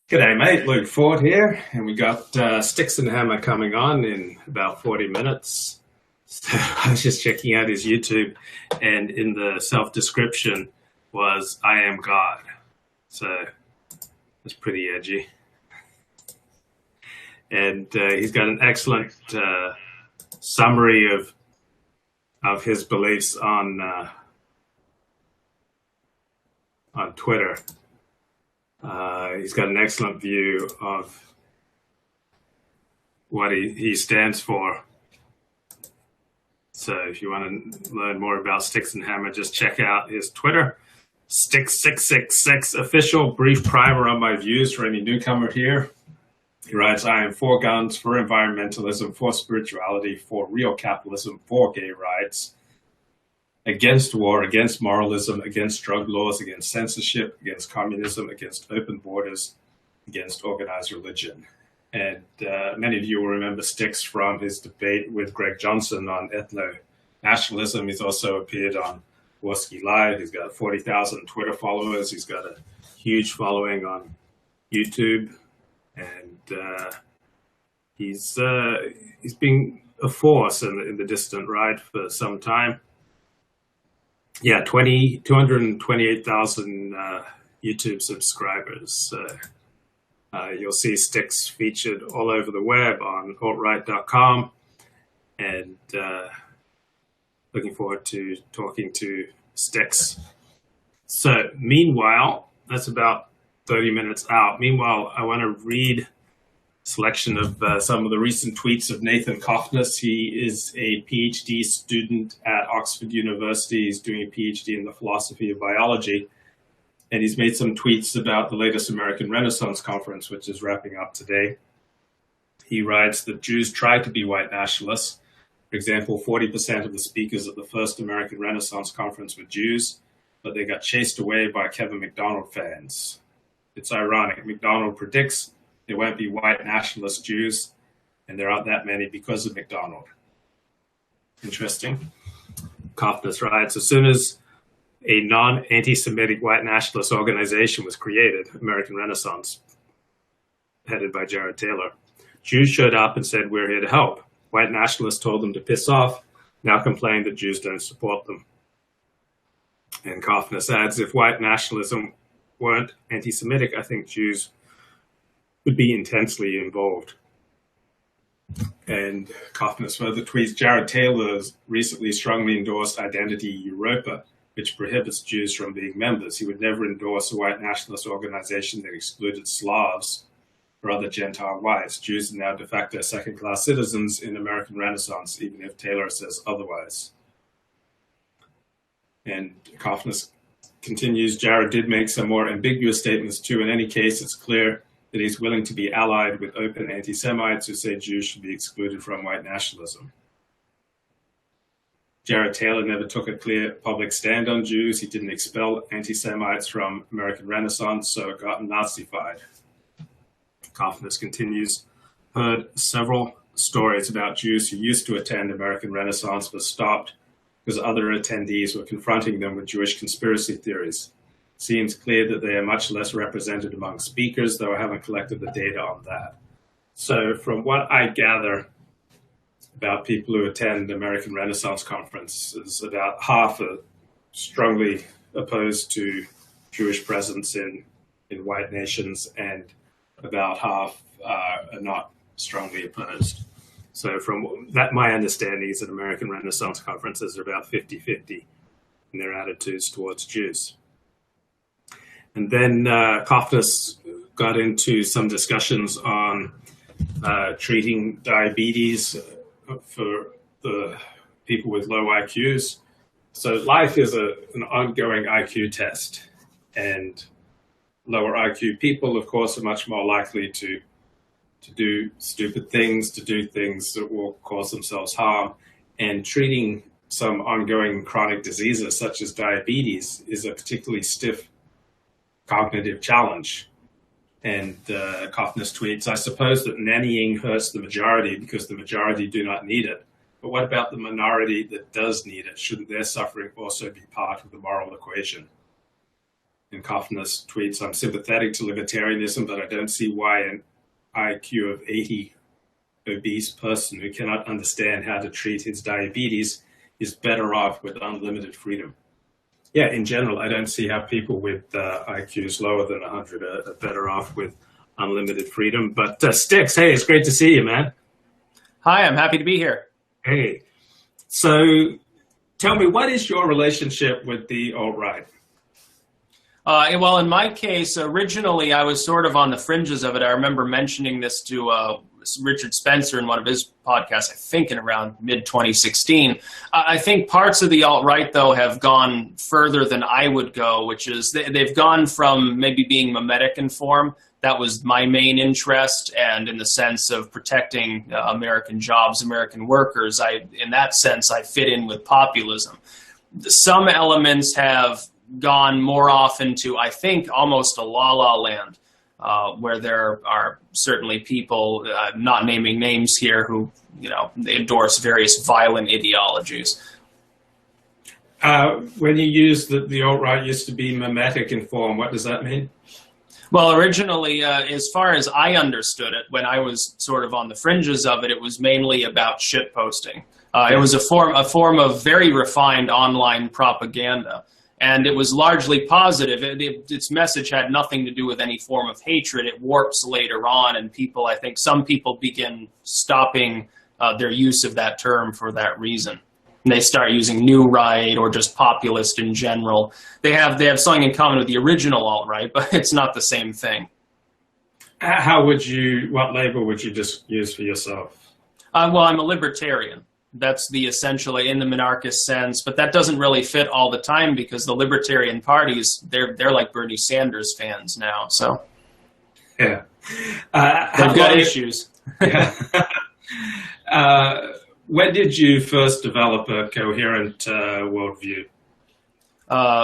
G'day, mate. Luke Ford here, and we got Styxhexenhammer coming on in about 40 minutes. So I was just checking out his YouTube, and in the self-description was "I am God." So that's pretty edgy. And he's got an excellent summary of his beliefs on Twitter. He's got an excellent view of what he stands for. So if you want to learn more about Styxhexenhammer, just check out his Twitter. Styx666 official brief primer on my views for any newcomer here. He writes, I am for guns, for environmentalism, for spirituality, for real capitalism, for gay rights, against war, against moralism, against drug laws, against censorship, against communism, against open borders, against organized religion. And many of you will remember Styx from his debate with Greg Johnson on ethno-nationalism. He's also appeared on Warski Live. He's got 40,000 Twitter followers. He's got a huge following on YouTube. And he's been a force in the dissident right for some time. Yeah, 228,000 YouTube subscribers. You'll see Styx featured all over the web on altright.com, and looking forward to talking to Styx. So meanwhile, that's about 30 minutes out. Meanwhile, I want to read a selection of some of the recent tweets of Nathan Cohosts. He is a PhD student at Oxford University. He's doing a PhD in the philosophy of biology. And he's made some tweets about the latest American Renaissance Conference, which is wrapping up today. He writes that Jews tried to be white nationalists. For example, 40% of the speakers at the first American Renaissance Conference were Jews, but they got chased away by Kevin McDonald fans. It's ironic. McDonald predicts there won't be white nationalist Jews, and there aren't that many because of McDonald. Interesting. Cohosts writes, as soon as a non-anti-Semitic white nationalist organization was created, American Renaissance, headed by Jared Taylor, Jews showed up and said, we're here to help. White nationalists told them to piss off, now complain that Jews don't support them. And Cohosts adds, if white nationalism weren't anti-Semitic, I think Jews would be intensely involved. And Cohosts further tweets, Jared Taylor recently strongly endorsed Identity Europa, which prohibits Jews from being members. He would never endorse a white nationalist organization that excluded Slavs or other Gentile whites. Jews are now de facto second-class citizens in American Renaissance, even if Taylor says otherwise. And Cohosts continues, Jared did make some more ambiguous statements too. In any case, it's clear that he's willing to be allied with open anti-Semites who say Jews should be excluded from white nationalism. Jared Taylor never took a clear public stand on Jews. He didn't expel anti-Semites from American Renaissance, so it got Nazified. Cohosts continues, heard several stories about Jews who used to attend American Renaissance but stopped because other attendees were confronting them with Jewish conspiracy theories. Seems clear that they are much less represented among speakers, though I haven't collected the data on that. So from what I gather about people who attend American Renaissance conferences, about half are strongly opposed to Jewish presence in white nations, and about half are not strongly opposed. So from that, my understanding is that American Renaissance conferences are about 50-50 in their attitudes towards Jews. And then Cohosts got into some discussions on treating diabetes for the people with low IQs. So life is an ongoing IQ test, and lower IQ people, of course, are much more likely to do stupid things, to do things that will cause themselves harm. And treating some ongoing chronic diseases such as diabetes is a particularly stiff cognitive challenge. And Cohosts tweets, I suppose that nannying hurts the majority because the majority do not need it. But what about the minority that does need it? Shouldn't their suffering also be part of the moral equation? And Coffness tweets, I'm sympathetic to libertarianism, but I don't see why an IQ of 80 obese person who cannot understand how to treat his diabetes is better off with unlimited freedom. Yeah, in general, I don't see how people with IQs lower than 100 are better off with unlimited freedom. But Styx, hey, it's great to see you, man. Hi, I'm happy to be here. Hey, so tell me, what is your relationship with the alt-right? Well, in my case, originally I was sort of on the fringes of it. I remember mentioning this to Richard Spencer in one of his podcasts, I think in around mid-2016. I think parts of the alt-right, though, have gone further than I would go, which is they've gone from maybe being mimetic in form. That was my main interest, and in the sense of protecting American jobs, American workers, in that sense, I fit in with populism. Some elements have gone more often to, I think, almost a la-la land, where there are certainly people, not naming names here, who endorse various violent ideologies. When you use the alt-right used to be mimetic in form, what does that mean? Well, originally, as far as I understood it, when I was sort of on the fringes of it, it was mainly about shitposting. It was a form of very refined online propaganda. And it was largely positive. Its message had nothing to do with any form of hatred. It warps later on, and I think some people begin stopping their use of that term for that reason. And they start using new right or just populist in general. They have something in common with the original alt-right, but it's not the same thing. What label would you just use for yourself? Well, I'm a libertarian. That's the essentially in the monarchist sense, but that doesn't really fit all the time because the libertarian parties, they're like Bernie Sanders fans now. So yeah, they've got issues. Yeah. When did you first develop a coherent worldview?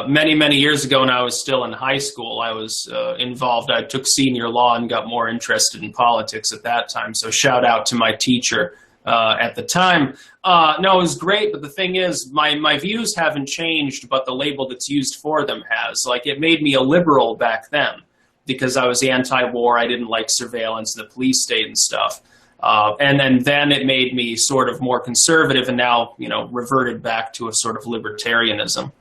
Many, many years ago when I was still in high school, I was involved. I took senior law and got more interested in politics at that time. So shout out to my teacher at the time. No, it was great, but the thing is, my views haven't changed, but the label that's used for them has. Like, it made me a liberal back then because I was anti-war. I didn't like surveillance, the police state and stuff. And then it made me sort of more conservative, and now, reverted back to a sort of libertarianism.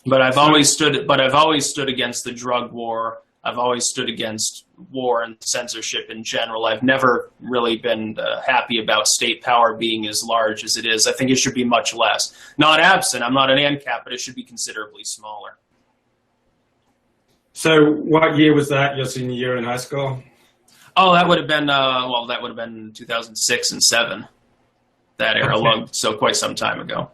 But I've always stood against the drug war. I've always stood against war and censorship in general. I've never really been happy about state power being as large as it is. I think it should be much less. Not absent, I'm not an ANCAP, but it should be considerably smaller. So what year was that, your senior year in high school? Oh, that would have been 2006 and 7, that era, okay. So quite some time ago.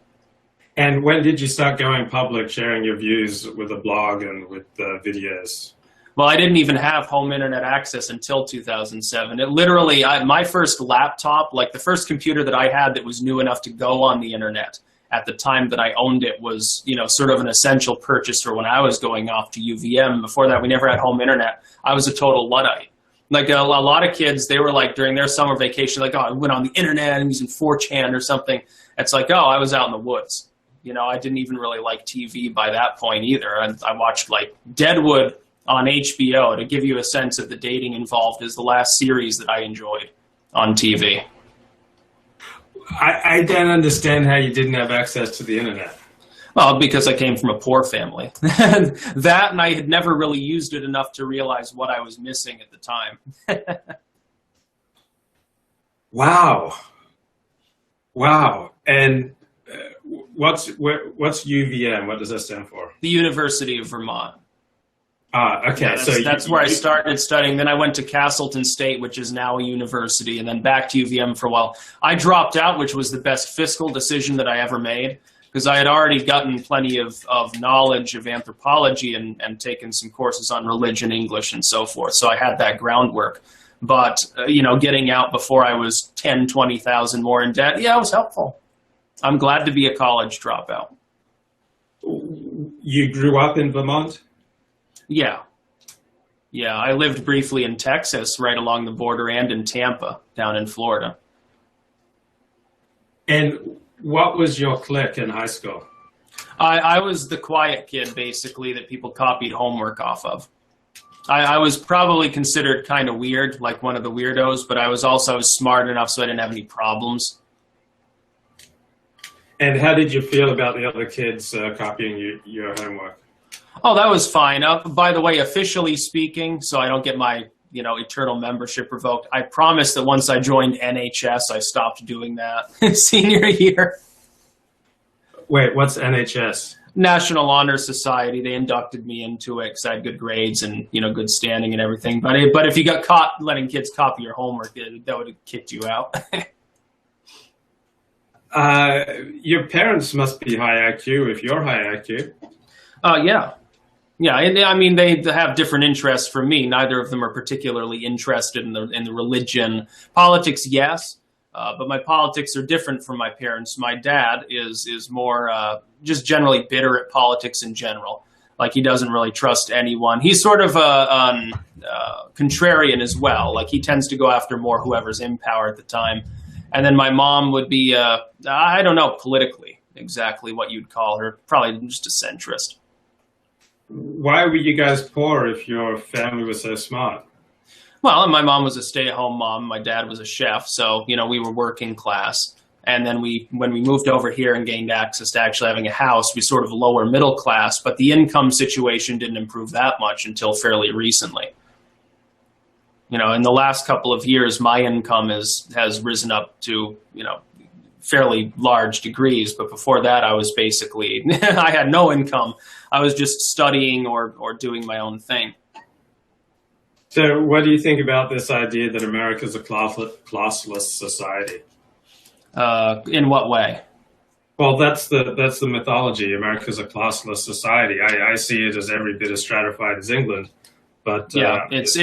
And when did you start going public, sharing your views with a blog and with videos? Well, I didn't even have home internet access until 2007. It literally, my first laptop, like the first computer that I had that was new enough to go on the internet at the time that I owned it was, sort of an essential purchase for when I was going off to UVM. Before that, we never had home internet. I was a total Luddite. Like a lot of kids, they were like during their summer vacation, like, oh, I went on the internet, I'm using 4chan or something. It's like, oh, I was out in the woods. I didn't even really like TV by that point either. And I watched like Deadwood on HBO to give you a sense of the dating involved is the last series that I enjoyed on TV. I don't understand how you didn't have access to the internet. Well, because I came from a poor family. That, and I had never really used it enough to realize what I was missing at the time. Wow. And what's UVM? What does that stand for? The University of Vermont. Okay. Yeah, that's where I started studying. Then I went to Castleton State, which is now a university, and then back to UVM for a while. I dropped out, which was the best fiscal decision that I ever made, because I had already gotten plenty of knowledge of anthropology and taken some courses on religion, English, and so forth. So I had that groundwork. But, getting out before I was 10, 20,000 more in debt, yeah, it was helpful. I'm glad to be a college dropout. You grew up in Vermont? Yeah. Yeah, I lived briefly in Texas, right along the border, and in Tampa, down in Florida. And what was your clique in high school? I was the quiet kid, basically, that people copied homework off of. I was probably considered kind of weird, like one of the weirdos, but I was also smart enough so I didn't have any problems. And how did you feel about the other kids copying your homework? Oh, that was fine. By the way, officially speaking, so I don't get my eternal membership revoked, I promised that once I joined NHS, I stopped doing that senior year. Wait, what's NHS? National Honor Society. They inducted me into it because I had good grades and good standing and everything. But if you got caught letting kids copy your homework, that would have kicked you out. Your parents must be high IQ if you're high IQ. Yeah, and I mean they have different interests from me. Neither of them are particularly interested in the religion. Politics, yes, but my politics are different from my parents. My dad is more just generally bitter at politics in general. Like he doesn't really trust anyone. He's sort of a contrarian as well. Like he tends to go after more whoever's in power at the time. And then my mom would be, I don't know politically exactly what you'd call her, probably just a centrist. Why were you guys poor if your family was so smart? Well, my mom was a stay-at-home mom. My dad was a chef, so we were working class. And then when we moved over here and gained access to actually having a house, we sort of lower middle class. But the income situation didn't improve that much until fairly recently. In the last couple of years, my income has risen up to fairly large degrees. But before that, I was basically I had no income. I was just studying or doing my own thing. So what do you think about this idea that America's a classless society? In what way? Well, that's the mythology. America's a classless society. I see it as every bit as stratified as England. But it's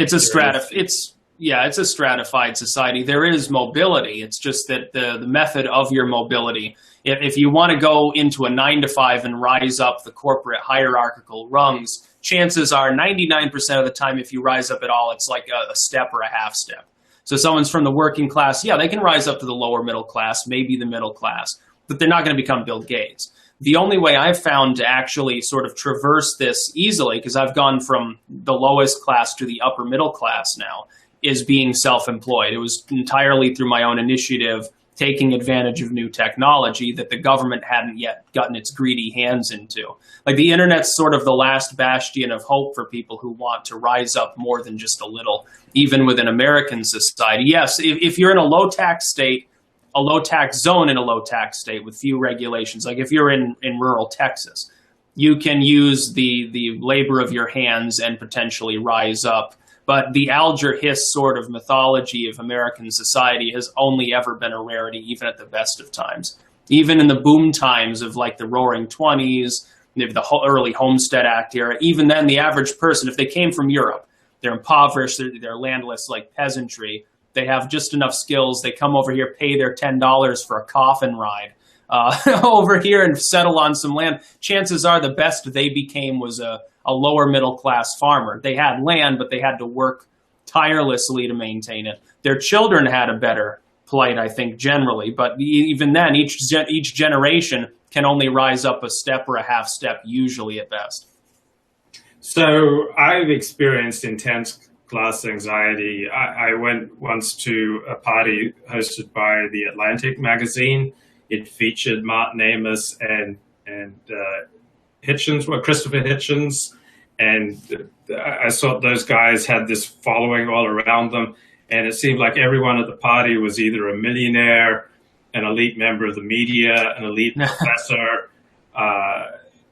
a stratified society. There is mobility. It's just that the method of your mobility, if you want to go into a 9-to-5 and rise up the corporate hierarchical rungs, chances are 99% of the time, if you rise up at all, it's like a step or a half step. So someone's from the working class, they can rise up to the lower middle class, maybe the middle class, but they're not going to become Bill Gates. The only way I've found to actually sort of traverse this easily, because I've gone from the lowest class to the upper middle class now, is being self-employed. It was entirely through my own initiative, taking advantage of new technology that the government hadn't yet gotten its greedy hands into. Like the internet's sort of the last bastion of hope for people who want to rise up more than just a little, even within American society. Yes, if you're in a low-tax state, a low-tax zone in a low-tax state with few regulations, like if you're in rural Texas, you can use the labor of your hands and potentially rise up. But the Alger Hiss sort of mythology of American society has only ever been a rarity, even at the best of times. Even in the boom times of like the Roaring 20s, the early Homestead Act era, even then the average person, if they came from Europe, they're impoverished, they're landless like peasantry, they have just enough skills, they come over here, pay their $10 for a coffin ride over here and settle on some land. Chances are the best they became was a lower middle class farmer. They had land, but they had to work tirelessly to maintain it. Their children had a better plight, I think, generally. But even then, each generation can only rise up a step or a half step, usually at best. So I've experienced intense class anxiety. I went once to a party hosted by The Atlantic magazine. It featured Martin Amis and Christopher Hitchens, and I saw those guys had this following all around them, and it seemed like everyone at the party was either a millionaire, an elite member of the media, an elite professor,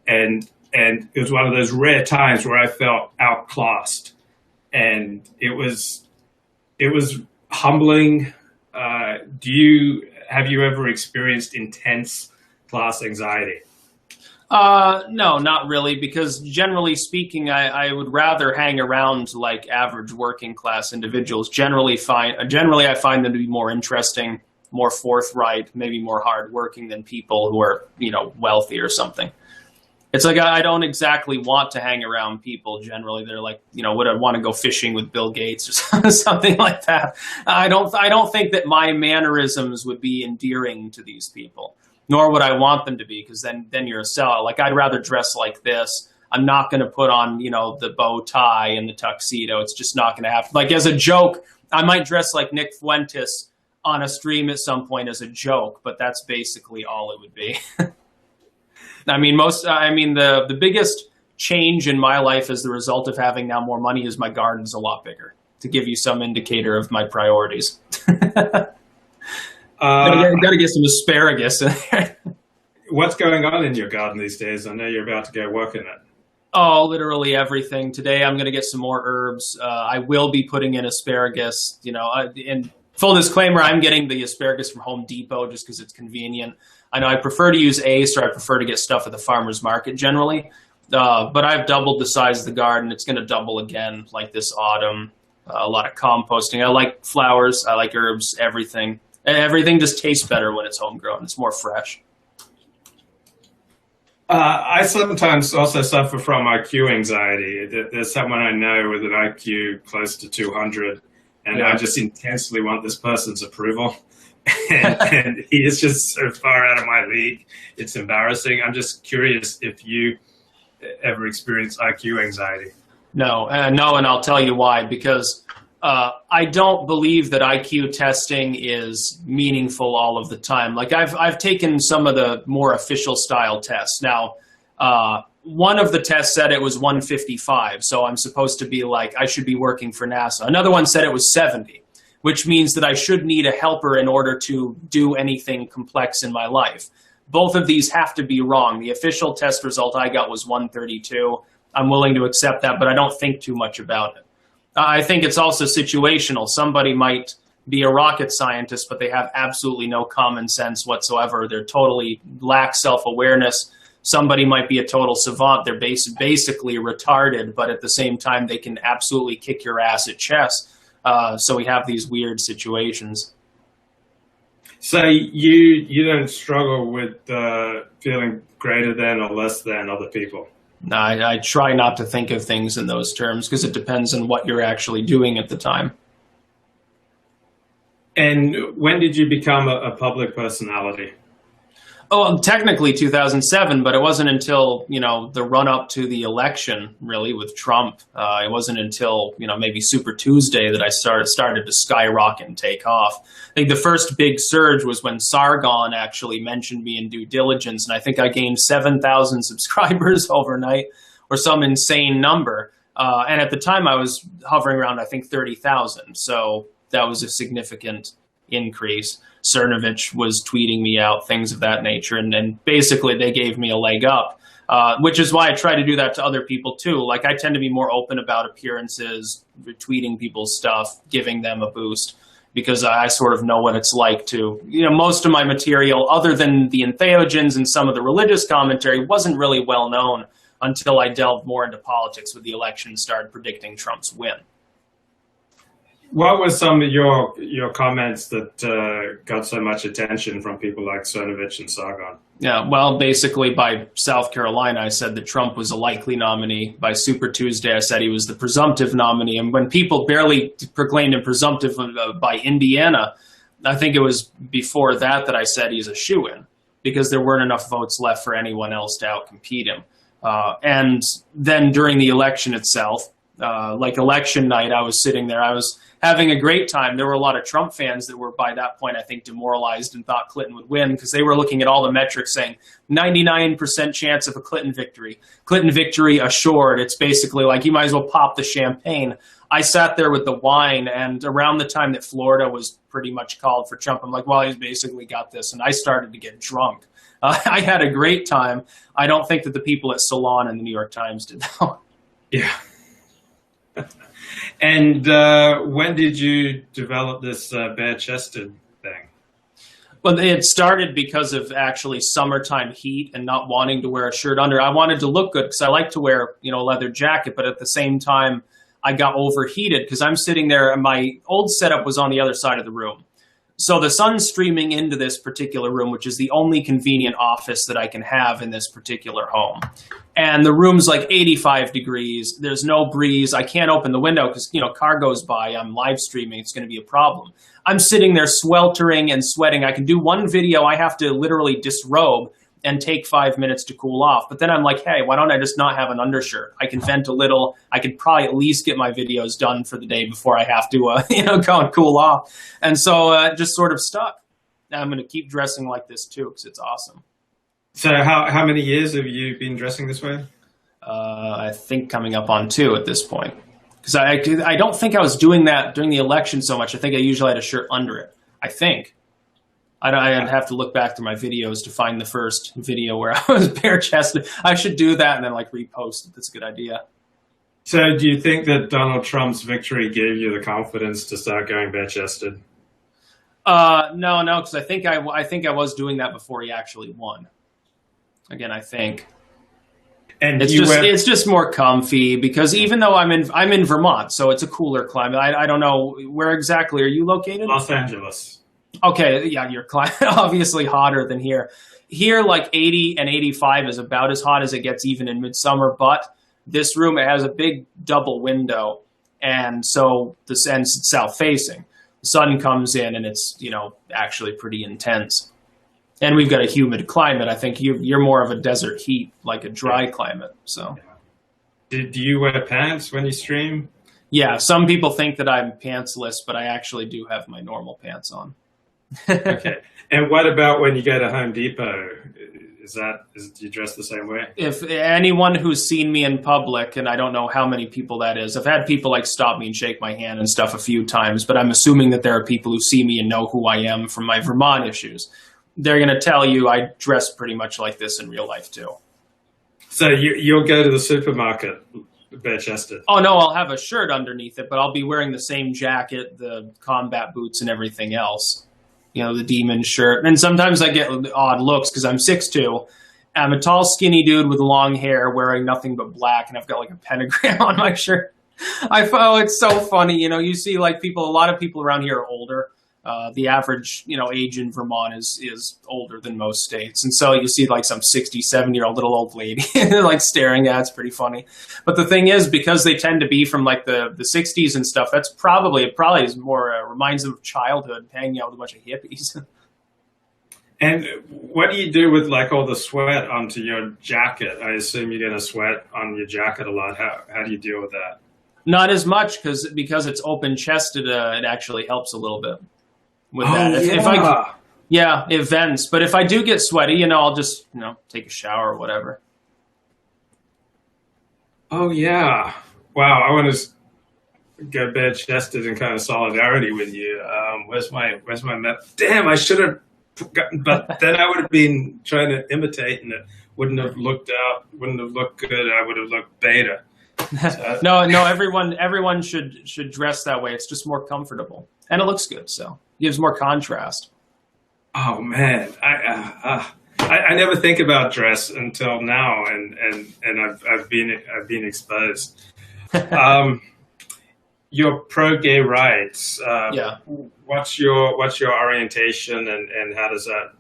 and it was one of those rare times where I felt outclassed, and it was humbling. Have you ever experienced intense class anxiety? No, not really, because generally speaking, I would rather hang around like average working class individuals. Generally, I find them to be more interesting, more forthright, maybe more hardworking than people who are, wealthy or something. It's like I don't exactly want to hang around people generally. They're like, would I want to go fishing with Bill Gates or something like that? I don't think that my mannerisms would be endearing to these people. nor would I want them to be, because then you're a sellout. Like, I'd rather dress like this. I'm not going to put on, the bow tie and the tuxedo. It's just not going to happen. Like, as a joke, I might dress like Nick Fuentes on a stream at some point as a joke, but that's basically all it would be. The biggest change in my life as the result of having now more money is my garden's a lot bigger, to give you some indicator of my priorities. Gotta get some asparagus in there. What's going on in your garden these days? I know you're about to go work in it. Oh, literally everything. Today I'm going to get some more herbs. I will be putting in asparagus. And full disclaimer, I'm getting the asparagus from Home Depot just because it's convenient. I know I prefer to use Ace, or I prefer to get stuff at the farmer's market generally. But I've doubled the size of the garden. It's going to double again like this autumn. A lot of composting. I like flowers. I like herbs, everything. Everything just tastes better when it's homegrown. It's more fresh. I sometimes also suffer from IQ anxiety. There's someone I know with an IQ close to 200, and yeah. I just intensely want this person's approval. and he is just so far out of my league. It's embarrassing. I'm just curious if you ever experienced IQ anxiety. No, and I'll tell you why. Because I don't believe that IQ testing is meaningful all of the time. Like, I've taken some of the more official style tests. Now, one of the tests said it was 155, so I'm supposed to be like, I should be working for NASA. Another one said it was 70, which means that I should need a helper in order to do anything complex in my life. Both of these have to be wrong. The official test result I got was 132. I'm willing to accept that, but I don't think too much about it. I think it's also situational. Somebody might be a rocket scientist, but they have absolutely no common sense whatsoever. They're totally lack self-awareness. Somebody might be a total savant. They're basically retarded, but at the same time, they can absolutely kick your ass at chess. So we have these weird situations. So you don't struggle with feeling greater than or less than other people? No, I try not to think of things in those terms because it depends on what you're actually doing at the time. And when did you become a public personality? Oh, technically 2007, but it wasn't until, the run-up to the election, really, with Trump. It wasn't until, maybe Super Tuesday that I started to skyrocket and take off. I think the first big surge was when Sargon actually mentioned me in due diligence, and I think I gained 7,000 subscribers overnight, or some insane number. And at the time, I was hovering around, I think, 30,000. So that was a significant increase. Cernovich was tweeting me out, things of that nature, and basically they gave me a leg up, which is why I try to do that to other people too. Like, I tend to be more open about appearances, retweeting people's stuff, giving them a boost, because I sort of know what it's like to, most of my material, other than the entheogens and some of the religious commentary, wasn't really well known until I delved more into politics with the election and started predicting Trump's win. What were some of your comments that got so much attention from people like Cernovich and Sargon? Yeah, well, basically by South Carolina, I said that Trump was a likely nominee. By Super Tuesday, I said he was the presumptive nominee. And when people barely proclaimed him presumptive by Indiana, I think it was before that I said he's a shoo-in, because there weren't enough votes left for anyone else to outcompete him. And then during the election itself, like election night, I was sitting there, I was having a great time. There were a lot of Trump fans that were, by that point, I think, demoralized and thought Clinton would win, because they were looking at all the metrics saying 99% chance of a Clinton victory. Clinton victory assured. It's basically like you might as well pop the champagne. I sat there with the wine, and around the time that Florida was pretty much called for Trump, I'm like, well, he's basically got this. And I started to get drunk. I had a great time. I don't think that the people at Salon and the New York Times did, though. Yeah. And when did you develop this bare-chested thing? Well, it started because of actually summertime heat and not wanting to wear a shirt under. I wanted to look good because I like to wear, a leather jacket, but at the same time, I got overheated because I'm sitting there and my old setup was on the other side of the room. So the sun's streaming into this particular room, which is the only convenient office that I can have in this particular home. And the room's like 85 degrees. There's no breeze. I can't open the window because, car goes by. I'm live streaming. It's going to be a problem. I'm sitting there sweltering and sweating. I can do one video. I have to literally disrobe and take 5 minutes to cool off. But then I'm like, hey, why don't I just not have an undershirt? I can vent a little. I could probably at least get my videos done for the day before I have to, go and cool off. And so just sort of stuck. And I'm going to keep dressing like this too because it's awesome. So how many years have you been dressing this way? I think coming up on 2 at this point. Because I don't think I was doing that during the election so much. I think I usually had a shirt under it. I think. I'd have to look back through my videos to find the first video where I was bare-chested. I should do that and then repost it. That's a good idea. So do you think that Donald Trump's victory gave you the confidence to start going bare-chested? No, because I think I was doing that before he actually won. Again, I think. And it's just more comfy because even though I'm in Vermont, so it's a cooler climate. I don't know where exactly are you located? Los Angeles. Okay, yeah, your climate obviously hotter than here. Here, 80 and 85 is about as hot as it gets even in midsummer, but this room, it has a big double window, and so the sun's south-facing. The sun comes in, and it's, actually pretty intense. And we've got a humid climate. I think you're more of a desert heat, like a dry climate. So, do you wear pants when you stream? Yeah, some people think that I'm pantsless, but I actually do have my normal pants on. Okay. And what about when you go to Home Depot? Do you dress the same way? If anyone who's seen me in public, and I don't know how many people that is, I've had people stop me and shake my hand and stuff a few times, but I'm assuming that there are people who see me and know who I am from my Vermont issues. They're going to tell you I dress pretty much like this in real life too. So you'll go to the supermarket bare-chested? Oh no, I'll have a shirt underneath it, but I'll be wearing the same jacket, the combat boots, and everything else. The demon shirt. And sometimes I get odd looks because I'm 6'2". I'm a tall, skinny dude with long hair wearing nothing but black, and I've got a pentagram on my shirt. It's so funny. You see a lot of people around here are older. The average, age in Vermont is older than most states. And so you see some 60, 70-year-old little old lady staring at. It's pretty funny. But the thing is, because they tend to be from the 60s and stuff, it probably is more, reminds them of childhood, hanging out with a bunch of hippies. And what do you do with all the sweat onto your jacket? I assume you're going to sweat on your jacket a lot. How do you deal with that? Not as much because it's open-chested, it actually helps a little bit. With that. It vents. But if I do get sweaty, I'll just, take a shower or whatever. Oh, yeah. Wow. I want to go bare-chested in kind of solidarity with you. Where's my map? Damn, I should have forgotten. But then I would have been trying to imitate, and it wouldn't have looked good. I would have looked beta. No, everyone should dress that way. It's just more comfortable. And it looks good, so it gives more contrast. Oh man, I never think about dress until now, and I've been exposed. You're pro gay rights. Yeah. What's your orientation, and how does that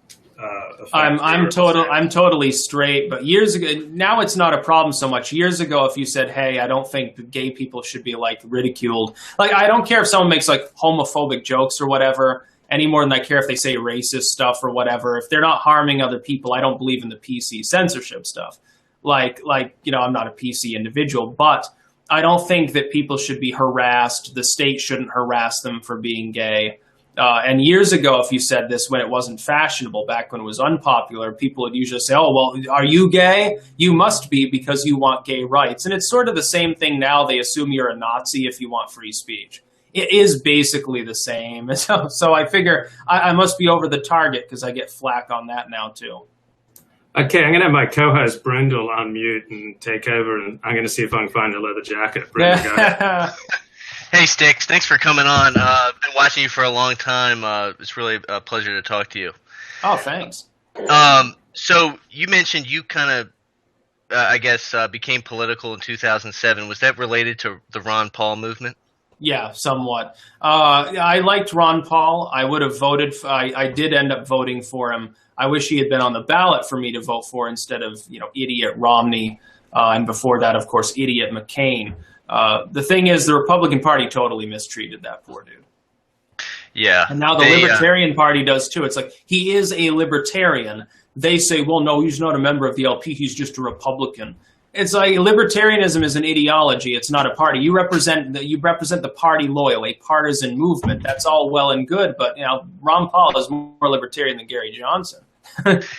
affect I'm totally straight, but years ago, now it's not a problem so much. Years ago, if you said, hey, I don't think that gay people should be ridiculed. I don't care if someone makes homophobic jokes or whatever any more than I care if they say racist stuff or whatever. If they're not harming other people, I don't believe in the PC censorship stuff. I'm not a PC individual, but I don't think that people should be harassed. The state shouldn't harass them for being gay. And years ago, if you said this when it wasn't fashionable, back when it was unpopular, people would usually say, oh, well, are you gay? You must be because you want gay rights. And it's sort of the same thing now. They assume you're a Nazi if you want free speech. It is basically the same. So I figure I must be over the target because I get flack on that now, too. Okay, I'm going to have my co-host Brindle on mute and take over, and I'm going to see if I can find a leather jacket. Brindle, go ahead. Hey, Styx, thanks for coming on. I've been watching you for a long time. It's really a pleasure to talk to you. Oh, thanks. So you mentioned you kind of, became political in 2007. Was that related to the Ron Paul movement? Yeah, somewhat. I liked Ron Paul. I would have voted. I did end up voting for him. I wish he had been on the ballot for me to vote for instead of, idiot Romney. And before that, of course, idiot McCain. The thing is, the Republican Party totally mistreated that poor dude. Yeah. And now the Libertarian Party does too. It's like, he is a libertarian. They say, well, no, he's not a member of the LP. He's just a Republican. It's like libertarianism is an ideology. It's not a party. You represent the party loyal, a partisan movement. That's all well and good, but Ron Paul is more libertarian than Gary Johnson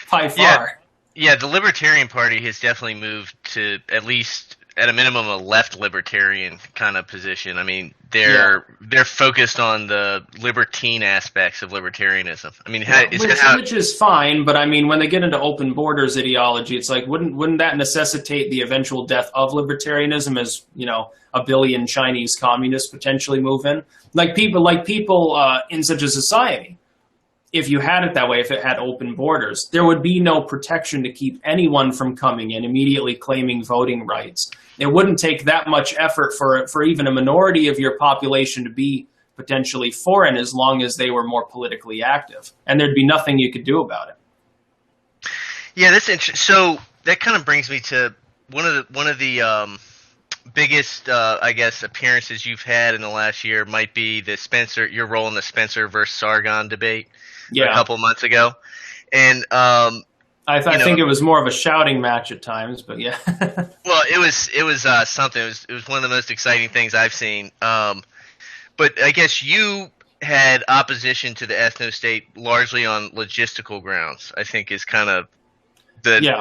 by far. Yeah, the Libertarian Party has definitely moved to at least at a minimum a left libertarian kind of position. I mean, they're focused on the libertine aspects of libertarianism. I mean, which is fine, but I mean, when they get into open borders ideology, it's like, wouldn't that necessitate the eventual death of libertarianism as, a billion Chinese communists potentially move in? Like people in such a society. If you had it that way, if it had open borders, there would be no protection to keep anyone from coming in, immediately claiming voting rights. It wouldn't take that much effort for even a minority of your population to be potentially foreign as long as they were more politically active. And there'd be nothing you could do about it. Yeah, that's interesting. So that kind of brings me to one of the biggest, I guess, appearances you've had in the last year might be your role in the Spencer versus Sargon debate. A couple months ago, and I think it was more of a shouting match at times, but yeah. Well, it was something. It was one of the most exciting things I've seen. But I guess you had opposition to the ethno-state largely on logistical grounds. I think is kind of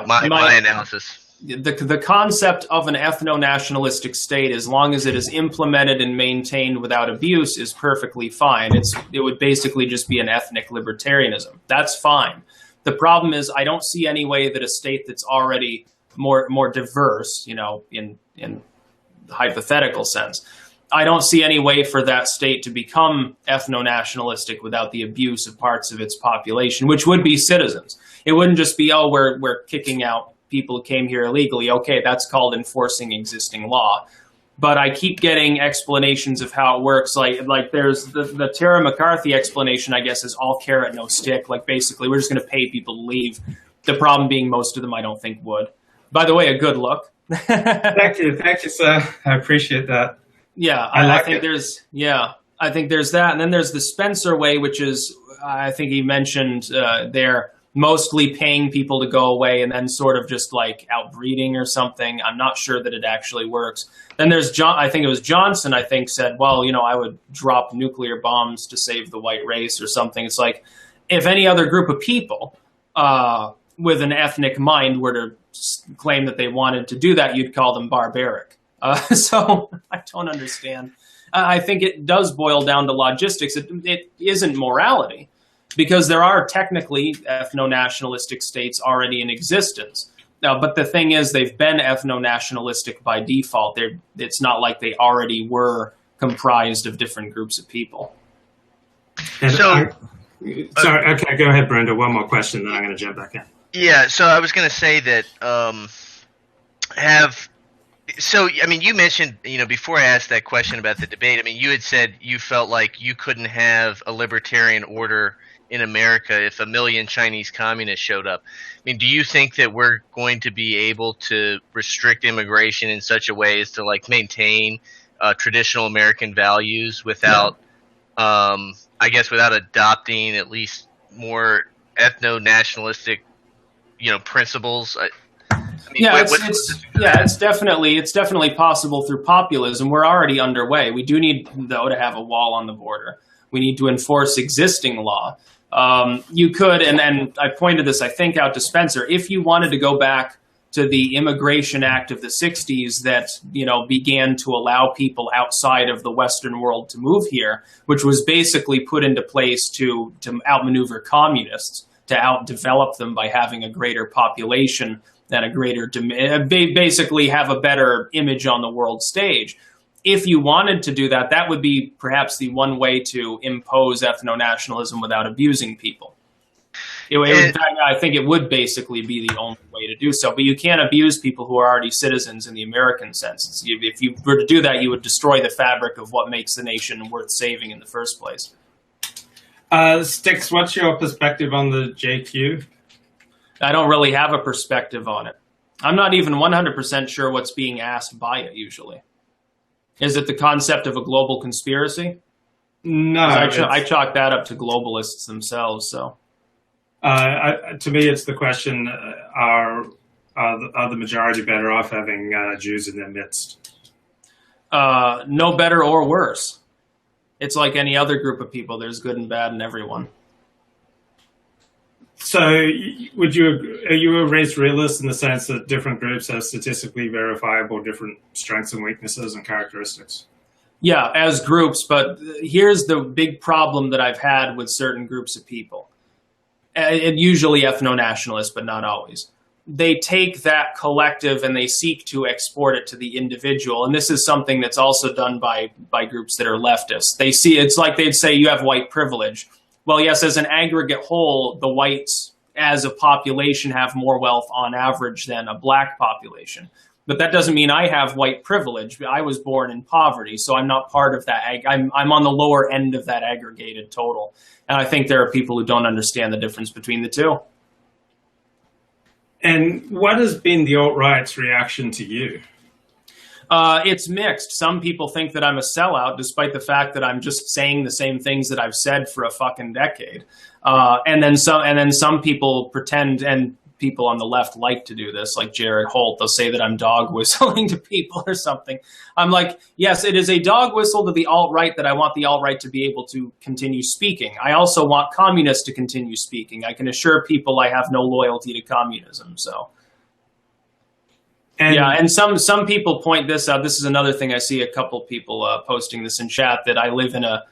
my analysis. The concept of an ethno-nationalistic state, as long as it is implemented and maintained without abuse, is perfectly fine. It would basically just be an ethnic libertarianism. That's fine. The problem is, I don't see any way that a state that's already more diverse, in the hypothetical sense, I don't see any way for that state to become ethno-nationalistic without the abuse of parts of its population, which would be citizens. It wouldn't just be, we're kicking out people who came here illegally. Okay, that's called enforcing existing law. But I keep getting explanations of how it works. Like there's the Tara McCarthy explanation, I guess, is all carrot, no stick. Like basically, we're just going to pay people to leave. The problem being most of them I don't think would. By the way, a good look. Thank you, sir. I appreciate that. Yeah, I think there's that. And then there's the Spencer way, which is, I think he mentioned there, mostly paying people to go away and then sort of just like outbreeding or something. I'm not sure that it actually works. Then there's I think it was Johnson, said, well, I would drop nuclear bombs to save the white race or something. It's like, if any other group of people with an ethnic mind were to claim that they wanted to do that, you'd call them barbaric. So I don't understand. I think it does boil down to logistics. It isn't morality, because there are technically ethno-nationalistic states already in existence. But the thing is, they've been ethno-nationalistic by default. It's not like they already were comprised of different groups of people. Sorry, okay, go ahead, Brenda. One more question, then I'm going to jump back in. Yeah, so I was going to say that you mentioned, before I asked that question about the debate, you had said you felt like you couldn't have a libertarian order in America if a million Chinese communists showed up. Do you think that we're going to be able to restrict immigration in such a way as to maintain traditional American values without, without adopting at least more ethno-nationalistic, principles? It's definitely possible through populism. We're already underway. We do need, though, to have a wall on the border. We need to enforce existing law. You could, and I pointed this, I think, out to Spencer, if you wanted to go back to the Immigration Act of the 60s that, began to allow people outside of the Western world to move here, which was basically put into place to outmaneuver communists, to outdevelop them by having a greater population and a greater, basically have a better image on the world stage. If you wanted to do that, that would be perhaps the one way to impose ethno-nationalism without abusing people. I think it would basically be the only way to do so. But you can't abuse people who are already citizens in the American sense. If you were to do that, you would destroy the fabric of what makes the nation worth saving in the first place. Styx, what's your perspective on the JQ? I don't really have a perspective on it. I'm not even 100% sure what's being asked by it usually. Is it the concept of a global conspiracy? No. I chalk that up to globalists themselves. So, to me, it's the question: are the majority better off having Jews in their midst? No better or worse. It's like any other group of people. There's good and bad in everyone. So, are you a race realist in the sense that different groups have statistically verifiable different strengths and weaknesses and characteristics? Yeah, as groups, but here's the big problem that I've had with certain groups of people. And usually ethno-nationalists, but not always. They take that collective and they seek to export it to the individual. And this is something that's also done by groups that are leftists. They see, it's like they'd say you have white privilege. Well, yes, as an aggregate whole, the whites as a population have more wealth on average than a black population. But that doesn't mean I have white privilege. I was born in poverty, so I'm not part of that. I'm on the lower end of that aggregated total. And I think there are people who don't understand the difference between the two. And what has been the alt-right's reaction to you? It's mixed. Some people think that I'm a sellout, despite the fact that I'm just saying the same things that I've said for a fucking decade. And then some people pretend, and people on the left like to do this, like Jared Holt. They'll say that I'm dog whistling to people or something. I'm like, yes, it is a dog whistle to the alt-right that I want the alt-right to be able to continue speaking. I also want communists to continue speaking. I can assure people I have no loyalty to communism. So. And some people point this out. This is another thing I see a couple people posting this in chat, that I live in a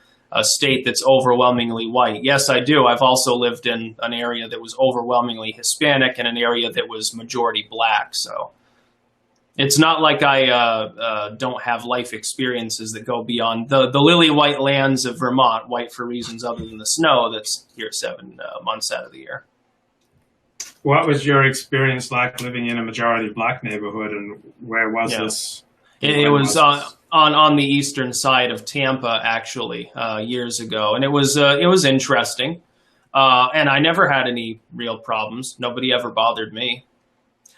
state that's overwhelmingly white. Yes, I do. I've also lived in an area that was overwhelmingly Hispanic and an area that was majority black. So it's not like I don't have life experiences that go beyond the lily white lands of Vermont, white for reasons other than the snow that's here 7 months out of the year. What was your experience like living in a majority black neighborhood, and where was this? It was on the eastern side of Tampa, actually, years ago, and it was interesting. And I never had any real problems. Nobody ever bothered me.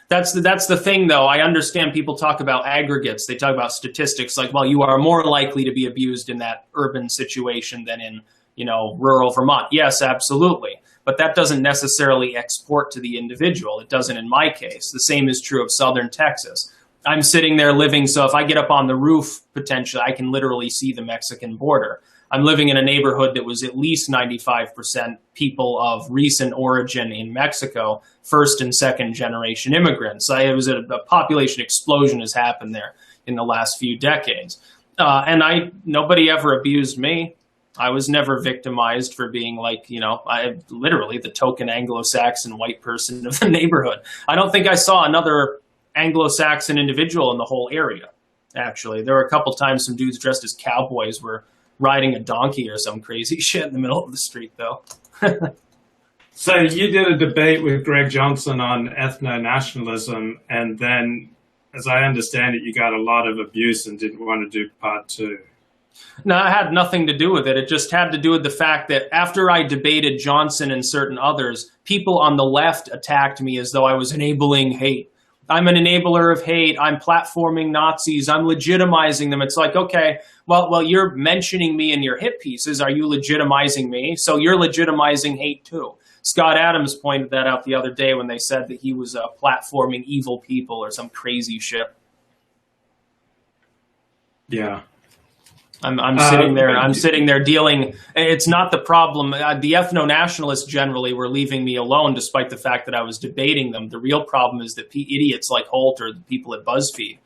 That's the thing, though. I understand people talk about aggregates. They talk about statistics, like, well, you are more likely to be abused in that urban situation than in, rural Vermont. Yes, absolutely. But that doesn't necessarily export to the individual. It doesn't in my case. The same is true of southern Texas. I'm sitting there living, so if I get up on the roof, potentially, I can literally see the Mexican border. I'm living in a neighborhood that was at least 95% people of recent origin in Mexico, first and second generation immigrants. It was a population explosion has happened there in the last few decades. And nobody ever abused me. I was never victimized for being I literally the token Anglo-Saxon white person of the neighborhood. I don't think I saw another Anglo-Saxon individual in the whole area, actually. There were a couple times some dudes dressed as cowboys were riding a donkey or some crazy shit in the middle of the street, though. So you did a debate with Greg Johnson on ethno-nationalism, and then, as I understand it, you got a lot of abuse and didn't want to do part 2. No, it had nothing to do with it. It just had to do with the fact that after I debated Johnson and certain others, people on the left attacked me as though I was enabling hate. I'm an enabler of hate. I'm platforming Nazis. I'm legitimizing them. It's like, okay, well, you're mentioning me in your hit pieces. Are you legitimizing me? So you're legitimizing hate too. Scott Adams pointed that out the other day when they said that he was platforming evil people or some crazy shit. Yeah. I'm sitting there. I'm sitting there dealing. It's not the problem. The ethno-nationalists generally were leaving me alone, despite the fact that I was debating them. The real problem is that idiots like Holt or the people at BuzzFeed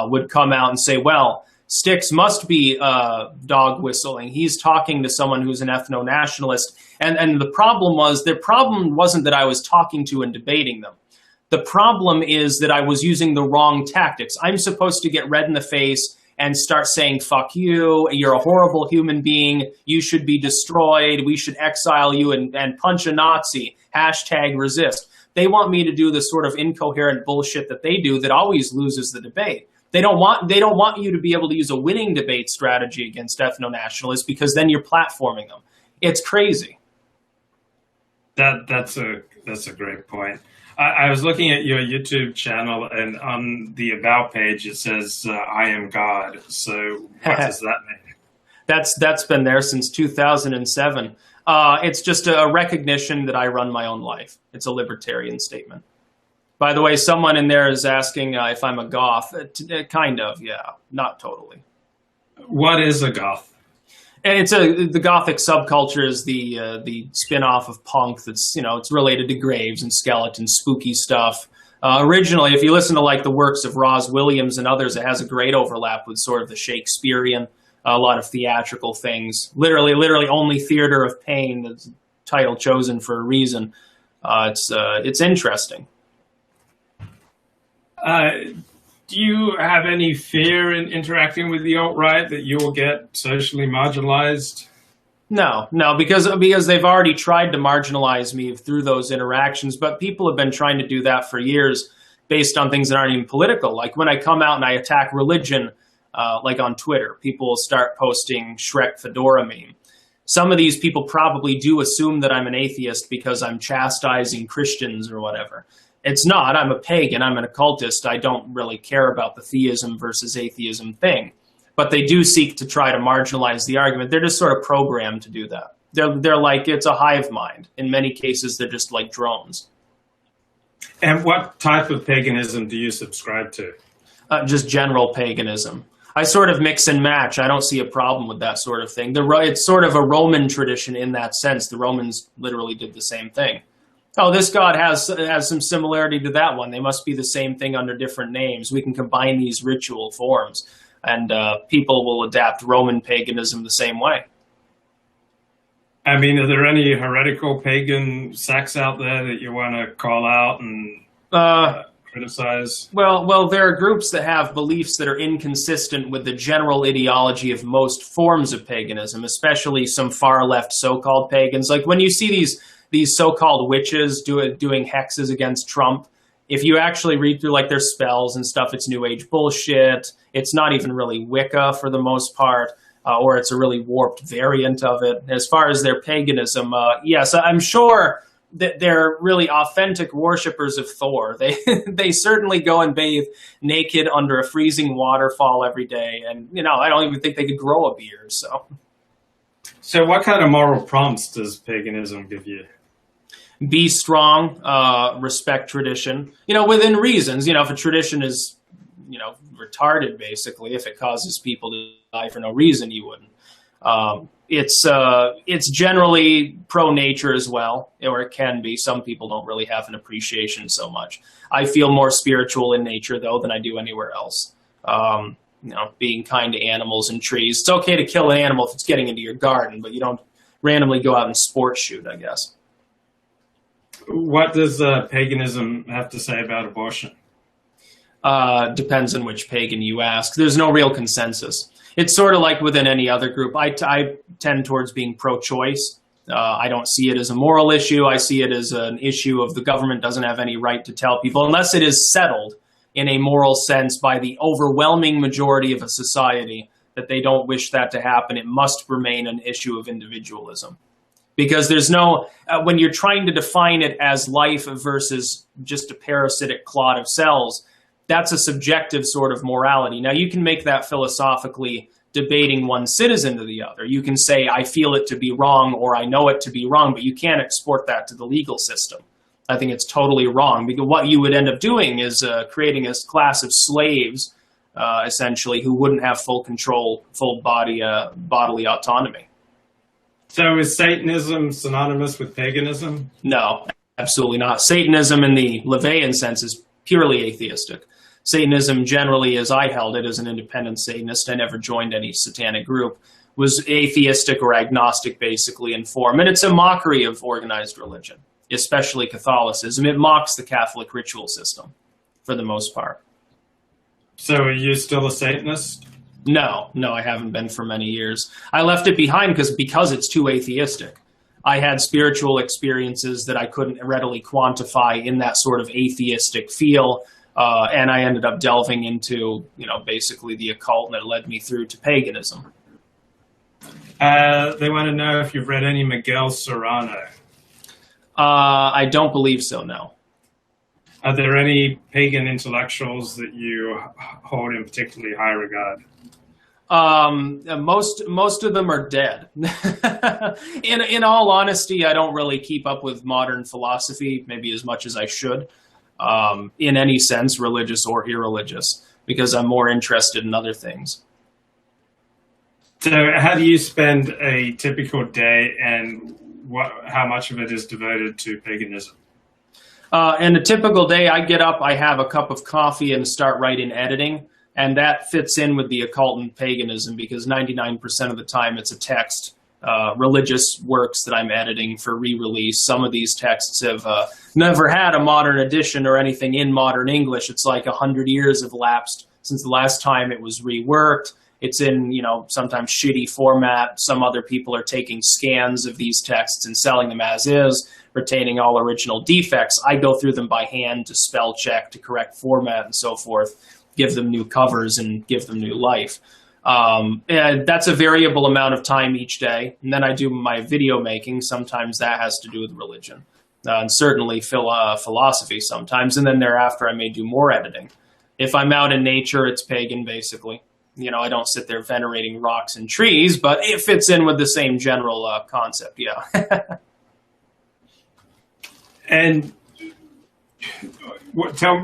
would come out and say, "Well, Styx must be dog whistling. He's talking to someone who's an ethno-nationalist." And the problem was, their problem wasn't that I was talking to and debating them. The problem is that I was using the wrong tactics. I'm supposed to get red in the face and start saying, fuck you, you're a horrible human being, you should be destroyed, we should exile you and punch a Nazi. #resist. They want me to do the sort of incoherent bullshit that they do that always loses the debate. They don't want you to be able to use a winning debate strategy against ethno-nationalists because then you're platforming them. It's crazy. That's a great point. I was looking at your YouTube channel, and on the About page it says "I am God." So what does that mean? That's been there since 2007. It's just a recognition that I run my own life. It's a libertarian statement. By the way, someone in there is asking if I'm a goth. Kind of, yeah, not totally. What is a goth? And the gothic subculture is the spin-off of punk that's, it's related to graves and skeletons, spooky stuff. Originally, if you listen to like the works of Roz Williams and others, it has a great overlap with sort of the Shakespearean, a lot of theatrical things. Literally only Theater of Pain, the title chosen for a reason. It's interesting. Do you have any fear in interacting with the alt-right that you will get socially marginalized? No, because they've already tried to marginalize me through those interactions, but people have been trying to do that for years based on things that aren't even political. Like when I come out and I attack religion, like on Twitter, people will start posting Shrek Fedora meme. Some of these people probably do assume that I'm an atheist because I'm chastising Christians or whatever. It's not. I'm a pagan. I'm an occultist. I don't really care about the theism versus atheism thing. But they do seek to try to marginalize the argument. They're just sort of programmed to do that. They're like, it's a hive mind. In many cases, they're just like drones. And what type of paganism do you subscribe to? Just general paganism. I sort of mix and match. I don't see a problem with that sort of thing. It's sort of a Roman tradition in that sense. The Romans literally did the same thing. Oh, this god has some similarity to that one. They must be the same thing under different names. We can combine these ritual forms, and people will adapt Roman paganism the same way. I mean, are there any heretical pagan sects out there that you want to call out and criticize? Well, there are groups that have beliefs that are inconsistent with the general ideology of most forms of paganism, especially some far-left so-called pagans. Like when you see these so-called witches doing hexes against Trump, if you actually read through like their spells and stuff, it's New Age bullshit. It's not even really Wicca for the most part, or it's a really warped variant of it. As far as their paganism, yes, I'm sure that they're really authentic worshippers of Thor. They certainly go and bathe naked under a freezing waterfall every day, and I don't even think they could grow a beard. So what kind of moral prompts does paganism give you? Be strong, respect tradition, within reasons. If a tradition is, retarded, basically, if it causes people to die for no reason, you wouldn't. It's generally pro-nature as well, or it can be. Some people don't really have an appreciation so much. I feel more spiritual in nature, though, than I do anywhere else. Being kind to animals and trees. It's okay to kill an animal if it's getting into your garden, but you don't randomly go out and sport shoot, I guess. What does paganism have to say about abortion? Depends on which pagan you ask. There's no real consensus. It's sort of like within any other group. I tend towards being pro-choice. I don't see it as a moral issue. I see it as an issue of the government doesn't have any right to tell people, unless it is settled in a moral sense by the overwhelming majority of a society that they don't wish that to happen. It must remain an issue of individualism. Because there's no, when you're trying to define it as life versus just a parasitic clot of cells, that's a subjective sort of morality. Now, you can make that philosophically debating one citizen to the other. You can say, I feel it to be wrong, or I know it to be wrong, but you can't export that to the legal system. I think it's totally wrong, because what you would end up doing is creating a class of slaves, essentially, who wouldn't have full control, full bodily autonomy. So is Satanism synonymous with paganism? No, absolutely not. Satanism in the LaVeyan sense is purely atheistic. Satanism generally, as I held it as an independent Satanist, I never joined any satanic group, was atheistic or agnostic basically in form. And it's a mockery of organized religion, especially Catholicism. It mocks the Catholic ritual system for the most part. So are you still a Satanist? No, I haven't been for many years. I left it behind because it's too atheistic. I had spiritual experiences that I couldn't readily quantify in that sort of atheistic feel. And I ended up delving into, basically the occult, and it led me through to paganism. They want to know if you've read any Miguel Serrano. I don't believe so, no. Are there any pagan intellectuals that you hold in particularly high regard? Most of them are dead. In all honesty, I don't really keep up with modern philosophy, maybe as much as I should, in any sense, religious or irreligious, because I'm more interested in other things. So how do you spend a typical day, and how much of it is devoted to paganism? In a typical day, I get up, I have a cup of coffee, and start writing editing. And that fits in with the occult and paganism, because 99% of the time it's a text, religious works that I'm editing for re-release. Some of these texts have never had a modern edition or anything in modern English. It's like 100 years have lapsed since the last time it was reworked. It's in, sometimes shitty format. Some other people are taking scans of these texts and selling them as is, retaining all original defects. I go through them by hand to spell check, to correct format and so forth, give them new covers and give them new life. And that's a variable amount of time each day. And then I do my video making. Sometimes that has to do with religion, and certainly philosophy sometimes. And then thereafter, I may do more editing. If I'm out in nature, it's pagan, basically. I don't sit there venerating rocks and trees, but it fits in with the same general concept, yeah. And tell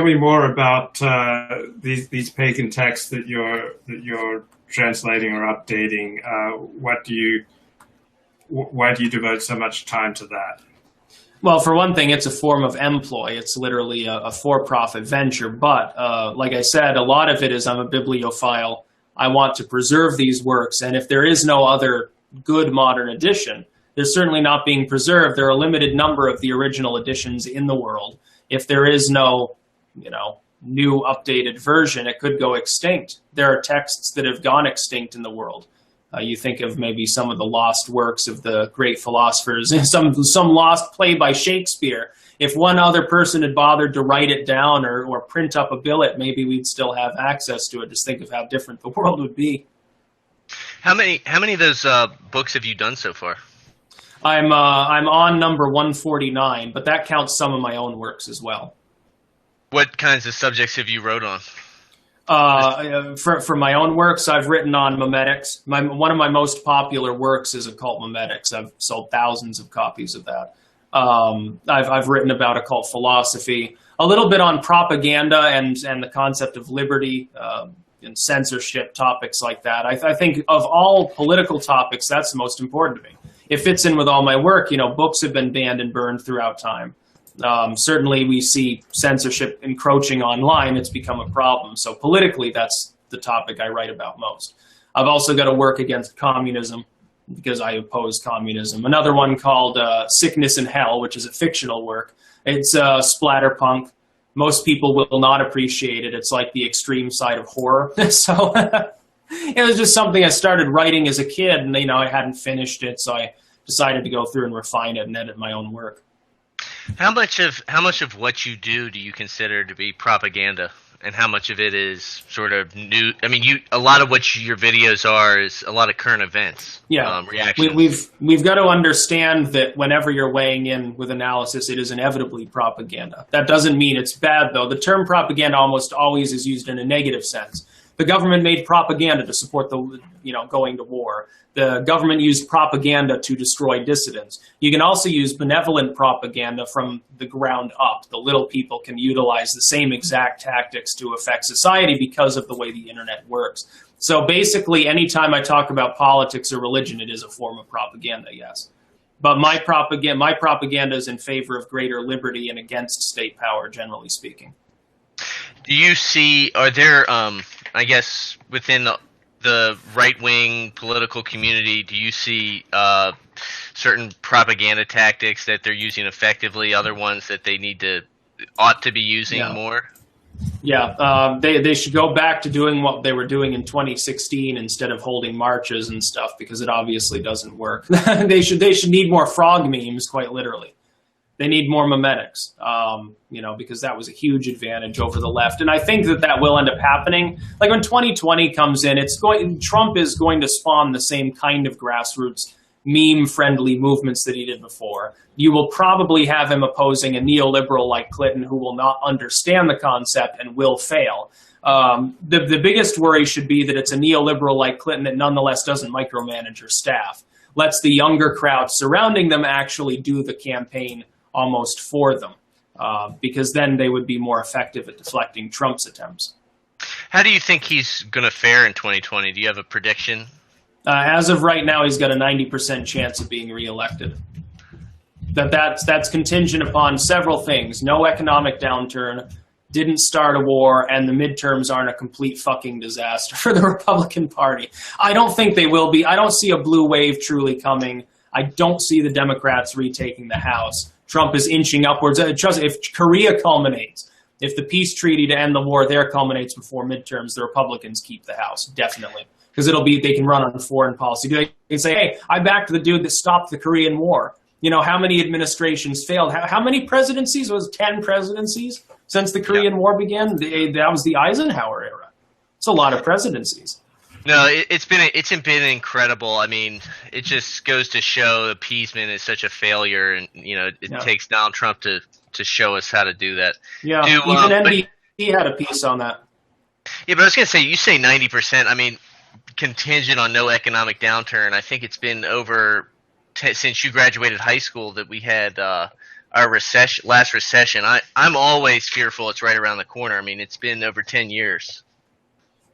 me more about these pagan texts that you're translating or updating. Why do you devote so much time to that? Well, for one thing, it's a form of employ. It's literally a for-profit venture. But like I said, a lot of it is I'm a bibliophile. I want to preserve these works. And if there is no other good modern edition, they're certainly not being preserved. There are a limited number of the original editions in the world. If there is no, new updated version, it could go extinct. There are texts that have gone extinct in the world. You think of maybe some of the lost works of the great philosophers, some lost play by Shakespeare. If one other person had bothered to write it down or print up a billet, maybe we'd still have access to it. Just think of how different the world would be. How many of those books have you done so far? I'm on number 149, but that counts some of my own works as well. What kinds of subjects have you wrote on? For my own works, I've written on memetics. One of my most popular works is occult memetics. I've sold thousands of copies of that. I've written about occult philosophy, a little bit on propaganda and the concept of liberty and censorship, topics like that. I think of all political topics, that's the most important to me. It fits in with all my work. Books have been banned and burned throughout time. Certainly we see censorship encroaching online. It's become a problem. So politically, that's the topic I write about most. I've also got a work against communism because I oppose communism. Another one called Sickness and Hell, which is a fictional work. It's splatterpunk. Most people will not appreciate it. It's like the extreme side of horror. So it was just something I started writing as a kid, and I hadn't finished it, so I decided to go through and refine it and edit my own work. How much of what you do you consider to be propaganda, and how much of it is sort of new? I mean, a lot of what your videos are is a lot of current events. Yeah, reactions. We've got to understand that whenever you're weighing in with analysis, it is inevitably propaganda. That doesn't mean it's bad, though. The term propaganda almost always is used in a negative sense. The government made propaganda to support going to war. The government used propaganda to destroy dissidents. You can also use benevolent propaganda from the ground up. The little people can utilize the same exact tactics to affect society because of the way the internet works. So basically, anytime I talk about politics or religion, it is a form of propaganda, yes. But my propaganda is in favor of greater liberty and against state power, generally speaking. Do you see, are there, I guess, within the right-wing political community, do you see certain propaganda tactics that they're using effectively, other ones that they ought to be using more? Yeah, they should go back to doing what they were doing in 2016 instead of holding marches and stuff, because it obviously doesn't work. They should need more frog memes, quite literally. They need more memetics, because that was a huge advantage over the left. And I think that will end up happening. Like when 2020 comes in, Trump is going to spawn the same kind of grassroots meme-friendly movements that he did before. You will probably have him opposing a neoliberal like Clinton who will not understand the concept and will fail. The biggest worry should be that it's a neoliberal like Clinton that nonetheless doesn't micromanage her staff, lets the younger crowd surrounding them actually do the campaign almost for them, because then they would be more effective at deflecting Trump's attempts. How do you think he's going to fare in 2020? Do you have a prediction? As of right now, he's got a 90% chance of being reelected. That's contingent upon several things: no economic downturn, didn't start a war, and the midterms aren't a complete fucking disaster for the Republican Party. I don't think they will be. I don't see a blue wave truly coming. I don't see the Democrats retaking the House. Trump is inching upwards. If Korea culminates, if the peace treaty to end the war there culminates before midterms, the Republicans keep the House, definitely. Because they can run on foreign policy. They can say, hey, I backed the dude that stopped the Korean War. How many administrations failed? How many presidencies? Was 10 presidencies since the Korean War began? That was the Eisenhower era. It's a lot of presidencies. No, it's been incredible. I mean, it just goes to show appeasement is such a failure, and it takes Donald Trump to show us how to do that. Yeah, even NBC had a piece on that. Yeah, but I was going to say, you say 90%. I mean, contingent on no economic downturn. I think it's been over since you graduated high school that we had our last recession. I'm always fearful it's right around the corner. I mean, it's been over 10 years.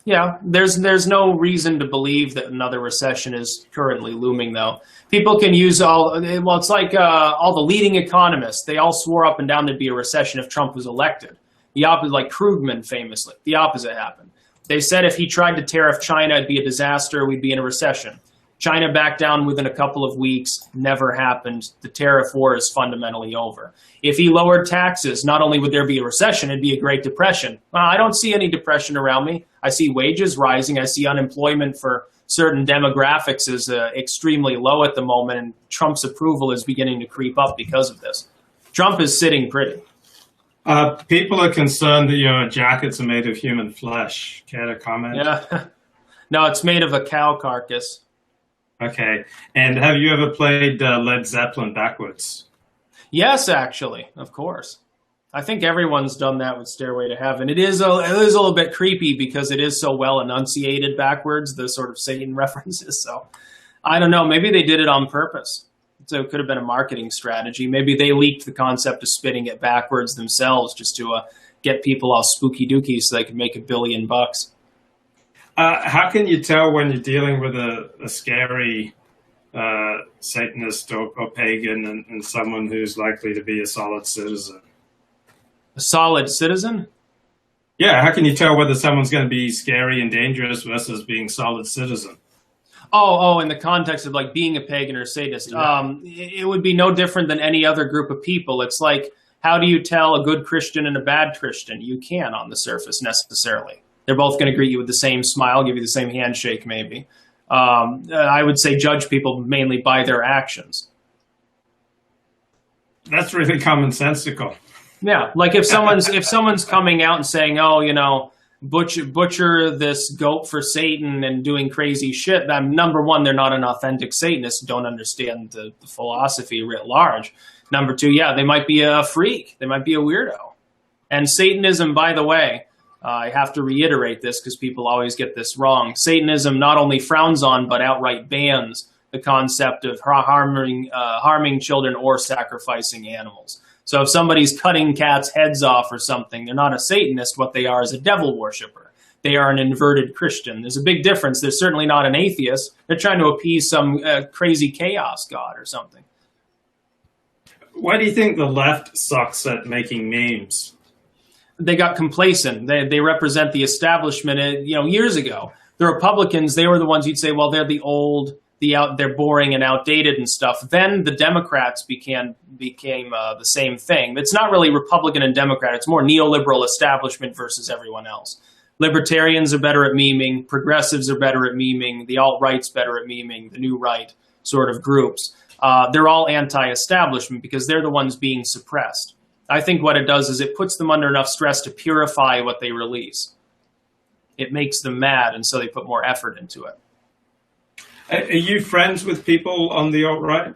Yeah, there's no reason to believe that another recession is currently looming, though. People can use it's like all the leading economists. They all swore up and down there'd be a recession if Trump was elected. The opposite, like Krugman famously, the opposite happened. They said if he tried to tariff China, it'd be a disaster. We'd be in a recession. China backed down within a couple of weeks. Never happened. The tariff war is fundamentally over. If he lowered taxes, not only would there be a recession, it'd be a Great Depression. Well, I don't see any depression around me. I see wages rising. I see unemployment for certain demographics is extremely low at the moment, and Trump's approval is beginning to creep up because of this. Trump is sitting pretty. People are concerned that your jackets are made of human flesh. Care to comment? Yeah. No, it's made of a cow carcass. Okay. And have you ever played Led Zeppelin backwards? Yes, actually, of course. I think everyone's done that with Stairway to Heaven. It is a little bit creepy because it is so well enunciated backwards, the sort of Satan references. So I don't know. Maybe they did it on purpose. So it could have been a marketing strategy. Maybe they leaked the concept of spitting it backwards themselves just to get people all spooky dooky so they could make $1 billion. How can you tell when you're dealing with a scary Satanist or pagan and someone who's likely to be a solid citizen? A solid citizen? Yeah, how can you tell whether someone's going to be scary and dangerous versus being solid citizen? Oh, in the context of like being a pagan or a sadist. Yeah. It would be no different than any other group of people. It's like, how do you tell a good Christian and a bad Christian? You can't on the surface necessarily. They're both going to greet you with the same smile, give you the same handshake maybe. I would say judge people mainly by their actions. That's really commonsensical. Yeah, like if someone's coming out and saying, oh, butcher this goat for Satan and doing crazy shit, number one, they're not an authentic Satanist, don't understand the philosophy writ large. Number two, yeah, they might be a freak. They might be a weirdo. And Satanism, by the way, I have to reiterate this because people always get this wrong. Satanism not only frowns on, but outright bans the concept of harming children or sacrificing animals. So if somebody's cutting cats' heads off or something, they're not a Satanist. What they are is a devil worshiper. They are an inverted Christian. There's a big difference. They're certainly not an atheist. They're trying to appease some crazy chaos god or something. Why do you think the left sucks at making memes? They got complacent. They represent the establishment. Years ago, the Republicans, they were the ones you'd say, well, they're the they're boring and outdated and stuff. Then the Democrats became the same thing. It's not really Republican and Democrat. It's more neoliberal establishment versus everyone else. Libertarians are better at memeing. Progressives are better at memeing. The alt-right's better at memeing. The new right sort of groups. They're all anti-establishment because they're the ones being suppressed. I think what it does is it puts them under enough stress to purify what they release. It makes them mad, and so they put more effort into it. Are you friends with people on the alt-right?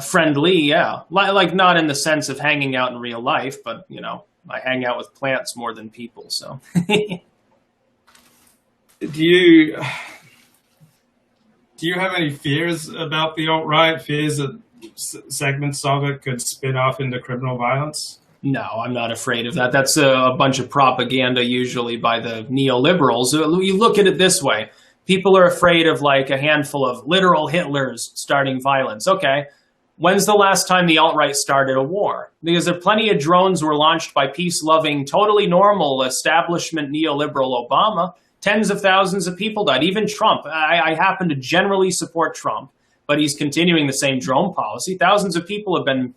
Friendly, yeah. Like not in the sense of hanging out in real life, but, you know, I hang out with plants more than people, so. Do you have any fears about the alt-right? Fears that segments of it could spin off into criminal violence? No, I'm not afraid of that. That's a bunch of propaganda usually by the neoliberals. You look at it this way. People are afraid of like a handful of literal Hitlers starting violence. Okay, when's the last time the alt-right started a war? Because there are plenty of drones were launched by peace-loving, totally normal establishment neoliberal Obama. Tens of thousands of people died. Even Trump. I happen to generally support Trump, but he's continuing the same drone policy. Thousands of people have been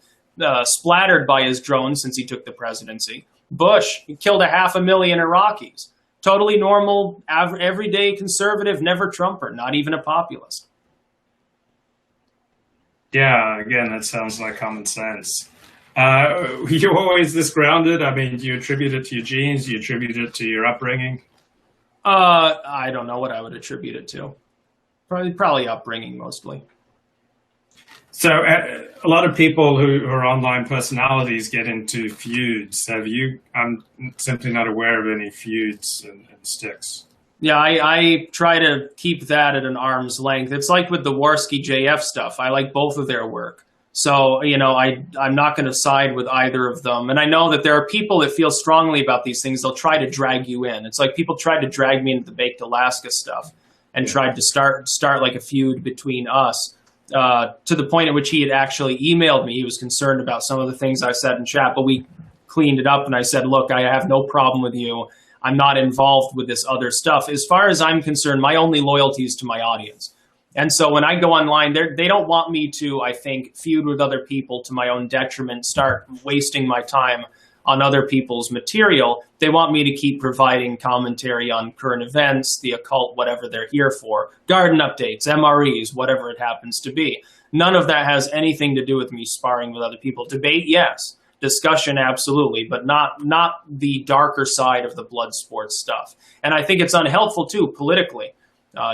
splattered by his drones since he took the presidency. Bush, he killed 500,000 Iraqis. Totally normal, everyday conservative, never Trumper, not even a populist. Yeah, again, that sounds like common sense. You're always this grounded? I mean, do you attribute it to your genes? Do you attribute it to your upbringing? I don't know what I would attribute it to. Probably upbringing, mostly. So a lot of people who are online personalities get into feuds. I'm simply not aware of any feuds in Styx. Yeah, I try to keep that at an arm's length. It's like with the Warski JF stuff. I like both of their work. So, you know, I'm not going to side with either of them. And I know that there are people that feel strongly about these things. They'll try to drag you in. It's like people tried to drag me into the Baked Alaska stuff and tried to start like a feud between us. To the point at which he had actually emailed me. He was concerned about some of the things I said in chat, but we cleaned it up and I said, look, I have no problem with you. I'm not involved with this other stuff. As far as I'm concerned, my only loyalty is to my audience. And so when I go online, they don't want me to, I think, feud with other people to my own detriment, start wasting my time on other people's material. They want me to keep providing commentary on current events, the occult, whatever they're here for, garden updates, MREs, whatever it happens to be. None of that has anything to do with me sparring with other people. Debate, yes. Discussion, absolutely, but not the darker side of the blood sports stuff. And I think it's unhelpful, too, politically.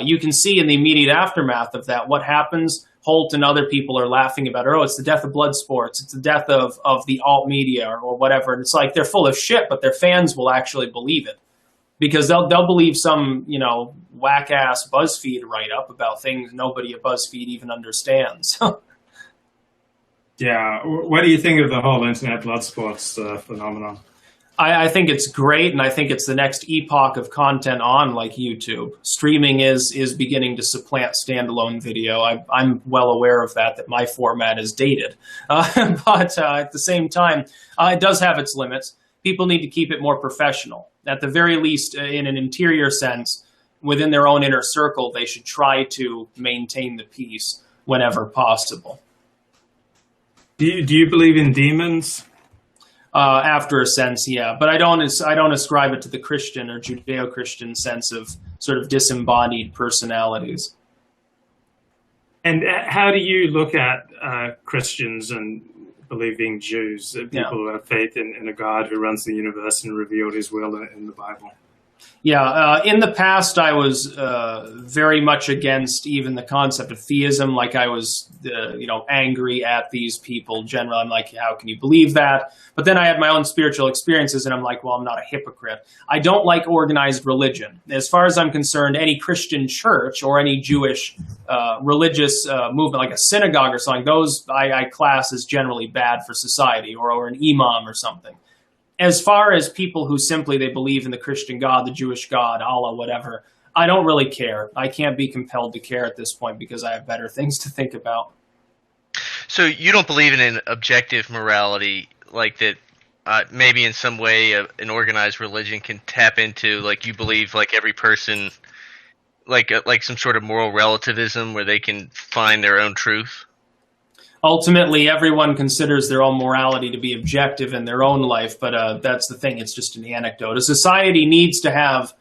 You can see in the immediate aftermath of that what happens. Holt and other people are laughing about, oh, it's the death of blood sports. It's the death of the alt media or whatever. And it's like they're full of shit, but their fans will actually believe it because they'll believe some, you know, whack ass BuzzFeed write up about things nobody at BuzzFeed even understands. Yeah. What do you think of the whole internet blood sports phenomenon? I think it's great, and I think it's the next epoch of content on like YouTube. Streaming is beginning to supplant standalone video. I'm well aware of that my format is dated. But at the same time, it does have its limits. People need to keep it more professional. At the very least, in an interior sense, within their own inner circle, they should try to maintain the peace whenever possible. Do you believe in demons? After a sense, yeah, but I don't ascribe it to the Christian or Judeo-Christian sense of sort of disembodied personalities. And how do you look at Christians and believing Jews, people who have faith in a God who runs the universe and revealed his will in the Bible? Yeah, in the past, I was very much against even the concept of theism. Like I was, angry at these people. Generally, I'm like, how can you believe that? But then I had my own spiritual experiences, and I'm like, well, I'm not a hypocrite. I don't like organized religion. As far as I'm concerned, any Christian church or any Jewish religious movement, like a synagogue or something, those I class as generally bad for society, or an imam or something. As far as people who simply they believe in the Christian God, the Jewish God, Allah, whatever, I don't really care. I can't be compelled to care at this point because I have better things to think about. So you don't believe in an objective morality like that maybe in some way an organized religion can tap into, like you believe like every person like some sort of moral relativism where they can find their own truth? Ultimately, everyone considers their own morality to be objective in their own life, but that's the thing. It's just an anecdote. A society needs to have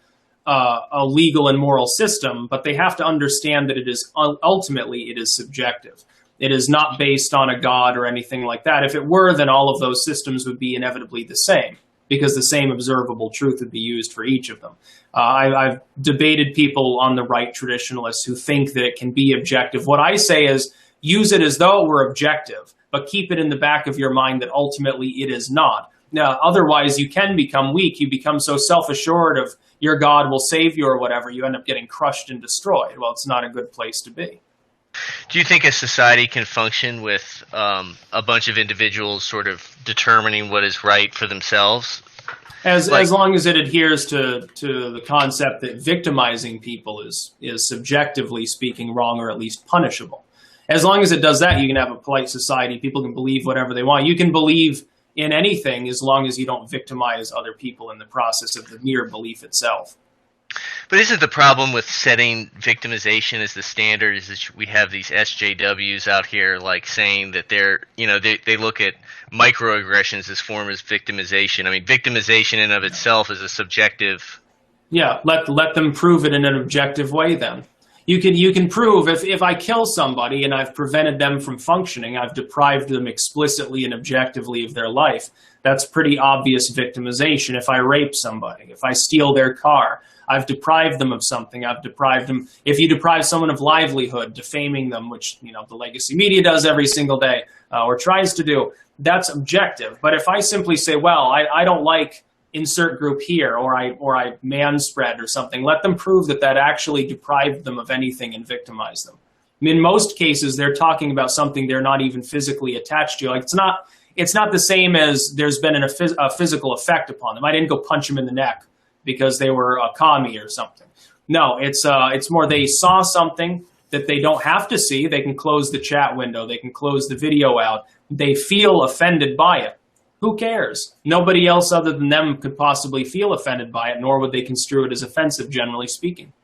a legal and moral system, but they have to understand that it is ultimately it is subjective. It is not based on a god or anything like that. If it were, then all of those systems would be inevitably the same, because the same observable truth would be used for each of them. I've debated people on the right, traditionalists, who think that it can be objective. What I say is, use it as though it were objective, but keep it in the back of your mind that ultimately it is not. Now, otherwise, you can become weak. You become so self-assured of your God will save you or whatever, you end up getting crushed and destroyed. Well, it's not a good place to be. Do you think a society can function with a bunch of individuals sort of determining what is right for themselves? As long as it adheres to the concept that victimizing people is subjectively speaking wrong, or at least punishable. As long as it does that, you can have a polite society. People can believe whatever they want. You can believe in anything as long as you don't victimize other people in the process of the mere belief itself. But isn't the problem with setting victimization as the standard is that we have these SJWs out here like saying that they look at microaggressions as form of victimization. I mean, victimization in of itself is a subjective. Yeah, let them prove it in an objective way then. You can prove if I kill somebody and I've prevented them from functioning, I've deprived them explicitly and objectively of their life. That's pretty obvious victimization. If I rape somebody, if I steal their car, I've deprived them of something. I've deprived them. If you deprive someone of livelihood, defaming them, which the legacy media does every single day or tries to do, that's objective. But if I simply say, well, I don't like insert group here, or I manspread or something, let them prove that actually deprived them of anything and victimized them. I mean, in most cases, they're talking about something they're not even physically attached to. Like it's not the same as there's been a physical effect upon them. I didn't go punch them in the neck because they were a commie or something. No, it's more they saw something that they don't have to see. They can close the chat window. They can close the video out. They feel offended by it. Who cares? Nobody else other than them could possibly feel offended by it, nor would they construe it as offensive, generally speaking.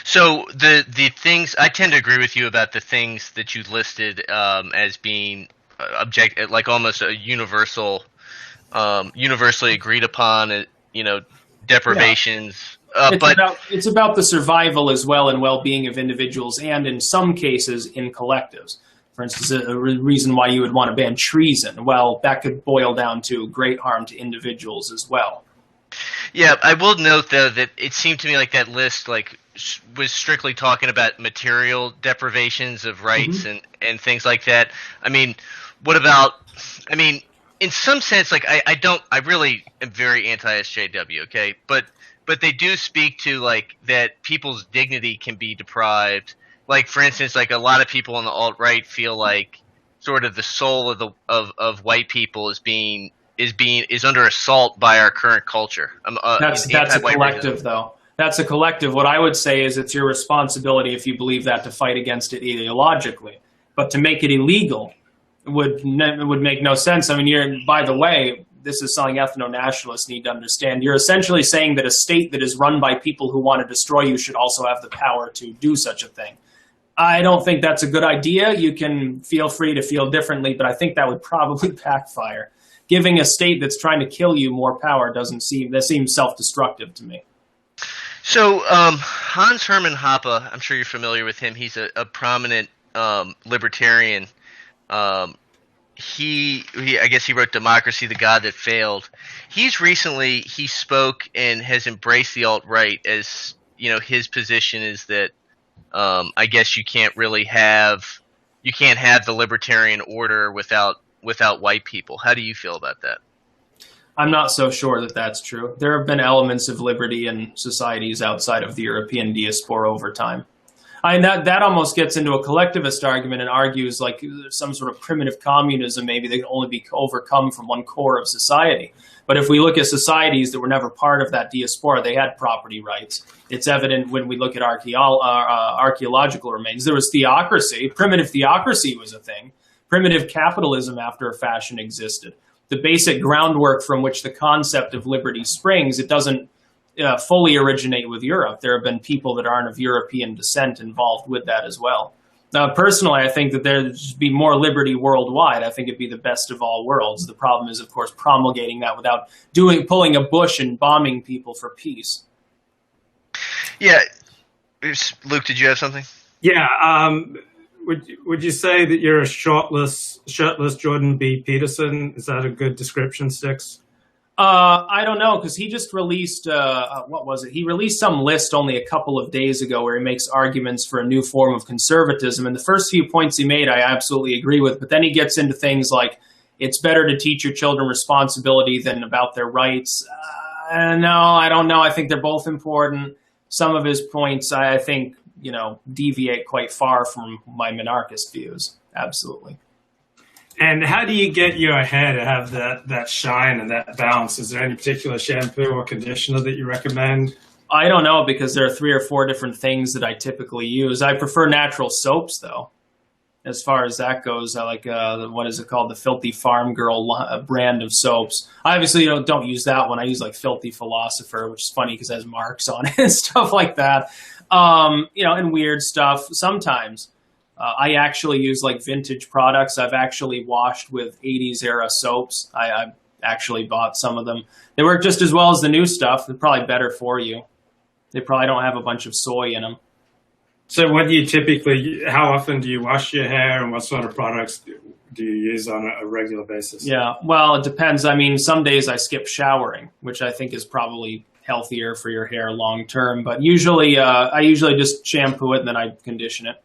So the things, I tend to agree with you about the things that you listed as being like almost a universally agreed upon, deprivations. Yeah. It's about the survival as well and well-being of individuals, and in some cases in collectives. For instance, a reason why you would want to ban treason, well, that could boil down to great harm to individuals as well. Yeah, I will note, though, that it seemed to me like that list was strictly talking about material deprivations of rights and things like that. I mean, what about, in some sense, I really am very anti-SJW, okay? But they do speak to, that people's dignity can be deprived. Like, for instance, a lot of people on the alt-right feel like sort of the soul of white people is under assault by our current culture. That's a collective, though. That's a collective. What I would say is it's your responsibility, if you believe that, to fight against it ideologically. But to make it illegal would make no sense. I mean, by the way, this is something ethno-nationalists need to understand. You're essentially saying that a state that is run by people who want to destroy you should also have the power to do such a thing. I don't think that's a good idea. You can feel free to feel differently, but I think that would probably backfire. Giving a state that's trying to kill you more power seems self-destructive to me. So Hans Hermann Hoppe, I'm sure you're familiar with him. He's a prominent libertarian. I guess he wrote Democracy, the God That Failed. He spoke and has embraced the alt-right as, his position is that I guess you can't have the libertarian order without white people. How do you feel about that? I'm not so sure that that's true. There have been elements of liberty in societies outside of the European diaspora over time. That almost gets into a collectivist argument and argues like there's some sort of primitive communism maybe that can only be overcome from one core of society. But if we look at societies that were never part of that diaspora, they had property rights. It's evident when we look at archaeological remains. There was theocracy. Primitive theocracy was a thing. Primitive capitalism, after a fashion, existed. The basic groundwork from which the concept of liberty springs, it doesn't fully originate with Europe. There have been people that aren't of European descent involved with that as well. Personally, I think that there should be more liberty worldwide. I think it'd be the best of all worlds. The problem is, of course, promulgating that without pulling a bush and bombing people for peace. Yeah. Luke, did you have something? Yeah. Would you say that you're a shirtless Jordan B. Peterson? Is that a good description, Styx? I don't know, because he just released, what was it? He released some list only a couple of days ago where he makes arguments for a new form of conservatism. And the first few points he made, I absolutely agree with. But then he gets into things like, it's better to teach your children responsibility than about their rights. No, I don't know. I think they're both important. Some of his points, I think, deviate quite far from my monarchist views. Absolutely. And how do you get your hair to have that shine and that bounce? Is there any particular shampoo or conditioner that you recommend? I don't know, because there are 3 or 4 different things that I typically use. I prefer natural soaps, though. As far as that goes, I like, what is it called? The Filthy Farm Girl brand of soaps. I obviously don't use that one. I use like Filthy Philosopher, which is funny because it has marks on it and stuff like that. And weird stuff sometimes. I actually use like vintage products. I've actually washed with 80s era soaps. I actually bought some of them. They work just as well as the new stuff. They're probably better for you. They probably don't have a bunch of soy in them. So how often do you wash your hair, and what sort of products do you use on a regular basis? Yeah, well, it depends. I mean, some days I skip showering, which I think is probably healthier for your hair long term. But usually, I just shampoo it and then I condition it.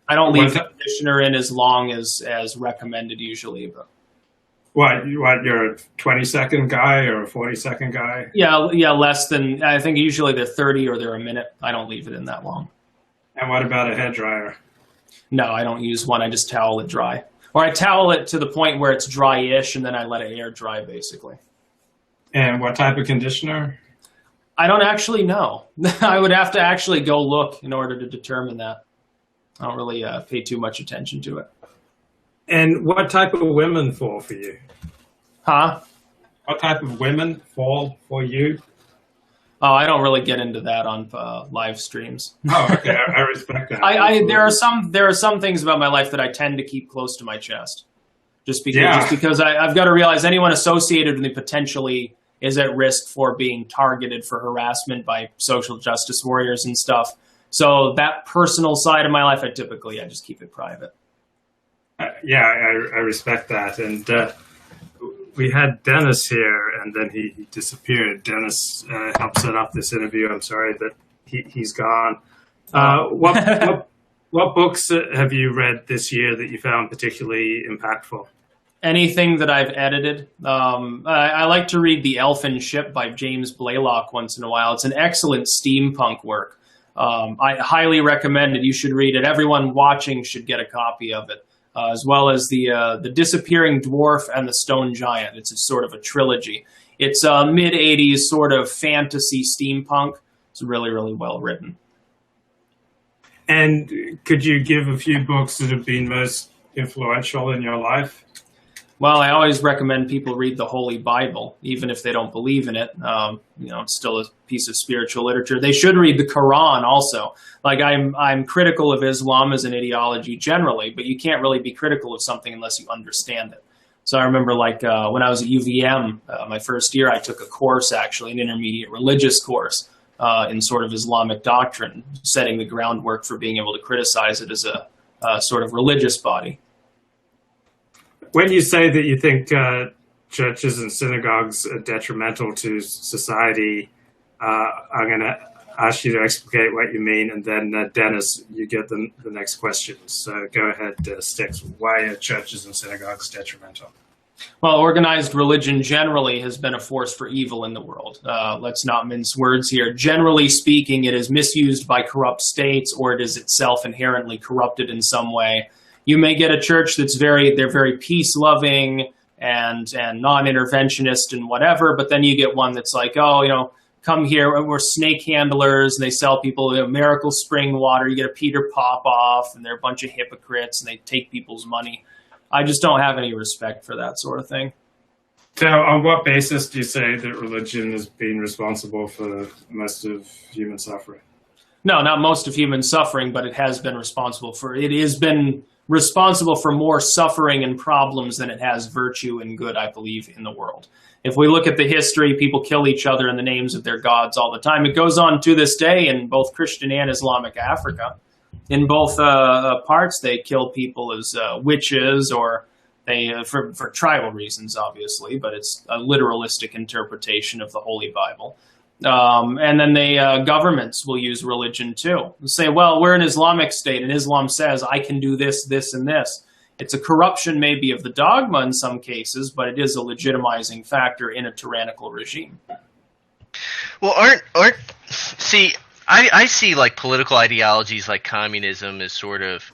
I don't leave the conditioner in as long as recommended usually. But you're a 20-second guy or a 40-second guy? Yeah, less than, I think usually they're 30 or they're a minute. I don't leave it in that long. And what about a hairdryer? No, I don't use one. I just towel it dry. Or I towel it to the point where it's dry-ish, and then I let it air dry, basically. And what type of conditioner? I don't actually know. I would have to actually go look in order to determine that. I don't really pay too much attention to it. And what type of women fall for you? Huh? What type of women fall for you? Oh, I don't really get into that on live streams. Oh, okay. I respect that. There are some things about my life that I tend to keep close to my chest. Just because I've got to realize anyone associated with me potentially is at risk for being targeted for harassment by social justice warriors and stuff. So that personal side of my life, I just keep it private. I respect that. And we had Dennis here, and then he disappeared. Dennis helped set up this interview. I'm sorry that he's gone. What books have you read this year that you found particularly impactful? Anything that I've edited. I like to read The Elfin Ship by James Blaylock once in a while. It's an excellent steampunk work. I highly recommend it. You should read it. Everyone watching should get a copy of it, as well as the Disappearing Dwarf and the Stone Giant. It's a sort of a trilogy. It's mid-'80s sort of fantasy steampunk. It's really, really well written. And could you give a few books that have been most influential in your life? Well, I always recommend people read the Holy Bible, even if they don't believe in it. It's still a piece of spiritual literature. They should read the Quran also. Like I'm critical of Islam as an ideology generally, but you can't really be critical of something unless you understand it. So I remember when I was at UVM, my first year, I took a course, actually, an intermediate religious course in sort of Islamic doctrine, setting the groundwork for being able to criticize it as a sort of religious body. When you say that you think churches and synagogues are detrimental to society, I'm going to ask you to explicate what you mean, and then Dennis, you get the next question. So go ahead, Styx. Why are churches and synagogues detrimental? Well, organized religion generally has been a force for evil in the world. Let's not mince words here. Generally speaking, it is misused by corrupt states, or it is itself inherently corrupted in some way. You may get a church they're very peace-loving and non-interventionist and whatever, but then you get one that's like, come here, we're snake handlers, and they sell people miracle spring water. You get a Peter Popoff, and they're a bunch of hypocrites, and they take people's money. I just don't have any respect for that sort of thing. So on what basis do you say that religion has been responsible for most of human suffering? No, not most of human suffering, but it has been responsible for. It has been responsible for more suffering and problems than it has virtue and good, I believe, in the world. If we look at the history, people kill each other in the names of their gods all the time. It goes on to this day in both Christian and Islamic Africa. In both parts, they kill people as witches, or they for tribal reasons, obviously, but it's a literalistic interpretation of the Holy Bible. And then governments will use religion too. They'll say, well, we're an Islamic state, and Islam says I can do this, this, and this. It's a corruption maybe of the dogma in some cases, but it is a legitimizing factor in a tyrannical regime. Well, I see like political ideologies like communism as sort of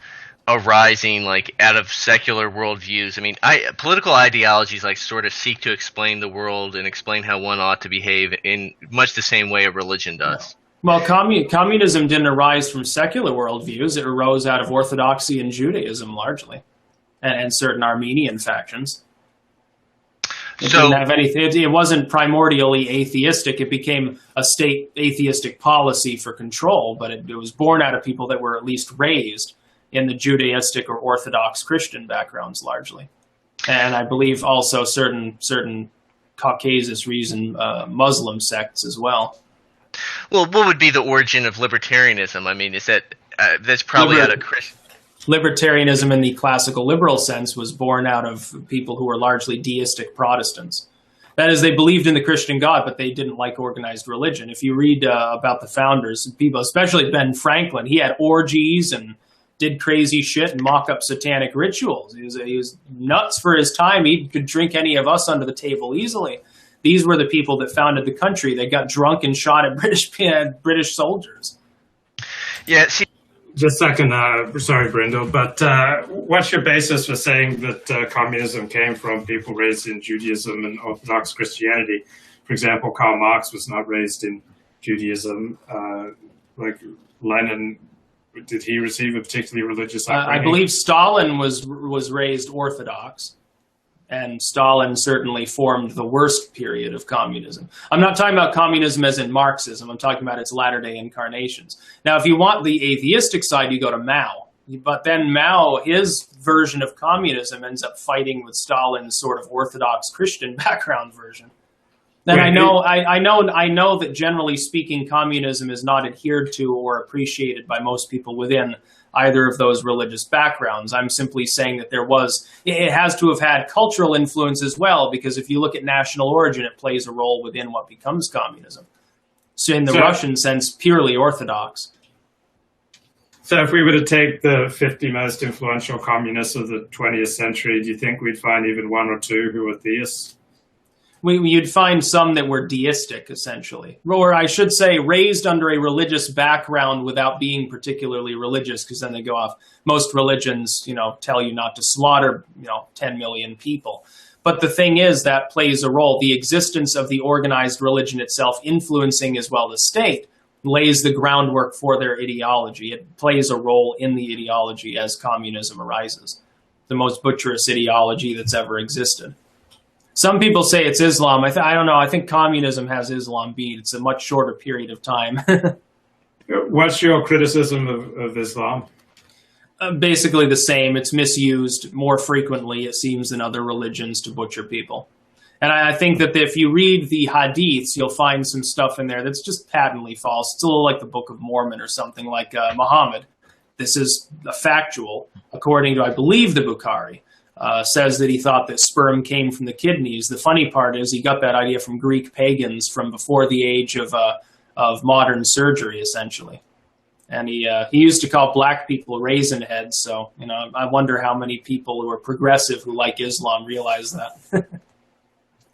arising like out of secular worldviews. I mean, political ideologies like sort of seek to explain the world and explain how one ought to behave in much the same way a religion does. Well, communism didn't arise from secular worldviews. It arose out of Orthodoxy and Judaism largely, and certain Armenian factions. Didn't have anything. It wasn't primordially atheistic. It became a state atheistic policy for control, but it was born out of people that were at least raised in the Judaistic or Orthodox Christian backgrounds largely. And I believe also certain Caucasus region Muslim sects as well. Well, what would be the origin of libertarianism? I mean, is that's probably out of Christian. Libertarianism in the classical liberal sense was born out of people who were largely deistic Protestants. That is, they believed in the Christian God, but they didn't like organized religion. If you read about the founders, people, especially Ben Franklin, he had orgies and did crazy shit and mock up satanic rituals. He was nuts for his time. He could drink any of us under the table easily. These were the people that founded the country. They got drunk and shot at British soldiers. Yeah, see. Just a second, sorry, Brindle, but what's your basis for saying that communism came from people raised in Judaism and Orthodox Christianity? For example, Karl Marx was not raised in Judaism. Like Lenin, did he receive a particularly religious upbringing? I believe Stalin was raised Orthodox, and Stalin certainly formed the worst period of communism. I'm not talking about communism as in Marxism. I'm talking about its latter-day incarnations. Now, if you want the atheistic side, you go to Mao. But then Mao, his version of communism ends up fighting with Stalin's sort of Orthodox Christian background version. And I know that generally speaking, communism is not adhered to or appreciated by most people within either of those religious backgrounds. I'm simply saying that it has to have had cultural influence as well, because if you look at national origin, it plays a role within what becomes communism. So in the Russian sense, purely Orthodox. So if we were to take the 50 most influential communists of the 20th century, do you think we'd find even one or two who were theists? You'd find some that were deistic, essentially. Or I should say, raised under a religious background without being particularly religious, because then they go off. Most religions, tell you not to slaughter, 10 million people. But the thing is, that plays a role. The existence of the organized religion itself influencing as well the state lays the groundwork for their ideology. It plays a role in the ideology as communism arises. The most butcherous ideology that's ever existed. Some people say it's Islam. I don't know. I think communism has Islam beat. It's a much shorter period of time. What's your criticism of Islam? Basically the same. It's misused more frequently, it seems, than other religions to butcher people. And I think that if you read the hadiths, you'll find some stuff in there that's just patently false. It's a little like the Book of Mormon or something, like Muhammad. This is a factual, according to, I believe, the Bukhari. Says that he thought that sperm came from the kidneys. The funny part is he got that idea from Greek pagans from before the age of modern surgery, essentially. And he used to call black people raisin heads. So, I wonder how many people who are progressive who like Islam realize that.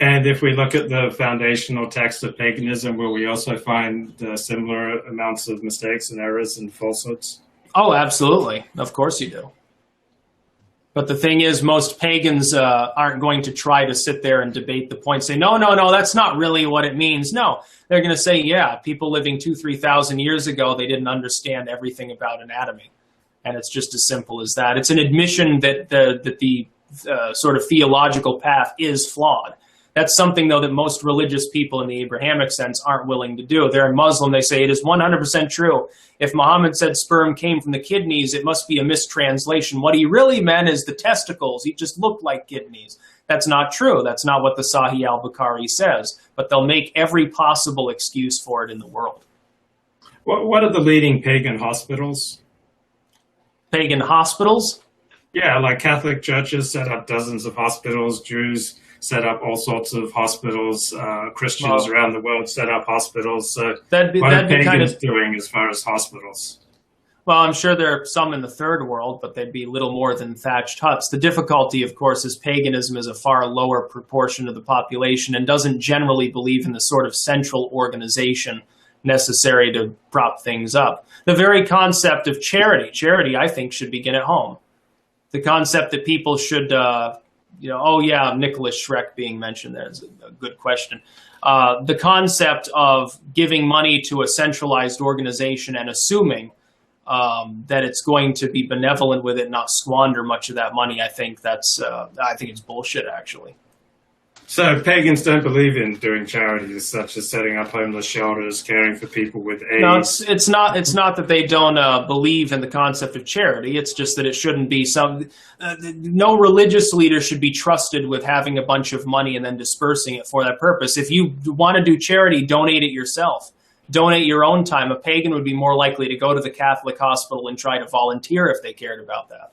And if we look at the foundational text of paganism, will we also find similar amounts of mistakes and errors and falsehoods? Oh, absolutely. Of course you do. But the thing is, most pagans aren't going to try to sit there and debate the point, say, no, that's not really what it means. No, they're going to say, yeah, people living 2,000-3,000 years ago, they didn't understand everything about anatomy. And it's just as simple as that. It's an admission that the sort of theological path is flawed. That's something, though, that most religious people in the Abrahamic sense aren't willing to do. They're Muslim. They say it is 100% true. If Muhammad said sperm came from the kidneys, it must be a mistranslation. What he really meant is the testicles. He just looked like kidneys. That's not true. That's not what the Sahih al-Bukhari says. But they'll make every possible excuse for it in the world. What are the leading pagan hospitals? Pagan hospitals? Yeah, like Catholic churches set up dozens of hospitals. Jews set up all sorts of hospitals. Christians around the world set up hospitals. So what are pagans doing as far as hospitals? Well, I'm sure there are some in the third world, but they'd be little more than thatched huts. The difficulty, of course, is paganism is a far lower proportion of the population and doesn't generally believe in the sort of central organization necessary to prop things up. The very concept of charity, I think, should begin at home. The concept that people should, oh yeah, Nicholas Schreck being mentioned there is a good question. The concept of giving money to a centralized organization and assuming that it's going to be benevolent with it, not squander much of that money, I think it's bullshit, actually. So pagans don't believe in doing charities such as setting up homeless shelters, caring for people with AIDS. No, it's not that they don't believe in the concept of charity. It's just that it shouldn't be no religious leader should be trusted with having a bunch of money and then dispersing it for that purpose. If you want to do charity, donate it yourself. Donate your own time. A pagan would be more likely to go to the Catholic hospital and try to volunteer if they cared about that.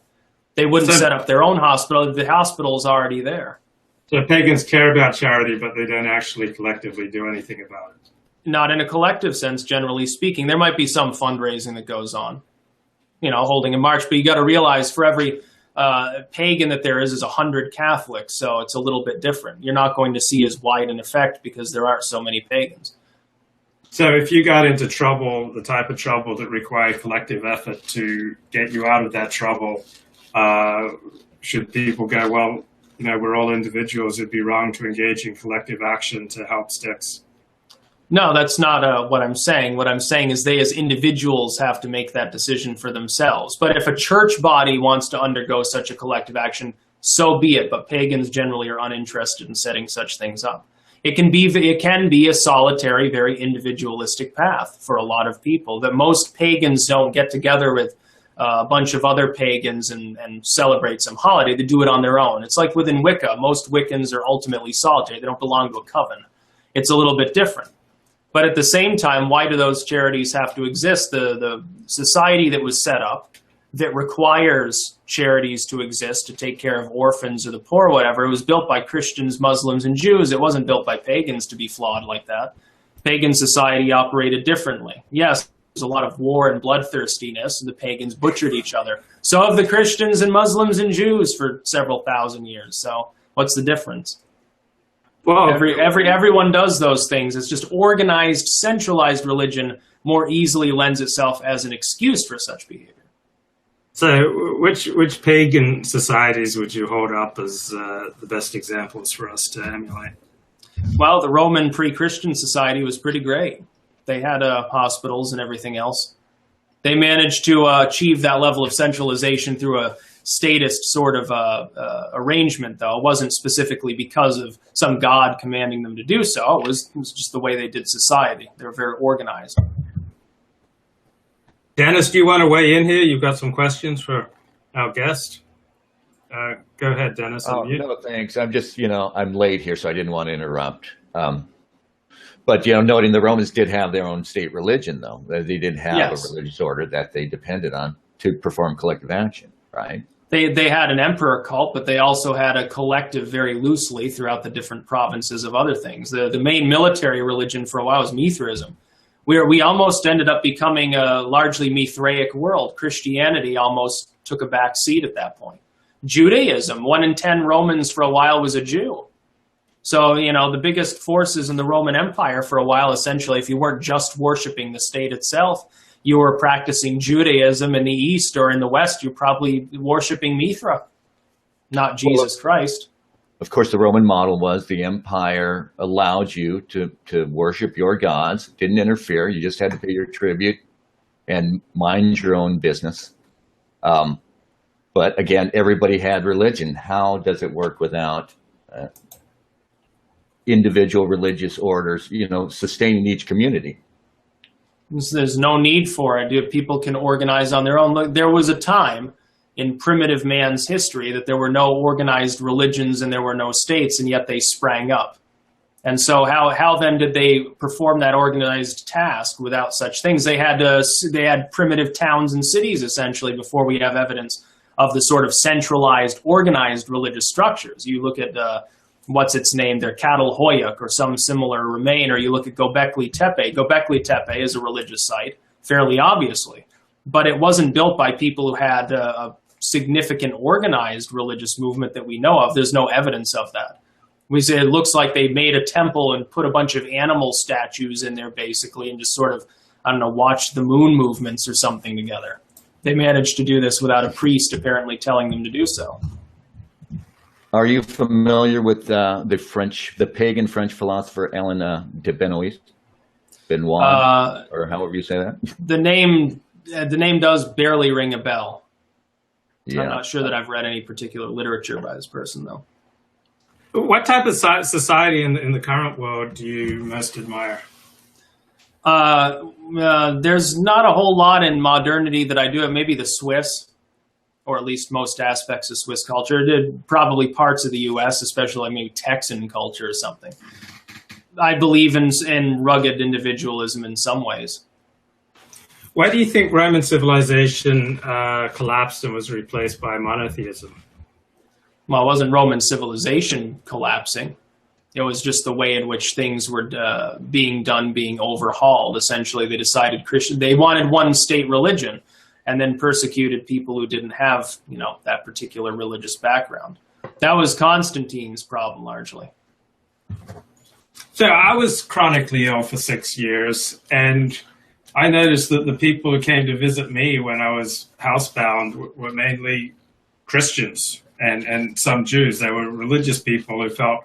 They wouldn't set up their own hospital. The hospital is already there. So pagans care about charity, but they don't actually collectively do anything about it. Not in a collective sense, generally speaking. There might be some fundraising that goes on, holding a march. But you got to realize for every pagan that there is 100 Catholics. So it's a little bit different. You're not going to see as wide an effect because there aren't so many pagans. So if you got into trouble, the type of trouble that required collective effort to get you out of that trouble, should people go, well, we're all individuals, it'd be wrong to engage in collective action to help Styx? No, that's not what I'm saying. What I'm saying is they as individuals have to make that decision for themselves. But if a church body wants to undergo such a collective action, so be it. But pagans generally are uninterested in setting such things up. It can be a solitary, very individualistic path for a lot of people, that most pagans don't get together with a bunch of other pagans and celebrate some holiday. They do it on their own. It's like within Wicca. Most Wiccans are ultimately solitary. They don't belong to a coven. It's a little bit different. But at the same time, why do those charities have to exist? The society that was set up that requires charities to exist to take care of orphans or the poor or whatever, it was built by Christians, Muslims, and Jews. It wasn't built by pagans to be flawed like that. Pagan society operated differently. Yes, there's a lot of war and bloodthirstiness, and the pagans butchered each other. So have the Christians and Muslims and Jews for several thousand years. So what's the difference? Well, everyone does those things. It's just organized, centralized religion more easily lends itself as an excuse for such behavior. So which pagan societies would you hold up as the best examples for us to emulate? Well, the Roman pre-Christian society was pretty great. They had hospitals and everything else. They managed to achieve that level of centralization through a statist sort of arrangement, though. It wasn't specifically because of some god commanding them to do so. It was just the way they did society. They were very organized. Dennis, do you want to weigh in here? You've got some questions for our guest. Go ahead, Dennis. No, thanks. I'm just, I'm late here, so I didn't want to interrupt. But, noting the Romans did have their own state religion, though. They did have a religious order that they depended on to perform collective action, right? They had an emperor cult, but they also had a collective very loosely throughout the different provinces of other things. The main military religion for a while was Mithraism. We almost ended up becoming a largely Mithraic world. Christianity almost took a back seat at that point. Judaism, 1 in 10 Romans for a while was a Jew. So, the biggest forces in the Roman Empire for a while, essentially, if you weren't just worshiping the state itself, you were practicing Judaism in the East, or in the West, you're probably worshiping Mithra, not Jesus Christ. Of course, the Roman model was the empire allowed you to worship your gods, didn't interfere. You just had to pay your tribute and mind your own business. But again, everybody had religion. How does it work without individual religious orders, sustaining each community. There's no need for it. People can organize on their own. Look, there was a time in primitive man's history that there were no organized religions and there were no states, and yet they sprang up. And so how then did they perform that organized task without such things? They had primitive towns and cities, essentially, before we have evidence of the sort of centralized, organized religious structures. You look at what's its name there, Catalhoyuk or some similar remain, or you look at Göbekli Tepe. Göbekli Tepe is a religious site, fairly obviously, but it wasn't built by people who had a significant organized religious movement that we know of. There's no evidence of that. We say it looks like they made a temple and put a bunch of animal statues in there, basically, and just sort of, watched the moon movements or something together. They managed to do this without a priest apparently telling them to do so. Are you familiar with the pagan French philosopher Alain de Benoist? Benoit, or however you say that? The name does barely ring a bell. Yeah. I'm not sure that I've read any particular literature by this person, though. What type of society in the current world do you most admire? There's not a whole lot in modernity that I do. Maybe the Swiss, or at least most aspects of Swiss culture. Probably parts of the U.S., especially maybe Texan culture or something. I believe in rugged individualism in some ways. Why do you think Roman civilization collapsed and was replaced by monotheism? Well, it wasn't Roman civilization collapsing. It was just the way in which things were being overhauled. Essentially, they decided they wanted one state religion, and then persecuted people who didn't have, that particular religious background. That was Constantine's problem, largely. So I was chronically ill for 6 years, and I noticed that the people who came to visit me when I was housebound were mainly Christians and some Jews. They were religious people who felt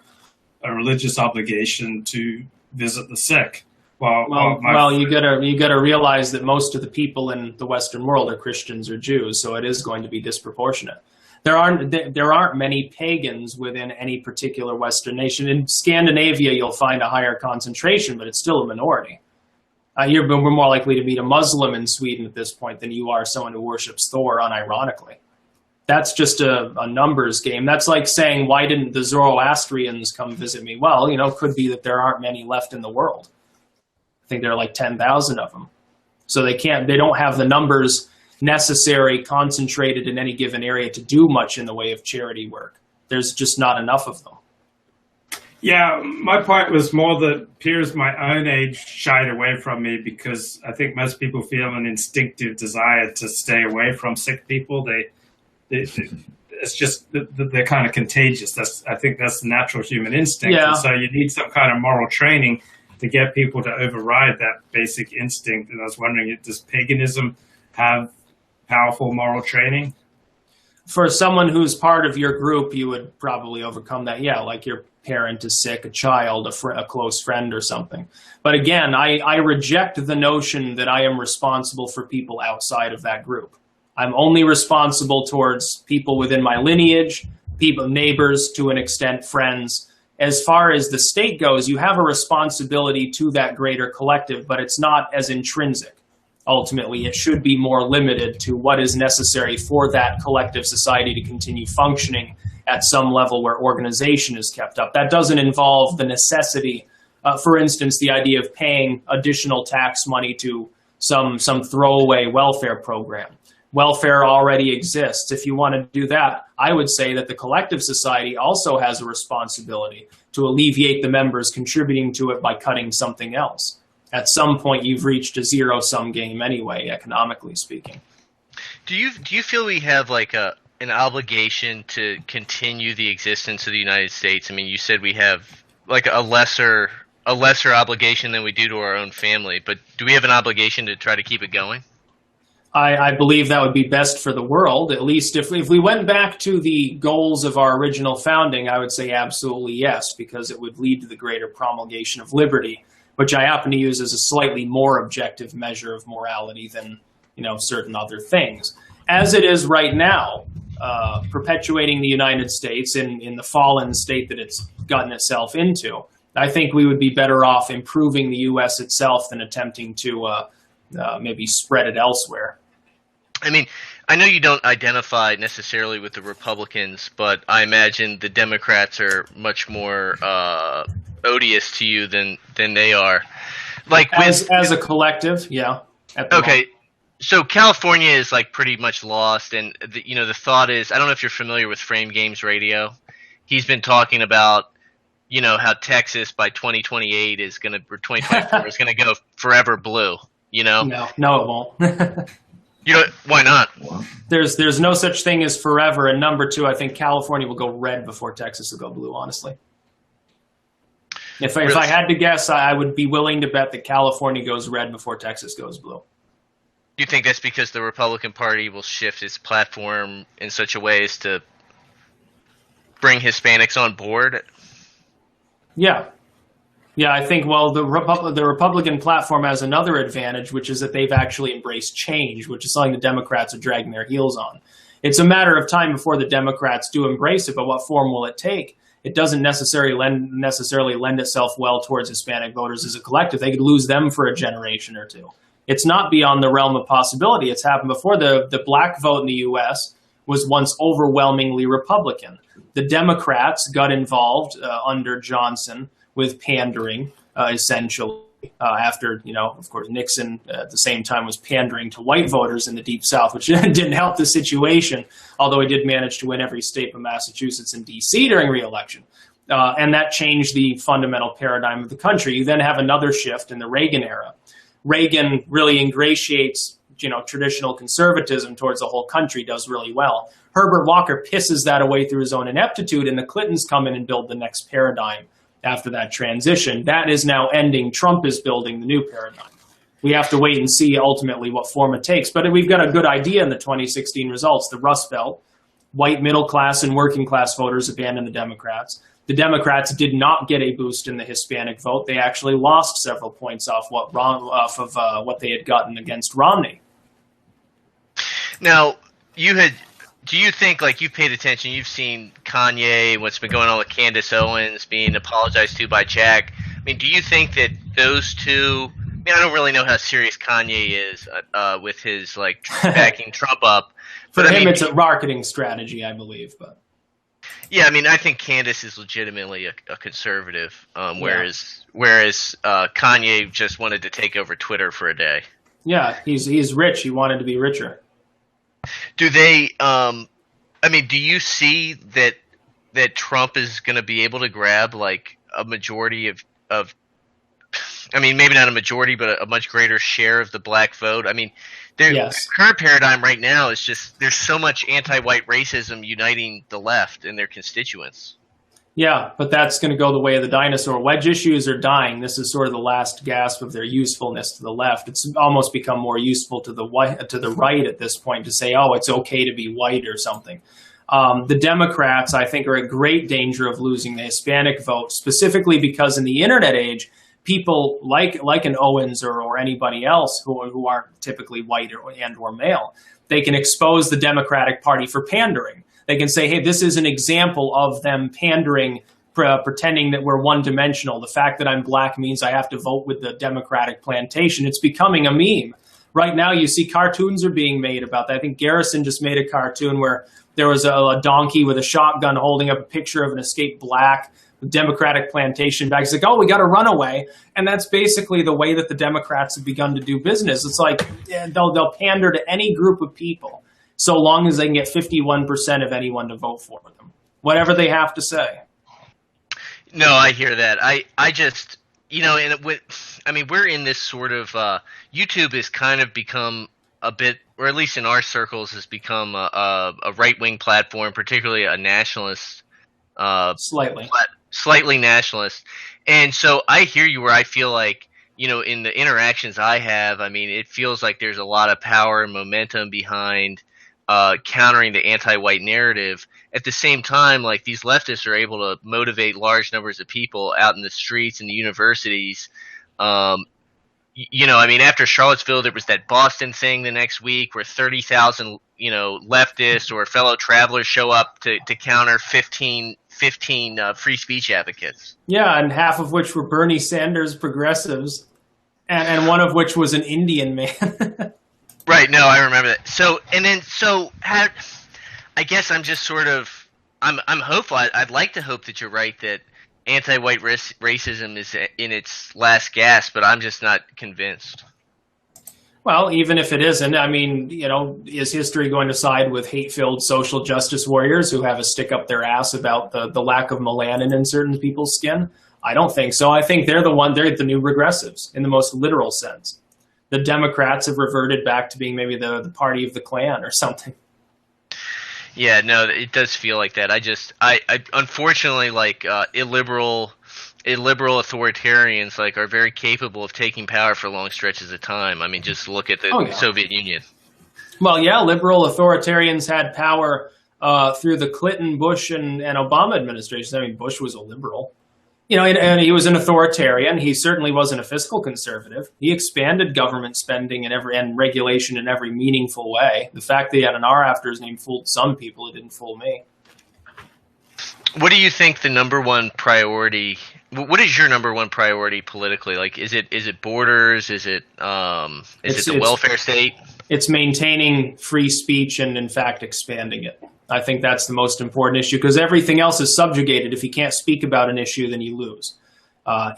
a religious obligation to visit the sick. Well, you gotta realize that most of the people in the Western world are Christians or Jews, so it is going to be disproportionate. There aren't many pagans within any particular Western nation. In Scandinavia, you'll find a higher concentration, but it's still a minority. We're more likely to meet a Muslim in Sweden at this point than you are someone who worships Thor, unironically. That's just a numbers game. That's like saying, why didn't the Zoroastrians come visit me? Well, it could be that there aren't many left in the world. I think there are like 10,000 of them. So they don't have the numbers necessary concentrated in any given area to do much in the way of charity work. There's just not enough of them. Yeah, my point was more that peers my own age shied away from me because I think most people feel an instinctive desire to stay away from sick people. It's just they're kind of contagious. I think that's the natural human instinct. Yeah. And so you need some kind of moral training to get people to override that basic instinct. And I was wondering, does paganism have powerful moral training? For someone who's part of your group, you would probably overcome that. Yeah, like your parent is sick, a child, a close friend or something. But again, I reject the notion that I am responsible for people outside of that group. I'm only responsible towards people within my lineage, neighbors, to an extent, friends. As far as the state goes, you have a responsibility to that greater collective, but it's not as intrinsic. Ultimately, it should be more limited to what is necessary for that collective society to continue functioning at some level where organization is kept up. That doesn't involve the necessity, for instance, the idea of paying additional tax money to some throwaway welfare program. Welfare already exists. If you want to do that, I would say that the collective society also has a responsibility to alleviate the members contributing to it by cutting something else. At some point, you've reached a zero-sum game anyway, economically speaking. Do you feel we have like an obligation to continue the existence of the United States? I mean, you said we have like a lesser obligation than we do to our own family, but do we have an obligation to try to keep it going? I believe that would be best for the world. At least if we went back to the goals of our original founding, I would say absolutely yes, because it would lead to the greater promulgation of liberty, which I happen to use as a slightly more objective measure of morality than certain other things. As it is right now, perpetuating the United States in the fallen state that it's gotten itself into, I think we would be better off improving the U.S. itself than attempting to maybe spread it elsewhere. I mean, I know you don't identify necessarily with the Republicans, but I imagine the Democrats are much more odious to you than they are. Like as a collective, yeah. Okay, so California is like pretty much lost, and the thought is, I don't know if you're familiar with Frame Games Radio. He's been talking about how Texas by 2028 is going to, or 2024 is going to go forever blue. No, it won't. Why not? There's no such thing as forever. And number two, I think California will go red before Texas will go blue, honestly. If I had to guess, I would be willing to bet that California goes red before Texas goes blue. Do you think that's because the Republican Party will shift its platform in such a way as to bring Hispanics on board? Yeah. Yeah, I think, the Republican platform has another advantage, which is that they've actually embraced change, which is something the Democrats are dragging their heels on. It's a matter of time before the Democrats do embrace it, but what form will it take? It doesn't necessarily lend itself well towards Hispanic voters as a collective. They could lose them for a generation or two. It's not beyond the realm of possibility. It's happened before. The black vote in the U.S. was once overwhelmingly Republican. The Democrats got involved under Johnson with pandering, essentially, after, of course, Nixon at the same time was pandering to white voters in the Deep South, which didn't help the situation, although he did manage to win every state but Massachusetts and D.C. during re-election. And that changed the fundamental paradigm of the country. You then have another shift in the Reagan era. Reagan really ingratiates, traditional conservatism towards the whole country, does really well. Herbert Walker pisses that away through his own ineptitude, and the Clintons come in and build the next paradigm after that transition. That is now ending. Trump is building the new paradigm. We have to wait and see ultimately what form it takes. But we've got a good idea in the 2016 results. The Rust Belt, white middle class and working class voters abandoned the Democrats. The Democrats did not get a boost in the Hispanic vote. They actually lost several points off what they had gotten against Romney. Now, do you think, like, you've paid attention, you've seen Kanye, what's been going on with Candace Owens being apologized to by Jack. I mean, do you think that those two, I don't really know how serious Kanye is with his, backing Trump up. For him, it's a marketing strategy, I believe. But yeah, I think Candace is legitimately a conservative, whereas Kanye just wanted to take over Twitter for a day. Yeah, he's rich. He wanted to be richer. Do they? Do you see that Trump is going to be able to grab a majority of? Maybe not a majority, but a much greater share of the black vote. The current paradigm right now is just there's so much anti-white racism uniting the left and their constituents. Yeah, but that's going to go the way of the dinosaur. Wedge issues are dying. This is sort of the last gasp of their usefulness to the left. It's almost become more useful to the right at this point to say, oh, it's okay to be white or something. The Democrats, I think, are at great danger of losing the Hispanic vote, specifically because in the internet age, people like an Owens or anybody else who aren't typically white or male, they can expose the Democratic Party for pandering. They can say, hey, this is an example of them pandering, pretending that we're one-dimensional. The fact that I'm black means I have to vote with the Democratic plantation. It's becoming a meme. Right now, you see cartoons are being made about that. I think Garrison just made a cartoon where there was a donkey with a shotgun holding up a picture of an escaped black Democratic plantation bag. He's like, oh, we got to run away. And that's basically the way that the Democrats have begun to do business. It's like they'll pander to any group of people, so long as they can get 51% of anyone to vote for them, whatever they have to say. No, I hear that. I just, we're in this sort of, YouTube has kind of become a bit, or at least in our circles, has become a right-wing platform, particularly a nationalist. Slightly nationalist. And so I hear you where I feel like, in the interactions I have, it feels like there's a lot of power and momentum behind countering the anti-white narrative. At the same time, these leftists are able to motivate large numbers of people out in the streets and the universities, I mean, after Charlottesville, there was that Boston thing the next week where 30,000, leftists or fellow travelers show up to counter 15 free speech advocates. Yeah, and half of which were Bernie Sanders progressives, and one of which was an Indian man. Right. No, I remember that. I guess I'm just sort of, I'm hopeful. I'd like to hope that you're right, that anti-white racism is in its last gasp, but I'm just not convinced. Well, even if it isn't, I mean, is history going to side with hate-filled social justice warriors who have a stick up their ass about the lack of melanin in certain people's skin? I don't think so. I think they're the new regressives in the most literal sense. The Democrats have reverted back to being maybe the party of the Klan or something. Yeah, no, it does feel like that. I unfortunately, like, illiberal authoritarians, like, are very capable of taking power for long stretches of time. I mean, just look at the Soviet Union. Well, yeah, liberal authoritarians had power through the Clinton, Bush, and Obama administrations. I mean, Bush was a liberal. And he was an authoritarian. He certainly wasn't a fiscal conservative. He expanded government spending and regulation in every meaningful way. The fact that he had an R after his name fooled some people. It didn't fool me. What do you think the number one priority? What is your number one priority politically? Like, is it borders? Is it the welfare state? It's maintaining free speech and, in fact, expanding it. I think that's the most important issue, because everything else is subjugated. If you can't speak about an issue, then you lose.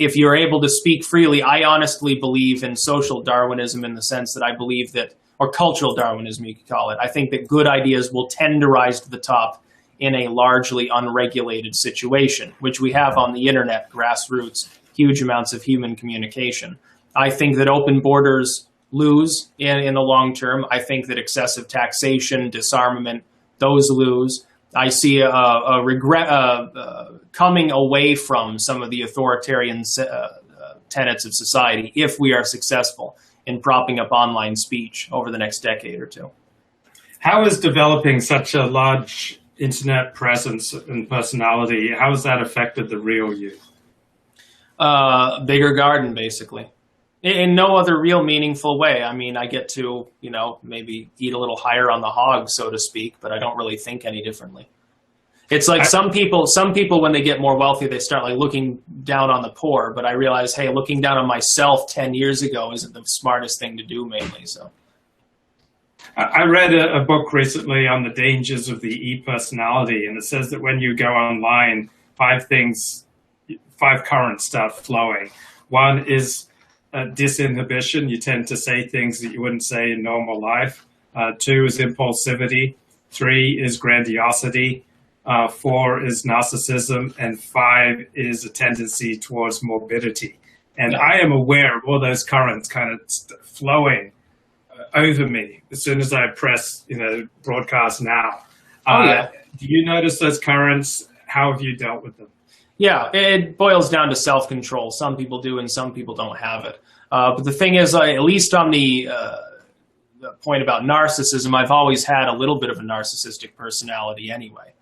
If you're able to speak freely, I honestly believe in social Darwinism, in the sense that I believe that, or cultural Darwinism, you could call it. I think that good ideas will tend to rise to the top in a largely unregulated situation, which we have on the internet, grassroots, huge amounts of human communication. I think that open borders lose in the long term. I think that excessive taxation, disarmament, those lose. I see a regret coming away from some of the authoritarian tenets of society if we are successful in propping up online speech over the next decade or two. How is developing such a large internet presence and personality, how has that affected the real you? Bigger garden, basically. In no other real meaningful way. I mean, I get to, maybe eat a little higher on the hog, so to speak, but I don't really think any differently. It's like some people, when they get more wealthy, they start like looking down on the poor. But I realize, hey, looking down on myself 10 years ago isn't the smartest thing to do, mainly. So I read a book recently on the dangers of the e-personality, and it says that when you go online, five currents start flowing. One is disinhibition. You tend to say things that you wouldn't say in normal life. 2 is impulsivity. 3 is grandiosity. 4 is narcissism. And 5 is a tendency towards morbidity. And I am aware of all those currents kind of flowing over me as soon as I press, broadcast now. Do you notice those currents? How have you dealt with them? Yeah, it boils down to self-control. Some people do and some people don't have it. But the thing is, at least on the point about narcissism, I've always had a little bit of a narcissistic personality anyway.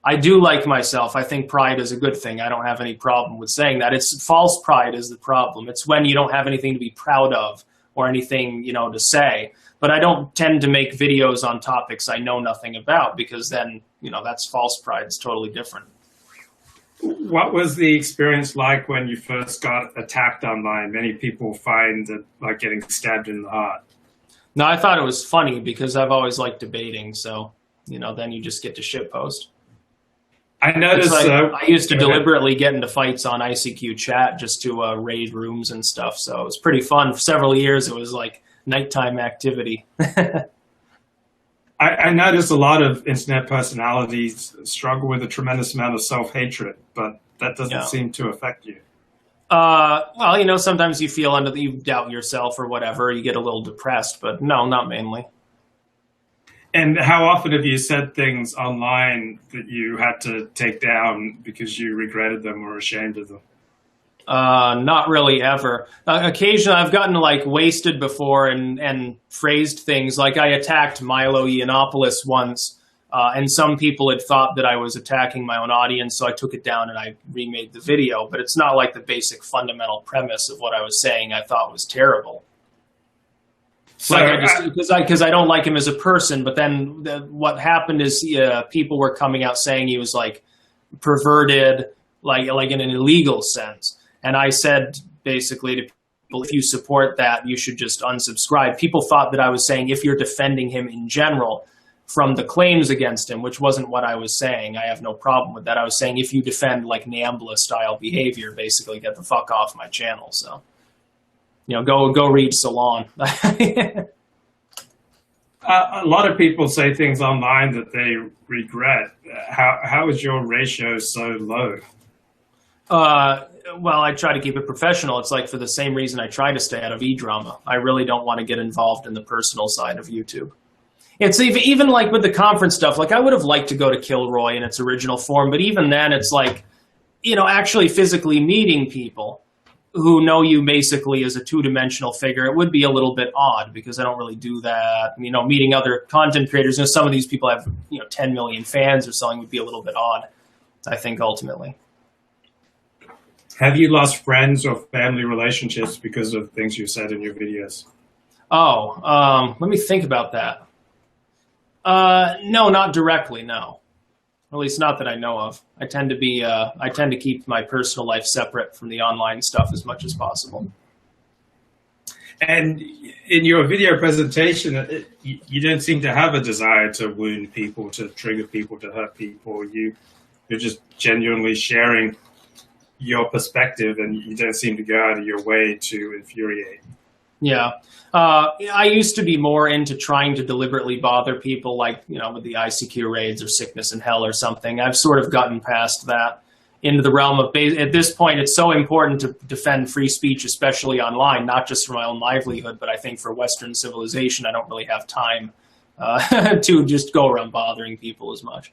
I do like myself. I think pride is a good thing. I don't have any problem with saying that. It's false pride is the problem. It's when you don't have anything to be proud of or anything, to say. But I don't tend to make videos on topics I know nothing about, because then, that's false pride. It's totally different. What was the experience like when you first got attacked online? Many people find it like getting stabbed in the heart. No, I thought it was funny because I've always liked debating. So, then you just get to shitpost. I noticed. I used to deliberately get into fights on ICQ chat just to raid rooms and stuff. So it was pretty fun. For several years, it was like nighttime activity. I notice a lot of internet personalities struggle with a tremendous amount of self-hatred, but that doesn't seem to affect you. Well, sometimes you feel you doubt yourself or whatever. You get a little depressed, but no, not mainly. And how often have you said things online that you had to take down because you regretted them or ashamed of them? Not really ever. Occasionally I've gotten wasted before and phrased things like I attacked Milo Yiannopoulos once And some people had thought that I was attacking my own audience, so I took it down and I remade the video. But it's not like the basic fundamental premise of what I was saying I thought was terrible. So because I don't like him as a person. But then what happened is people were coming out saying he was like perverted, like in an illegal sense. And I said basically to people, if you support that, you should just unsubscribe. People thought that I was saying if you're defending him in general from the claims against him, which wasn't what I was saying. I have no problem with that. I was saying if you defend like NAMBLA style behavior, basically get the fuck off my channel. So, go read Salon. A lot of people say things online that they regret. How is your ratio so low? Well, I try to keep it professional. It's like for the same reason I try to stay out of e-drama. I really don't want to get involved in the personal side of YouTube. It's even like with the conference stuff, like I would have liked to go to Kilroy in its original form, but even then it's like, actually physically meeting people who know you basically as a two-dimensional figure, it would be a little bit odd because I don't really do that. Meeting other content creators, some of these people have, 10 million fans or something would be a little bit odd, I think, ultimately. Have you lost friends or family relationships because of things you said in your videos? Let me think about that. No, not directly, no. At least not that I know of. I tend to keep my personal life separate from the online stuff as much as possible. And in your video presentation, you don't seem to have a desire to wound people, to trigger people, to hurt people. You're just genuinely sharing your perspective, and you don't seem to go out of your way to infuriate. Yeah. I used to be more into trying to deliberately bother people, like, with the ICQ raids or Sickness in Hell or something. I've sort of gotten past that into the realm of, at this point, it's so important to defend free speech, especially online, not just for my own livelihood, but I think for Western civilization, I don't really have time to just go around bothering people as much.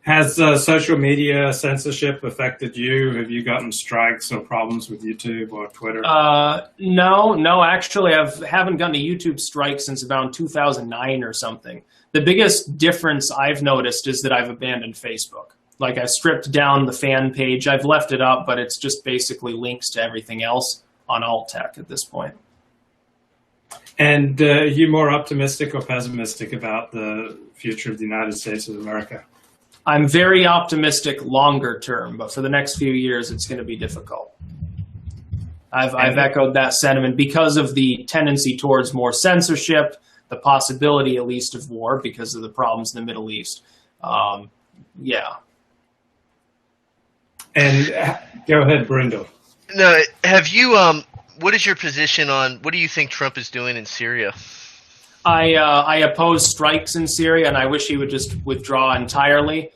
Has social media censorship affected you? Have you gotten strikes or problems with YouTube or Twitter? No, actually, I haven't gotten a YouTube strike since about 2009 or something. The biggest difference I've noticed is that I've abandoned Facebook. Like, I stripped down the fan page. I've left it up, but it's just basically links to everything else on alt tech at this point. And are you more optimistic or pessimistic about the future of the United States of America? I'm very optimistic longer term, but for the next few years, it's going to be difficult. I've echoed that sentiment because of the tendency towards more censorship, the possibility, at least, of war because of the problems in the Middle East. Yeah. And go ahead, Brindle. No, have you? What is your position on what do you think Trump is doing in Syria? I oppose strikes in Syria, and I wish he would just withdraw entirely.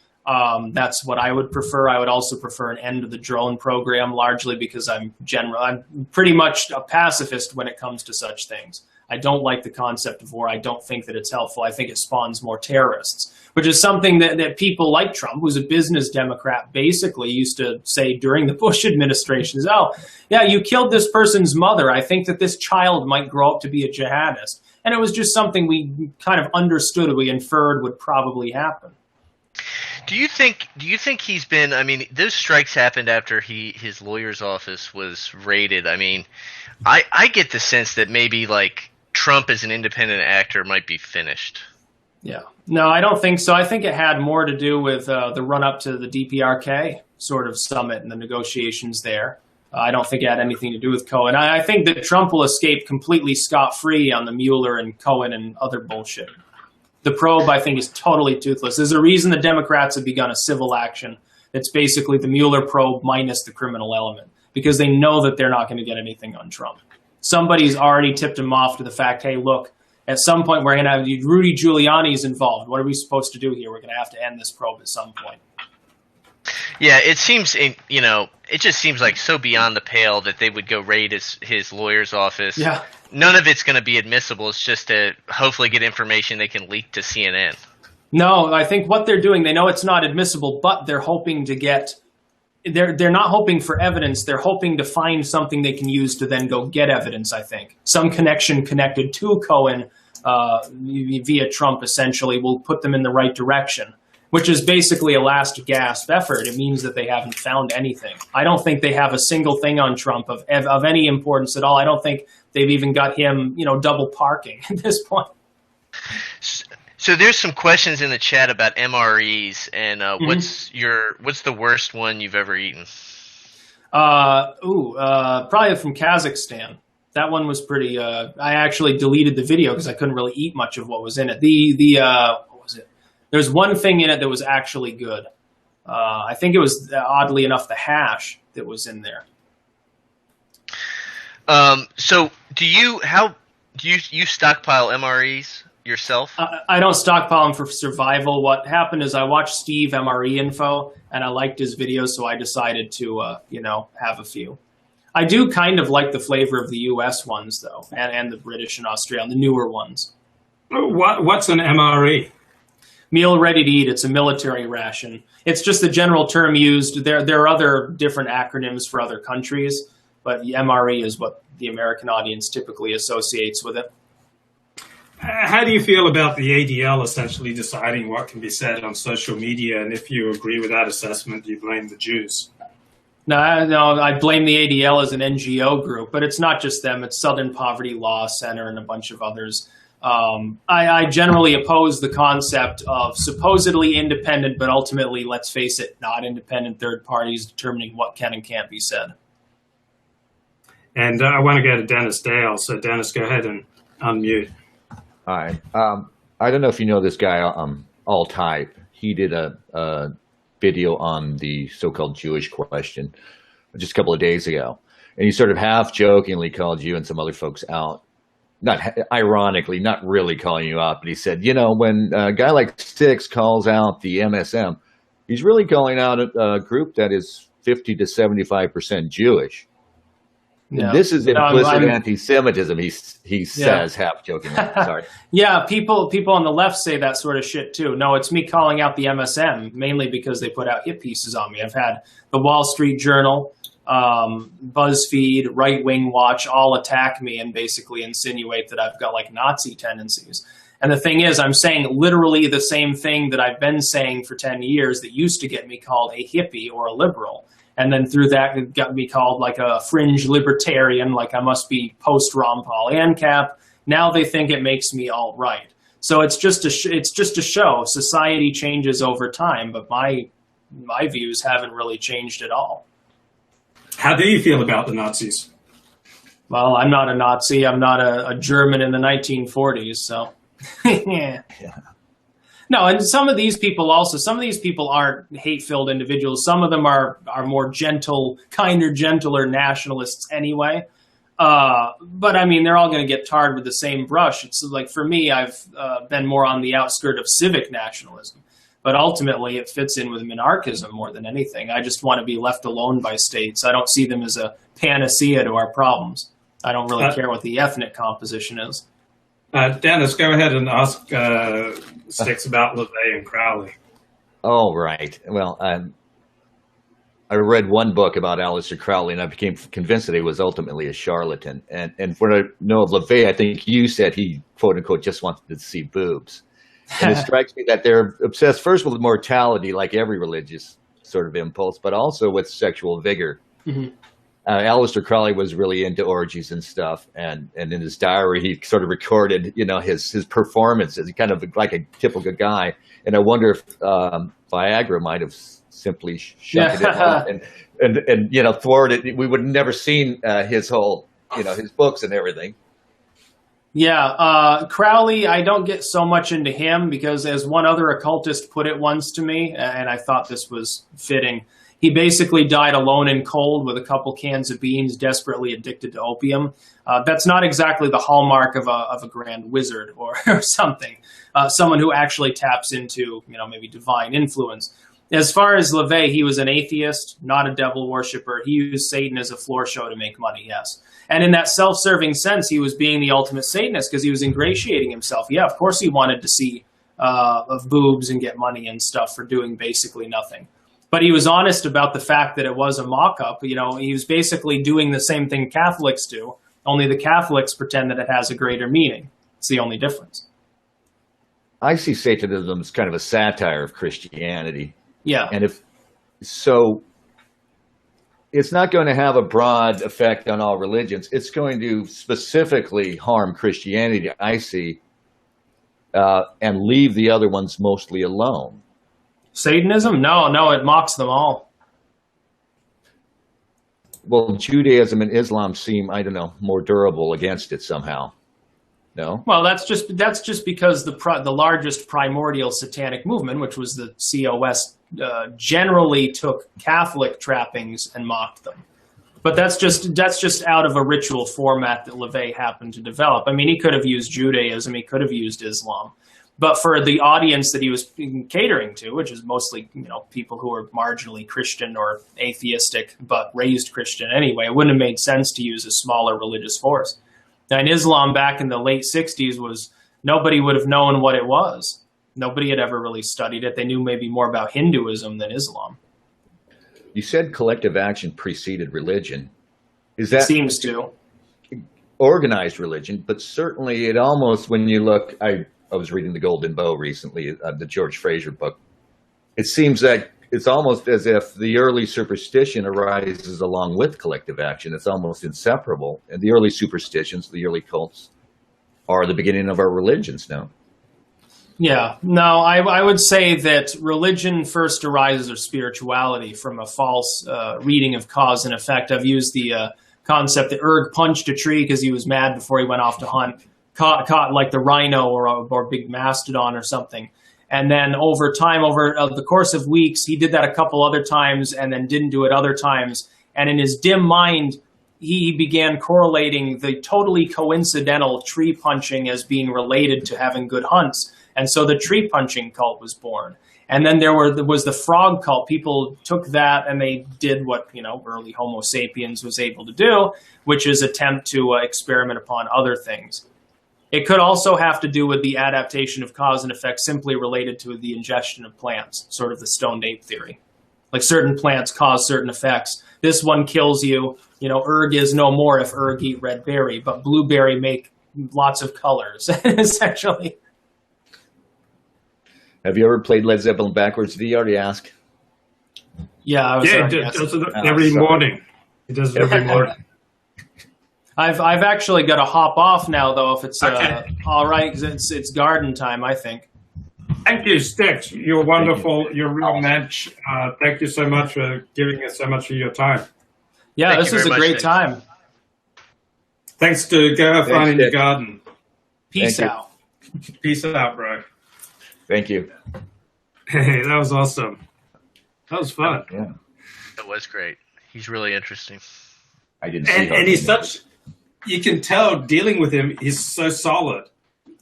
That's what I would prefer. I would also prefer an end to the drone program, largely because I'm pretty much a pacifist when it comes to such things. I don't like the concept of war. I don't think that it's helpful. I think it spawns more terrorists, which is something that people like Trump, who's a business Democrat, basically used to say during the Bush administration is, oh, yeah, you killed this person's mother. I think that this child might grow up to be a jihadist. And it was just something we kind of understood, we inferred would probably happen. Do you think he's been, I mean, those strikes happened after his lawyer's office was raided. I mean, I get the sense that maybe like Trump as an independent actor might be finished. Yeah. No, I don't think so. I think it had more to do with the run up to the DPRK sort of summit and the negotiations there. I don't think it had anything to do with Cohen. I think that Trump will escape completely scot-free on the Mueller and Cohen and other bullshit. The probe, I think, is totally toothless. There's a reason the Democrats have begun a civil action. It's basically the Mueller probe minus the criminal element, because they know that they're not going to get anything on Trump. Somebody's already tipped him off to the fact, hey, look, at some point we're going to have Rudy Giuliani's involved. What are we supposed to do here? We're going to have to end this probe at some point. Yeah, it seems, it just seems like so beyond the pale that they would go raid his lawyer's office. Yeah. None of it's going to be admissible. It's just to hopefully get information they can leak to CNN. No, I think what they're doing, they know it's not admissible, but they're hoping to get they're not hoping for evidence. They're hoping to find something they can use to then go get evidence, I think. Some connection connected to Cohen via Trump, essentially, will put them in the right direction, which is basically a last gasp effort. It means that they haven't found anything. I don't think they have a single thing on Trump of any importance at all. I don't think they've even got him, double parking at this point. So there's some questions in the chat about MREs, and what's the worst one you've ever eaten? Probably from Kazakhstan. That one was pretty. I actually deleted the video because I couldn't really eat much of what was in it. What was it? There's one thing in it that was actually good. I think it was, oddly enough, the hash that was in there. So do you stockpile MREs yourself? I don't stockpile them for survival. What happened is I watched Steve MRE Info and I liked his videos, so I decided to have a few. I do kind of like the flavor of the U.S. ones though, and the British and Australian, the newer ones. What's an MRE? Meal ready to eat. It's a military ration. It's just the general term used. There are other different acronyms for other countries, but the MRE is what the American audience typically associates with it. How do you feel about the ADL essentially deciding what can be said on social media? And if you agree with that assessment, do you blame the Jews? No, I blame the ADL as an NGO group, but it's not just them. It's Southern Poverty Law Center and a bunch of others. I generally oppose the concept of supposedly independent, but ultimately, let's face it, not independent third parties determining what can and can't be said. And I want to go to Dennis Dale. So Dennis, go ahead and unmute. All right. I don't know if you know this guy, All Type. He did a video on the so-called Jewish question just a couple of days ago. And he sort of half-jokingly called you and some other folks out. Not ironically, not really calling you out, but he said, when a guy like Styx calls out the MSM, he's really calling out a group that is 50 to 75% Jewish. Yeah. This is implicit anti-Semitism, he says, half-jokingly. Sorry. Yeah, people on the left say that sort of shit, too. No, it's me calling out the MSM, mainly because they put out hit pieces on me. I've had the Wall Street Journal, BuzzFeed, Right Wing Watch all attack me and basically insinuate that I've got like Nazi tendencies. And the thing is, I'm saying literally the same thing that I've been saying for 10 years that used to get me called a hippie or a liberal. And then through that, it got me called like a fringe libertarian, like I must be post-Ron Paul ANCAP. Now they think it makes me alt-right. So it's just a show. Society changes over time, but my views haven't really changed at all. How do you feel about the Nazis? Well, I'm not a Nazi. I'm not a German in the 1940s, so. Yeah. No, and some of these people aren't hate-filled individuals. Some of them are more gentle, kinder, gentler nationalists anyway. But I mean, they're all going to get tarred with the same brush. It's like, for me, I've been more on the outskirt of civic nationalism. But ultimately, it fits in with minarchism more than anything. I just want to be left alone by states. I don't see them as a panacea to our problems. I don't really care what the ethnic composition is. Dennis, go ahead and ask Styx about LaVey and Crowley. Oh, right. Well, I read one book about Aleister Crowley, and I became convinced that he was ultimately a charlatan. And what I know of LaVey, I think you said he, quote unquote, just wanted to see boobs. And it strikes me that they're obsessed first with mortality, like every religious sort of impulse, but also with sexual vigor. Mm-hmm. Aleister Crowley was really into orgies and stuff, and in his diary he sort of recorded, his performances. He kind of like a typical guy, and I wonder if Viagra might have simply shut it up and thwarted. We would have never seen his whole, his books and everything. Yeah, Crowley, I don't get so much into him because, as one other occultist put it once to me, and I thought this was fitting, he basically died alone and cold with a couple cans of beans, desperately addicted to opium. That's not exactly the hallmark of a grand wizard or something, someone who actually taps into, maybe divine influence. As far as LaVey, he was an atheist, not a devil worshiper. He used Satan as a floor show to make money, yes. And in that self-serving sense, he was being the ultimate Satanist because he was ingratiating himself. Yeah, of course he wanted to see of boobs and get money and stuff for doing basically nothing. But he was honest about the fact that it was a mock-up. He was basically doing the same thing Catholics do, only the Catholics pretend that it has a greater meaning. It's the only difference. I see Satanism as kind of a satire of Christianity. Yeah. And if so, it's not going to have a broad effect on all religions. It's going to specifically harm Christianity, I see, and leave the other ones mostly alone. Satanism? No, it mocks them all. Well, Judaism and Islam seem, I don't know, more durable against it somehow. No? Well, that's just because the largest primordial satanic movement, which was the COS, generally took Catholic trappings and mocked them. But that's just out of a ritual format that LaVey happened to develop. I mean, he could have used Judaism, he could have used Islam, but for the audience that he was catering to, which is mostly people who are marginally Christian or atheistic but raised Christian anyway, it wouldn't have made sense to use a smaller religious force. Now, in Islam back in the late 60s, nobody would have known what it was. Nobody had ever really studied it. They knew maybe more about Hinduism than Islam. You said collective action preceded religion. Is that seems to organized religion? But certainly, it almost, when you look, I was reading The Golden Bow recently, the George Fraser book. It seems that it's almost as if the early superstition arises along with collective action. It's almost inseparable. And the early superstitions, the early cults, are the beginning of our religions now. Yeah, no, I would say that religion first arises, or spirituality, from a false reading of cause and effect. I've used the concept that Erg punched a tree because he was mad before he went off to hunt, caught like the rhino or a big mastodon or something. And then over time, over the course of weeks, he did that a couple other times and then didn't do it other times. And in his dim mind, he began correlating the totally coincidental tree punching as being related to having good hunts. And so the tree punching cult was born. And then there was the frog cult. People took that and they did what early Homo sapiens was able to do, which is attempt to experiment upon other things. It could also have to do with the adaptation of cause and effect simply related to the ingestion of plants, sort of the stoned ape theory. Like certain plants cause certain effects. This one kills you. Erg is no more if Erg eat red berry, but blueberry make lots of colors, essentially. Have you ever played Led Zeppelin backwards? Did he already ask? Yeah, I was he does it every morning. He does it every morning. I've actually got to hop off now, though, if it's all right, because it's garden time, I think. Thank you, Styx. You're wonderful. You're a real match. Thank you so much for giving us so much of your time. Yeah, this was a great time. Thanks to go have fun in your garden. Peace out. Peace out, bro. Thank you. Hey, that was awesome. That was fun. Yeah. That was great. He's really interesting. I didn't see and he's such, you can tell dealing with him, he's so solid.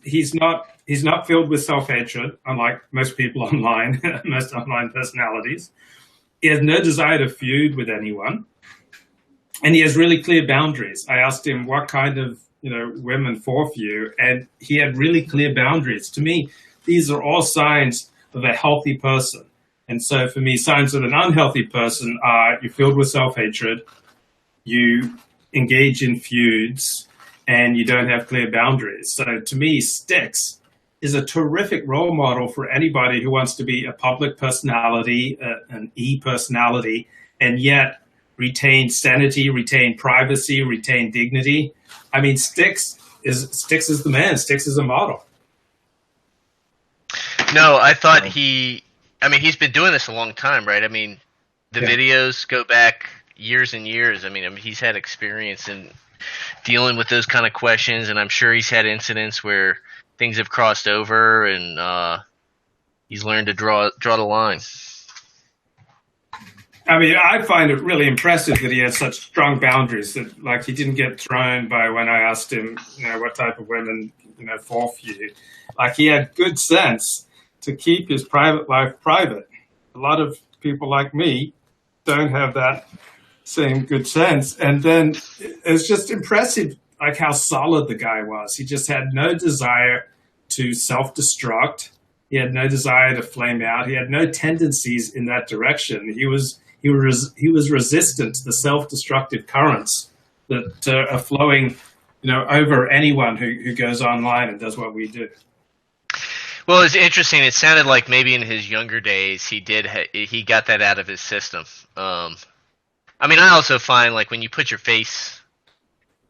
He's not filled with self-hatred, unlike most people online, most online personalities. He has no desire to feud with anyone. And he has really clear boundaries. I asked him what kind of, women for you, and he had really clear boundaries. To me, these are all signs of a healthy person. And so for me, signs of an unhealthy person are you're filled with self-hatred, you engage in feuds, and you don't have clear boundaries. So to me, Styx is a terrific role model for anybody who wants to be a public personality, an e-personality, and yet retain sanity, retain privacy, retain dignity. I mean, Styx is the man. Styx is a model. No, I thought he's been doing this a long time, right? I mean, the videos go back years and years. I mean, he's had experience in dealing with those kind of questions, and I'm sure he's had incidents where things have crossed over, and he's learned to draw the line. I mean, I find it really impressive that he has such strong boundaries. That, like, he didn't get thrown by when I asked him, what type of women, fall for you. Like, he had good sense to keep his private life private. A lot of people like me don't have that same good sense. And then it's just impressive, like, how solid the guy was. He just had no desire to self-destruct. He had no desire to flame out. He had no tendencies in that direction. He was resistant to the self-destructive currents that are flowing over anyone who goes online and does what we do. Well, it's interesting. It sounded like maybe in his younger days he got that out of his system. I mean, I also find like when you put your face,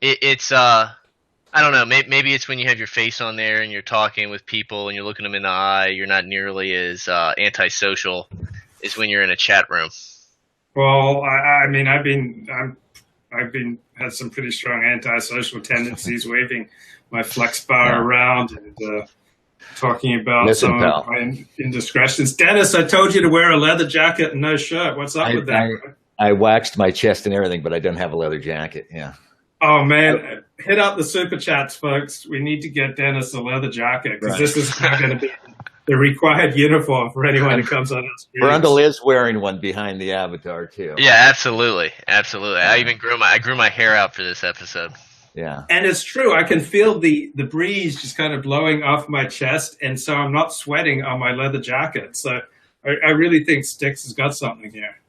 it's I don't know. Maybe it's when you have your face on there and you're talking with people and you're looking them in the eye. You're not nearly as antisocial as when you're in a chat room. Well, I mean, had some pretty strong antisocial tendencies, waving my flex bar around and talking about some of my indiscretions. Dennis, I told you to wear a leather jacket and no shirt. What's up with that? I waxed my chest and everything, but I don't have a leather jacket. Yeah. Oh man, hit up the super chats, folks. We need to get Dennis a leather jacket because this is going to be the required uniform for anyone who comes on our stream. Brundle is wearing one behind the avatar too. Yeah, absolutely. I even grew my hair out for this episode. Yeah. And it's true. I can feel the breeze just kind of blowing off my chest, and so I'm not sweating on my leather jacket. So I really think Styx has got something here.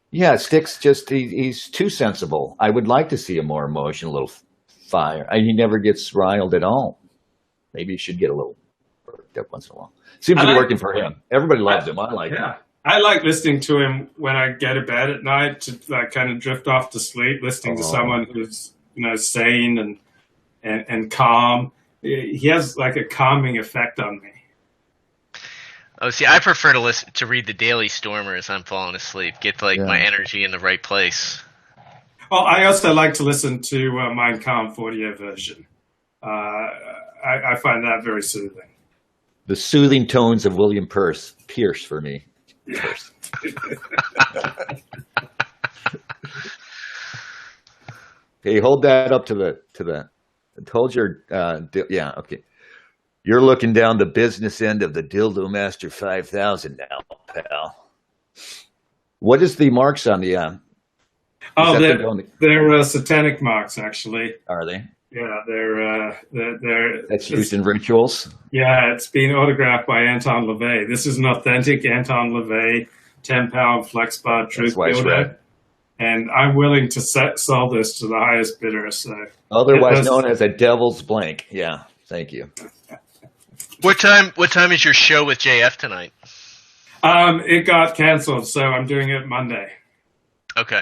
Yeah, Styx he's too sensible. I would like to see a more emotional, little fire. He never gets riled at all. Maybe he should get a little worked up once in a while. Seems to be working for him. Everybody loves him. I like him. I like listening to him when I go to bed at night to like kind of drift off to sleep, listening to someone who's sane and calm. He has like a calming effect on me. Oh, see, I prefer to read the Daily Stormer as I'm falling asleep. Get my energy in the right place. Well, I also like to listen to Mein Kampf audio version. I find that very soothing. The soothing tones of William Pierce for me. Yeah. Okay, hold that up to the. Hold your okay. You're looking down the business end of the Dildo Master 5000 now, pal. What is the marks on the? They're satanic marks, actually. Are they? Yeah, they're. That's used in rituals. Yeah, it's been autographed by Anton LaVey. This is an authentic Anton LaVey 10-pound flex bar truth builder, and I'm willing to sell this to the highest bidder. So, otherwise known as a devil's blank. Yeah, thank you. What time is your show with JF tonight? It got canceled, so I'm doing it Monday. Okay.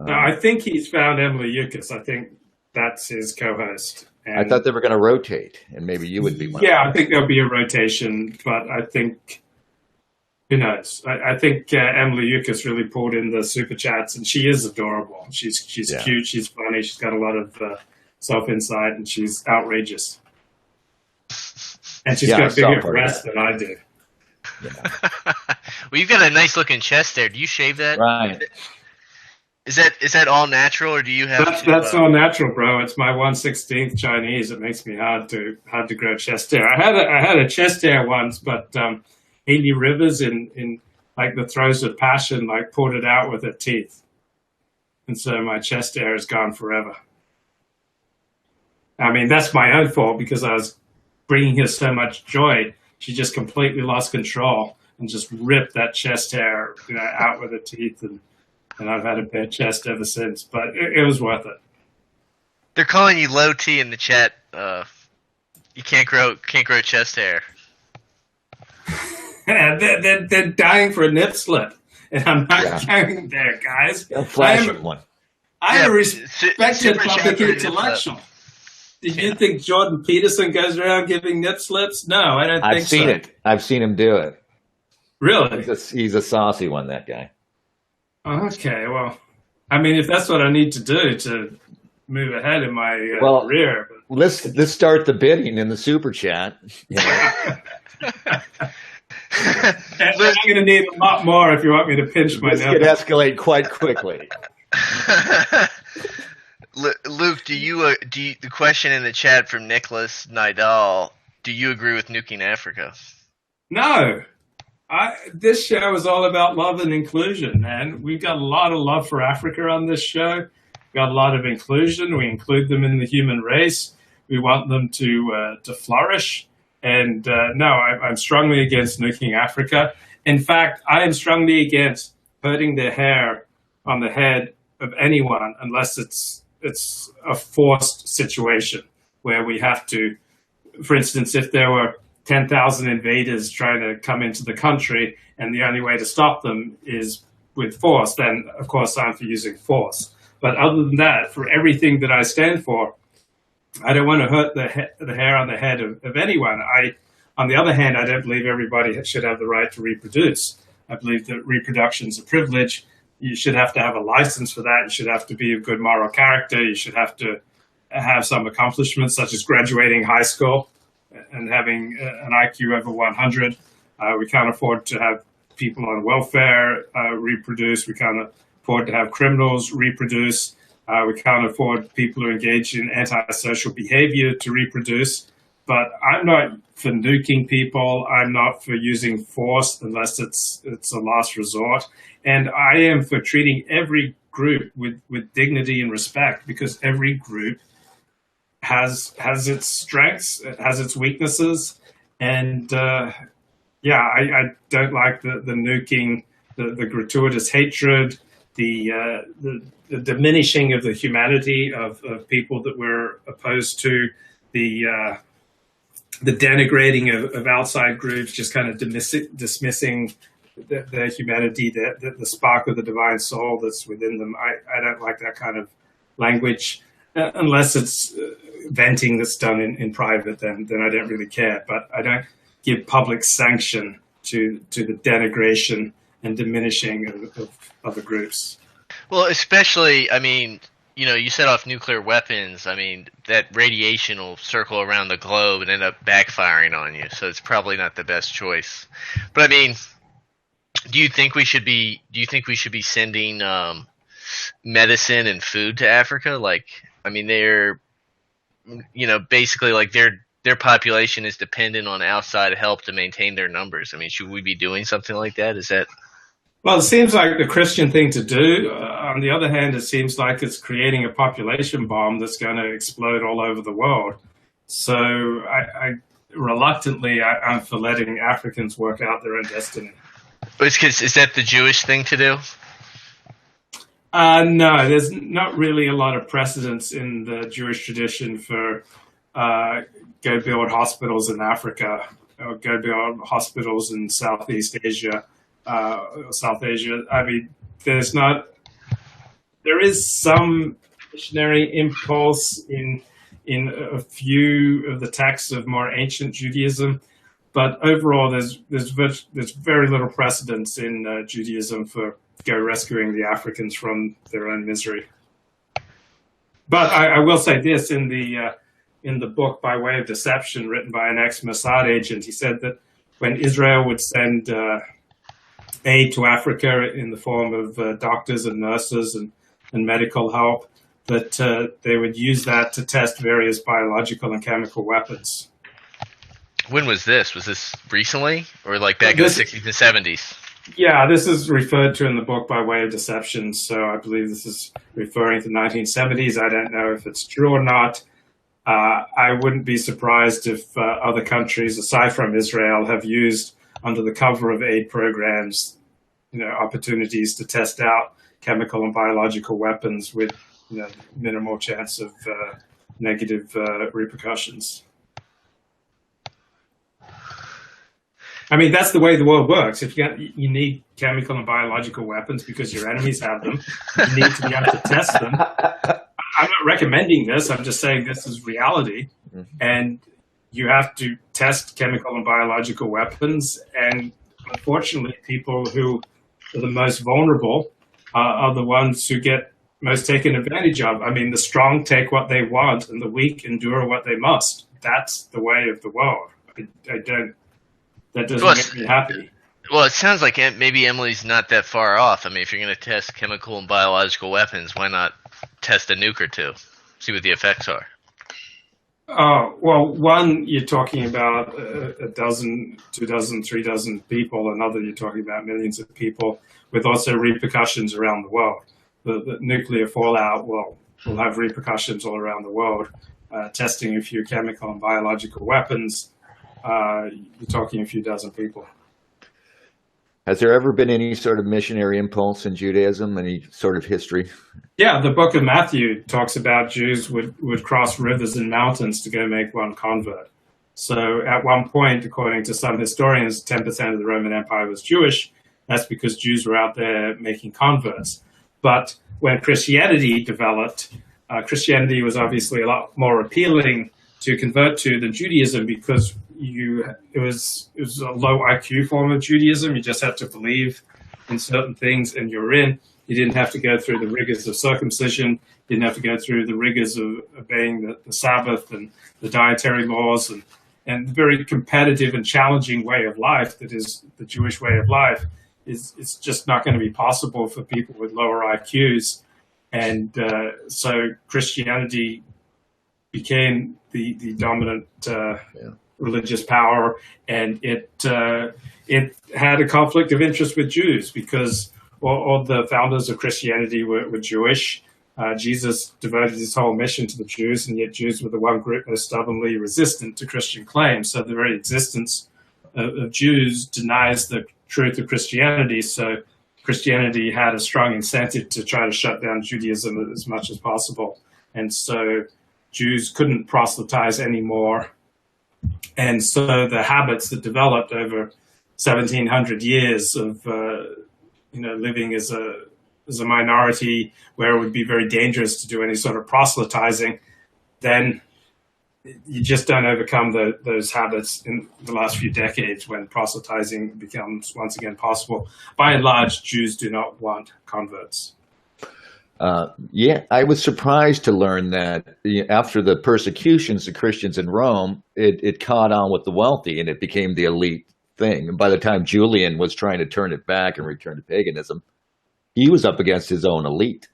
Now, I think he's found Emily Yukas. I think that's his co-host. And I thought they were going to rotate, and maybe you would be one. Yeah, I think there'll be a rotation, but I think, who knows? I think Emily Yukas really pulled in the super chats, and she is adorable. She's cute, she's funny, she's got a lot of self-insight, and she's outrageous. And she's got bigger breasts than I do. Yeah. Well, you've got a nice looking chest there. Do you shave that? Right. Is that all natural, or do you have? That's all natural, bro. It's my 1/16 Chinese. It makes me hard to grow chest hair. I had a chest hair once, but Haley Rivers in like the throes of passion, like pulled it out with her teeth, and so my chest hair is gone forever. I mean, that's my own fault because I was bringing her so much joy. She just completely lost control and just ripped that chest hair out with her teeth, and I've had a bare chest ever since. But it was worth it. They're calling you low T in the chat. You can't grow chest hair. they're dying for a nip slip, and I'm not going there, guys. One. I am a respected public intellectual. Did you think Jordan Peterson goes around giving nip slips? No, I don't think so. I've seen him do it. Really? He's a saucy one, that guy. Okay, well, I mean, if that's what I need to do to move ahead in my career. But... Let's start the bidding in the super chat. I'm going to need a lot more if you want me to pinch my nose. This could escalate quite quickly. Luke, the question in the chat from Nicholas Nidal, do you agree with nuking Africa? No. This show is all about love and inclusion, man. We've got a lot of love for Africa on this show. We've got a lot of inclusion. We include them in the human race. We want them to flourish. And no, I'm strongly against nuking Africa. In fact, I am strongly against putting the hair on the head of anyone unless it's it's a forced situation where we have to, for instance, if there were 10,000 invaders trying to come into the country and the only way to stop them is with force, then of course I'm for using force. But other than that, for everything that I stand for, I don't want to hurt the hair on the head of anyone. On the other hand, I don't believe everybody should have the right to reproduce. I believe that reproduction is a privilege. You should have to have a license for that. You should have to be of good moral character. You should have to have some accomplishments, such as graduating high school and having an IQ over 100. We can't afford to have people on welfare reproduce. We can't afford to have criminals reproduce. We can't afford people who engage in antisocial behavior to reproduce. But I'm not for nuking people. I'm not for using force unless it's a last resort. And I am for treating every group with dignity and respect, because every group has its strengths, it has its weaknesses. And I don't like the nuking, the gratuitous hatred, the diminishing of the humanity of people that we're opposed to, the denigrating of outside groups, just kind of dismissing their humanity, the spark of the divine soul that's within them. I don't like that kind of language, unless it's venting that's done in private, then I don't really care. But I don't give public sanction to the denigration and diminishing of other groups. Well, especially, I mean, you set off nuclear weapons. I mean, that radiation will circle around the globe and end up backfiring on you. So it's probably not the best choice. But I mean, do you think we should be sending medicine and food to Africa? Like, I mean, they're, basically like their population is dependent on outside help to maintain their numbers. I mean, should we be doing something like that? Is that? Well, it seems like the Christian thing to do. On the other hand, it seems like it's creating a population bomb that's going to explode all over the world. So I'm for letting Africans work out their own destiny. Is that the Jewish thing to do? No, there's not really a lot of precedence in the Jewish tradition for go build hospitals in Africa or go build hospitals in Southeast Asia. South Asia. I mean, there is some missionary impulse in a few of the texts of more ancient Judaism, but overall, there's very little precedence in Judaism for rescuing the Africans from their own misery. But I will say this: in the book By Way of Deception, written by an ex-Mossad agent, he said that when Israel would send aid to Africa in the form of doctors and nurses and medical help, that they would use that to test various biological and chemical weapons. When was this? Was this recently, or like back in the 60s and 70s? Yeah, this is referred to in the book By Way of Deception, so I believe this is referring to the 1970s. I don't know if it's true or not. I wouldn't be surprised if other countries, aside from Israel, have used, under the cover of aid programs, opportunities to test out chemical and biological weapons with minimal chance of negative repercussions. I mean, that's the way the world works. If you need chemical and biological weapons because your enemies have them, you need to be able to test them. I'm not recommending this. I'm just saying this is reality. And you have to test chemical and biological weapons. And unfortunately, people who are the most vulnerable are the ones who get most taken advantage of. I mean, the strong take what they want and the weak endure what they must. That's the way of the world. That doesn't make me happy. Well, it sounds like maybe Emily's not that far off. I mean, if you're going to test chemical and biological weapons, why not test a nuke or two, see what the effects are? Oh, well, one, you're talking about a dozen, 2 dozen, 3 dozen people. Another, you're talking about millions of people with also repercussions around the world. The nuclear fallout will have repercussions all around the world. Testing a few chemical and biological weapons, you're talking a few dozen people. Has there ever been any sort of missionary impulse in Judaism, any sort of history? Yeah, the book of Matthew talks about Jews would cross rivers and mountains to go make one convert. So at one point, according to some historians, 10% of the Roman Empire was Jewish. That's because Jews were out there making converts. But when Christianity developed, Christianity was obviously a lot more appealing to convert to than Judaism, because it was a low IQ form of Judaism. You just had to believe in certain things and you're in. You didn't have to go through the rigors of circumcision. You didn't have to go through the rigors of obeying the Sabbath and the dietary laws and the very competitive and challenging way of life that is the Jewish way of life. It's just not going to be possible for people with lower IQs. And so Christianity became the dominant religious power, and it had a conflict of interest with Jews, because all the founders of Christianity were Jewish. Jesus devoted his whole mission to the Jews, and yet Jews were the one group most stubbornly resistant to Christian claims. So the very existence of Jews denies the truth of Christianity. So Christianity had a strong incentive to try to shut down Judaism as much as possible. And so Jews couldn't proselytize anymore. And so the habits that developed over 1,700 years of living as a minority, where it would be very dangerous to do any sort of proselytizing, then you just don't overcome those habits in the last few decades when proselytizing becomes once again possible. By and large, Jews do not want converts. Yeah, I was surprised to learn that after the persecutions of Christians in Rome, it caught on with the wealthy and it became the elite thing. And by the time Julian was trying to turn it back and return to paganism, he was up against his own elite,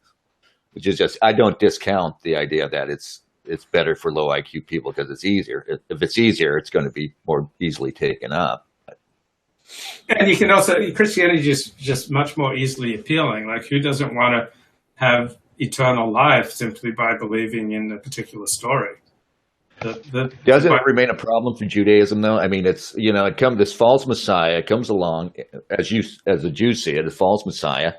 which is just, I don't discount the idea that it's better for low IQ people because it's easier. If it's easier, it's going to be more easily taken up. And you can also, Christianity is just much more easily appealing. Like, who doesn't want to have eternal life simply by believing in a particular story? Doesn't it remain a problem for Judaism, though? I mean, it's, this false Messiah comes along, as the Jews see it, a false Messiah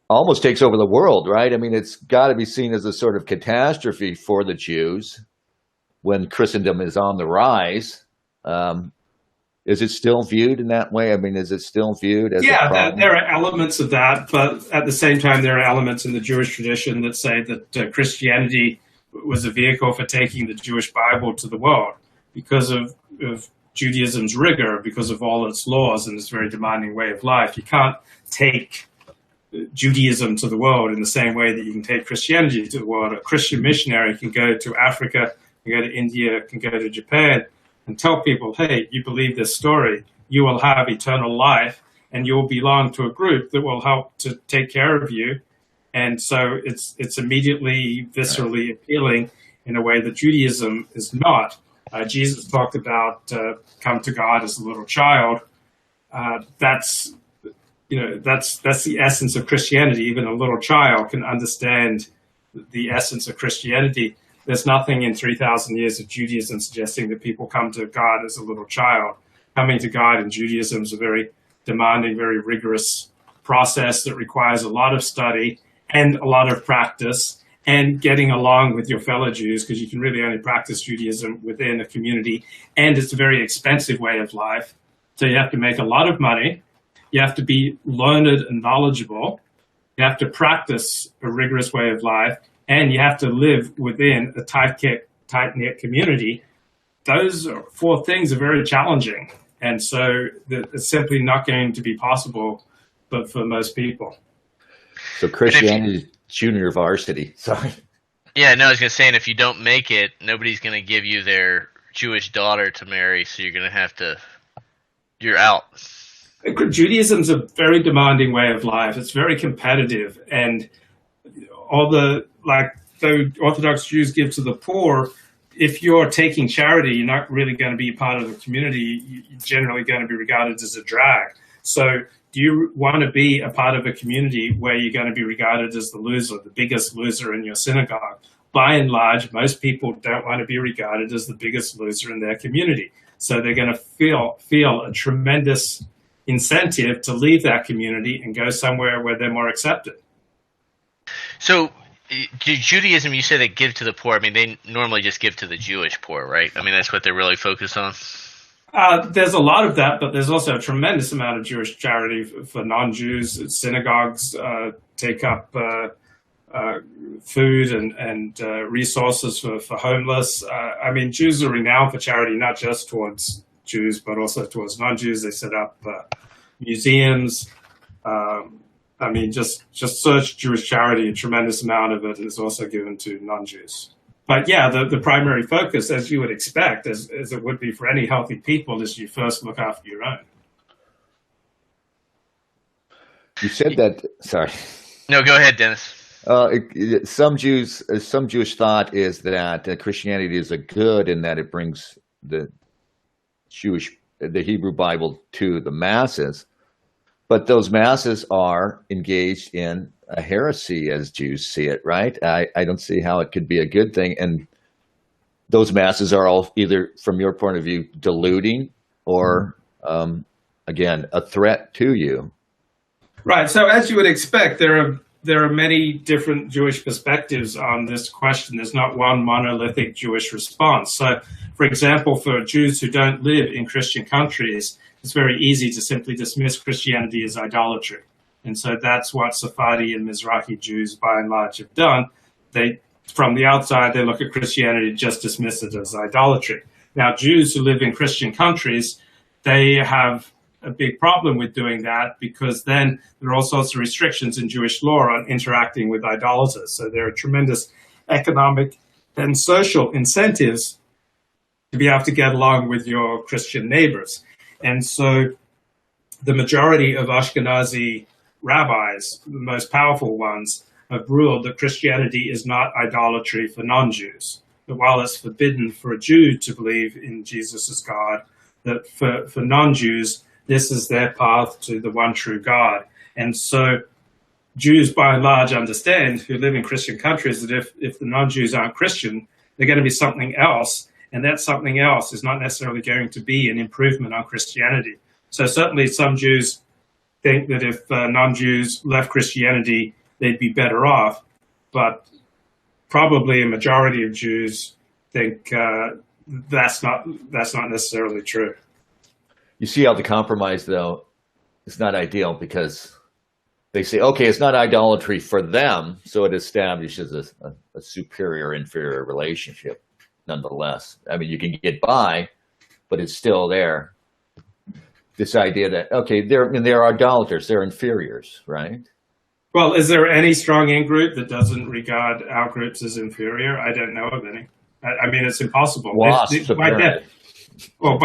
almost takes over the world, right? I mean, it's got to be seen as a sort of catastrophe for the Jews when Christendom is on the rise. Is it still viewed in that way? I mean, is it still viewed as a problem? There are elements of that, but at the same time, there are elements in the Jewish tradition that say that Christianity was a vehicle for taking the Jewish Bible to the world because of Judaism's rigor, because of all its laws and its very demanding way of life. You can't take Judaism to the world in the same way that you can take Christianity to the world. A Christian missionary can go to Africa, can go to India, can go to Japan, and tell people, hey, you believe this story, you will have eternal life, and you will belong to a group that will help to take care of you. And so it's immediately viscerally appealing in a way that Judaism is not. Jesus talked about come to God as a little child. That's the essence of Christianity. Even a little child can understand the essence of Christianity. There's nothing in 3,000 years of Judaism suggesting that people come to God as a little child. Coming to God in Judaism is a very demanding, very rigorous process that requires a lot of study and a lot of practice and getting along with your fellow Jews, because you can really only practice Judaism within a community. And it's a very expensive way of life. So you have to make a lot of money. You have to be learned and knowledgeable. You have to practice a rigorous way of life. And you have to live within a tight-knit community. Those four things are very challenging. And so it's simply not going to be possible for most people. So Christianity is junior varsity. Sorry. Yeah, no, I was going to say, and if you don't make it, nobody's going to give you their Jewish daughter to marry, so you're out. Judaism's a very demanding way of life. It's very competitive, and the Orthodox Jews give to the poor. If you're taking charity, you're not really going to be part of the community. You're generally going to be regarded as a drag. So do you want to be a part of a community where you're going to be regarded as the loser, the biggest loser in your synagogue? By and large, most people don't want to be regarded as the biggest loser in their community. So they're going to feel a tremendous incentive to leave that community and go somewhere where they're more accepted. So Judaism, you say they give to the poor. I mean, they normally just give to the Jewish poor, right? I mean, that's what they're really focused on. There's a lot of that, but there's also a tremendous amount of Jewish charity for non-Jews. Synagogues take up food and resources for homeless. I mean, Jews are renowned for charity, not just towards Jews, but also towards non-Jews. They set up museums. I mean, just search Jewish charity. A tremendous amount of it is also given to non-Jews. But yeah, the primary focus, as you would expect, as it would be for any healthy people, is you first look after your own. You said that. Sorry. No, go ahead, Dennis. Some Jewish thought is that Christianity is a good in that it brings the Hebrew Bible to the masses, but those masses are engaged in a heresy as Jews see it, right? I don't see how it could be a good thing. And those masses are all either, from your point of view, deluding or, again, a threat to you. Right. So as you would expect, there are many different Jewish perspectives on this question. There's not one monolithic Jewish response. So, for example, for Jews who don't live in Christian countries, it's very easy to simply dismiss Christianity as idolatry. And so that's what Sephardi and Mizrahi Jews, by and large, have done. From the outside, they look at Christianity and just dismiss it as idolatry. Now, Jews who live in Christian countries, they have a big problem with doing that, because then there are all sorts of restrictions in Jewish law on interacting with idolaters. So there are tremendous economic and social incentives to be able to get along with your Christian neighbors. And so the majority of Ashkenazi rabbis, the most powerful ones, have ruled that Christianity is not idolatry for non-Jews. That while it's forbidden for a Jew to believe in Jesus as God, that for non-Jews, this is their path to the one true God. And so Jews, by and large, understand, who live in Christian countries, that if the non-Jews aren't Christian, they're going to be something else. And that something else is not necessarily going to be an improvement on Christianity. So certainly some Jews think that if non-Jews left Christianity, they'd be better off. But probably a majority of Jews think that's not necessarily true. You see how the compromise, though, is not ideal, because they say, okay, it's not idolatry for them, so it establishes a superior-inferior relationship nonetheless. I mean, you can get by, but it's still there. This idea that, okay, they're idolaters, they're inferiors, right? Well, is there any strong in-group that doesn't regard out-groups as inferior? I don't know of any. I mean, it's impossible. By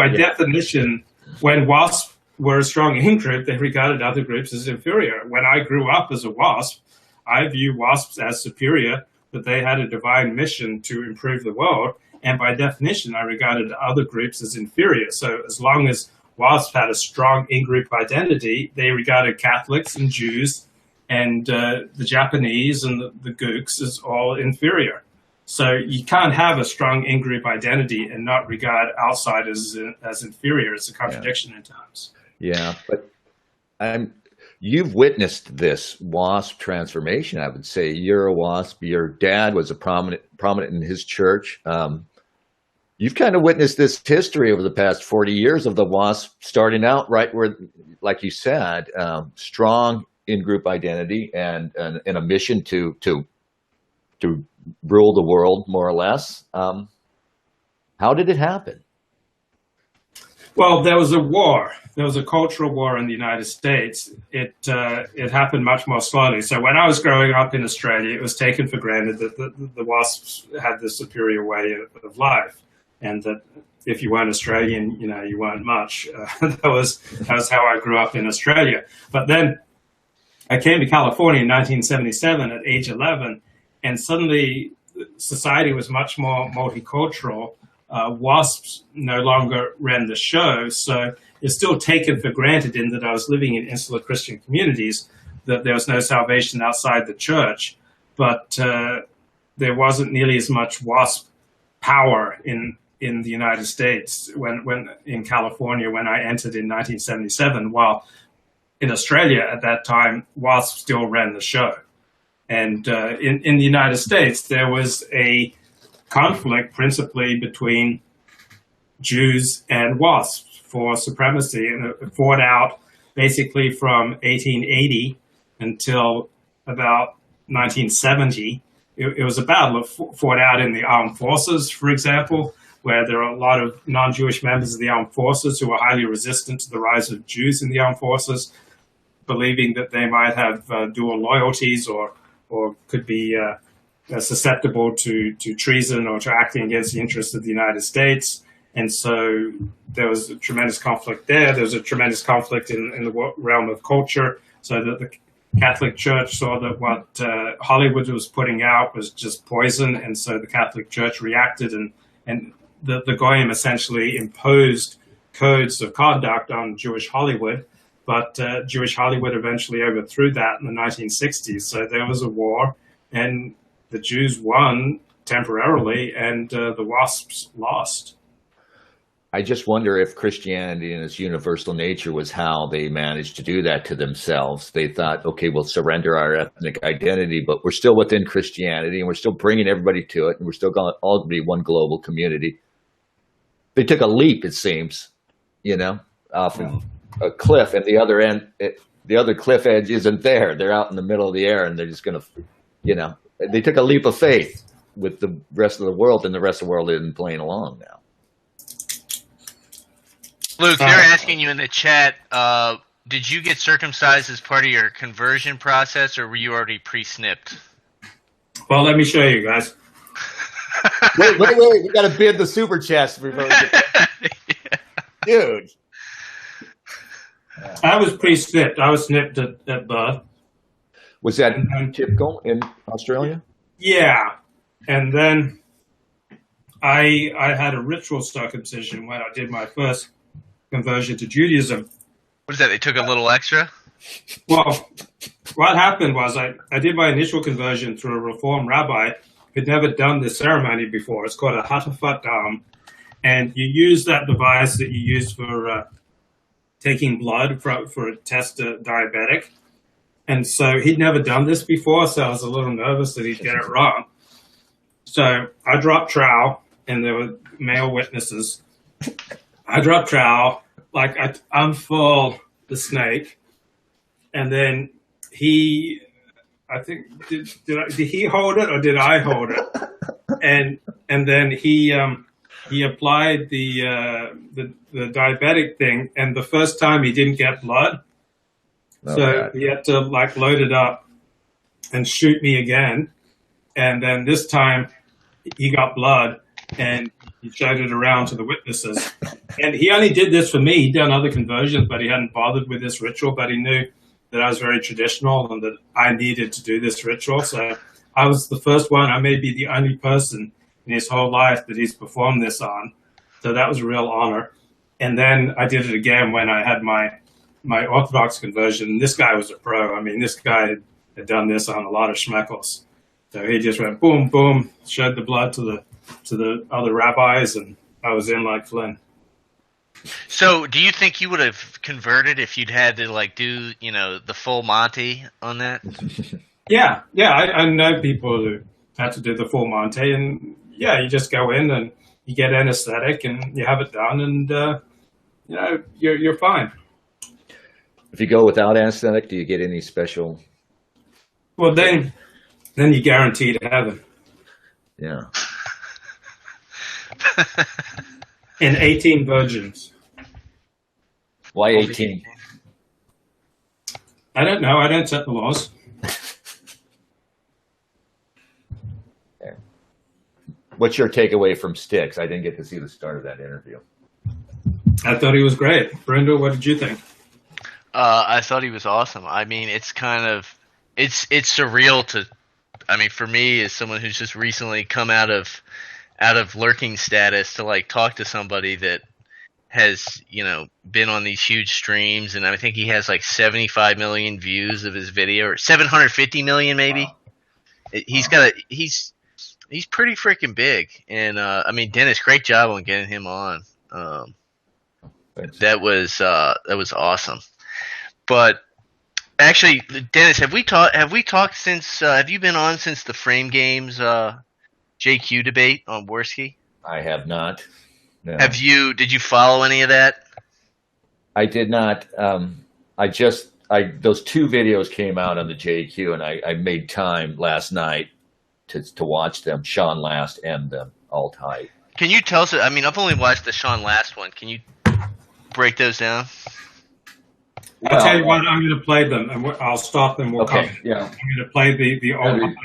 definition, when WASP were a strong in-group, they regarded other groups as inferior. When I grew up as a WASP, I view WASPs as superior, that they had a divine mission to improve the world. And by definition, I regarded other groups as inferior. So as long as WASP had a strong in-group identity, they regarded Catholics and Jews and the Japanese and the Gooks as all inferior. So you can't have a strong in-group identity and not regard outsiders as inferior. It's a contradiction in times. Yeah, but you've witnessed this WASP transformation, I would say. You're a WASP. Your dad was a prominent in his church. You've kind of witnessed this history over the past 40 years of the WASP starting out right where, like you said, strong in-group identity and a mission to rule the world, more or less. How did it happen? Well, there was a war. There was a cultural war in the United States. It happened much more slowly. So when I was growing up in Australia, it was taken for granted that the WASPs had the superior way of life, and that if you weren't Australian, you weren't much. That was how I grew up in Australia. But then I came to California in 1977 at age 11, and suddenly society was much more multicultural. WASPs no longer ran the show, so it's still taken for granted in that I was living in insular Christian communities, that there was no salvation outside the church, but there wasn't nearly as much WASP power in in the United States when in California when I entered in 1977, while in Australia at that time, WASP still ran the show. And in the United States, there was a conflict principally between Jews and WASP for supremacy, and it fought out basically from 1880 until about 1970. It was a battle that fought out in the armed forces, for example, where there are a lot of non-Jewish members of the armed forces who are highly resistant to the rise of Jews in the armed forces, believing that they might have dual loyalties or could be susceptible to treason or to acting against the interests of the United States. And so there was a tremendous conflict there. There was a tremendous conflict in the realm of culture, so that the Catholic Church saw that what Hollywood was putting out was just poison, and so the Catholic Church reacted, and the Goyim essentially imposed codes of conduct on Jewish Hollywood, but Jewish Hollywood eventually overthrew that in the 1960s. So there was a war, and the Jews won temporarily, and the WASPs lost. I just wonder if Christianity in its universal nature was how they managed to do that to themselves. They thought, okay, we'll surrender our ethnic identity, but we're still within Christianity, and we're still bringing everybody to it, and we're still going to all be one global community. They took a leap, it seems, off a cliff, and the other end, the other cliff edge isn't there. They're out in the middle of the air, and they're just going to, they took a leap of faith with the rest of the world, and the rest of the world isn't playing along now. Luke, they're asking you in the chat, did you get circumcised as part of your conversion process, or were you already pre-snipped? Well, let me show you guys. wait, we got to bid the super chest before we get Dude. I was pre-snipped. I was snipped at birth. Was that typical in Australia? Yeah. And then I had a ritual circumcision when I did my first conversion to Judaism. What is that? They took a little extra? Well, what happened was I did my initial conversion through a Reform rabbi who'd never done this ceremony before. It's called a hatafat dam. And you use that device that you use for taking blood for a test diabetic. And so he'd never done this before, so I was a little nervous that he'd get it wrong. So I dropped trowel, and there were male witnesses. I dropped trowel, like I unfurled the snake, and then I think, did he hold it or did I hold it? And then he applied the diabetic thing, and the first time he didn't get blood, so he had to load it up and shoot me again, and then this time he got blood and he showed it around to the witnesses. And he only did this for me. He'd done other conversions, but he hadn't bothered with this ritual. But he knew that I was very traditional and that I needed to do this ritual. So I was the first one. I may be the only person in his whole life that he's performed this on. So that was a real honor. And then I did it again when I had my Orthodox conversion. This guy was a pro. I mean, this guy had done this on a lot of schmeckles. So he just went boom, boom, showed the blood to the other rabbis, and I was in like Flynn. So do you think you would have converted if you'd had to do, the full Monty on that? Yeah. I know people who had to do the full Monty, and yeah, you just go in and you get anesthetic and you have it done, and you're fine. If you go without anesthetic, do you get any special? Well, then you're guaranteed heaven. Yeah. And 18 virgins. Why 18? I don't know. I don't set the laws. What's your takeaway from Styx? I didn't get to see the start of that interview. I thought he was great. Brenda, what did you think? I thought he was awesome. I mean, it's surreal for me, as someone who's just recently come out of lurking status, to talk to somebody that has been on these huge streams, and I think he has 75 million views of his video, or 750 million maybe. Wow. he's pretty freaking big. And I mean, Dennis, great job on getting him on. That was awesome. But actually, Dennis, have we talked since? Have you been on since the Frame Games JQ debate on Worski? I have not. No. Did you follow any of that? I did not. Those two videos came out on the JQ, and I made time last night to watch them, Sean Last and the Alt-Hype. Can you tell us? I mean, I've only watched the Sean Last one. Can you break those down? I'll tell you what, I'm going to play them, and I'll stop them. Okay, yeah. I'm going to play the old one.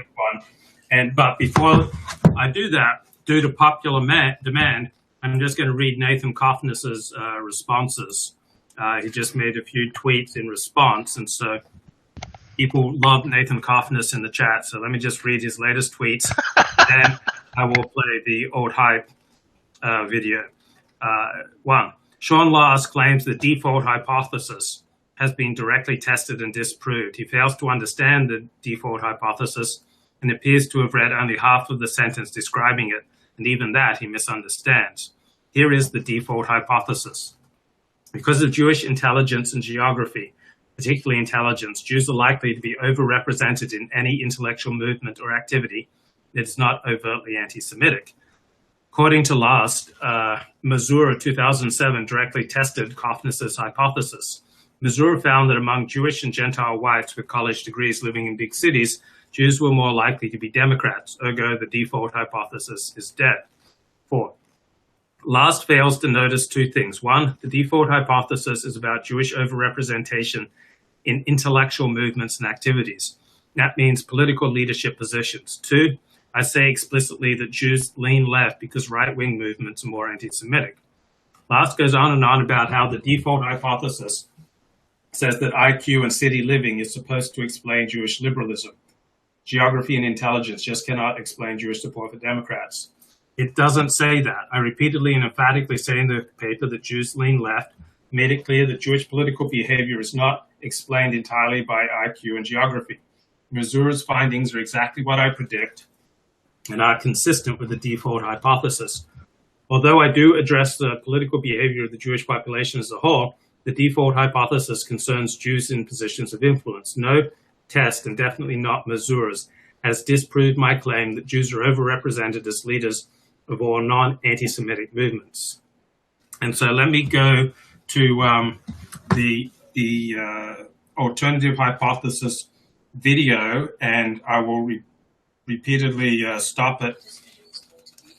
But before I do that, due to popular demand, I'm just going to read Nathan Coffness's responses. He just made a few tweets in response, and so people love Nathan Coffness in the chat. So let me just read his latest tweets, and I will play the old hype video. 1. Sean Last claims the default hypothesis has been directly tested and disproved. He fails to understand the default hypothesis and appears to have read only half of the sentence describing it, and even that he misunderstands. Here is the default hypothesis. Because of Jewish intelligence and geography, particularly intelligence, Jews are likely to be overrepresented in any intellectual movement or activity that is not overtly anti-Semitic. According to Last, Mazur 2007 directly tested Coffness's hypothesis. Mazur found that among Jewish and Gentile whites with college degrees living in big cities, Jews were more likely to be Democrats, ergo the default hypothesis is dead. 4. Last fails to notice two things. 1, the default hypothesis is about Jewish overrepresentation in intellectual movements and activities. That means political leadership positions. 2, I say explicitly that Jews lean left because right-wing movements are more anti-Semitic. Last goes on and on about how the default hypothesis says that IQ and city living is supposed to explain Jewish liberalism. Geography and intelligence just cannot explain Jewish support for Democrats. It doesn't say that. I repeatedly and emphatically say in the paper that Jews lean left, made it clear that Jewish political behavior is not explained entirely by IQ and geography. Mazur's findings are exactly what I predict and are consistent with the default hypothesis. Although I do address the political behavior of the Jewish population as a whole, the default hypothesis concerns Jews in positions of influence. No test, and definitely not Mazur's, has disproved my claim that Jews are overrepresented as leaders of all non-anti-Semitic movements. And so let me go to the alternative hypothesis video, and I will repeatedly stop it.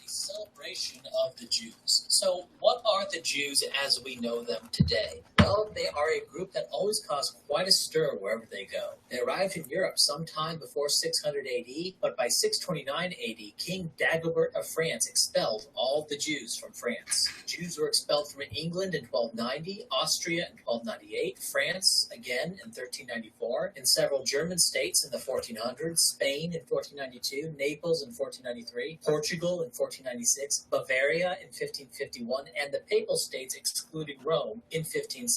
Celebration of the Jews. So what are the Jews as we know them today? Well, they are a group that always cause quite a stir wherever they go. They arrived in Europe sometime before 600 AD, but by 629 AD, King Dagobert of France expelled all the Jews from France. Jews were expelled from England in 1290, Austria in 1298, France again in 1394, in several German states in the 1400s, Spain in 1492, Naples in 1493, Portugal in 1496, Bavaria in 1551, and the Papal States excluding Rome in 1569.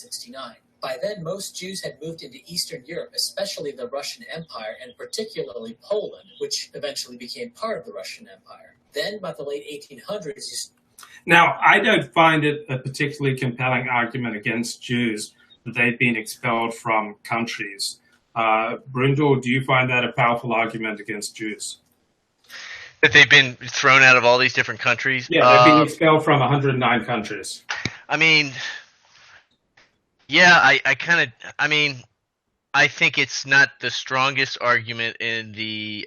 By then, most Jews had moved into Eastern Europe, especially the Russian Empire, and particularly Poland, which eventually became part of the Russian Empire. Then, by the late 1800s... Now, I don't find it a particularly compelling argument against Jews that they've been expelled from countries. Brundle, do you find that a powerful argument against Jews? That they've been thrown out of all these different countries? Yeah, they've been expelled from 109 countries. I mean... Yeah, I think it's not the strongest argument in the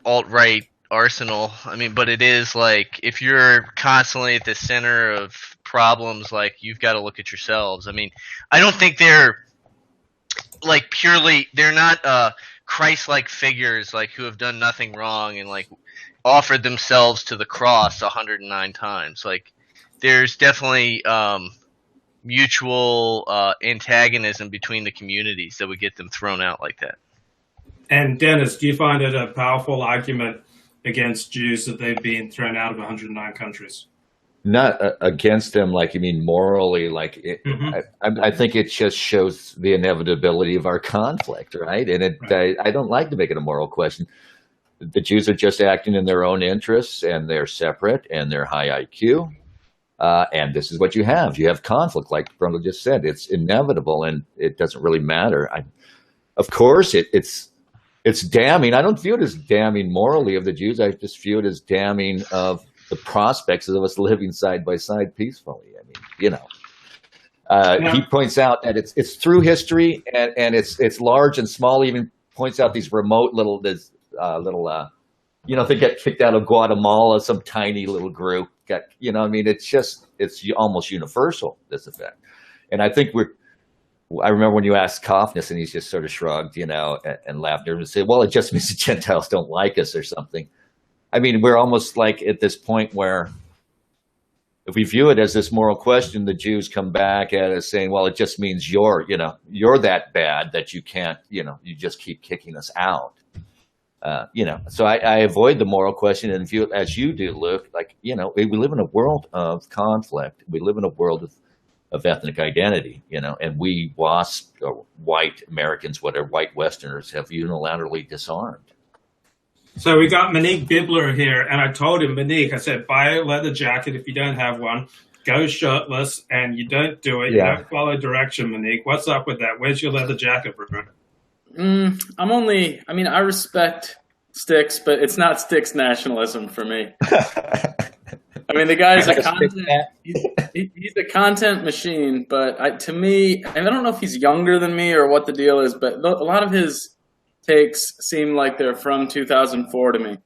alt-right arsenal. I mean, but it is like, if you're constantly at the center of problems, like, you've got to look at yourselves. I mean, I don't think they're like they're not Christ-like figures, like, who have done nothing wrong and like offered themselves to the cross 109 times. Like, there's definitely mutual antagonism between the communities that would get them thrown out like that. And Dennis, do you find it a powerful argument against Jews that they've been thrown out of 109 countries? Not against them, like, you mean morally, like, I think it just shows the inevitability of our conflict, right? And I don't like to make it a moral question. the Jews are just acting in their own interests, and they're separate, and they're high IQ. And this is what you have. You have conflict, like Bruno just said. It's inevitable, and it doesn't really matter. Of course, it's damning. I don't view it as damning morally of the Jews. I just view it as damning of the prospects of us living side by side peacefully. I mean, you know. He points out that it's through history, and it's large and small. He even points out these remote little you know, they get kicked out of Guatemala, some tiny little group. You know, I mean, it's almost universal, this effect. And I think I remember when you asked Coffness, and he's just sort of shrugged, you know, and laughed and said, well, it just means the Gentiles don't like us or something. I mean, we're almost like at this point where if we view it as this moral question, the Jews come back at us saying, well, it just means you're that bad that you can't, you know, you just keep kicking us out. You know, so I avoid the moral question and view it as you do, Luke. Like, you know, we live in a world of conflict. We live in a world of ethnic identity, you know, and we WASP, or white Americans, whatever, white Westerners have unilaterally disarmed. So we got Monique Bibler here, and I told him, Monique, I said, buy a leather jacket if you don't have one. Go shirtless, and you don't do it. Yeah. You don't follow direction, Monique. What's up with that? Where's your leather jacket, bro? I respect Styx, but it's not Styx nationalism for me. I mean, the guy's he's a content machine, but to me, and I don't know if he's younger than me or what the deal is, but a lot of his takes seem like they're from 2004 to me.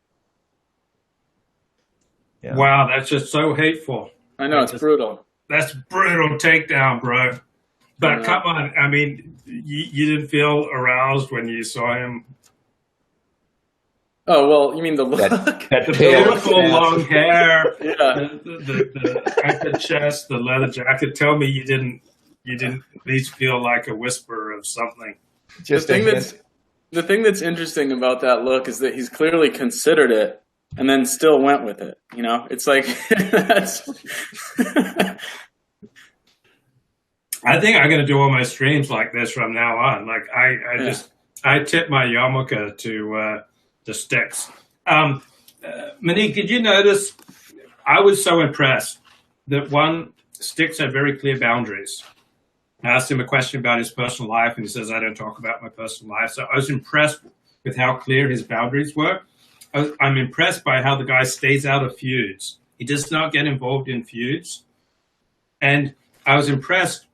Yeah. Wow, that's just so hateful. I know, it's brutal. That's brutal takedown, bro. But come on, I mean, you didn't feel aroused when you saw him? Oh, well, you mean the look? The beautiful long hair, Yeah. the anchored chest, the leather jacket. Tell me you didn't at least feel like a whisper of something. The thing that's interesting about that look is that he's clearly considered it and then still went with it. You know, it's like that's. I think I'm going to do all my streams like this from now on. Like I tip my yarmulke to Styx. Monique, did you notice? I was so impressed that Styx had very clear boundaries. I asked him a question about his personal life, and he says, I don't talk about my personal life. So I was impressed with how clear his boundaries were. I'm impressed by how the guy stays out of feuds. He does not get involved in feuds. And I was impressed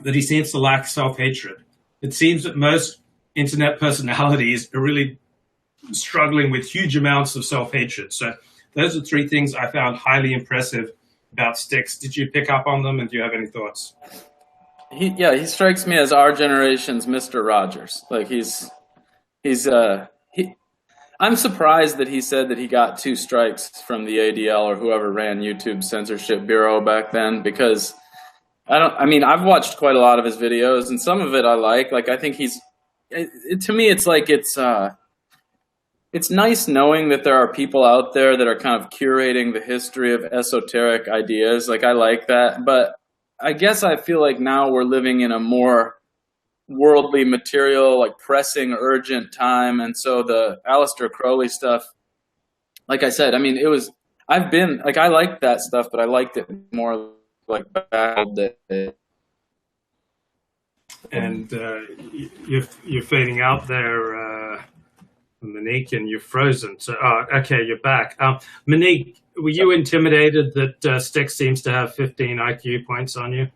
that he seems to lack self-hatred. It seems that most internet personalities are really struggling with huge amounts of self-hatred. So those are three things I found highly impressive about Styx. Did you pick up on them, and do you have any thoughts? He strikes me as our generation's Mr. Rogers. Like I'm surprised that he said that he got 2 strikes from the ADL or whoever ran YouTube's censorship bureau back then, because I've watched quite a lot of his videos, and some of it I like. Like, I think to me, it's like it's nice knowing that there are people out there that are kind of curating the history of esoteric ideas. Like, I like that, but I guess I feel like now we're living in a more worldly, material, like pressing, urgent time. And so the Aleister Crowley stuff, like I said, I mean, I liked that stuff, but I liked it more like back in the day. And you're fading out there, Monique, and you're frozen. So, okay, you're back. Monique, were you intimidated that Styx seems to have 15 IQ points on you?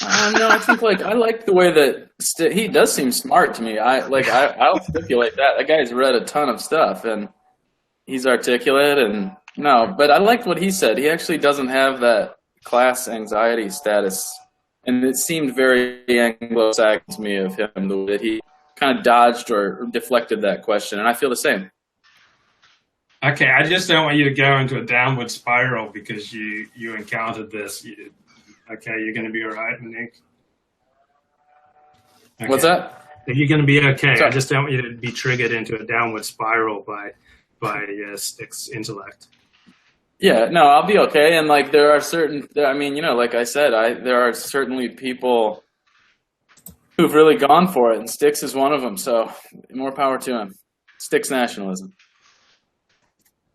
No, I think I like the way that he does seem smart to me. I'll stipulate that. That guy's read a ton of stuff, and he's articulate. And but I liked what he said. He actually doesn't have that class anxiety status, and it seemed very Anglo-Saxon to me of him, the way that he kind of dodged or deflected that question, and I feel the same. Okay, I just don't want you to go into a downward spiral because you encountered this. Okay, you're going to be all right, Monique? Okay. What's that? You're going to be okay. Sorry. I just don't want you to be triggered into a downward spiral by Styx intellect. Yeah, no, I'll be okay. And there are certain, like I said, there are certainly people who've really gone for it, and Styx is one of them. So more power to him. Styx nationalism.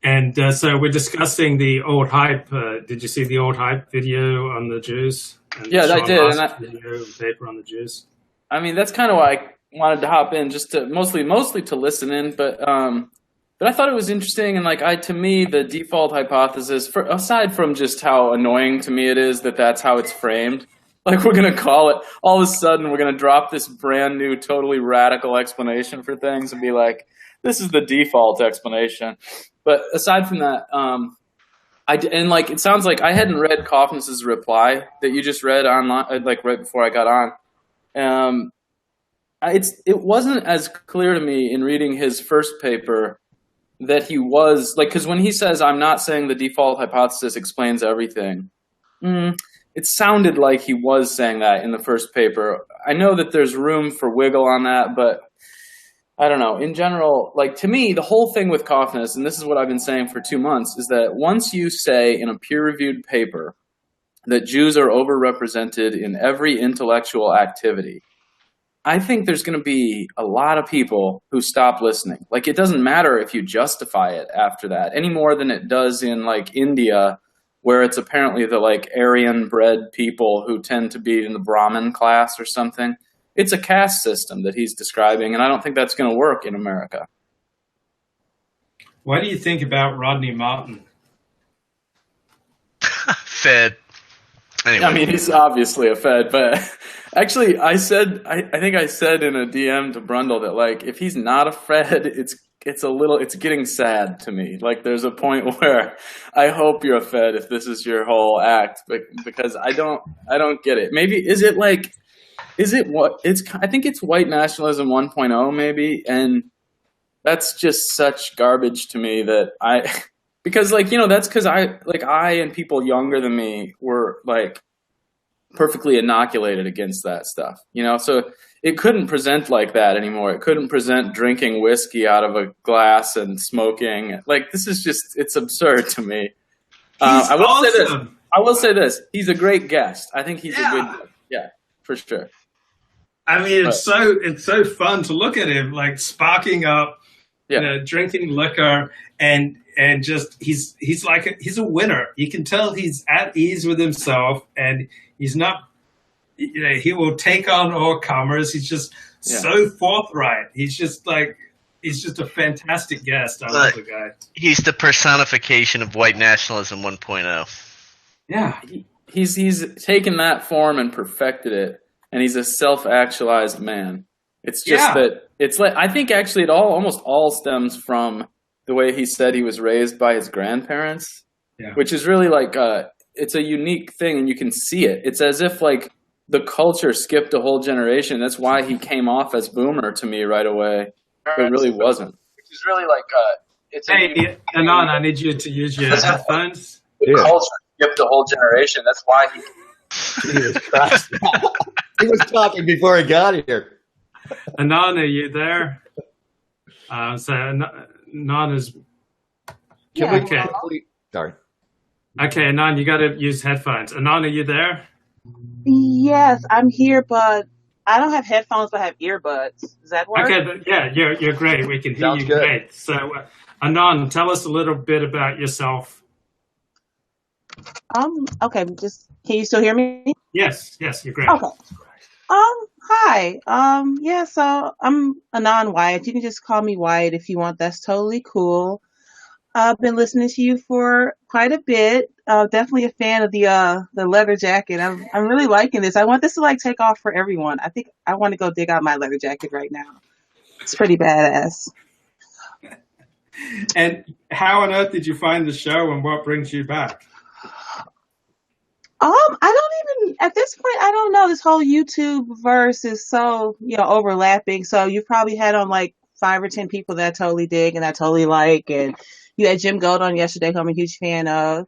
And so we're discussing the old hype. Did you see the old hype video on the Jews? And Yeah, I did. And video and paper on the Jews. I mean, that's kind of why I wanted to hop in, just to mostly to listen in. But I thought it was interesting, and to me, the default hypothesis, aside from just how annoying to me it is that that's how it's framed. Like, we're gonna call it. All of a sudden, we're gonna drop this brand new, totally radical explanation for things and be like, "This is the default explanation." But aside from that, it sounds like I hadn't read Coffness's reply that you just read online, like right before I got on. It wasn't as clear to me in reading his first paper that he was because when he says, "I'm not saying the default hypothesis explains everything," it sounded like he was saying that in the first paper. I know that there's room for wiggle on that, but I don't know. In general, to me, the whole thing with Coffness, and this is what I've been saying for 2 months, is that once you say in a peer-reviewed paper that Jews are overrepresented in every intellectual activity, I think there's going to be a lot of people who stop listening. It doesn't matter if you justify it after that, any more than it does in, India, where it's apparently the, Aryan-bred people who tend to be in the Brahmin class or something. It's a caste system that he's describing, and I don't think that's going to work in America. What do you think about Rodney Martin? Fed. Anyway. I mean, he's obviously a Fed, but actually, I think I said in a DM to Brundle that if he's not a Fed, it's getting sad to me. There's a point where I hope you're a Fed if this is your whole act, because I don't get it. Maybe I think it's white nationalism 1.0 maybe, and that's just such garbage to me that because that's because I and people younger than me were perfectly inoculated against that stuff, so it couldn't present like that anymore. It couldn't present drinking whiskey out of a glass and smoking. This is just, it's absurd to me. I will say this. He's a great guest. I think he's a good guest. Yeah, for sure. I mean, it's so fun to look at him, sparking up, drinking liquor, and just he's a winner. You can tell he's at ease with himself, and he's not. He will take on all comers. He's just so forthright. He's just a fantastic guest. I love the guy. He's the personification of white nationalism 1.0. Yeah, he's taken that form and perfected it. And he's a self-actualized man. It's just that I think actually it almost all stems from the way he said he was raised by his grandparents, which is really it's a unique thing, and you can see it. It's as if the culture skipped a whole generation. That's why he came off as boomer to me right away, but it really wasn't. Which is really it's. Hey, Anon, I need you to use your headphones. The culture skipped a whole generation. That's why he. Jesus Christ. He was talking before he got here. Anon, are you there? Anon is... Okay. Sorry. Okay, Anon, you got to use headphones. Anon, are you there? Yes, I'm here, but I don't have headphones, but I have earbuds. Does that work? Okay, but you're great. We can hear you great. So, Anon, tell us a little bit about yourself. Okay, can you still hear me? Yes, you're great. Okay. Hi. So I'm Anon Wyatt. You can just call me Wyatt if you want. That's totally cool. I've been listening to you for quite a bit. Definitely a fan of the leather jacket. I'm really liking this. I want this to take off for everyone. I think I want to go dig out my leather jacket right now. It's pretty badass. And how on earth did you find the show, and what brings you back? I don't even, at this point, I don't know. This whole YouTube verse is so, overlapping. So you've probably had on 5 or 10 people that I totally dig and I totally like. And you had Jim Gold on yesterday, who I'm a huge fan of.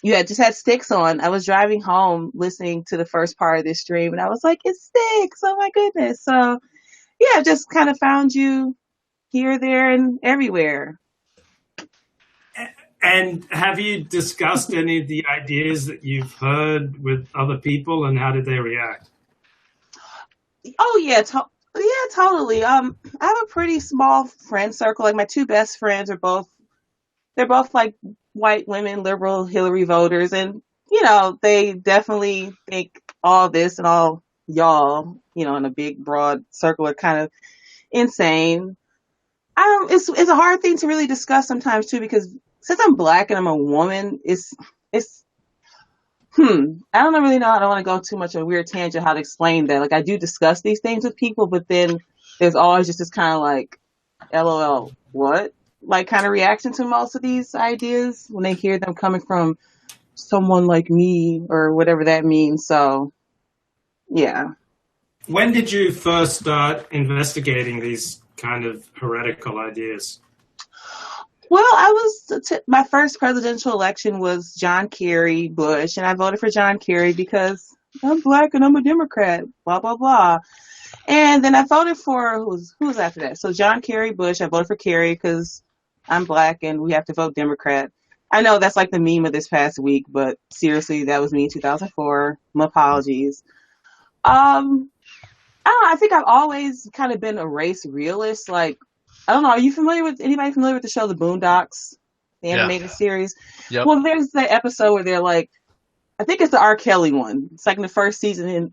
You had just had Styx on. I was driving home listening to the first part of this stream, and I was like, it's Styx. Oh my goodness. So yeah, just kind of found you here, there, and everywhere. And have you discussed any of the ideas that you've heard with other people, and how did they react? Oh yeah, totally. I have a pretty small friend circle. Like my two best friends they're both like white women, liberal Hillary voters, and they definitely think all this and all y'all, in a big broad circle are kind of insane. It's a hard thing to really discuss sometimes too, because since I'm black and I'm a woman, it's I don't really know. I don't want to go too much of a weird tangent how to explain that. Like I do discuss these things with people, but then there's always just this kind of like, LOL, what? Like kind of reaction to most of these ideas when they hear them coming from someone like me or whatever that means. So, yeah. When did you first start investigating these kind of heretical ideas? Well, my first presidential election was John Kerry Bush, and I voted for John Kerry because I'm black and I'm a Democrat, blah, blah, blah. And then I voted for, who was after that? So John Kerry Bush, I voted for Kerry because I'm black and we have to vote Democrat. I know that's like the meme of this past week, but seriously, that was me in 2004. My apologies. I don't know, I think I've always kind of been a race realist. Like, I don't know, are you anybody familiar with the show The Boondocks, the animated series? Yep. Well, there's that episode where they're like, I think it's the R. Kelly one. It's like in the first season, and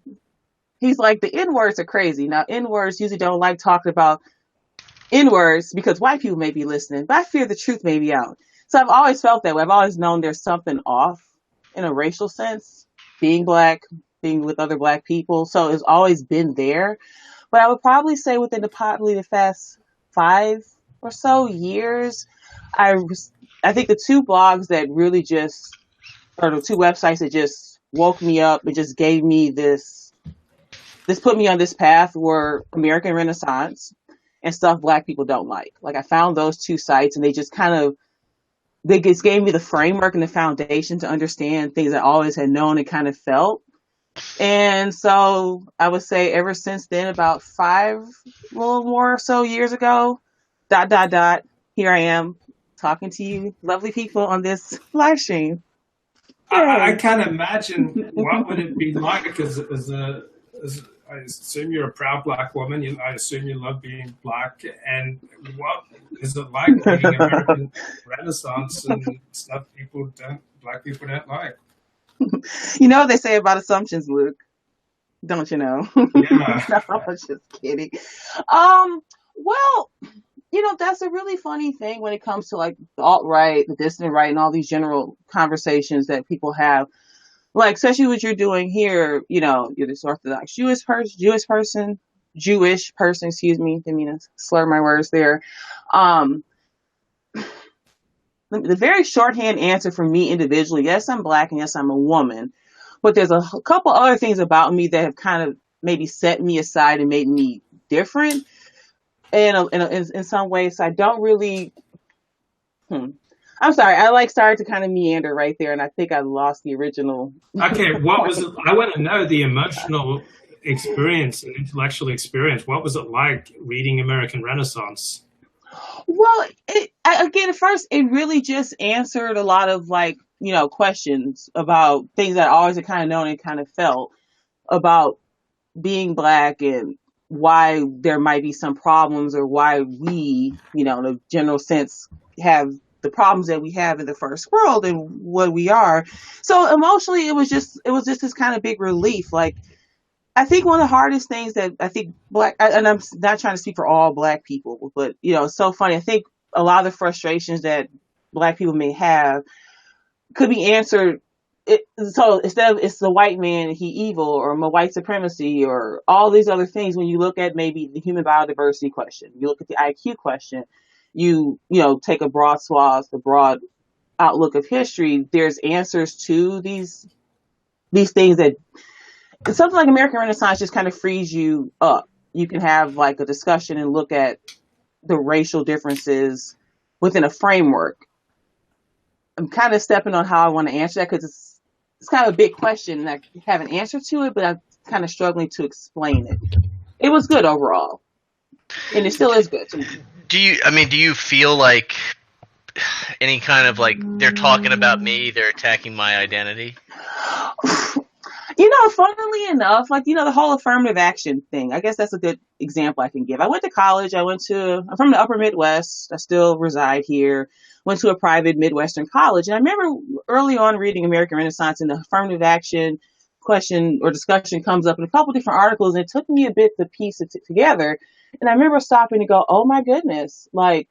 he's like, the N-words are crazy. Now, N-words usually don't like talking about N-words because white people may be listening, but I fear the truth may be out. So I've always felt that way. I've always known there's something off in a racial sense, being black, being with other black people. So it's always been there. But I would probably say within probably the past 5 or so years, I think the two blogs that really or the two websites that just woke me up and just gave me this put me on this path were American Renaissance and Stuff Black People Don't Like. Like I found those two sites and they just gave me the framework and the foundation to understand things I always had known and kind of felt. And so I would say ever since then, about 5, a little more or so years ago, ... here I am talking to you lovely people on this live stream. I can't imagine what would it be like as I assume you're a proud black woman. I assume you love being black. And what is it like reading American Renaissance and stuff black people don't like? You know what they say about assumptions, Luke? Don't you know? Yeah. No, I'm just kidding. Well, that's a really funny thing when it comes to like the alt-right, the dissident right, and all these general conversations that people have. Like, especially what you're doing here, you're this Orthodox Jewish person, excuse me, didn't mean to slur my words there. The very shorthand answer for me individually, yes, I'm black and yes, I'm a woman, but there's a couple other things about me that have kind of maybe set me aside and made me different in some ways. So I don't really, I'm sorry, I started to kind of meander right there and I think I lost the original. Okay, what was it? I want to know the emotional experience and intellectual experience. What was it like reading American Renaissance? Well, at first, it really just answered a lot of questions about things that I always had kind of known and kind of felt about being black and why there might be some problems or why we, in a general sense, have the problems that we have in the first world and what we are. So emotionally, it was just this kind of big relief. Like, I think one of the hardest things that I think and I'm not trying to speak for all black people, but, it's so funny. I think a lot of the frustrations that black people may have could be answered. So instead of it's the white man, he evil, or white supremacy, or all these other things, when you look at maybe the human biodiversity question, you look at the IQ question, you take a broad swath, the broad outlook of history, there's answers to these things that something like American Renaissance just kind of frees you up. You can have like a discussion and look at the racial differences within a framework. I'm kind of stepping on how I want to answer that because it's kind of a big question and I have an answer to it, but I'm kind of struggling to explain it. It was good overall, and it still is good to me. Do you feel like any kind of like they're talking about me, they're attacking my identity? Funnily enough, like, the whole affirmative action thing, I guess that's a good example I can give. I went to college. I'm from the upper Midwest. I still reside here. Went to a private Midwestern college. And I remember early on reading American Renaissance, and the affirmative action question or discussion comes up in a couple different articles. And it took me a bit to piece it together. And I remember stopping to go, oh my goodness, like,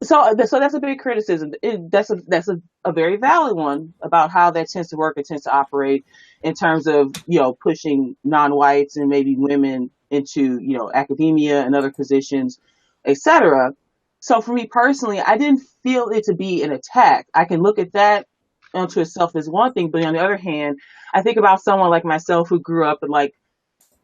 so that's a big criticism. That's a very valid one about how that tends to work. It tends to operate in terms of, pushing non-whites and maybe women into, academia and other positions, etc. So for me personally, I didn't feel it to be an attack. I can look at that unto itself as one thing, but on the other hand, I think about someone like myself who grew up in like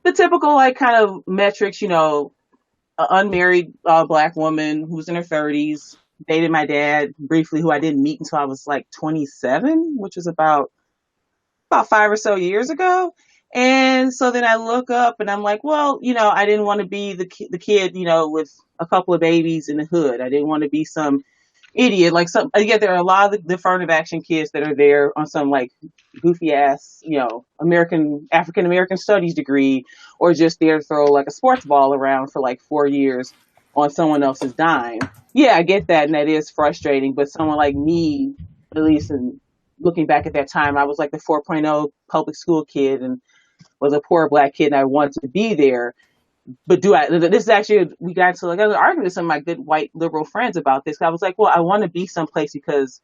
the typical like kind of metrics, an unmarried black woman who was in her 30s, dated my dad briefly, who I didn't meet until I was like 27, which was about 5 or so years ago. And so then I look up and I'm like, well, I didn't want to be the kid, with a couple of babies in the hood. I didn't want to be some idiot. Like there are a lot of the affirmative action kids that are there on some like goofy ass, African American studies degree, or just there to throw like a sports ball around for like 4 years on someone else's dime. Yeah, I get that, and that is frustrating. But someone like me, at least in looking back at that time, I was like the 4.0 public school kid and was a poor black kid, and I wanted to be there. But this is actually, we got into like I was arguing with some of my good white liberal friends about this. I was like, well, I want to be someplace because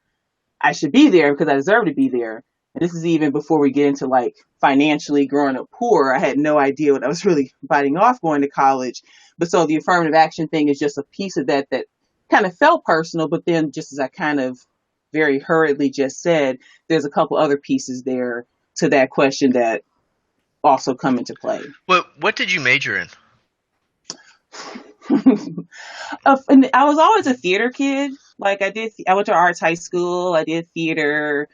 I should be there because I deserve to be there. And this is even before we get into like financially growing up poor. I had no idea what I was really biting off going to college. But so the affirmative action thing is just a piece of that kind of felt personal. But then just as I kind of very hurriedly just said, there's a couple other pieces there to that question that also come into play. What did you major in? And I was always a theater kid. Like I went to arts high school. I did theater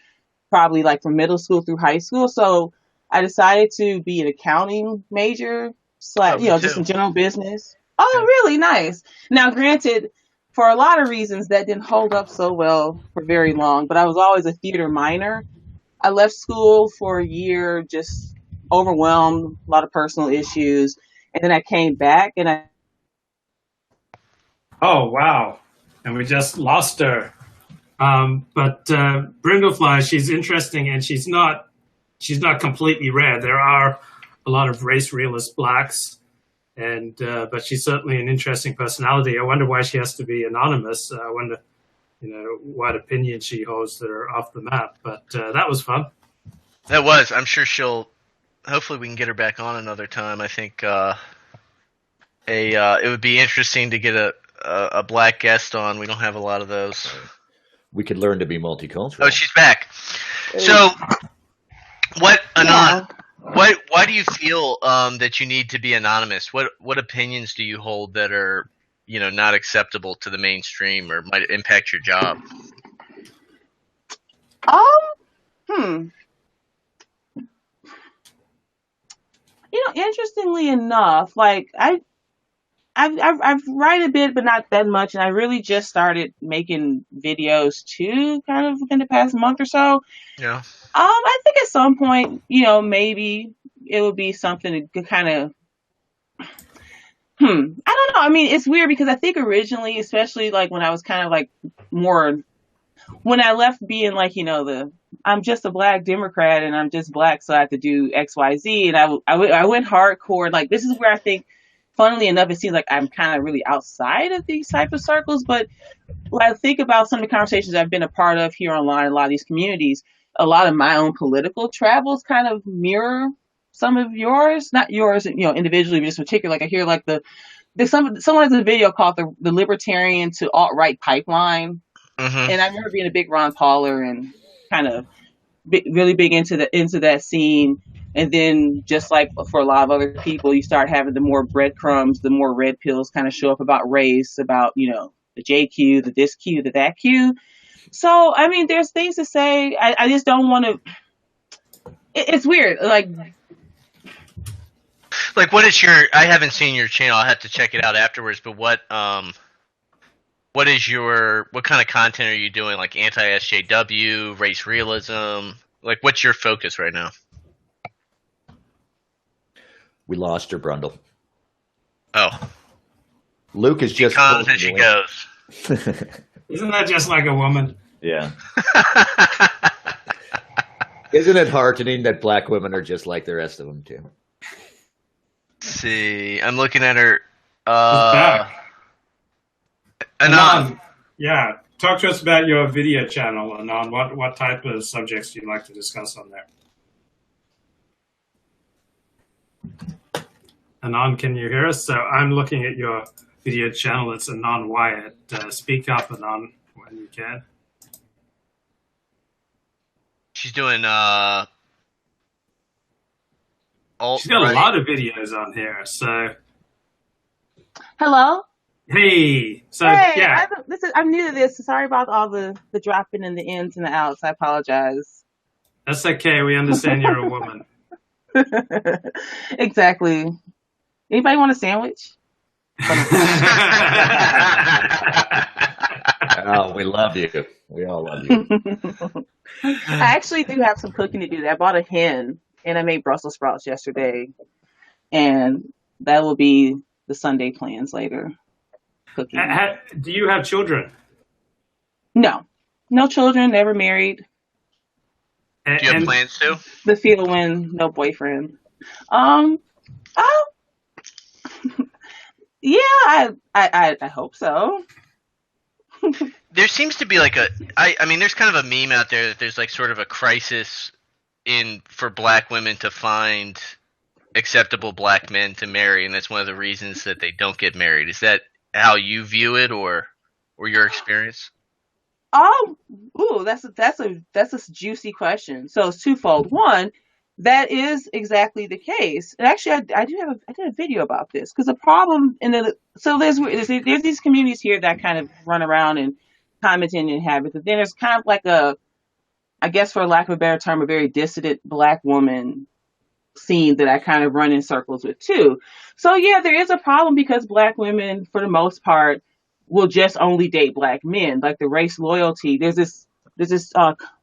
probably like from middle school through high school. So I decided to be an accounting major just in general business. Oh, really nice. Now, granted, for a lot of reasons that didn't hold up so well for very long, but I was always a theater minor. I left school for a year, just overwhelmed, a lot of personal issues. And then I came back and Oh, wow. And we just lost her. But Brindlefly, she's interesting, and she's not completely rare. There are a lot of race realist blacks, and but she's certainly an interesting personality. I wonder why she has to be anonymous. I wonder, what opinions she holds that are off the map. But that was fun. That was. I'm sure hopefully we can get her back on another time. I think it would be interesting to get a black guest on. We don't have a lot of those. We could learn to be multicultural. Oh, she's back. So, Anon? Why do you feel that you need to be anonymous? What opinions do you hold that are, not acceptable to the mainstream or might impact your job? Interestingly enough, like I've write a bit, but not that much, and I really just started making videos too, kind of within the past month or so. Yeah. I think at some point, maybe it would be something to kind of. I don't know. I mean, it's weird because I think originally, especially like when I was kind of like when I left being like, I'm just a black Democrat and I'm just black, so I have to do X, Y, Z, and I went hardcore. Like this is where I think. Funnily enough, it seems like I'm kind of really outside of these type of circles. But when I think about some of the conversations I've been a part of here online, a lot of these communities, a lot of my own political travels kind of mirror some of yours, not yours, individually, but just particular. Like I hear like someone has a video called the libertarian to alt-right pipeline. Mm-hmm. And I remember being a big Ron Pauler and kind of really big into that scene. And then just like for a lot of other people, you start having the more breadcrumbs, the more red pills kind of show up about race, about, the JQ, the this Q, the that Q. So, I mean, there's things to say. I just don't want to. It's weird. Like, what is I haven't seen your channel. I'll have to check it out afterwards. But what kind of content are you doing? Like anti-SJW, race realism? Like, what's your focus right now? We lost her, Brundle. Oh. Luke is just... She comes and she goes. Isn't that just like a woman? Yeah. Isn't it heartening that black women are just like the rest of them, too? Let's see. I'm looking at her. Anon. Yeah. Talk to us about your video channel, Anon. What type of subjects do you like to discuss on there? Anon, can you hear us? So I'm looking at your video channel. It's Anon Wyatt. Speak up, Anon, when you can. She's doing She's got a lot of videos on here. So Hello. hey, so Hey, yeah, I'm new to this. Sorry about all the dropping and the ins and the outs. I apologize. that's okay. We understand you're a woman. Exactly. Anybody want a sandwich? Oh, we love you. We all love you. I actually do have some cooking to do. I bought a hen and I made Brussels sprouts yesterday, and that will be the Sunday plans later. Cooking. Do you have children? No children, never married. Do you have plans to? The feel win, no boyfriend. Yeah, I hope so. There seems to be like I mean, there's kind of a meme out there that there's like sort of a crisis for black women to find acceptable black men to marry, and that's one of the reasons that they don't get married. Is that how you view it, or your experience? That's a juicy question. So it's twofold. One, that is exactly the case. And actually, I did a video about this, because the problem there's these communities here that kind of run around and comment and inhabit. But then there's kind of like I guess for lack of a better term, a very dissident black woman scene that I kind of run in circles with too. So yeah, there is a problem because black women, for the most part, will just only date black men. Like the race loyalty. There's this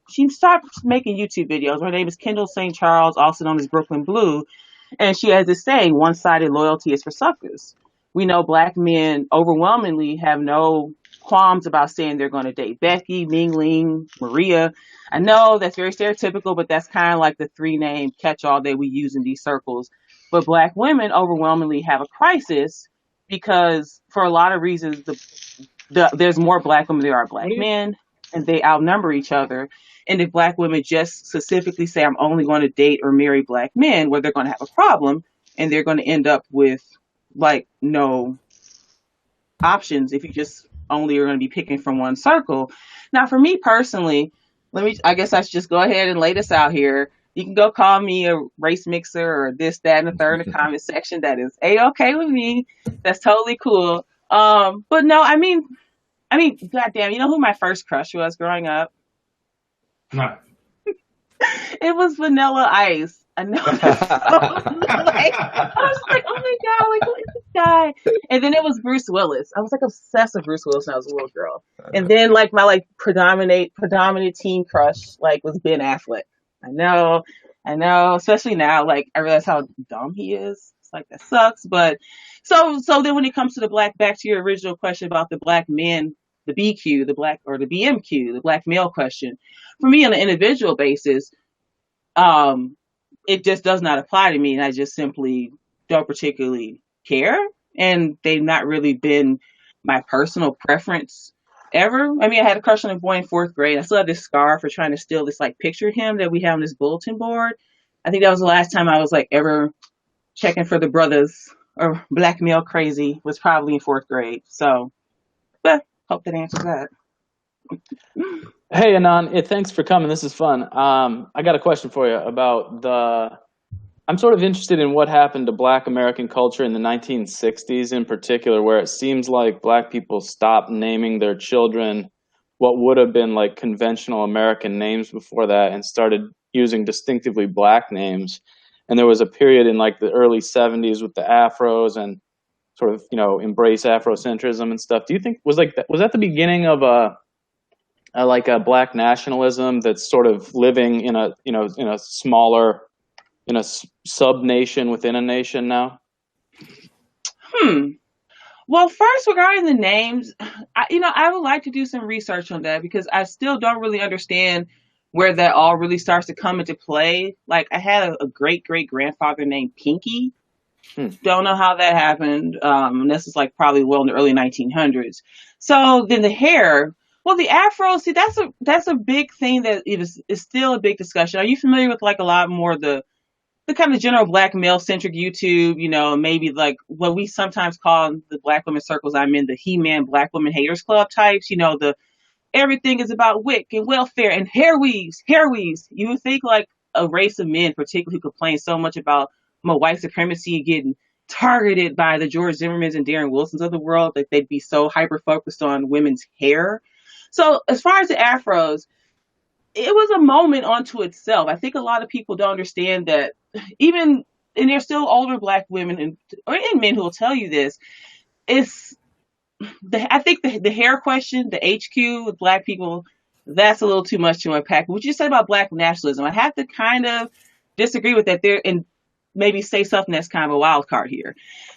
she stopped making YouTube videos. Her name is Kendall St. Charles, also known as Brooklyn Blue. And she has this saying, one-sided loyalty is for suckers. We know black men overwhelmingly have no qualms about saying they're going to date Becky, Mingling, Maria. I know that's very stereotypical, but that's kind of like the three-name catch-all that we use in these circles. But black women overwhelmingly have a crisis because for a lot of reasons, there's more black women than there are black men, and they outnumber each other. And if black women just specifically say, I'm only going to date or marry black men, well, they're going to have a problem, and they're going to end up with like no options if you just only are going to be picking from one circle. Now, for me personally, I guess I should just go ahead and lay this out here. You can go call me a race mixer or this, that, and the third in the comment section. That is A-okay with me. That's totally cool. But no, I mean, goddamn, you know who my first crush was growing up? No. It was Vanilla Ice. I know. I was like, oh my God, like, who is this guy? And then it was Bruce Willis. I was like obsessed with Bruce Willis when I was a little girl. And then like my like predominant teen crush like was Ben Affleck. I know. Especially now, like I realize how dumb he is. It's like that sucks. But so then when it comes to back to your original question about the black men, the BQ, the black or the BMQ, the black male question, for me on an individual basis, it just does not apply to me, and I just simply don't particularly care, and they've not really been my personal preference ever. I mean, I had a crush on a boy in 4th grade. I still have this scar for trying to steal this like picture of him that we have on this bulletin board. I think that was the last time I was like ever checking for the brothers or black male crazy, was probably in 4th grade. So, but hope that answers that. Hey, Anon, thanks for coming. This is fun. I got a question for you about I'm sort of interested in what happened to black American culture in the 1960s in particular, where it seems like black people stopped naming their children what would have been like conventional American names before that and started using distinctively black names. And there was a period in like the early 70s with the Afros and sort of, embrace Afrocentrism and stuff. Do you think was that the beginning of a black nationalism that's sort of living in a smaller in a sub nation within a nation now? Well, first, regarding the names, I would like to do some research on that because I still don't really understand where that all really starts to come into play. Like, I had a great great grandfather named Pinky. Don't know how that happened. This is like probably in the early 1900s. So then the hair, well, the afro. See, that's a big thing that is still a big discussion. Are you familiar with like a lot more of the kind of general black male centric YouTube, maybe like what we sometimes call the black women circles I'm in, the He-Man Black Women Haters Club types, the everything is about wick and welfare and hair weaves. You would think like a race of men, particularly who complain so much about white supremacy and getting targeted by the George Zimmermans and Darren Wilsons of the world, that they'd be so hyper focused on women's hair. So as far as the afros, it was a moment unto itself. I think a lot of people don't understand that even, and there's still older black women and men who will tell you this, I think the hair question, the HQ with black people, that's a little too much to unpack. What you said about black nationalism, I have to kind of disagree with that there and maybe say something that's kind of a wild card here.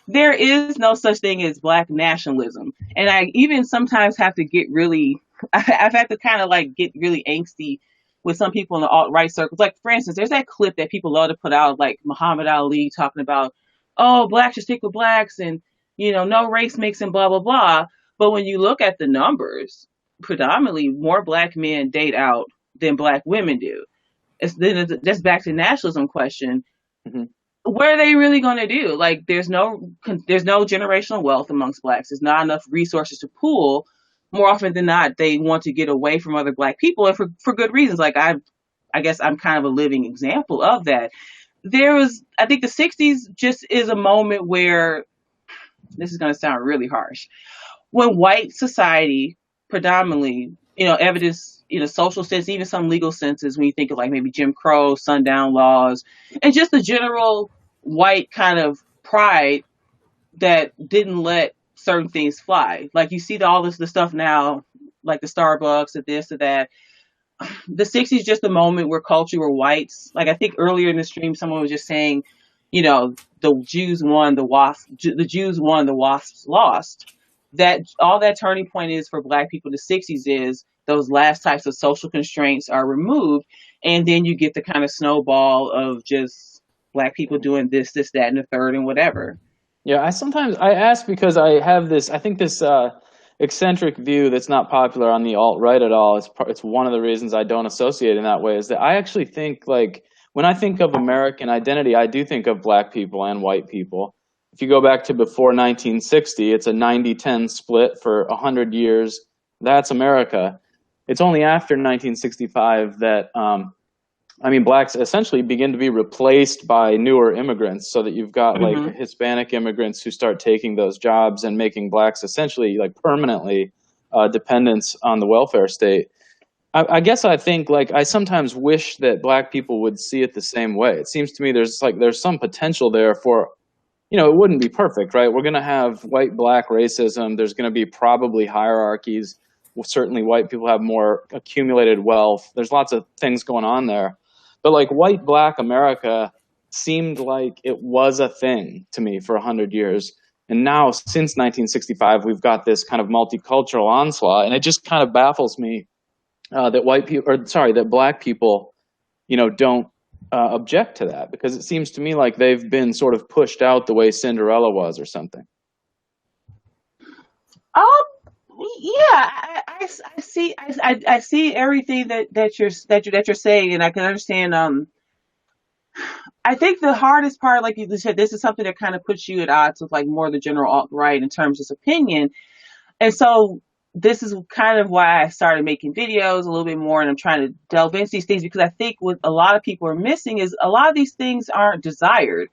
There is no such thing as black nationalism. And I even sometimes have to get really, I've had to kind of like get really angsty with some people in the alt-right circles. Like, for instance, there's that clip that people love to put out, like Muhammad Ali talking about, oh, blacks should stick with blacks and, no race mixing, blah, blah, blah. But when you look at the numbers, predominantly more black men date out than black women do. Then just back to the nationalism question. Mm-hmm. What are they really going to do? Like, there's no generational wealth amongst blacks. There's not enough resources to pool. More often than not, they want to get away from other black people, and for good reasons. Like, I guess I'm kind of a living example of that. I think the 60s just is a moment where, this is going to sound really harsh, when white society predominantly, evidence, social sense, even some legal senses, when you think of like maybe Jim Crow, sundown laws, and just the general white kind of pride that didn't let certain things fly. Like, you see all the stuff now, like the Starbucks, or this or that. The 60s just a moment where culture were whites. Like, I think earlier in the stream, someone was just saying, the Jews won, the Jews won, the WASPs lost. That all that turning point is for black people in the 60s is those last types of social constraints are removed. And then you get the kind of snowball of just black people doing this, that, and the third, and whatever. Yeah, I ask because I have this eccentric view that's not popular on the alt-right at all. It's one of the reasons I don't associate in that way, is that I actually think, like, when I think of American identity, I do think of black people and white people. If you go back to before 1960, it's a 90-10 split for 100 years. That's America. It's only after 1965 that blacks essentially begin to be replaced by newer immigrants, so that you've got like Hispanic immigrants who start taking those jobs and making blacks essentially like permanently dependents on the welfare state. I guess I think, like, I sometimes wish that black people would see it the same way. It seems to me there's some potential there for, it wouldn't be perfect, right? We're going to have white-black racism. There's going to be probably hierarchies. Well, certainly white people have more accumulated wealth. There's lots of things going on there. But like white-black America seemed like it was a thing to me for 100 years. And now, since 1965, we've got this kind of multicultural onslaught. And it just kind of baffles me that black people, don't object to that, because it seems to me like they've been sort of pushed out the way Cinderella was or something. Yeah, I see everything that you're saying, and I can understand. I think the hardest part, like you said, this is something that kind of puts you at odds with like more of the general alt-right in terms of opinion, and so this is kind of why I started making videos a little bit more, and I'm trying to delve into these things, because I think what a lot of people are missing is a lot of these things aren't desired.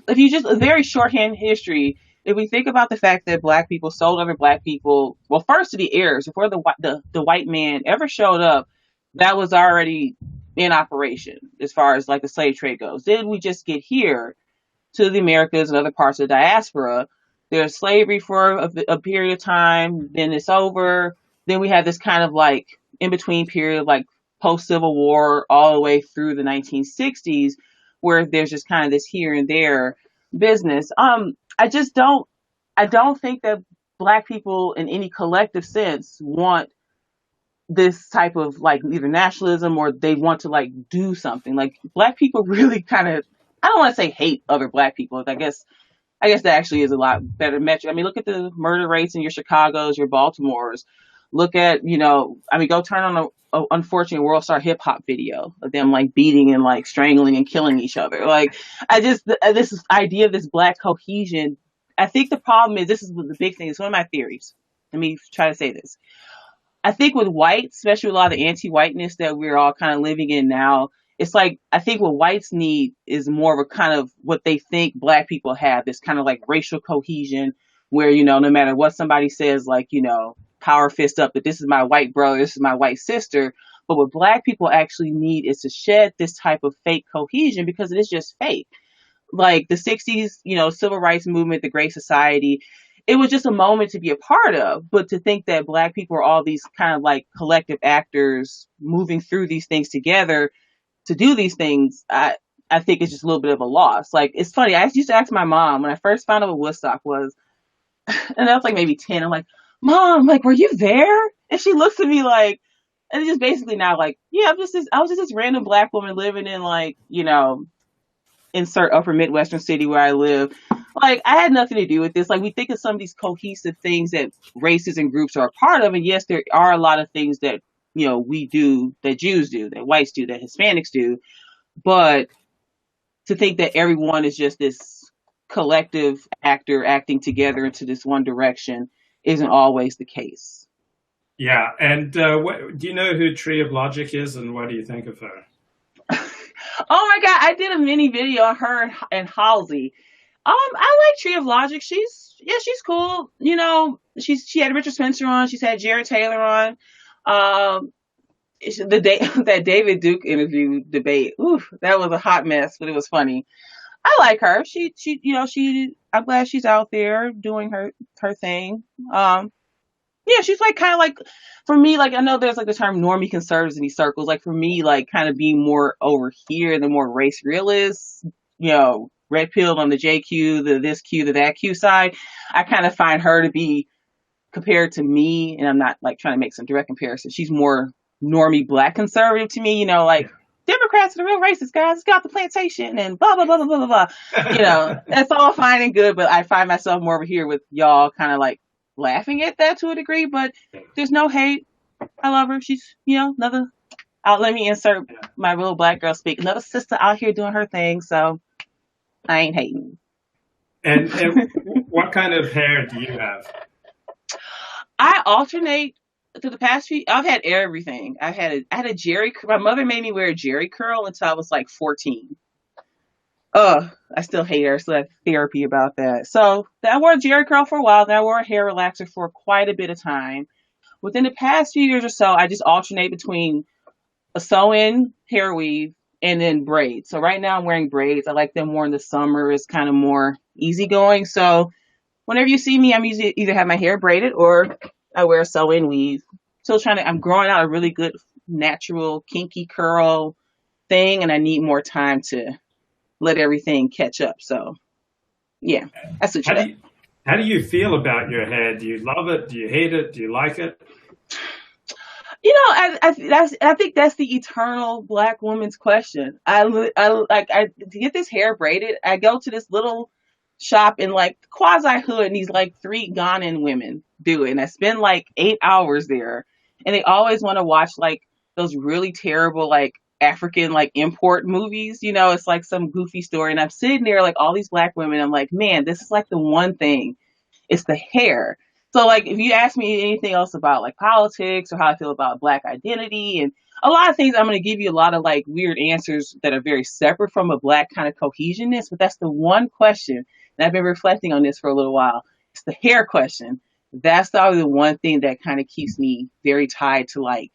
If you just a very shorthand history. If we think about the fact that black people sold other black people, well, first to the heirs, before the white man ever showed up, that was already in operation as far as like the slave trade goes. Then we just get here to the Americas and other parts of the diaspora. There's slavery for a period of time, then it's over. Then we have this kind of like in between period, like post Civil War, all the way through the 1960s, where there's just kind of this here and there business. I don't think that Black people in any collective sense want this type of like either nationalism or they want to like do something. Like Black people really kind of, I don't want to say hate other Black people. I guess that actually is a lot better metric. I mean, look at the murder rates in your Chicagos, your Baltimores. Look at, go turn on a unfortunate World Star hip hop video of them like beating and like strangling and killing each other. Like, this idea of this Black cohesion, I think the problem is, this is the big thing. It's one of my theories. Let me try to say this. I think with whites, especially with a lot of the anti-whiteness that we're all kind of living in now, it's like, I think what whites need is more of a kind of what they think Black people have, this kind of like racial cohesion where, no matter what somebody says, like, power fist up that this is my white brother, this is my white sister. But what Black people actually need is to shed this type of fake cohesion because it is just fake. Like the 60s, civil rights movement, the Great Society, it was just a moment to be a part of. But to think that Black people are all these kind of like collective actors moving through these things together to do these things, I think it's just a little bit of a loss. Like, it's funny. I used to ask my mom when I first found out what Woodstock was, and I was like maybe 10. I'm like, Mom, like, were you there? And she looks at me like, and it's just basically now like, yeah, I was just this random Black woman living in like, insert upper Midwestern city where I live. Like, I had nothing to do with this. Like, we think of some of these cohesive things that races and groups are a part of. And yes, there are a lot of things that, we do, that Jews do, that whites do, that Hispanics do. But to think that everyone is just this collective actor acting together into this one direction isn't always the case. Yeah. And do you know who Tree of Logic is and what do you think of her? Oh my God, I did a mini video on her and Halsey. I like Tree of Logic. She's cool. She had Richard Spencer on. She's had Jared Taylor on. That David Duke interview debate. Oof, that was a hot mess, but it was funny. I like her. I'm glad she's out there doing her thing. Yeah, she's like kind of like, for me, like, I know there's like the term normie conservatives in these circles. Like for me, like kind of being more over here, the more race realist, red pill on the JQ, the this Q, the that Q side. I kind of find her to be, compared to me, and I'm not like trying to make some direct comparison, she's more normie Black conservative to me, like Democrats are the real racist guys. It's got the plantation and blah, blah, blah, blah, blah, blah. That's all fine and good, but I find myself more over here with y'all kind of like laughing at that to a degree, but there's no hate. I love her. She's, let me insert my little Black girl speak. Another sister out here doing her thing, so I ain't hating. And what kind of hair do you have? I alternate through the past few. I've had everything. I had a Jerry. My mother made me wear a Jerry curl until I was like 14. I still hate her. I still have therapy about that. So I wore a Jerry curl for a while. Then I wore a hair relaxer for quite a bit of time. Within the past few years or so, I just alternate between a sew-in hair weave and then braids. So right now I'm wearing braids. I like them more in the summer. It's kind of more easygoing. So whenever you see me, I'm usually either have my hair braided or I wear a sew-in weave. I'm growing out a really good natural kinky curl thing, and I need more time to let everything catch up. So yeah, that's what How do you feel about your hair? Do you love it? Do you hate it? Do you like it? I think that's the eternal Black woman's question. To get this hair braided, I go to this little shop in like quasi hood, and these like 3 Ghanaian women do it, and I spend like 8 hours there, and they always want to watch like those really terrible like African like import movies. It's like some goofy story, and I'm sitting there like all these Black women. I'm like, man, this is like the one thing. It's the hair. So like, if you ask me anything else about like politics or how I feel about Black identity and a lot of things, I'm going to give you a lot of like weird answers that are very separate from a Black kind of cohesionness. But that's the one question, and I've been reflecting on this for a little while. It's the hair question. That's probably the one thing that kind of keeps me very tied to like,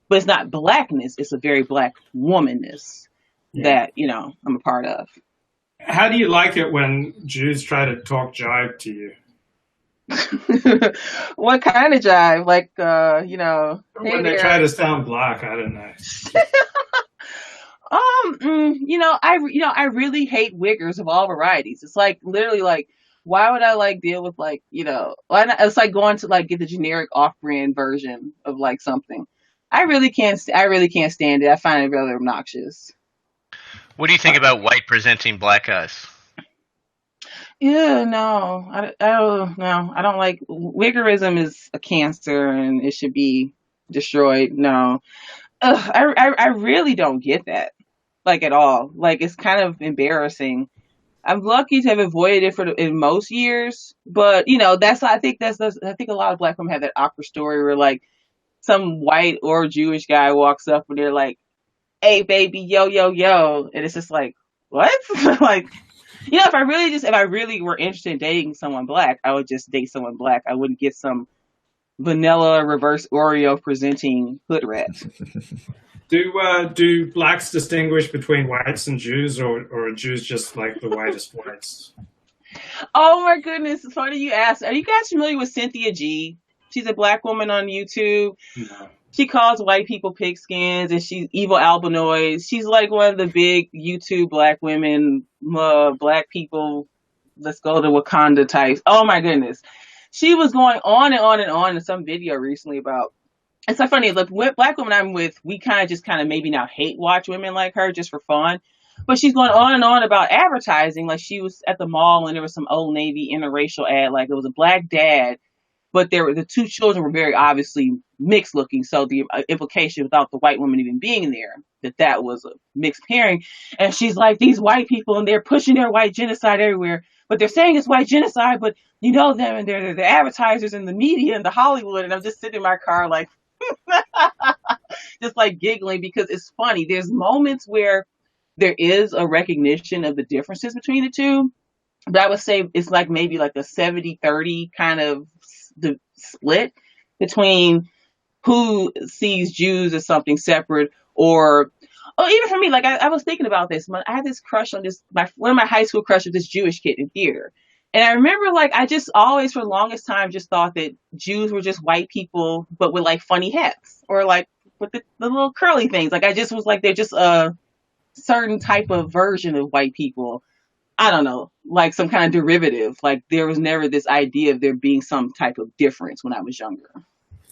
but it's not Blackness. It's a very Black womanness that, I'm a part of. How do you like it when Jews try to talk jive to you? What kind of jive? Like, when they try to sound Black, I don't know. I really hate wiggers of all varieties. It's like literally like, why would I like deal with like, it's like going to like get the generic off-brand version of like something. I really can't stand it. I find it rather obnoxious. What do you think about white presenting black guys? Yeah, no, I don't like wiggerism is a cancer and it should be destroyed. No, I really don't get that like at all. Like it's kind of embarrassing. I'm lucky to have avoided it in most years, but I think a lot of black women have that awkward story where like some white or Jewish guy walks up and they're like, "Hey, baby, yo, yo, yo," and it's just like, what? Like, if I really were interested in dating someone black, I would just date someone black. I wouldn't get some vanilla reverse Oreo presenting hood rat. Do blacks distinguish between whites and Jews, or are Jews just like the whitest whites? Oh my goodness, it's funny you asked. Are you guys familiar with Cynthia G? She's a black woman on YouTube. No. She calls white people pigskins and she's evil albinoids. She's like one of the big YouTube black women, black people, let's go to Wakanda types. Oh my goodness. She was going on and on and on in some video recently about, it's so funny, like black women I'm with, we kind of maybe now hate watch women like her just for fun. But she's going on and on about advertising. Like she was at the mall and there was some Old Navy interracial ad, like it was a black dad, but the two children were very obviously mixed looking. So the implication without the white woman even being there, that was a mixed pairing. And she's like, these white people and they're pushing their white genocide everywhere, but they're saying it's white genocide, but you know them and they're the advertisers and the media and the Hollywood. And I'm just sitting in my car like, just like giggling because it's funny. There's moments where there is a recognition of the differences between the two, but I would say it's like maybe like a 70-30 kind of the split between who sees Jews as something separate or even for me, like I was thinking about this. I had this crush on one of my high school crushes, this Jewish kid in theater. And I remember like I just always for the longest time just thought that Jews were just white people, but with like funny hats or like with the little curly things. Like I just was like, they're just a certain type of version of white people. I don't know, like some kind of derivative. Like there was never this idea of there being some type of difference when I was younger.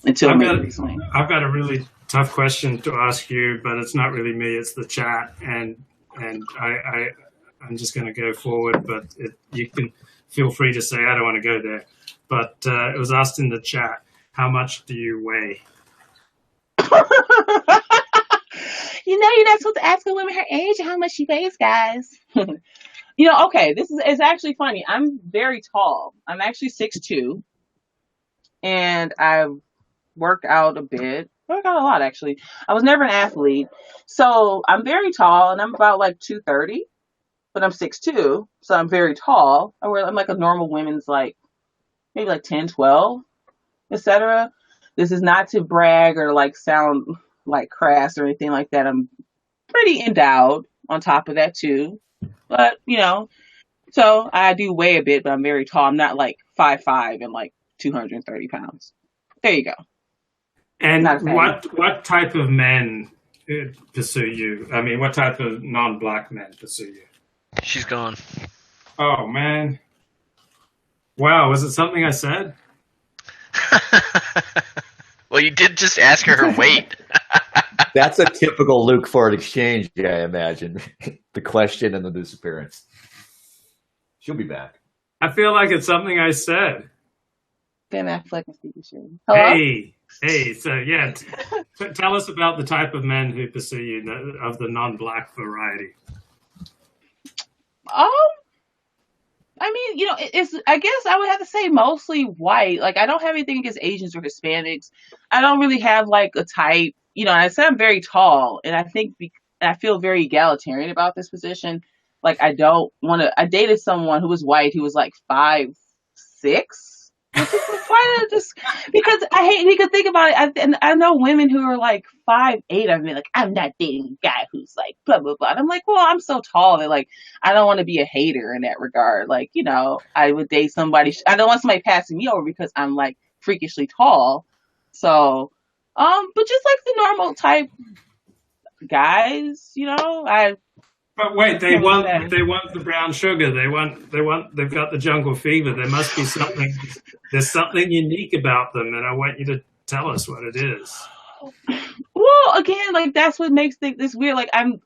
Until maybe recently. I've got a really tough question to ask you, but it's not really me; it's the chat, and I'm just going to go forward. But you can feel free to say I don't want to go there. But it was asked in the chat, how much do you weigh? You're not supposed to ask a woman her age and how much she weighs, guys. Okay, it's actually funny. I'm very tall. I'm actually 6'2", and I've worked out a bit. Worked out a lot, actually. I was never an athlete, so I'm very tall, and I'm about like 230, but I'm 6'2", so I'm very tall. I'm like a normal women's like maybe like 10, 12, etc. This is not to brag or like sound like crass or anything like that. I'm pretty endowed on top of that too. But, so I do weigh a bit, but I'm very tall. I'm not like 5'5" and like 230 pounds. There you go. And what type of men pursue you? I mean, what type of non-black men pursue you? She's gone. Oh, man. Wow, was it something I said? Well, you did just ask her weight. That's a typical Luke Ford exchange, I imagine. The question and the disappearance. She'll be back. I feel like it's something I said. Ben Affleck and Stevie Sheen. Hello? Hey. So yeah, tell us about the type of men who pursue you of the non-black variety. I mean, it's. I guess I would have to say mostly white. Like I don't have anything against Asians or Hispanics. I don't really have like a type. I said I'm very tall, and I think I feel very egalitarian about this position. Like I don't want to. I dated someone who was white who was like 5'6", which is quite just because I hate. You can think about it. And I know women who are like 5'8". I mean, like I'm not dating a guy who's like blah blah blah. And I'm like, well, I'm so tall that like I don't want to be a hater in that regard. Like I would date somebody. I don't want somebody passing me over because I'm like freakishly tall. So, but just like the normal type. guys, you know, But wait, they want the brown sugar. They've got the jungle fever. There must be something. There's something unique about them, and I want you to tell us what it is. Well, again, like that's what makes this weird. Like I'm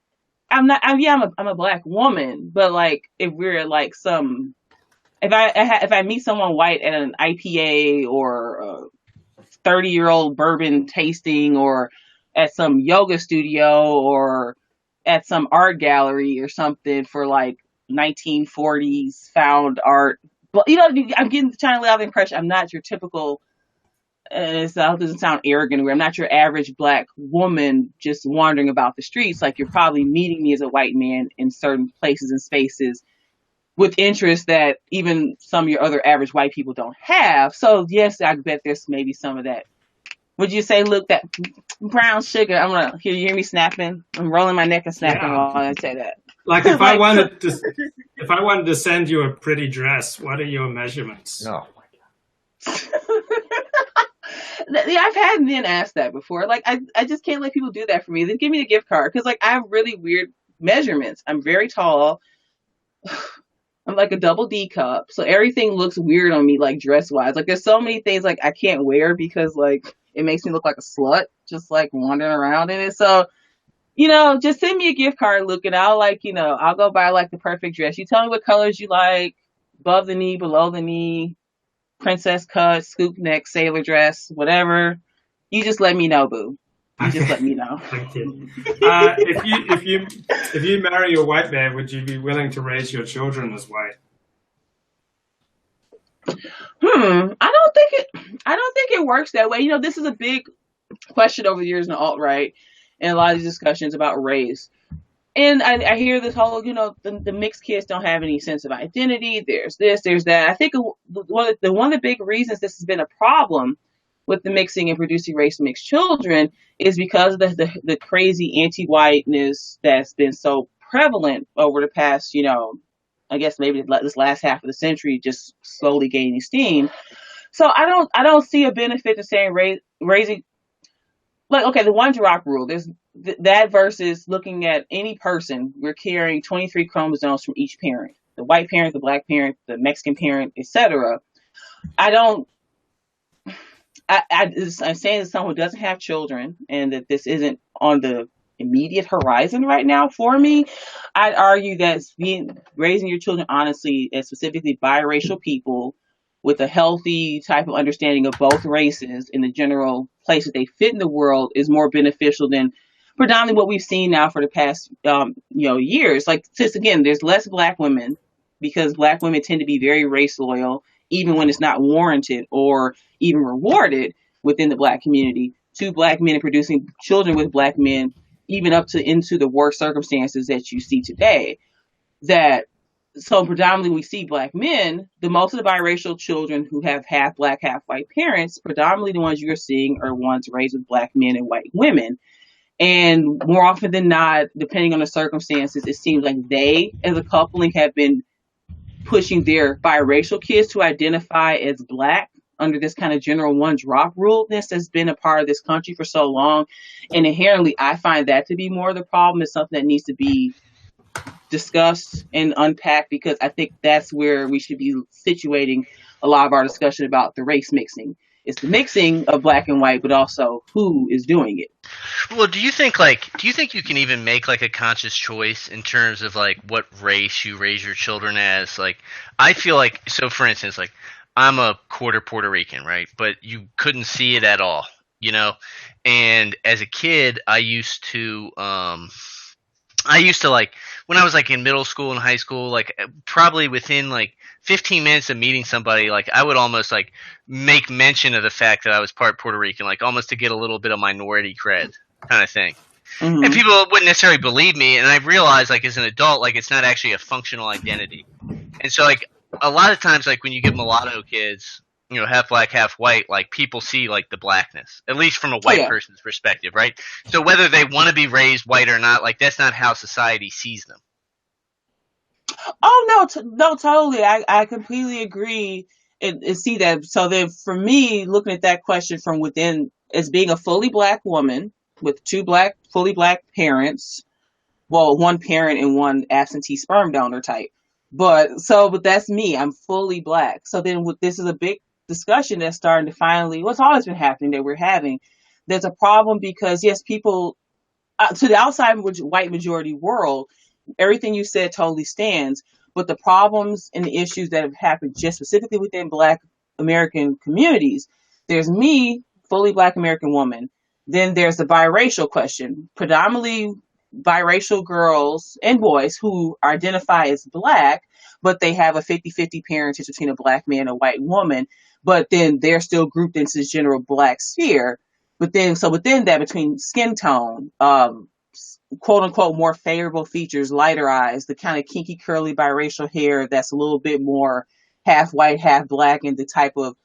a black woman, but like if we're like if I meet someone white at an IPA or a 30-year-old bourbon tasting or at some yoga studio or at some art gallery or something for like 1940s found art. But you know, I'm trying to lay out the impression I'm not your typical. It doesn't sound arrogant. I'm not your average black woman just wandering about the streets. Like you're probably meeting me as a white man in certain places and spaces with interests that even some of your other average white people don't have. So yes, I bet there's maybe some of that. Would you say, look, that brown sugar? I'm gonna you hear me snapping. I'm rolling my neck and snapping while I say that. Like if I wanted to send you a pretty dress, what are your measurements? No. Yeah, I've had men ask that before. Like I just can't let people do that for me. Then give me a gift card because like I have really weird measurements. I'm very tall. I'm like a double D cup, so everything looks weird on me, like dress wise. Like there's so many things like I can't wear because like it makes me look like a slut, just like wandering around in it. So, you know, just send me a gift card, look, and I'll go buy like the perfect dress. You tell me what colors you like, above the knee, below the knee, princess cut, scoop neck, sailor dress, whatever. You just let me know, boo. You just let me know. Thank you. If you marry a white man, would you be willing to raise your children as white? I don't think it works that way. You know, this is a big question over the years in the alt-right and a lot of these discussions about race. And I hear this whole, you know, the mixed kids don't have any sense of identity. There's this, there's that. I think one of the big reasons this has been a problem with the mixing and producing race mixed children is because of the crazy anti-whiteness that's been so prevalent over the past, you know, I guess maybe this last half of the century, just slowly gaining steam. So I don't see a benefit to saying raising, like, okay, the one drop rule. There's that versus looking at any person. We're carrying 23 chromosomes from each parent: the white parent, the black parent, the Mexican parent, etc. I'm saying as someone who doesn't have children and that this isn't on the immediate horizon right now for me, I'd argue that raising your children honestly, and specifically biracial people with a healthy type of understanding of both races in the general place that they fit in the world is more beneficial than predominantly what we've seen now for the past years. Like, since again, there's less black women because black women tend to be very race loyal, even when it's not warranted or even rewarded within the black community, to black men and producing children with black men, even up to into the worst circumstances that you see today. So predominantly we see black men, most of the biracial children who have half black, half white parents, predominantly the ones you're seeing are ones raised with black men and white women. And more often than not, depending on the circumstances, it seems like they, as a coupling, have been pushing their biracial kids to identify as black under this kind of general one drop rule. This has been a part of this country for so long. And inherently, I find that to be more of the problem. It's something that needs to be discussed and unpacked, because I think that's where we should be situating a lot of our discussion about the race mixing. It's the mixing of black and white, but also who is doing it. Well, do you think you can even make like a conscious choice in terms of like what race you raise your children as? Like, I feel like, so for instance, like I'm a quarter Puerto Rican, right? But you couldn't see it at all, you know? And as a kid, I used to like, when I was like in middle school and high school, like probably within like 15 minutes of meeting somebody, like I would almost like make mention of the fact that I was part Puerto Rican, like almost to get a little bit of minority cred kind of thing. Mm-hmm. And people wouldn't necessarily believe me. And I realized like as an adult, like it's not actually a functional identity. And so like a lot of times, like when you get mulatto kids, you know, half black, half white, like people see like the blackness, at least from a white person's perspective, right? So whether they want to be raised white or not, like that's not how society sees them. Oh, no, totally. I completely agree and see that. So then for me, looking at that question from within, as being a fully black woman with two fully black parents. Well, one parent and one absentee sperm donor type. But that's me. I'm fully black. So then this is a big discussion that's starting to finally, what's always been happening that we're having. There's a problem because, yes, people, to the outside white majority world, everything you said totally stands. But the problems and the issues that have happened just specifically within Black American communities, there's me, fully Black American woman. Then there's the biracial question, predominantly biracial girls and boys who identify as Black, but they have a 50-50 parentage between a Black man and a white woman. But then they're still grouped into this general Black sphere. But then, so within that, between skin tone, quote unquote, more favorable features, lighter eyes, the kind of kinky, curly, biracial hair that's a little bit more half white, half Black, and the type of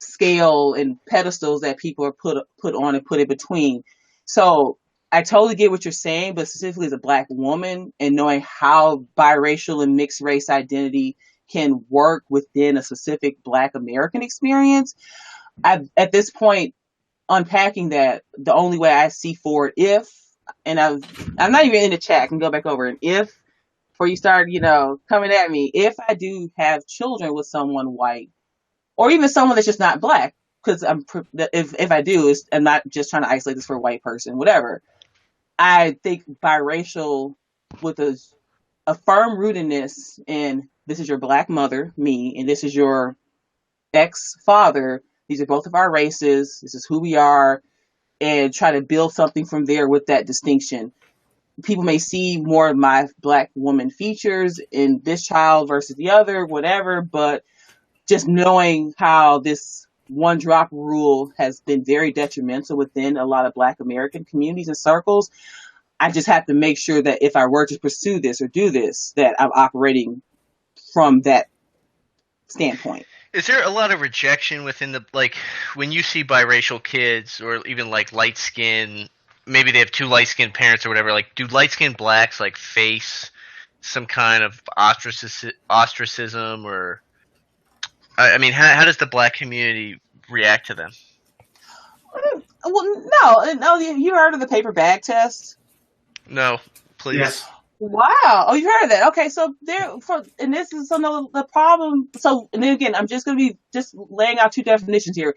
scale and pedestals that people are put on and put in between. So I totally get what you're saying, but specifically as a Black woman and knowing how biracial and mixed race identity can work within a specific Black American experience, at this point, unpacking that, the only way I see forward, I'm not even in the chat, I can go back over, and if, before you start, coming at me, if I do have children with someone white, or even someone that's just not Black, because if I do, I'm not just trying to isolate this for a white person, whatever. I think biracial with a firm rootedness in this is your Black mother, me, and this is your ex-father. These are both of our races. This is who we are, and try to build something from there with that distinction. People may see more of my Black woman features in this child versus the other, whatever, but just knowing how this one drop rule has been very detrimental within a lot of Black American communities and circles, I just have to make sure that if I were to pursue this or do this, that I'm operating from that standpoint. Is there a lot of rejection within when you see biracial kids or even light skin, maybe they have two light skinned parents or whatever, do light skinned Blacks face some kind of ostracism or, I mean, how does the Black community react to them? Well, no, you heard of the paper bag test? No, please. Yes. Wow. Oh, you heard of that? Okay, so this is the problem. So, and then again, I'm just going to be just laying out two definitions here.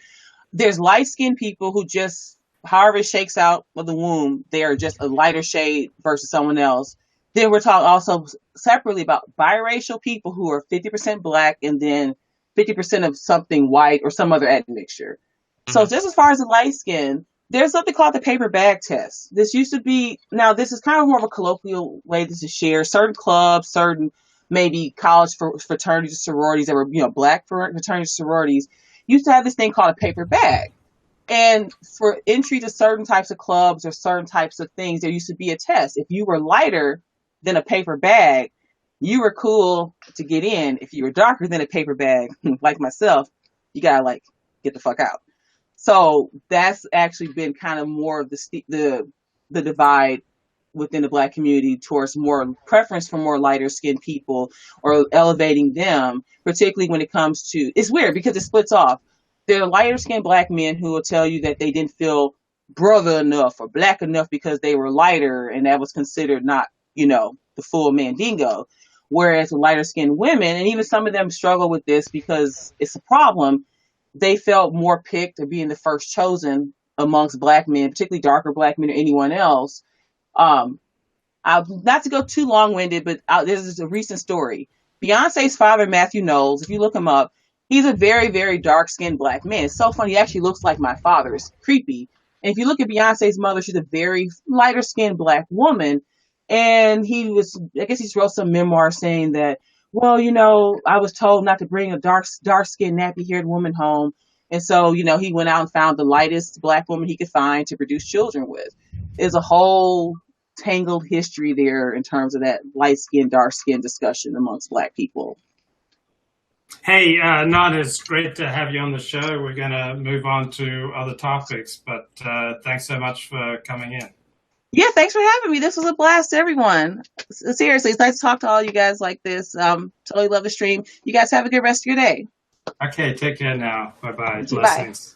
There's light-skinned people who just, however it shakes out of the womb, they are just a lighter shade versus someone else. Then we're talking also separately about biracial people who are 50% Black and then 50% of something white or some other admixture. Mm-hmm. So just as far as the light skin, there's something called the paper bag test. This used to be, now this is kind of more of a colloquial way this is shared. Certain clubs, certain maybe college fraternities, sororities that were, Black fraternities, sororities, used to have this thing called a paper bag. And for entry to certain types of clubs or certain types of things, there used to be a test. If you were lighter than a paper bag, you were cool to get in. If you were darker than a paper bag, like myself, you gotta get the fuck out. So that's actually been kind of more of the divide within the Black community towards more preference for more lighter skinned people or elevating them, particularly when it comes to, it's weird because it splits off. There are lighter skinned Black men who will tell you that they didn't feel brother enough or Black enough because they were lighter and that was considered not, the full mandingo. Whereas lighter skinned women, and even some of them struggle with this because it's a problem, they felt more picked or being the first chosen amongst Black men, particularly darker Black men or anyone else. Not to go too long-winded, but this is a recent story. Beyonce's father, Matthew Knowles, if you look him up, he's a very, very dark-skinned Black man. It's so funny. He actually looks like my father. It's creepy. And if you look at Beyonce's mother, she's a very lighter-skinned Black woman. And I guess he wrote some memoir saying that, well, I was told not to bring a dark-skinned, nappy-haired woman home. And so, he went out and found the lightest Black woman he could find to produce children with. There's a whole tangled history there in terms of that light-skinned, dark-skinned discussion amongst Black people. Hey, Nod, it's great to have you on the show. We're going to move on to other topics, but thanks so much for coming in. Yeah, thanks for having me. This was a blast, everyone. Seriously, it's nice to talk to all you guys like this. Totally love the stream. You guys have a good rest of your day. Okay, take care now. Bye-bye. Bye. Blessings.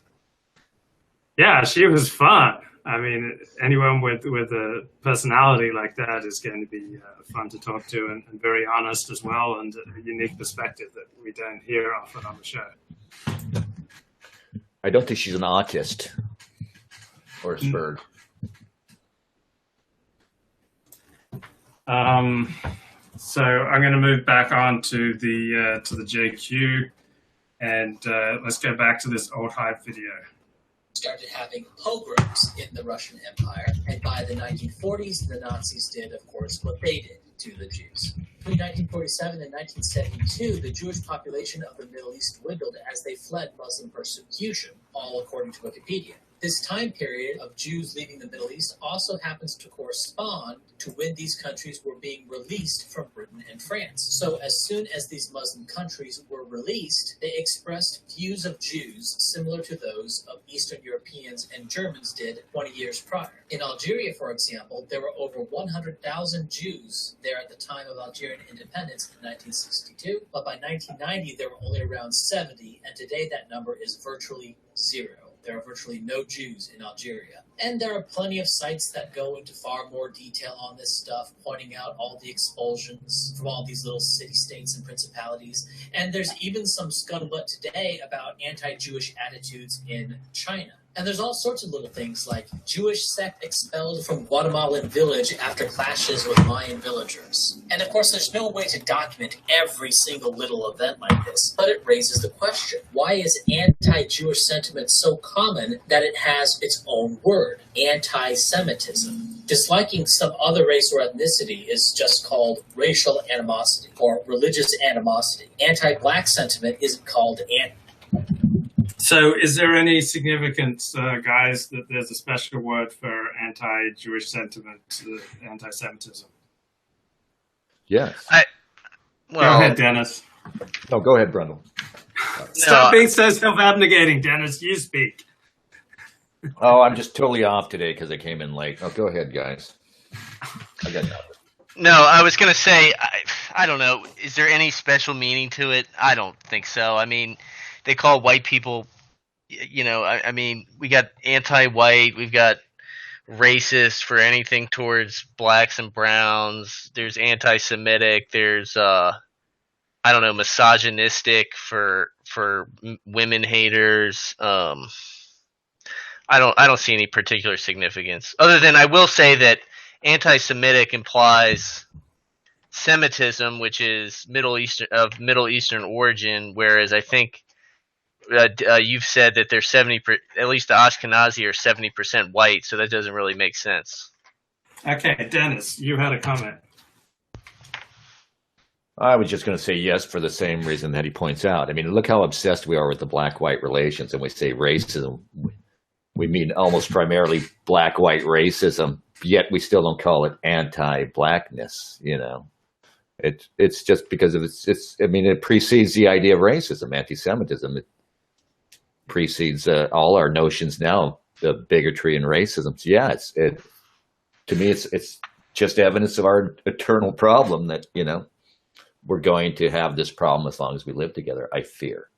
Yeah, she was fun. I mean, anyone with a personality like that is going to be fun to talk to, and very honest as well, and a unique perspective that we don't hear often on the show. I don't think she's an autist or a Spurg. So I'm going to move back on to the JQ, and let's go back to this old hype video. Started having pogroms in the Russian Empire, and by the 1940s, the Nazis did, of course, what they did to the Jews. Between 1947 and 1972, the Jewish population of the Middle East dwindled as they fled Muslim persecution, all according to Wikipedia. This time period of Jews leaving the Middle East also happens to correspond to when these countries were being released from Britain and France. So as soon as these Muslim countries were released, they expressed views of Jews similar to those of Eastern Europeans and Germans did 20 years prior. In Algeria, for example, there were over 100,000 Jews there at the time of Algerian independence in 1962, but by 1990 there were only around 70, and today that number is virtually zero. There are virtually no Jews in Algeria. And there are plenty of sites that go into far more detail on this stuff, pointing out all the expulsions from all these little city-states and principalities. And there's even some scuttlebutt today about anti-Jewish attitudes in China. And there's all sorts of little things like Jewish sect expelled from Guatemalan village after clashes with Mayan villagers. And of course, there's no way to document every single little event like this, but it raises the question, why is anti-Jewish sentiment so common that it has its own word, anti-Semitism? Disliking some other race or ethnicity is just called racial animosity or religious animosity. Anti-black sentiment isn't called So is there any significance, guys, that there's a special word for anti-Jewish sentiment, anti-Semitism? Yes. Go ahead, Dennis. No, go ahead, Brundle. Stop being so self-abnegating, Dennis. You speak. Oh, I'm just totally off today because I came in late. Oh, go ahead, guys. I got nothing. No, I was going to say, I don't know. Is there any special meaning to it? I don't think so. I mean, they call white people, I mean, we got anti-white, we've got racist for anything towards blacks and browns. There's anti-Semitic. There's, misogynistic for women haters. I don't see any particular significance other than I will say that anti-Semitic implies Semitism, which is Middle Eastern origin, whereas I think you've said that they're 70%, at least the Ashkenazi are 70% white, so that doesn't really make sense. Okay, Dennis, you had a comment. I was just going to say yes for the same reason that he points out. I mean, look how obsessed we are with the black-white relations, and we say racism. We mean almost primarily black-white racism, yet we still don't call it anti-blackness, It's just because of it precedes the idea of racism, anti-Semitism. It precedes all our notions now, the bigotry and racism. So yeah, to me, it's just evidence of our eternal problem that, we're going to have this problem as long as we live together, I fear.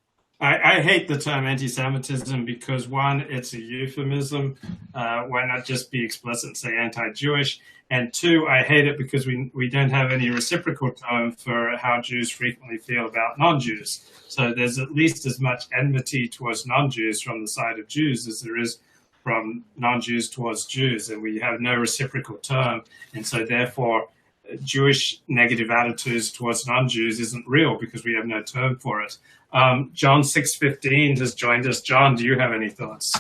I hate the term anti-Semitism because, one, it's a euphemism. Why not just be explicit and say anti-Jewish? And two, I hate it because we don't have any reciprocal term for how Jews frequently feel about non-Jews. So there's at least as much enmity towards non-Jews from the side of Jews as there is from non-Jews towards Jews, and we have no reciprocal term. And so therefore, Jewish negative attitudes towards non-Jews isn't real because we have no term for it. John 6:15 has joined us. John, do you have any thoughts?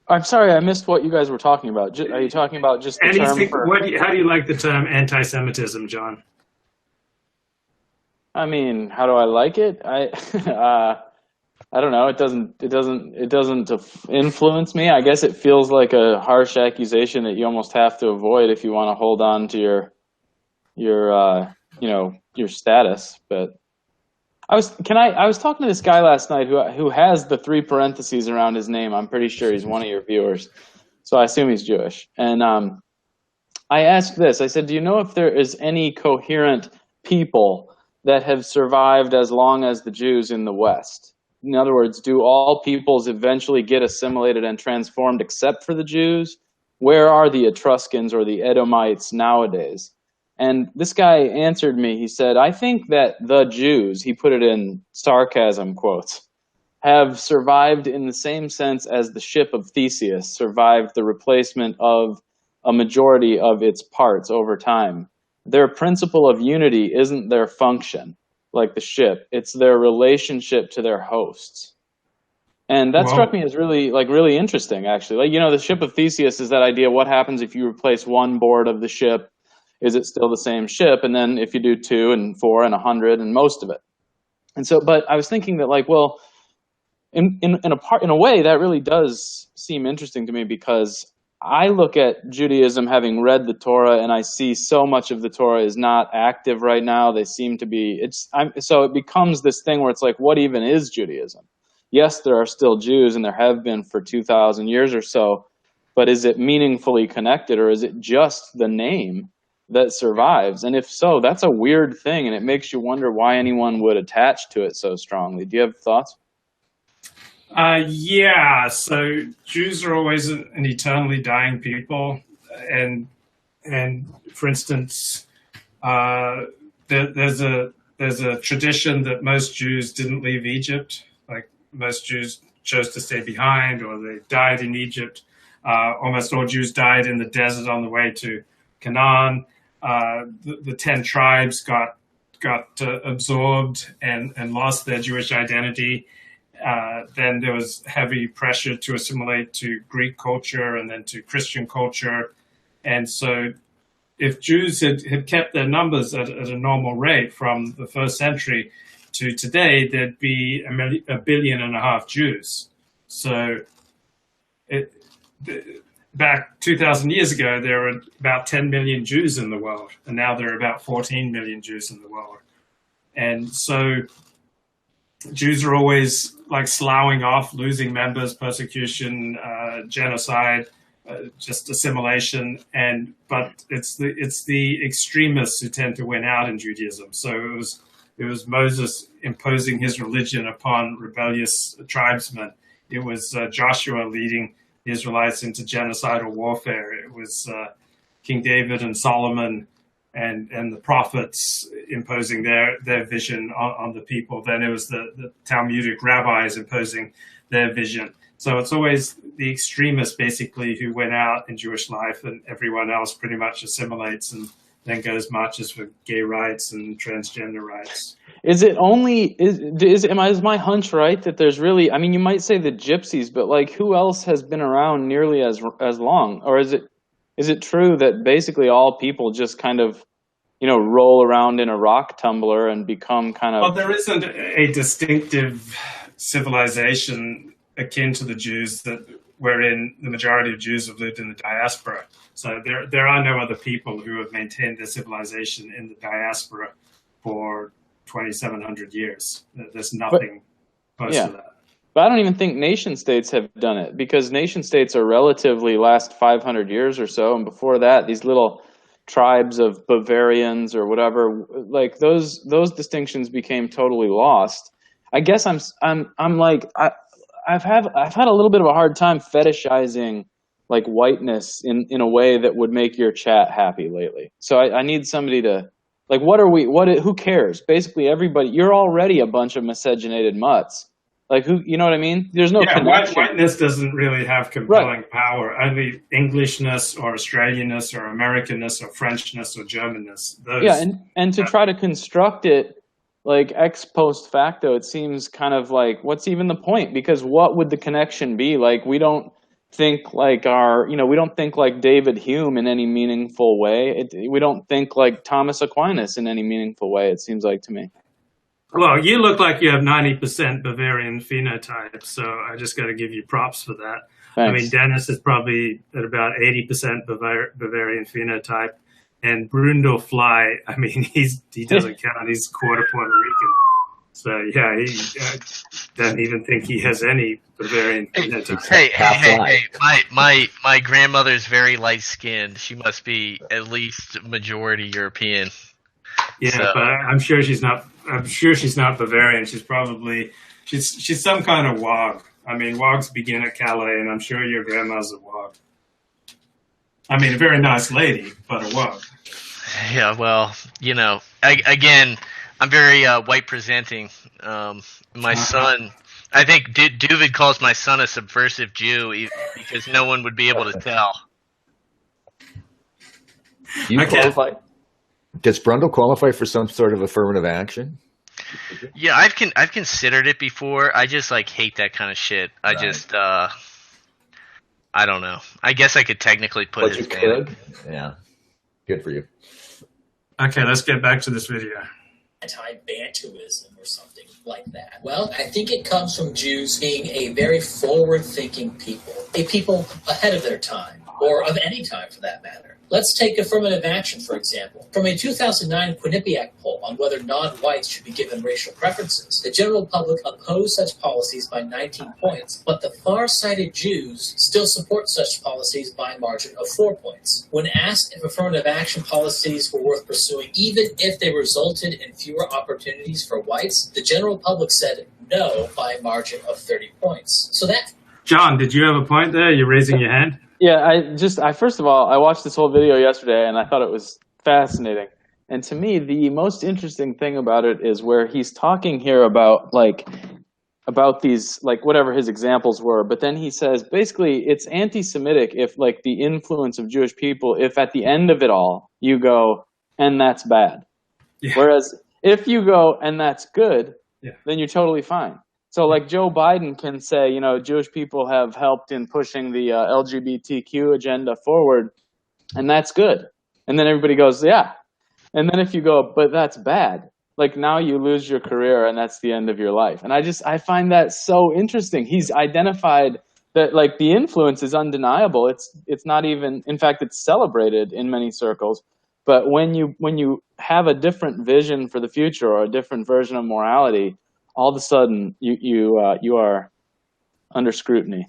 I'm sorry, I missed what you guys were talking about. Are you talking about just the term for... How do you like the term anti-Semitism, John? I mean, how do I like it? I don't know. It doesn't influence me. I guess it feels like a harsh accusation that you almost have to avoid if you want to hold on to your status. But I was talking to this guy last night who has the 3 parentheses around his name. I'm pretty sure he's one of your viewers, so I assume he's Jewish. And I asked this. I said, "Do you know if there is any coherent people that have survived as long as the Jews in the West?" In other words, do all peoples eventually get assimilated and transformed except for the Jews? Where are the Etruscans or the Edomites nowadays? And this guy answered me. He said, I think that the Jews, he put it in sarcasm quotes, have survived in the same sense as the ship of Theseus survived the replacement of a majority of its parts over time. Their principle of unity isn't their function, like the ship. It's their relationship to their hosts. And that struck me as really interesting, actually. Like, you know, the ship of Theseus is that idea, what happens if you replace one board of the ship? Is it still the same ship? And then if you do 2 and 4 and 100 and most of it. And so, but I was thinking that, like, well, in a way, that really does seem interesting to me, because I look at Judaism having read the Torah, and I see so much of the Torah is not active right now. They seem to be, so it becomes this thing where it's like, what even is Judaism? Yes, there are still Jews, and there have been for 2,000 years or so, but is it meaningfully connected, or is it just the name that survives? And if so, that's a weird thing, and it makes you wonder why anyone would attach to it so strongly. Do you have thoughts? Yeah, so Jews are always an eternally dying people, and for instance, there's a tradition that most Jews didn't leave Egypt. Like, most Jews chose to stay behind, or they died in Egypt. Almost all Jews died in the desert on the way to Canaan. The 10 tribes got absorbed and lost their Jewish identity. Then there was heavy pressure to assimilate to Greek culture and then to Christian culture. And so if Jews had kept their numbers at a normal rate from the first century to today, there'd be 1.5 billion Jews. So back 2,000 years ago, there were about 10 million Jews in the world, and now there are about 14 million Jews in the world. And so Jews are always like sloughing off, losing members, persecution, genocide, just assimilation, but it's the extremists who tend to win out in Judaism. So it was Moses imposing his religion upon rebellious tribesmen. It was Joshua leading the Israelites into genocidal warfare. It was King David and Solomon and the prophets imposing their vision on the people. Then it was the Talmudic rabbis imposing their vision. So it's always the extremists, basically, who went out in Jewish life, and everyone else pretty much assimilates and then goes marches for gay rights and transgender rights. Is it only, is my hunch right that there's really, I mean, you might say the gypsies, but like, who else has been around nearly as long? Or is it true that basically all people just kind of, you know, roll around in a rock tumbler and become kind of... Well, there isn't a distinctive civilization akin to the Jews wherein the majority of Jews have lived in the diaspora. So there are no other people who have maintained their civilization in the diaspora for 2,700 years. There's nothing close to that. But I don't even think nation states have done it, because nation states are relatively last 500 years or so, and before that, these little tribes of Bavarians or whatever, like those distinctions became totally lost. I guess I'm like I've had a little bit of a hard time fetishizing like whiteness in a way that would make your chat happy lately. So I need somebody to, like, who cares? Basically everybody, you're already a bunch of miscegenated mutts. Like, who, you know what I mean? There's no connection. Whiteness doesn't really have compelling power. Only Englishness or Australianness or Americanness or Frenchness or Germanness. And to try to construct it like ex post facto, it seems kind of like, what's even the point? Because what would the connection be? Like, we don't think like we don't think like David Hume in any meaningful way. We don't think like Thomas Aquinas in any meaningful way, it seems like to me. Well, you look like you have 90% Bavarian phenotype, so I just got to give you props for that. Thanks. I mean, Dennis is probably at about 80% Bavarian phenotype, and Brundle Fly, I mean, he doesn't count. He's quarter Puerto Rican. So, yeah, he doesn't even think he has any Bavarian phenotype. Hey, my grandmother's very light-skinned. She must be at least majority European. Yeah, so. But I'm sure she's not Bavarian. She's She's some kind of wog. I mean, wogs begin at Calais, and I'm sure your grandma's a wog. I mean, a very nice lady, but a wog. Yeah, well, you know, again, I'm very white presenting. My son, I think Duvid calls my son a subversive Jew because no one would be able to tell. Do you qualify? Does Brundle qualify for some sort of affirmative action? Yeah, I've considered it before. I just like hate that kind of shit. I just I don't know. I guess I could technically put his name. Yeah. Good for you. Okay, let's get back to this video. Anti-Bantuism or something like that. Well, I think it comes from Jews being a very forward-thinking people, a people ahead of their time, or of any time for that matter. Let's take affirmative action, for example. From a 2009 Quinnipiac poll on whether non-whites should be given racial preferences, the general public opposed such policies by 19 points, but the far-sighted Jews still support such policies by a margin of 4 points. When asked if affirmative action policies were worth pursuing, even if they resulted in fewer opportunities for whites, the general public said no by a margin of 30 points. So that... John, did you have a point there? You're raising your hand? Yeah, I first of all, I watched this whole video yesterday and I thought it was fascinating. And to me, the most interesting thing about it is where he's talking here about these, like whatever his examples were, but then he says basically it's anti-Semitic if like the influence of Jewish people, if at the end of it all you go, and that's bad. Yeah. Whereas if you go, and that's good, then you're totally fine. So like Joe Biden can say, you know, Jewish people have helped in pushing the LGBTQ agenda forward, and that's good. And then everybody goes, yeah. And then if you go, but that's bad, like now you lose your career and that's the end of your life. And I find that so interesting. He's identified that like the influence is undeniable. It's not even, in fact, it's celebrated in many circles. But when you have a different vision for the future or a different version of morality, all of a sudden you are under scrutiny.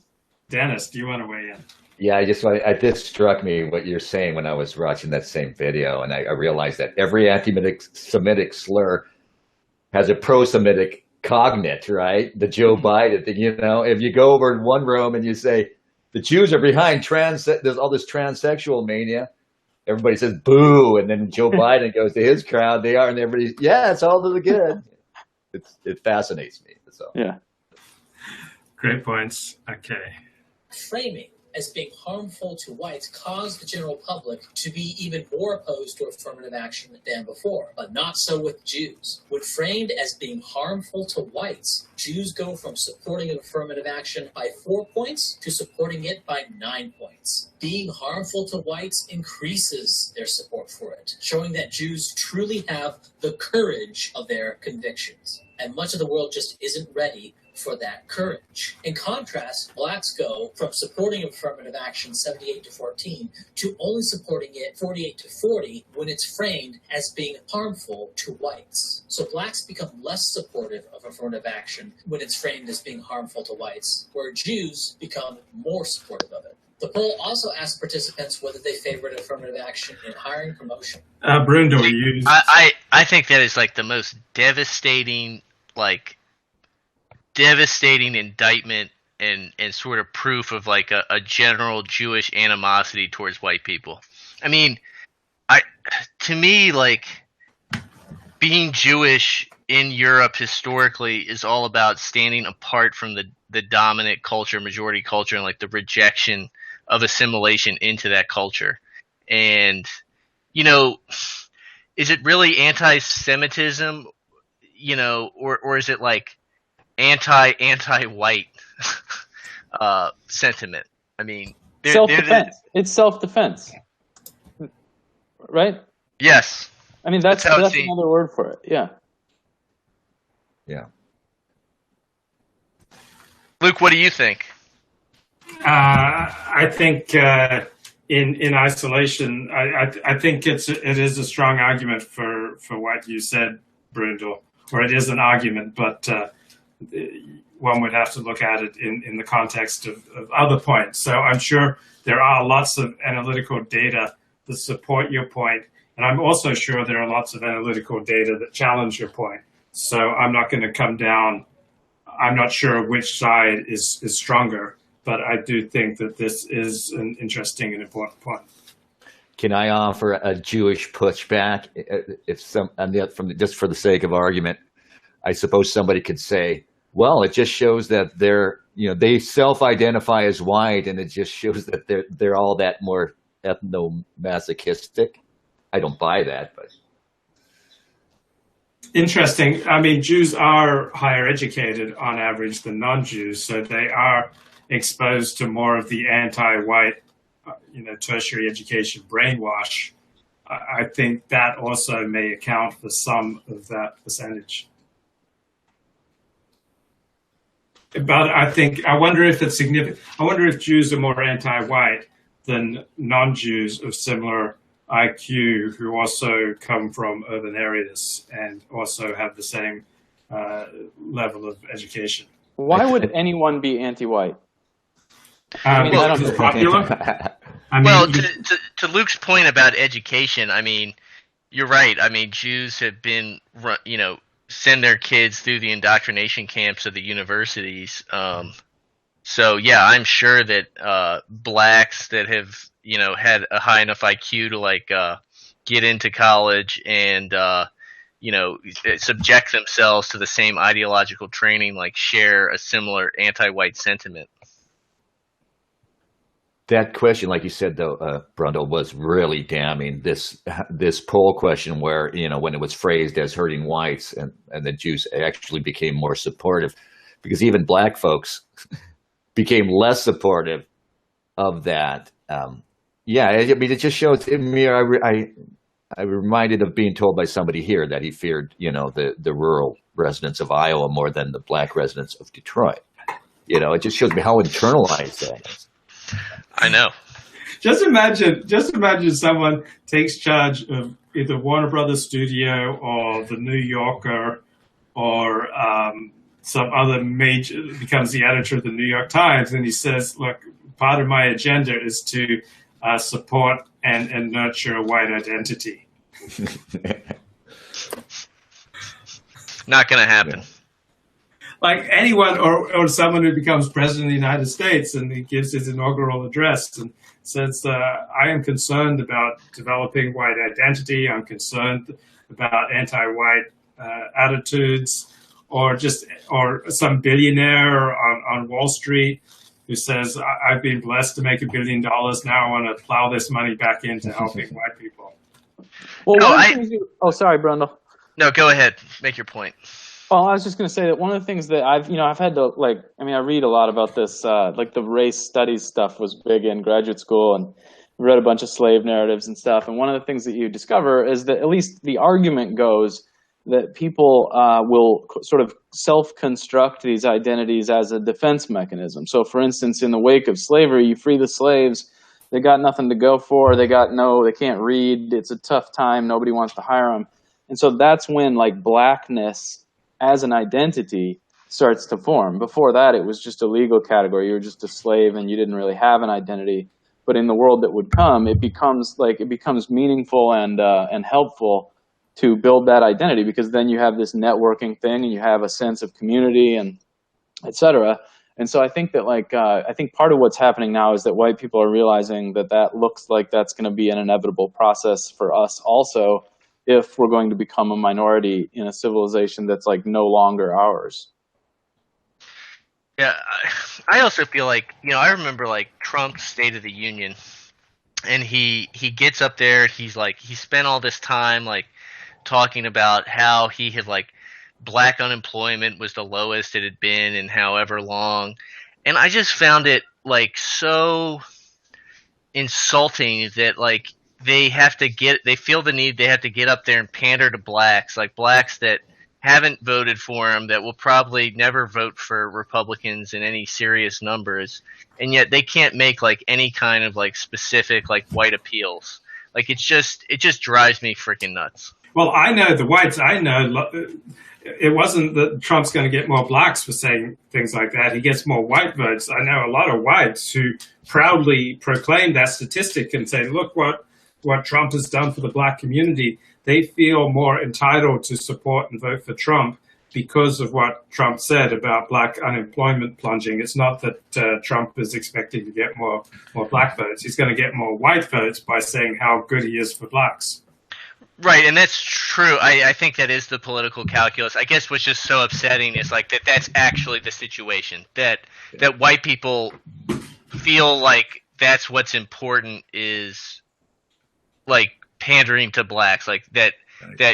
Dennis, do you want to weigh in? Yeah, this struck me what you're saying when I was watching that same video, and I realized that every anti-Semitic slur has a pro-Semitic cognate, right? The Joe Biden thing, you know, if you go over in one room and you say the Jews are behind there's all this transsexual mania, everybody says boo, and then Joe Biden goes to his crowd, they are, and everybody, yeah, it's all to the good. It fascinates me. So yeah, great points. Okay, framing as being harmful to whites caused the general public to be even more opposed to affirmative action than before, but not so with Jews. When framed as being harmful to whites, Jews go from supporting affirmative action by 4 points to supporting it by 9 points. Being harmful to whites increases their support for it, showing that Jews truly have the courage of their convictions. And much of the world just isn't ready for that courage. In contrast, blacks go from supporting affirmative action 78-14 to only supporting it 48-40 when it's framed as being harmful to whites. So blacks become less supportive of affirmative action when it's framed as being harmful to whites, where Jews become more supportive of it. The poll also asked participants whether they favored affirmative action in hiring promotion. Bruno, I think that is like the most devastating indictment and sort of proof of like a general Jewish animosity towards white people. I mean, to me, like being Jewish in Europe historically is all about standing apart from the dominant culture, majority culture, and like the rejection of assimilation into that culture. And, you know, is it really anti-Semitism, you know, or is it like anti-white sentiment? I mean, self-defense. It's self-defense, right? Yes. I mean, that's another word for it. Yeah. Yeah. Luke, what do you think? I think in isolation, I think it is a strong argument for what you said, Brundle, or it is an argument, but one would have to look at it in the context of other points. So I'm sure there are lots of analytical data that support your point, and I'm also sure there are lots of analytical data that challenge your point. So I'm not going to come down I'm not sure which side is stronger, but I do think that this is an interesting and important point. Can I offer a Jewish pushback? If just for the sake of argument, I suppose somebody could say, well, it just shows that they self-identify as white, and it just shows that they're all that more ethno-masochistic. I don't buy that, but interesting. I mean, Jews are higher educated on average than non-Jews, so they are exposed to more of the anti-white, tertiary education brainwash. I think that also may account for some of that percentage. But I wonder if it's significant. I wonder if Jews are more anti-white than non-Jews of similar IQ who also come from urban areas and also have the same level of education. Why would anyone be anti-white? Because it's popular. To Luke's point about education, I mean, you're right. I mean, Jews have been, send their kids through the indoctrination camps of the universities. So yeah, I'm sure that blacks that have had a high enough IQ to get into college and subject themselves to the same ideological training share a similar anti-white sentiment. That question, like you said, though, Brundle, was really damning. This poll question where, when it was phrased as hurting whites and the Jews actually became more supportive, because even black folks became less supportive of that. It just shows me. I reminded of being told by somebody here that he feared, the rural residents of Iowa more than the black residents of Detroit. It just shows me how internalized that is. I know. Just imagine someone takes charge of either Warner Brothers Studio or the New Yorker or some other major, becomes the editor of the New York Times, and he says, look, part of my agenda is to support and nurture a white identity. Not going to happen. Yeah. Like anyone or someone who becomes president of the United States and he gives his inaugural address and says, I am concerned about developing white identity. I'm concerned about anti-white attitudes, or some billionaire on Wall Street who says, I've been blessed to make $1 billion. Now I want to plow this money back into helping white people. Well, sorry, Brundle. No, go ahead. Make your point. Well, I was just going to say that one of the things that I've had to I read a lot about this, the race studies stuff was big in graduate school, and read a bunch of slave narratives and stuff. And one of the things that you discover is that at least the argument goes that people will sort of self-construct these identities as a defense mechanism. So, for instance, in the wake of slavery, you free the slaves, they got nothing to go for, they can't read, it's a tough time, nobody wants to hire them. And so that's when blackness as an identity starts to form. Before that, it was just a legal category. You were just a slave and you didn't really have an identity. But in the world that would come, it becomes meaningful and helpful to build that identity, because then you have this networking thing and you have a sense of community and et cetera. And so I think that I think part of what's happening now is that white people are realizing that looks like that's going to be an inevitable process for us also, if we're going to become a minority in a civilization that's no longer ours. Yeah, I also feel I remember Trump's State of the Union, and he gets up there, he spent all this time talking about how he had black unemployment was the lowest it had been in however long, and I just found it so insulting that they feel the need, they have to get up there and pander to blacks that haven't voted for him, that will probably never vote for Republicans in any serious numbers, and yet they can't make any kind of specific white appeals. It just drives me freaking nuts. Well, I know the whites. I know it wasn't that Trump's going to get more blacks for saying things like that. He gets more white votes. I know a lot of whites who proudly proclaim that statistic and say, look what Trump has done for the black community. They feel more entitled to support and vote for Trump because of what Trump said about black unemployment plunging. It's not that Trump is expecting to get more black votes. He's going to get more white votes by saying how good he is for blacks. Right, and that's true. I think that is the political calculus. I guess what's just so upsetting is like that's actually the situation. That white people feel like that's what's important is like pandering to blacks, like that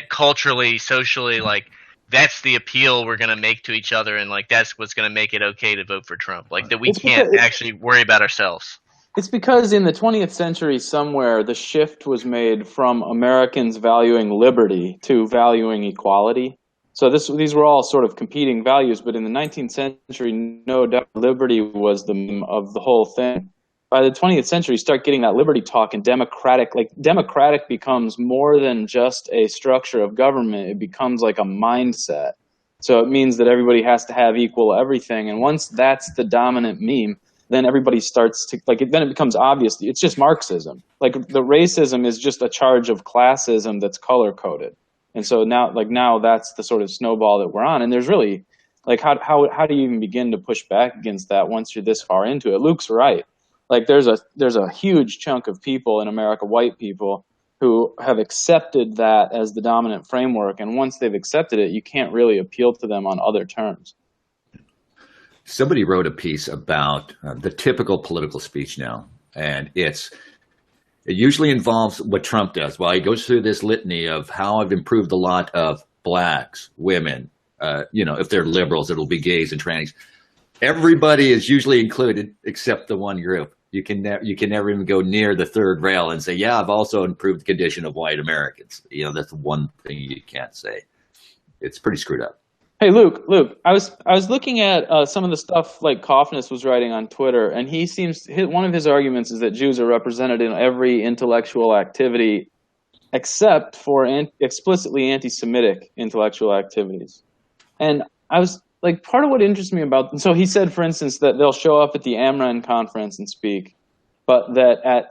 culturally, socially, like that's the appeal we're going to make to each other, and like that's what's going to make it okay to vote for Trump. Like that we can't actually worry about ourselves. It's because in the 20th century somewhere the shift was made from Americans valuing liberty to valuing equality. So these were all sort of competing values, but in the 19th century, no doubt liberty was the aim of the whole thing. By the 20th century, you start getting that liberty talk, and democratic becomes more than just a structure of government. It becomes like a mindset. So it means that everybody has to have equal everything. And once that's the dominant meme, then everybody starts to, then it becomes obvious. It's just Marxism. Like the racism is just a charge of classism that's color coded. And so now that's the sort of snowball that we're on. And there's really, like, how do you even begin to push back against that once you're this far into it? Luke's right. Like there's a huge chunk of people in America, white people, who have accepted that as the dominant framework. And once they've accepted it, you can't really appeal to them on other terms. Somebody wrote a piece about the typical political speech now, and it usually involves what Trump does. Well, he goes through this litany of how I've improved a lot of blacks, women, if they're liberals, it'll be gays and trannies. Everybody is usually included except the one group. You can never even go near the third rail and say, yeah, I've also improved the condition of white Americans. That's one thing you can't say. It's pretty screwed up. Hey, Luke, I was looking at some of the stuff like Cohosts was writing on Twitter, and one of his arguments is that Jews are represented in every intellectual activity except for explicitly anti-Semitic intellectual activities. And I was like, part of what interests me about, so he said, for instance, that they'll show up at the Amran conference and speak, but that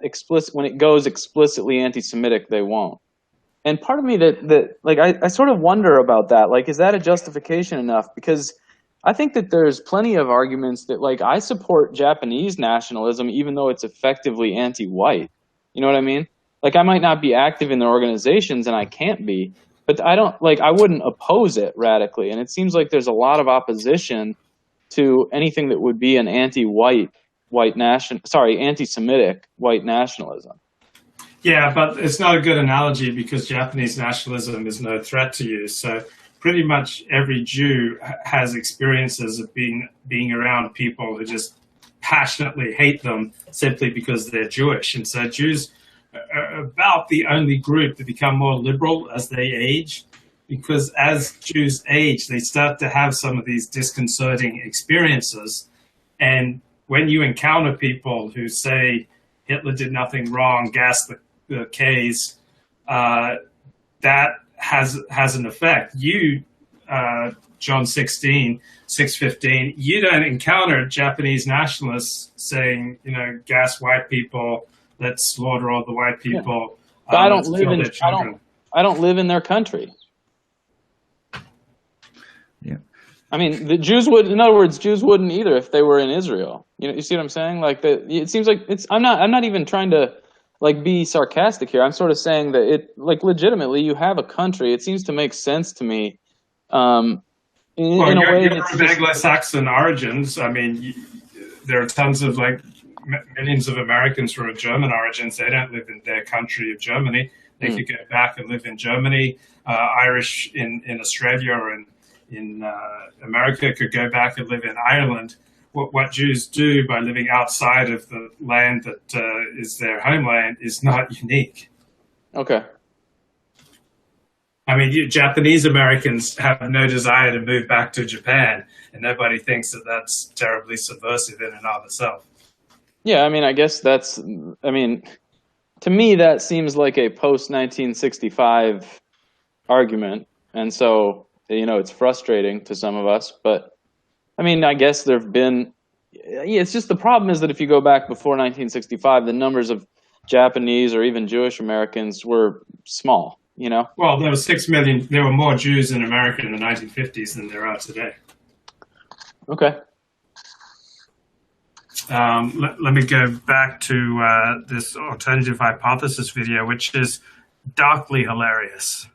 when it goes explicitly anti-Semitic, they won't. And part of me I sort of wonder about that. Like, is that a justification enough? Because I think that there's plenty of arguments that, like, I support Japanese nationalism, even though it's effectively anti-white. You know what I mean? Like, I might not be active in their organizations, and I can't be, but I wouldn't oppose it radically. And it seems like there's a lot of opposition to anything that would be an anti-Semitic white nationalism. Yeah, but it's not a good analogy because Japanese nationalism is no threat to you. So pretty much every Jew has experiences of being around people who just passionately hate them simply because they're Jewish. And so Jews are about the only group to become more liberal as they age, because as Jews age, they start to have some of these disconcerting experiences. And when you encounter people who say Hitler did nothing wrong, gas the K's, that has an effect. You, John 6:15, you don't encounter Japanese nationalists saying, gas white people, let's slaughter all the white people. Yeah. But I don't live in their country. Yeah. I mean, the Jews wouldn't either if they were in Israel. You see what I'm saying? Like it seems like I'm not even trying to be sarcastic here. I'm sort of saying that legitimately you have a country. It seems to make sense to me. In a way, you're of Anglo-Saxon origins. I mean, there are tons of millions of Americans who are of German origins. They don't live in their country of Germany. They could go back and live in Germany. Irish in Australia or in America could go back and live in Ireland. What Jews do by living outside of the land that is their homeland is not unique. Okay. I mean, Japanese Americans have no desire to move back to Japan, and nobody thinks that that's terribly subversive in and of itself. Yeah, I mean, I guess to me that seems like a post-1965 argument, and so, it's frustrating to some of us, but I mean, I guess there have been, it's just the problem is that if you go back before 1965, the numbers of Japanese or even Jewish Americans were small. you know? Well, there were 6 million. There were more Jews in America in the 1950s than there are today. Okay. Let me go back to this alternative hypothesis video, which is darkly hilarious.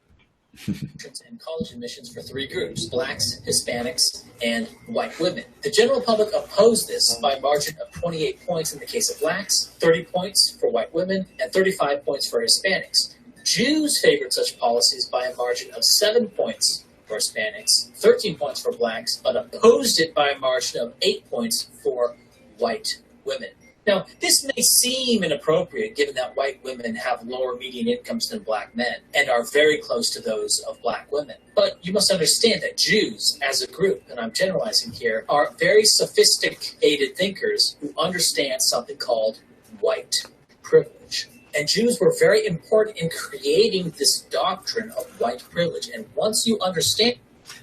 And college admissions for 3 groups: blacks, Hispanics, and white women. The general public opposed this by a margin of 28 points in the case of blacks, 30 points for white women, and 35 points for Hispanics. Jews favored such policies by a margin of 7 points for Hispanics, 13 points for blacks, but opposed it by a margin of 8 points for white women. Now, this may seem inappropriate given that white women have lower median incomes than black men and are very close to those of black women. But you must understand that Jews as a group, and I'm generalizing here, are very sophisticated thinkers who understand something called white privilege. And Jews were very important in creating this doctrine of white privilege. And once you understand...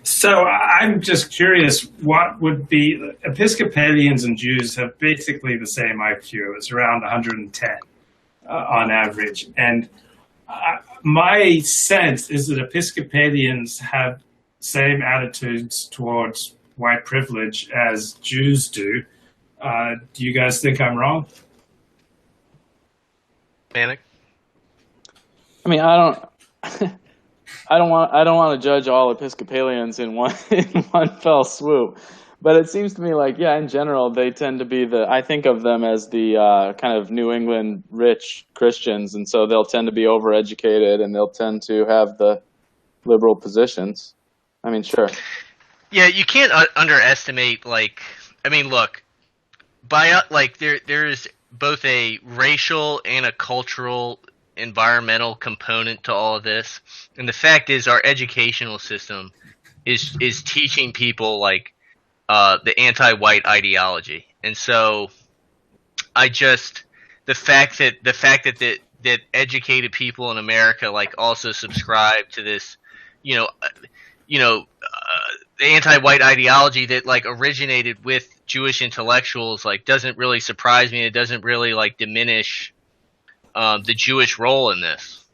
So I'm just curious, what would be... Episcopalians and Jews have basically the same IQ. It's around 110 on average. And my sense is that Episcopalians have same attitudes towards white privilege as Jews do. Do you guys think I'm wrong? Panic? I mean, I don't want to judge all Episcopalians in one fell swoop, but it seems to me like, yeah, in general, they tend to be I think of them as the kind of New England rich Christians, and so they'll tend to be overeducated and they'll tend to have the liberal positions. I mean, sure. Yeah, you can't underestimate, like, I mean, look, there is both a racial and a cultural environmental component to all of this, and the fact is our educational system is teaching people like the anti-white ideology, and so the fact that educated people in America like also subscribe to this, the anti-white ideology that like originated with Jewish intellectuals like doesn't really surprise me. It doesn't really like diminish the Jewish role in this.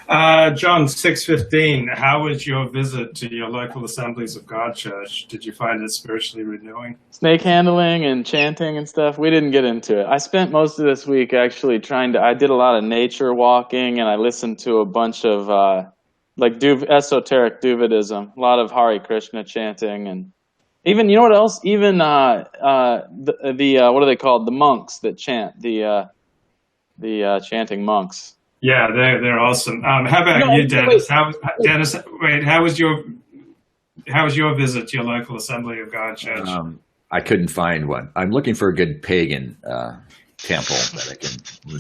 John 6:15. How was your visit to your local Assemblies of God church? Did you find it spiritually renewing? Snake handling and chanting and stuff. We didn't get into it. I spent most of this week actually I did a lot of nature walking, and I listened to a bunch of esoteric Duvidism, a lot of Hare Krishna chanting, and even, you know what else? Even the what are they called? The monks that chant, the chanting monks. Yeah, they're awesome. How about you, Dennis? How was your visit to your local Assembly of God church? I couldn't find one. I'm looking for a good pagan temple that I can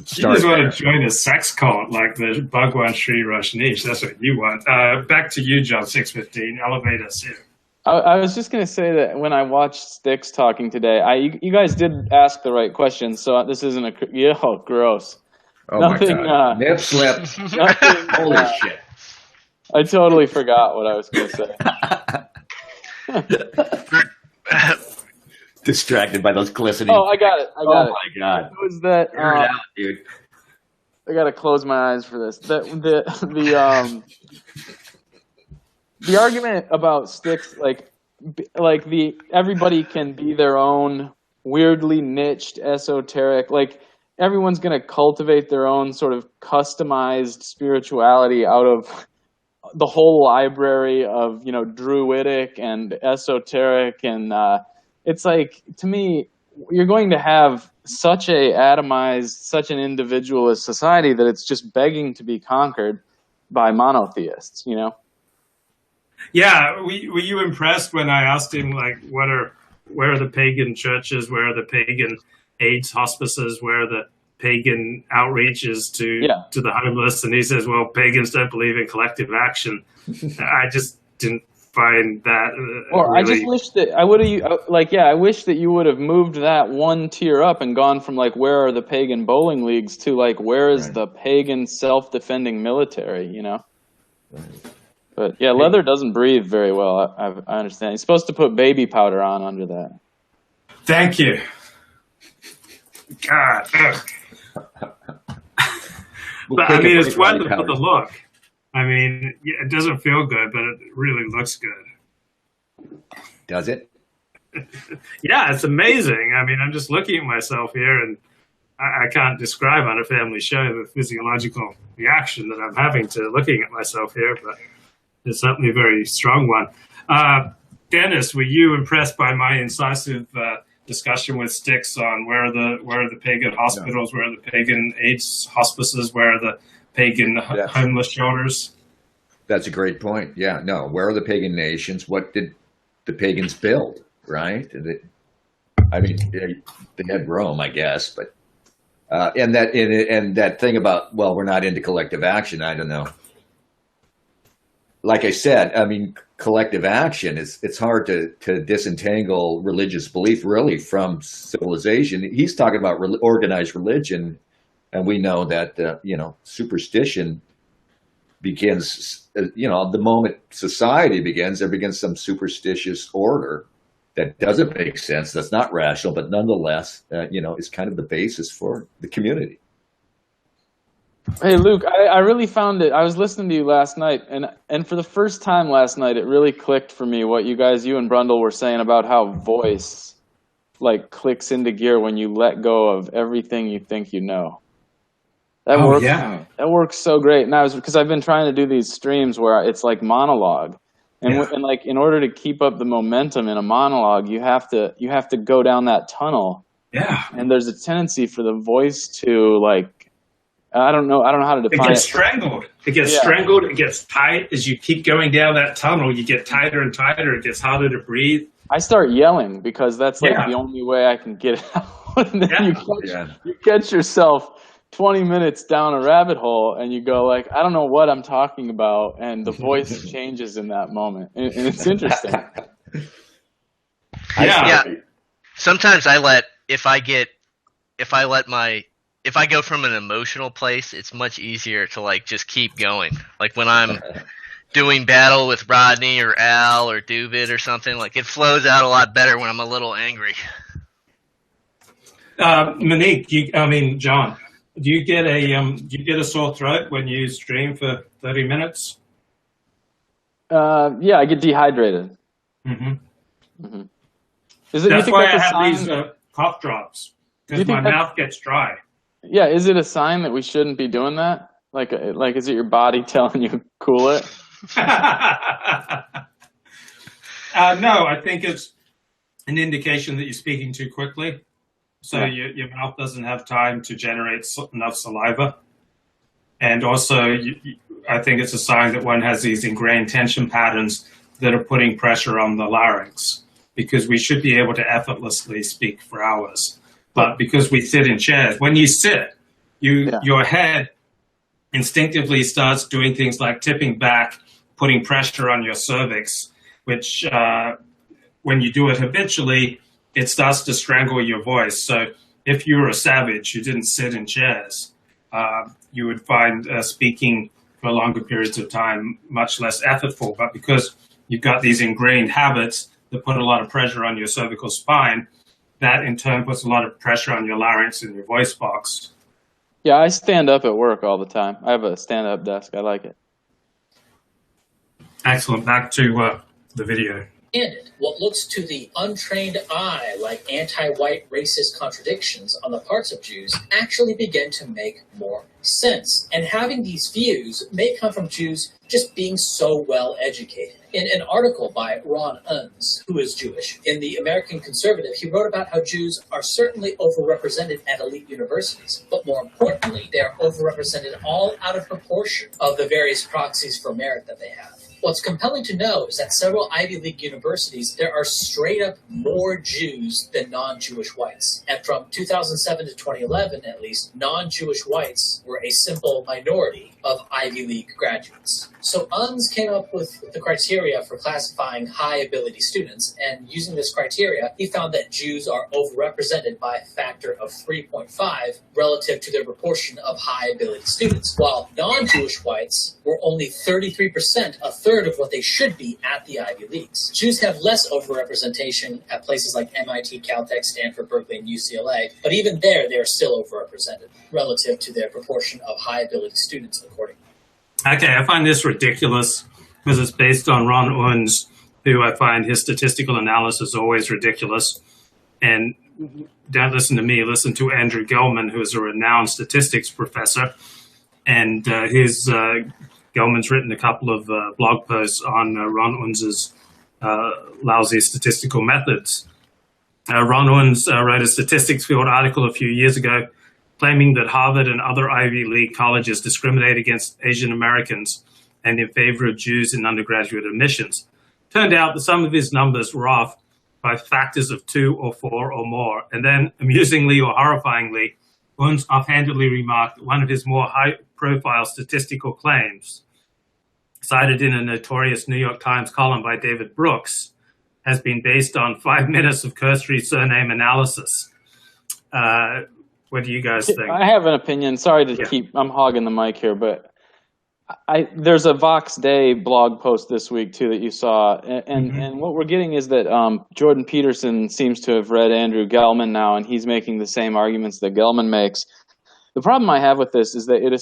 start. You just want to join a sex cult like the Bhagwan Sri Rajneesh. That's what you want. Back to you, John 6:15. Elevate us here. I was just going to say that when I watched Styx talking today, you guys did ask the right question, so this isn't gross. Oh nothing, my God. Nip slip. Nothing, Holy shit. I totally forgot what I was going to say. Distracted by those glistening. Oh, I got it. Oh my God. It was that, Tear it out, dude. I got to close my eyes for this. The argument about Styx, everybody can be their own weirdly niched esoteric, like everyone's going to cultivate their own sort of customized spirituality out of the whole library of, druidic and esoteric. And it's like, to me, you're going to have such a atomized, such an individualist society that it's just begging to be conquered by monotheists, Yeah, were you impressed when I asked him, like, where are the pagan churches, where are the pagan AIDS hospices, where are the pagan outreaches to the homeless? And he says, well, pagans don't believe in collective action. I just didn't find that I just wish that I wish that you would have moved that one tier up and gone from like, where are the pagan bowling leagues to like, where is the pagan self-defending military, Right. But yeah, leather doesn't breathe very well. I understand. You're supposed to put baby powder on under that. Thank you. God. But I mean, it's wonderful to look. I mean, it doesn't feel good, but it really looks good. Does it? Yeah, it's amazing. I mean, I'm just looking at myself here, and I can't describe on a family show the physiological reaction that I'm having to looking at myself here, but it's certainly a very strong one. Dennis, were you impressed by my incisive discussion with Styx on where are the pagan hospitals, where are the pagan AIDS hospices, where are the pagan homeless shelters? That's a great point. Yeah, no, where are the pagan nations? What did the pagans build, right? I mean, they had Rome, I guess, but and that thing about, well, we're not into collective action, I don't know. Like I said, I mean, collective action, it's hard to disentangle religious belief really from civilization. He's talking about organized religion, and we know that superstition begins, the moment society begins, there begins some superstitious order that doesn't make sense, that's not rational, but nonetheless, is kind of the basis for the community. Hey, Luke, I really found it. I was listening to you last night, and for the first time last night, it really clicked for me what you and Brundle were saying about how voice, like, clicks into gear when you let go of everything you think you know. That works so great. And because I've been trying to do these streams where it's like monologue. And like, in order to keep up the momentum in a monologue, you have to go down that tunnel. Yeah. And there's a tendency for the voice to, like, I don't know how to define it. It gets strangled. It gets strangled. It gets tight. As you keep going down that tunnel, you get tighter and tighter. It gets harder to breathe. I start yelling because that's like the only way I can get it out. And then you catch yourself 20 minutes down a rabbit hole and you go like, I don't know what I'm talking about. And the voice changes in that moment. And it's interesting. Sometimes if I go from an emotional place, it's much easier to like just keep going. Like when I'm doing battle with Rodney or Al or Duvit or something, like it flows out a lot better when I'm a little angry. Monique, John, do you get a sore throat when you stream for 30 minutes? Yeah, I get dehydrated. Mm-hmm. Mm-hmm. That's why I have these cough drops, because my mouth gets dry. Yeah, is it a sign that we shouldn't be doing that? Like, is it your body telling you cool it? No, I think it's an indication that you're speaking too quickly. So your mouth doesn't have time to generate enough saliva. And also, I think it's a sign that one has these ingrained tension patterns that are putting pressure on the larynx, because we should be able to effortlessly speak for hours. But because we sit in chairs, when you sit, your head instinctively starts doing things like tipping back, putting pressure on your cervix, which when you do it habitually, it starts to strangle your voice. So if you were a savage who didn't sit in chairs, you would find speaking for longer periods of time much less effortful. But because you've got these ingrained habits that put a lot of pressure on your cervical spine, that in turn puts a lot of pressure on your larynx and your voice box. Yeah, I stand up at work all the time. I have a stand-up desk. I like it. Excellent. Back to the video. What looks to the untrained eye like anti-white racist contradictions on the parts of Jews actually begin to make more sense. And having these views may come from Jews just being so well educated. In an article by Ron Unz, who is Jewish, in the American Conservative, he wrote about how Jews are certainly overrepresented at elite universities, but more importantly, they are overrepresented all out of proportion of the various proxies for merit that they have. What's compelling to know is that several Ivy League universities, there are straight up more Jews than non-Jewish whites. And from 2007 to 2011, at least, non-Jewish whites were a simple minority of Ivy League graduates. So Unz came up with the criteria for classifying high-ability students, and using this criteria, he found that Jews are overrepresented by a factor of 3.5 relative to their proportion of high-ability students, while non-Jewish whites were only 33%, a third of what they should be at the Ivy Leagues. Jews have less overrepresentation at places like MIT, Caltech, Stanford, Berkeley, and UCLA, but even there, they are still overrepresented relative to their proportion of high-ability students, according. Okay, I find this ridiculous because it's based on Ron Unz, who I find his statistical analysis always ridiculous. And don't listen to me, listen to Andrew Gelman, who is a renowned statistics professor. And Gelman's written a couple of blog posts on Ron Unz's lousy statistical methods. Ron Unz wrote a statistics field article a few years ago claiming that Harvard and other Ivy League colleges discriminate against Asian Americans and in favor of Jews in undergraduate admissions. Turned out that some of his numbers were off by factors of 2 or 4 or more. And then, amusingly or horrifyingly, Unz offhandedly remarked that one of his more high-profile statistical claims, cited in a notorious New York Times column by David Brooks, has been based on 5 minutes of cursory surname analysis. What do you guys think? I have an opinion. Sorry to I'm hogging the mic here, but there's a Vox Day blog post this week too that you saw, and what we're getting is that Jordan Peterson seems to have read Andrew Gelman now, and he's making the same arguments that Gelman makes. The problem I have with this is that it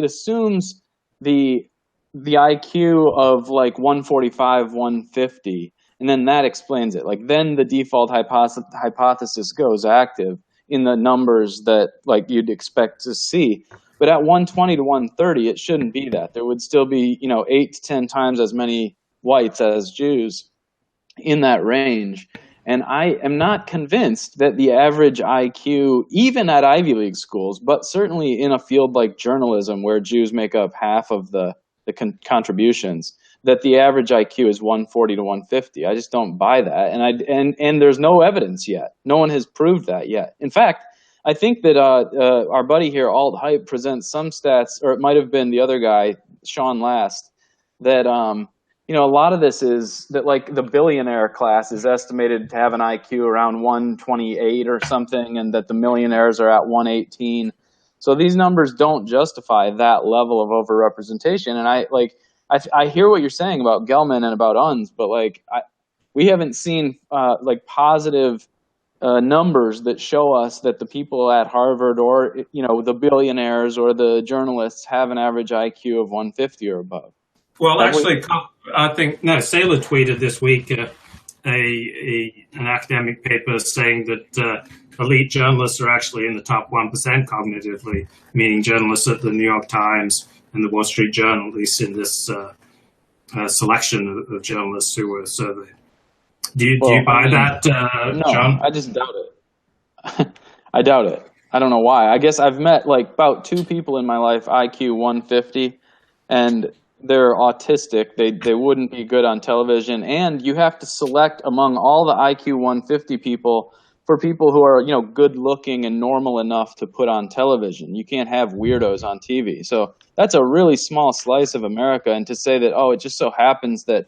assumes the IQ of like 145, 150, and then that explains it. Like then the default hypothesis goes active in the numbers that like you'd expect to see. But at 120 to 130, it shouldn't be that. There would still be, 8 to 10 times as many whites as Jews in that range. And I am not convinced that the average IQ, even at Ivy League schools, but certainly in a field like journalism where Jews make up half of the contributions, that the average IQ is 140 to 150. I just don't buy that. And there's no evidence yet. No one has proved that yet. In fact, I think that our buddy here, Alt Hype, presents some stats, or it might have been the other guy, Sean Last, that a lot of this is that like the billionaire class is estimated to have an IQ around 128 or something, and that the millionaires are at 118. So these numbers don't justify that level of overrepresentation. And I hear what you're saying about Gelman and about Unz, but we haven't seen positive numbers that show us that the people at Harvard or the billionaires or the journalists have an average IQ of 150 or above. Well, actually, I think Saylor tweeted this week an academic paper saying that elite journalists are actually in the top 1% cognitively, meaning journalists at the New York Times and the Wall Street Journal, at least in this selection of journalists who were surveyed. Do you buy that, no, John? I just doubt it. I doubt it. I don't know why. I guess I've met about 2 people in my life, IQ 150, and they're autistic. They wouldn't be good on television, and you have to select among all the IQ 150 people for people who are good looking and normal enough to put on television. You can't have weirdos on TV. So that's a really small slice of America, and to say that it just so happens that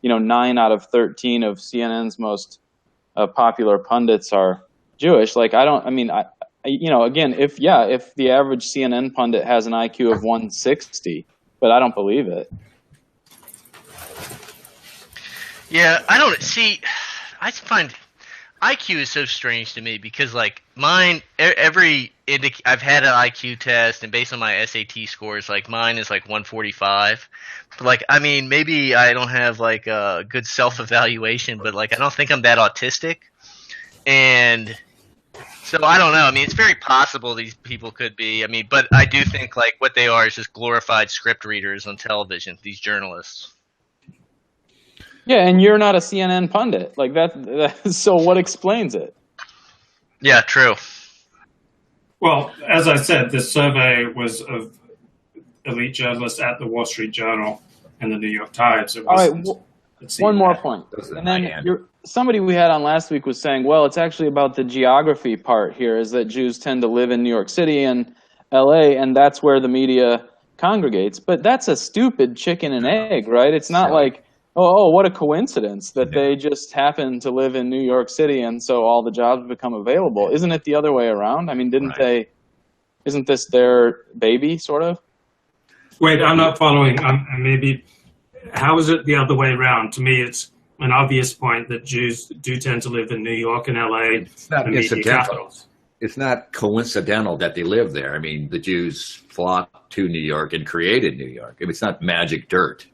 9 out of 13 of CNN's most popular pundits are Jewish. Again, if the average CNN pundit has an IQ of 160, but I don't believe it. Yeah, I don't see. I find IQ is so strange to me because mine, I've had an IQ test, and based on my SAT scores, mine is 145. But maybe I don't have a good self-evaluation, but I don't think I'm that autistic. And so I don't know. I mean, it's very possible these people could be. I mean, but I do think what they are is just glorified script readers on television, these journalists. Yeah, and you're not a CNN pundit. So what explains it? Yeah, true. Well, as I said, this survey was of elite journalists at the Wall Street Journal and the New York Times. All right, one more point. And then somebody we had on last week was saying, well, it's actually about the geography part here, is that Jews tend to live in New York City and LA, and that's where the media congregates. But that's a stupid chicken and egg, right? It's not oh, what a coincidence that they just happen to live in New York City and so all the jobs become available. Isn't it the other way around? I mean, isn't this their baby, sort of? Wait, I'm not following. Maybe, how is it the other way around? To me, it's an obvious point that Jews do tend to live in New York and LA, it's not the media capitals. it's not coincidental that they live there. I mean, the Jews flocked to New York and created New York. It's not magic dirt.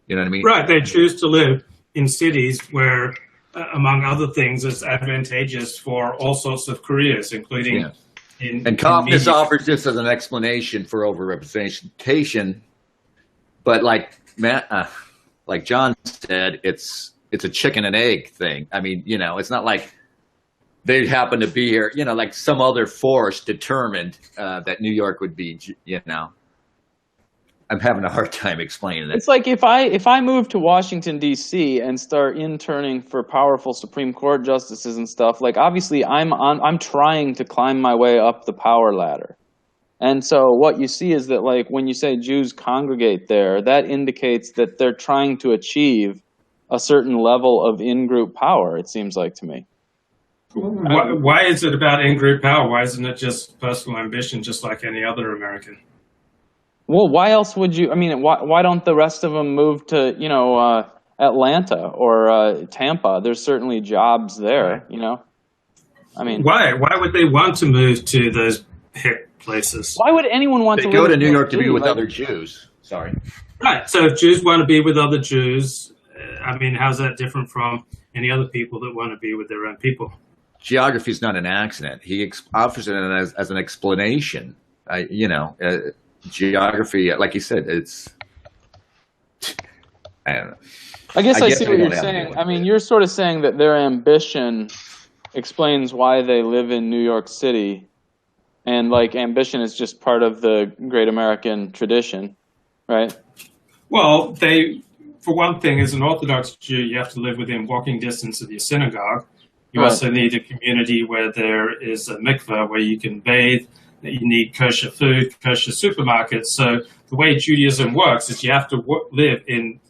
You know what I mean? Right. They choose to live in cities where, among other things, it's advantageous for all sorts of careers, including and Coffness offers this as an explanation for overrepresentation, but like John said, it's a chicken and egg thing. I mean, it's not like they happen to be here. Like some other force determined that New York would be. I'm having a hard time explaining it. It's like if I move to Washington, D.C. and start interning for powerful Supreme Court justices and stuff, like obviously I'm trying to climb my way up the power ladder. And so what you see is that like when you say Jews congregate there, that indicates that they're trying to achieve a certain level of in-group power, it seems like to me. Why is it about in-group power? Why isn't it just personal ambition, just like any other American? Well, why else would you? I mean, why don't the rest of them move to Atlanta or Tampa? There's certainly jobs there. I mean, why would they want to move to those hip places? Why would anyone want to go to New York to be with other Jews? Sorry. Right. So if Jews want to be with other Jews, I mean, how's that different from any other people that want to be with their own people? Geography is not an accident. He offers it as an explanation. Geography, like you said, it's. I don't know. I guess I see what you're saying. I mean, you're sort of saying that their ambition explains why they live in New York City, and like ambition is just part of the great American tradition, right? Well, for one thing, as an Orthodox Jew, you have to live within walking distance of your synagogue. You also need a community where there is a mikveh where you can bathe. You need kosher food, kosher supermarkets. So the way Judaism works is you have to live in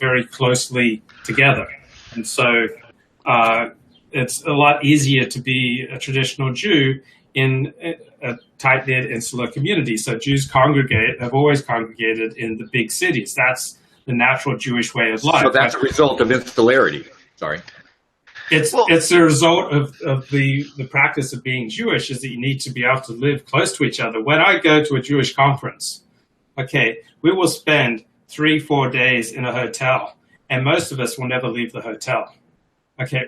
very closely together. And so it's a lot easier to be a traditional Jew in a tight-knit insular community. So Jews have always congregated in the big cities. That's the natural Jewish way of life. So that's a result of insularity. Sorry. It's a result of the practice of being Jewish is that you need to be able to live close to each other. When I go to a Jewish conference, we will spend 3-4 days in a hotel, and most of us will never leave the hotel.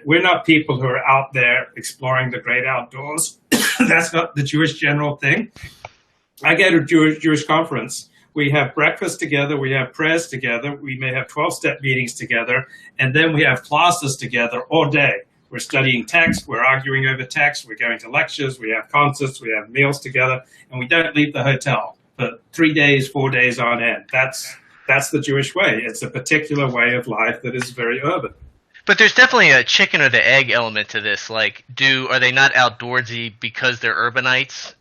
We're not people who are out there exploring the great outdoors. That's not the Jewish general thing. I go to a Jewish conference. We have breakfast together, we have prayers together, we may have 12-step meetings together, and then we have classes together all day. We're studying text, we're arguing over text, we're going to lectures, we have concerts, we have meals together, and we don't leave the hotel for 3 days, 4 days on end. That's the Jewish way. It's a particular way of life that is very urban. But there's definitely a chicken or the egg element to this. Like, are they not outdoorsy because they're urbanites,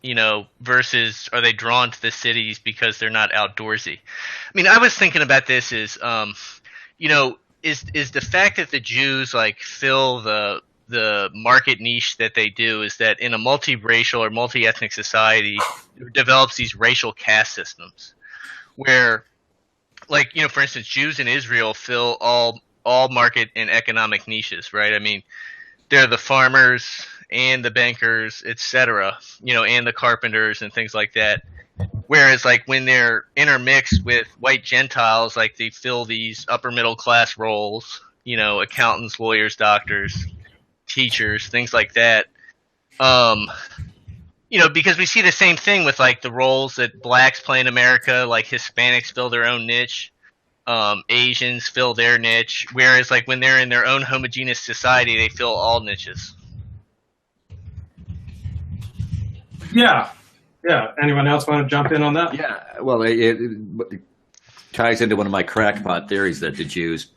versus are they drawn to the cities because they're not outdoorsy? I mean, I was thinking about this is the fact that the Jews like fill the market niche that they do is that in a multiracial or multi-ethnic society it develops these racial caste systems where, like, for instance, Jews in Israel fill all market and economic niches, right? I mean, they're the farmers and the bankers, etc., and the carpenters and things like that. Whereas, like, when they're intermixed with white Gentiles, like, they fill these upper middle class roles, accountants, lawyers, doctors, teachers, things like that. Because we see the same thing with, like, the roles that blacks play in America, like Hispanics fill their own niche. Asians fill their niche, whereas like when they're in their own homogeneous society, they fill all niches. Yeah. Anyone else want to jump in on that? Yeah. Well, it ties into one of my crackpot theories that the Jews,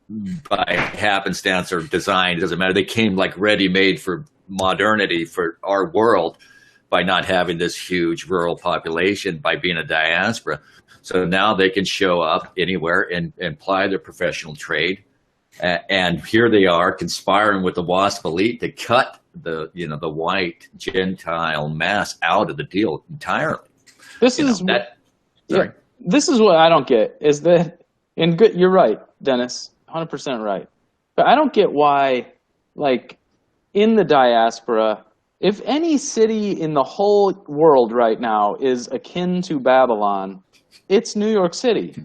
by happenstance or design, it doesn't matter. They came like ready-made for modernity for our world by not having this huge rural population, by being a diaspora. So now they can show up anywhere and ply their professional trade. And here they are conspiring with the WASP elite to cut the white Gentile mass out of the deal entirely. This is what I don't get is that you're right, Dennis, 100% right. But I don't get why, like, in the diaspora, if any city in the whole world right now is akin to Babylon, it's New York City.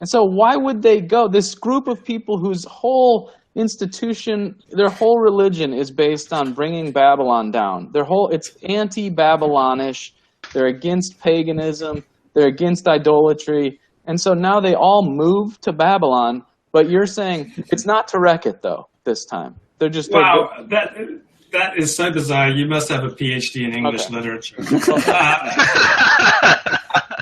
And so why would they go? This group of people whose whole institution, their whole religion is based on bringing Babylon down. It's anti-Babylonish. They're against paganism. They're against idolatry. And so now they all move to Babylon, but you're saying it's not to wreck it, though, this time. They're just... Wow, that is so bizarre. You must have a PhD in English literature.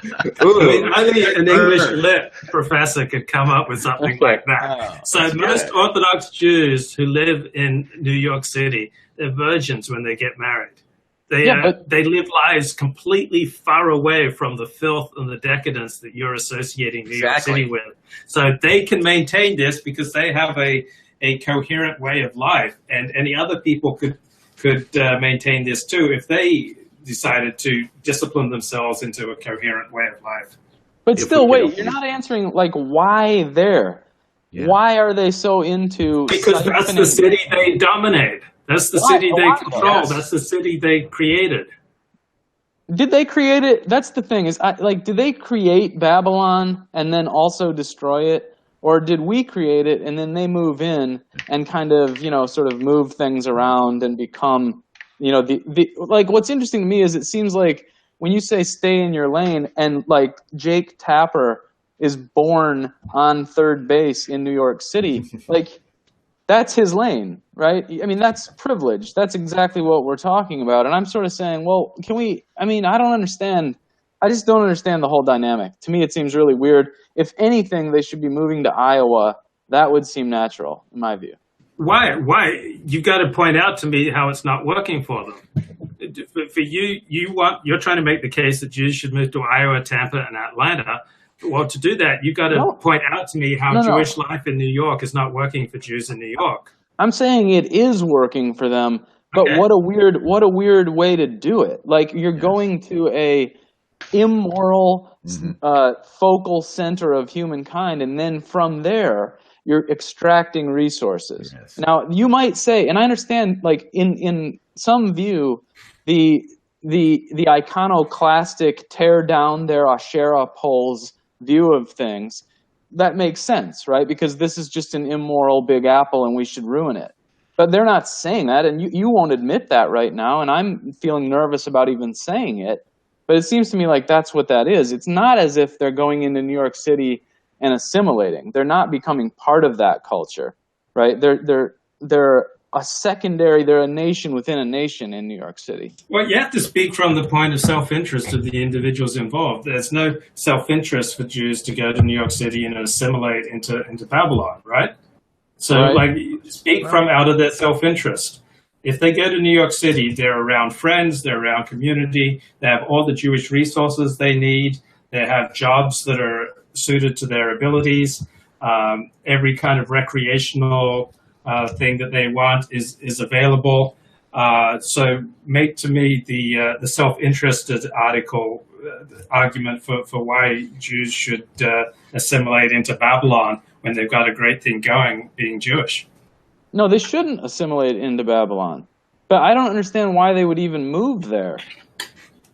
I mean, only an English lit professor could come up with something like that. So most Orthodox Jews who live in New York City, they're virgins when they get married. They live lives completely far away from the filth and the decadence that you're associating New York City with. So they can maintain this because they have a coherent way of life, and any other people could maintain this too if they decided to discipline themselves into a coherent way of life. But still, wait, you're not answering, like, why there? Yeah. Why are they so into... Because that's the city they dominate. That's the city they control. Yes. That's the city they created. Did they create it? That's the thing. Did they create Babylon and then also destroy it? Or did we create it and then they move in and kind of, sort of move things around and become... what's interesting to me is it seems like when you say stay in your lane and like Jake Tapper is born on third base in New York City, like that's his lane, right? I mean, that's privilege. That's exactly what we're talking about. And I'm sort of saying, well, I don't understand. I just don't understand the whole dynamic. To me, it seems really weird. If anything, they should be moving to Iowa. That would seem natural in my view. Why? You've got to point out to me how it's not working for them. For you, you're trying to make the case that Jews should move to Iowa, Tampa, and Atlanta. Well, to do that, you've got to point out to me how Jewish life in New York is not working for Jews in New York. I'm saying it is working for them, but what a weird way to do it. Like you're going to a immoral focal center of humankind, and then from there you're extracting resources. Yes. Now you might say, and I understand, like in some view, the iconoclastic tear down their Asherah poles view of things, that makes sense, right? Because this is just an immoral big apple and we should ruin it. But they're not saying that, and you won't admit that right now, and I'm feeling nervous about even saying it. But it seems to me like that's what that is. It's not as if they're going into New York City and assimilating. They're not becoming part of that culture, right? They're a secondary, they're a nation within a nation in New York City. Well, you have to speak from the point of self-interest of the individuals involved. There's no self-interest for Jews to go to New York City and assimilate into Babylon, right? So, speak from out of that self-interest. If they go to New York City, they're around friends, they're around community, they have all the Jewish resources they need, they have jobs that are suited to their abilities, every kind of recreational thing that they want is available. So make to me the self-interested argument for why Jews should assimilate into Babylon when they've got a great thing going being Jewish. No, they shouldn't assimilate into Babylon. But I don't understand why they would even move there.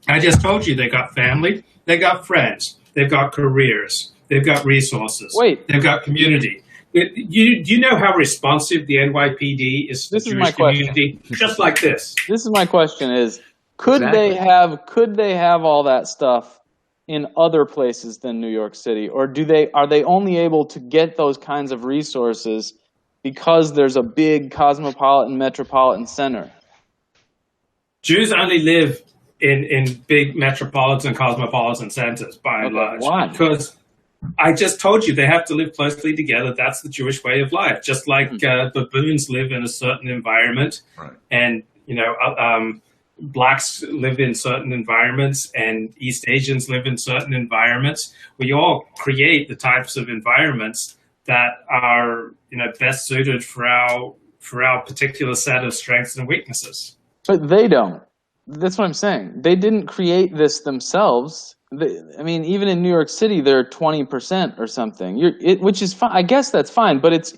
I just told you they got family, they got friends, they've got careers, they've got resources, they've got community. Do you know how responsive the NYPD is to the Jewish community? Just like this. This is my question: could they have all that stuff in other places than New York City, or are they only able to get those kinds of resources because there's a big cosmopolitan metropolitan center? Jews only live in big metropolitan cosmopolitan centers by and large. Why? Because I just told you they have to live closely together. That's the Jewish way of life. Just like baboons live in a certain environment, and blacks live in certain environments, and East Asians live in certain environments. We all create the types of environments that are best suited for our particular set of strengths and weaknesses. But they don't. That's what I'm saying. They didn't create this themselves. Even in New York City, they're 20% or something. Which is fine. I guess that's fine. But it's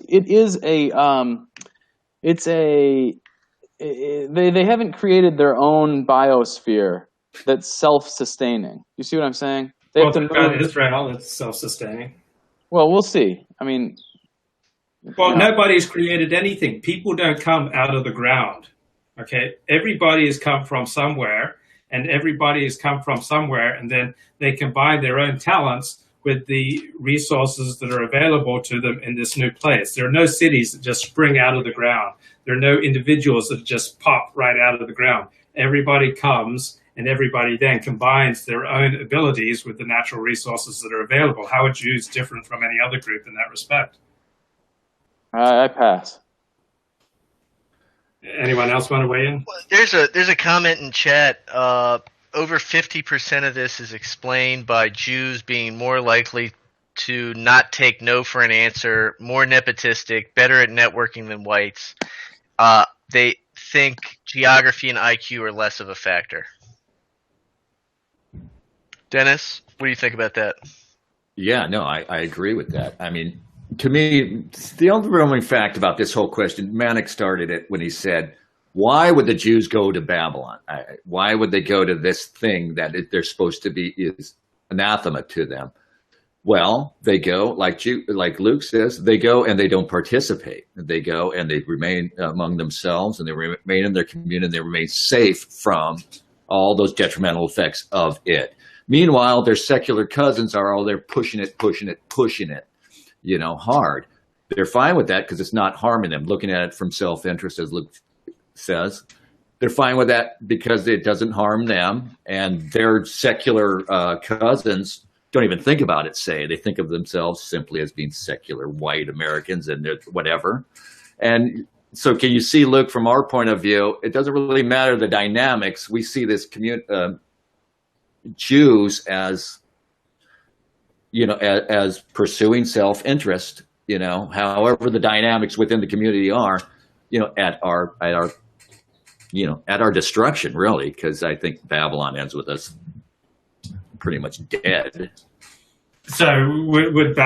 they haven't created their own biosphere that's self-sustaining. You see what I'm saying? They have to move. Israel, it's self-sustaining. Well, we'll see. I mean, well, nobody's created anything. People don't come out of the ground. Okay, everybody has come from somewhere, and everybody has come from somewhere, and then they combine their own talents with the resources that are available to them in this new place. There are no cities that just spring out of the ground. There are no individuals that just pop right out of the ground. Everybody comes, and everybody then combines their own abilities with the natural resources that are available. How are Jews different from any other group in that respect? I pass. Anyone else want to weigh in? There's a comment in chat. Over 50% of this is explained by Jews being more likely to not take no for an answer, more nepotistic, better at networking than whites. They think geography and IQ are less of a factor. Dennis, what do you think about that? Yeah, no, I agree with that. I mean, to me, the overwhelming fact about this whole question, Manic started it when he said, why would the Jews go to Babylon? Why would they go to this thing that they're supposed to be is anathema to them? Well, they go, like Luke says, they go and they don't participate. They go and they remain among themselves, and they remain in their community, and they remain safe from all those detrimental effects of it. Meanwhile, their secular cousins are all there pushing it, hard. They're fine with that because it's not harming them. Looking at it from self-interest, as Luke says, they're fine with that because it doesn't harm them, and their secular cousins don't even think about it. They think of themselves simply as being secular white Americans and whatever. And so, can you see, Luke, from our point of view, it doesn't really matter the dynamics. We see this Jews as as pursuing self-interest. However the dynamics within the community are, at our destruction, really, because I think Babylon ends with us pretty much dead. So would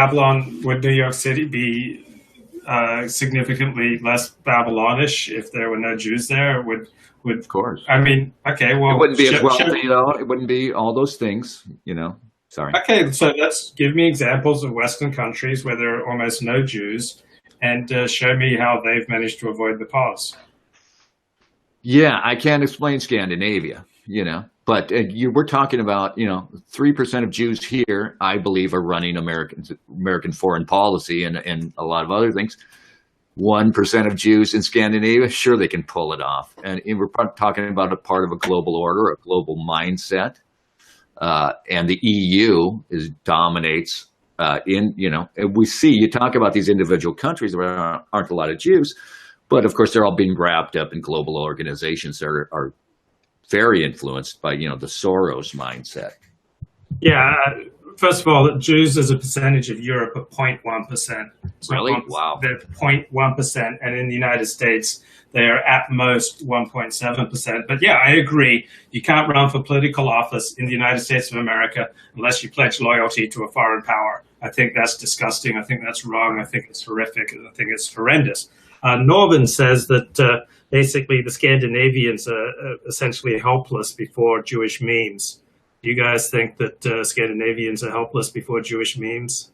New York City be significantly less Babylonish if there were no Jews there? Of course. I mean, okay, well, it wouldn't be as wealthy, it wouldn't be all those things, Sorry. Okay, so let's give me examples of Western countries where there are almost no Jews, and show me how they've managed to avoid the pause. Yeah, I can't explain Scandinavia, but we're talking about, 3% of Jews here, I believe, are running American foreign policy and a lot of other things. 1% of Jews in Scandinavia, sure, they can pull it off. And we're talking about a part of a global order, a global mindset. And the EU dominates we see, you talk about these individual countries where there aren't a lot of Jews, but of course they're all being wrapped up in global organizations that are very influenced by, the Soros mindset. Yeah. First of all, Jews as a percentage of Europe are 0.1%. Really? Wow. They're 0.1%. And in the United States, they are at most 1.7%. But yeah, I agree. You can't run for political office in the United States of America unless you pledge loyalty to a foreign power. I think that's disgusting. I think that's wrong. I think it's horrific. I think it's horrendous. Norman says that basically the Scandinavians are essentially helpless before Jewish memes. Do you guys think that Scandinavians are helpless before Jewish memes?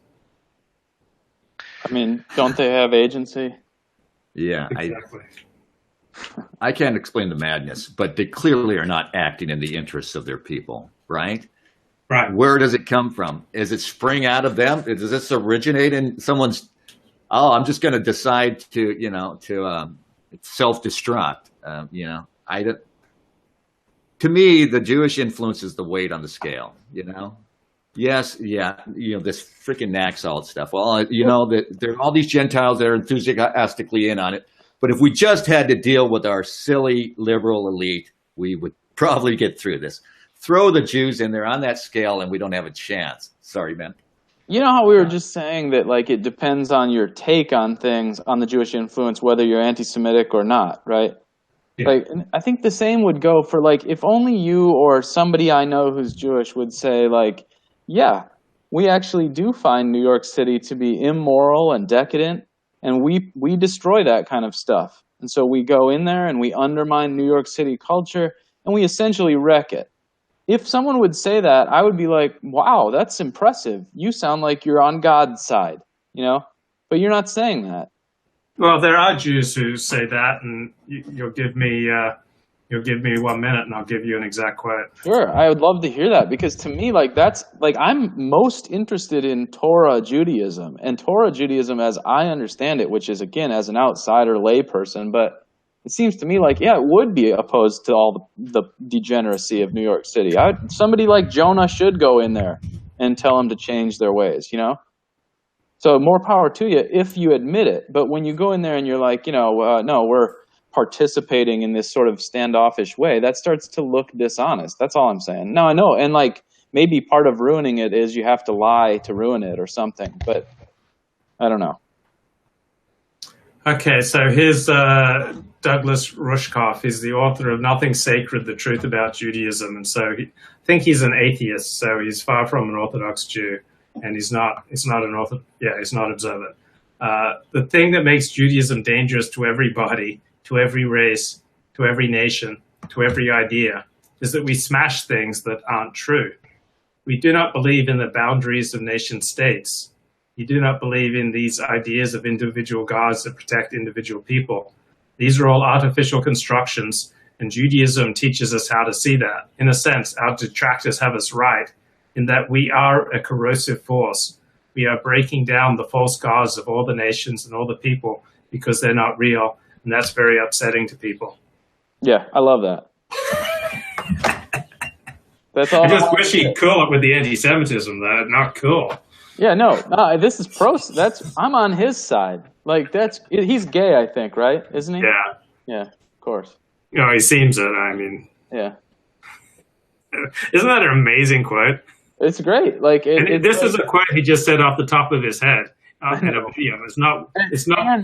I mean, don't they have agency? Yeah, exactly. I can't explain the madness, but they clearly are not acting in the interests of their people, right? Right. Where does it come from? Is it spring out of them? Does this originate in someone's, I'm just going to decide to, self-destruct, To me, the Jewish influence is the weight on the scale, Yes, yeah, this freaking Naxalt stuff. Well, there are all these Gentiles that are enthusiastically in on it. But if we just had to deal with our silly liberal elite, we would probably get through this. Throw the Jews in there on that scale, and we don't have a chance. Sorry, man. You know how we were just saying that, it depends on your take on things, on the Jewish influence, whether you're anti-Semitic or not, right? Yeah. I think the same would go for, if only you or somebody I know who's Jewish would say, yeah, we actually do find New York City to be immoral and decadent, and we destroy that kind of stuff. And so we go in there and we undermine New York City culture and we essentially wreck it. If someone would say that, I would be like, wow, that's impressive. You sound like you're on God's side, you know? But you're not saying that. Well, there are Jews who say that, and you'll give me 1 minute, and I'll give you an exact quote. Sure, I would love to hear that, because to me, like, that's like, I'm most interested in Torah Judaism, and Torah Judaism as I understand it, which is, again, as an outsider layperson, but it seems to me like, yeah, it would be opposed to all the degeneracy of New York City. Somebody like Jonah should go in there and tell them to change their ways, you know? So more power to you if you admit it. But when you go in there and you're like, you know, no, we're participating in this sort of standoffish way, that starts to look dishonest. That's all I'm saying. No, I know. And like, maybe part of ruining it is you have to lie to ruin it or something. But I don't know. Okay, so here's Douglas Rushkoff. He's the author of Nothing Sacred, The Truth About Judaism. And so I think he's an atheist, so he's far from an Orthodox Jew. And he's not observant. The thing that makes Judaism dangerous to everybody, to every race, to every nation, to every idea, is that we smash things that aren't true. We do not believe in the boundaries of nation states. You do not believe in these ideas of individual gods that protect individual people. These are all artificial constructions, and Judaism teaches us how to see that. In a sense, our detractors have us right, in that we are a corrosive force. We are breaking down the false gods of all the nations and all the people because they're not real, and that's very upsetting to people. Yeah, I love that. That's all. I just wish he'd cool it with the anti-Semitism, though. Not cool. Yeah, no, this is I'm on his side. Like, he's gay, I think, right? Isn't he? Yeah. Yeah, of course. You know, he seems it, I mean. Yeah. Isn't that an amazing quote? It's great. Like, this is a quote he just said off the top of his head. It's not,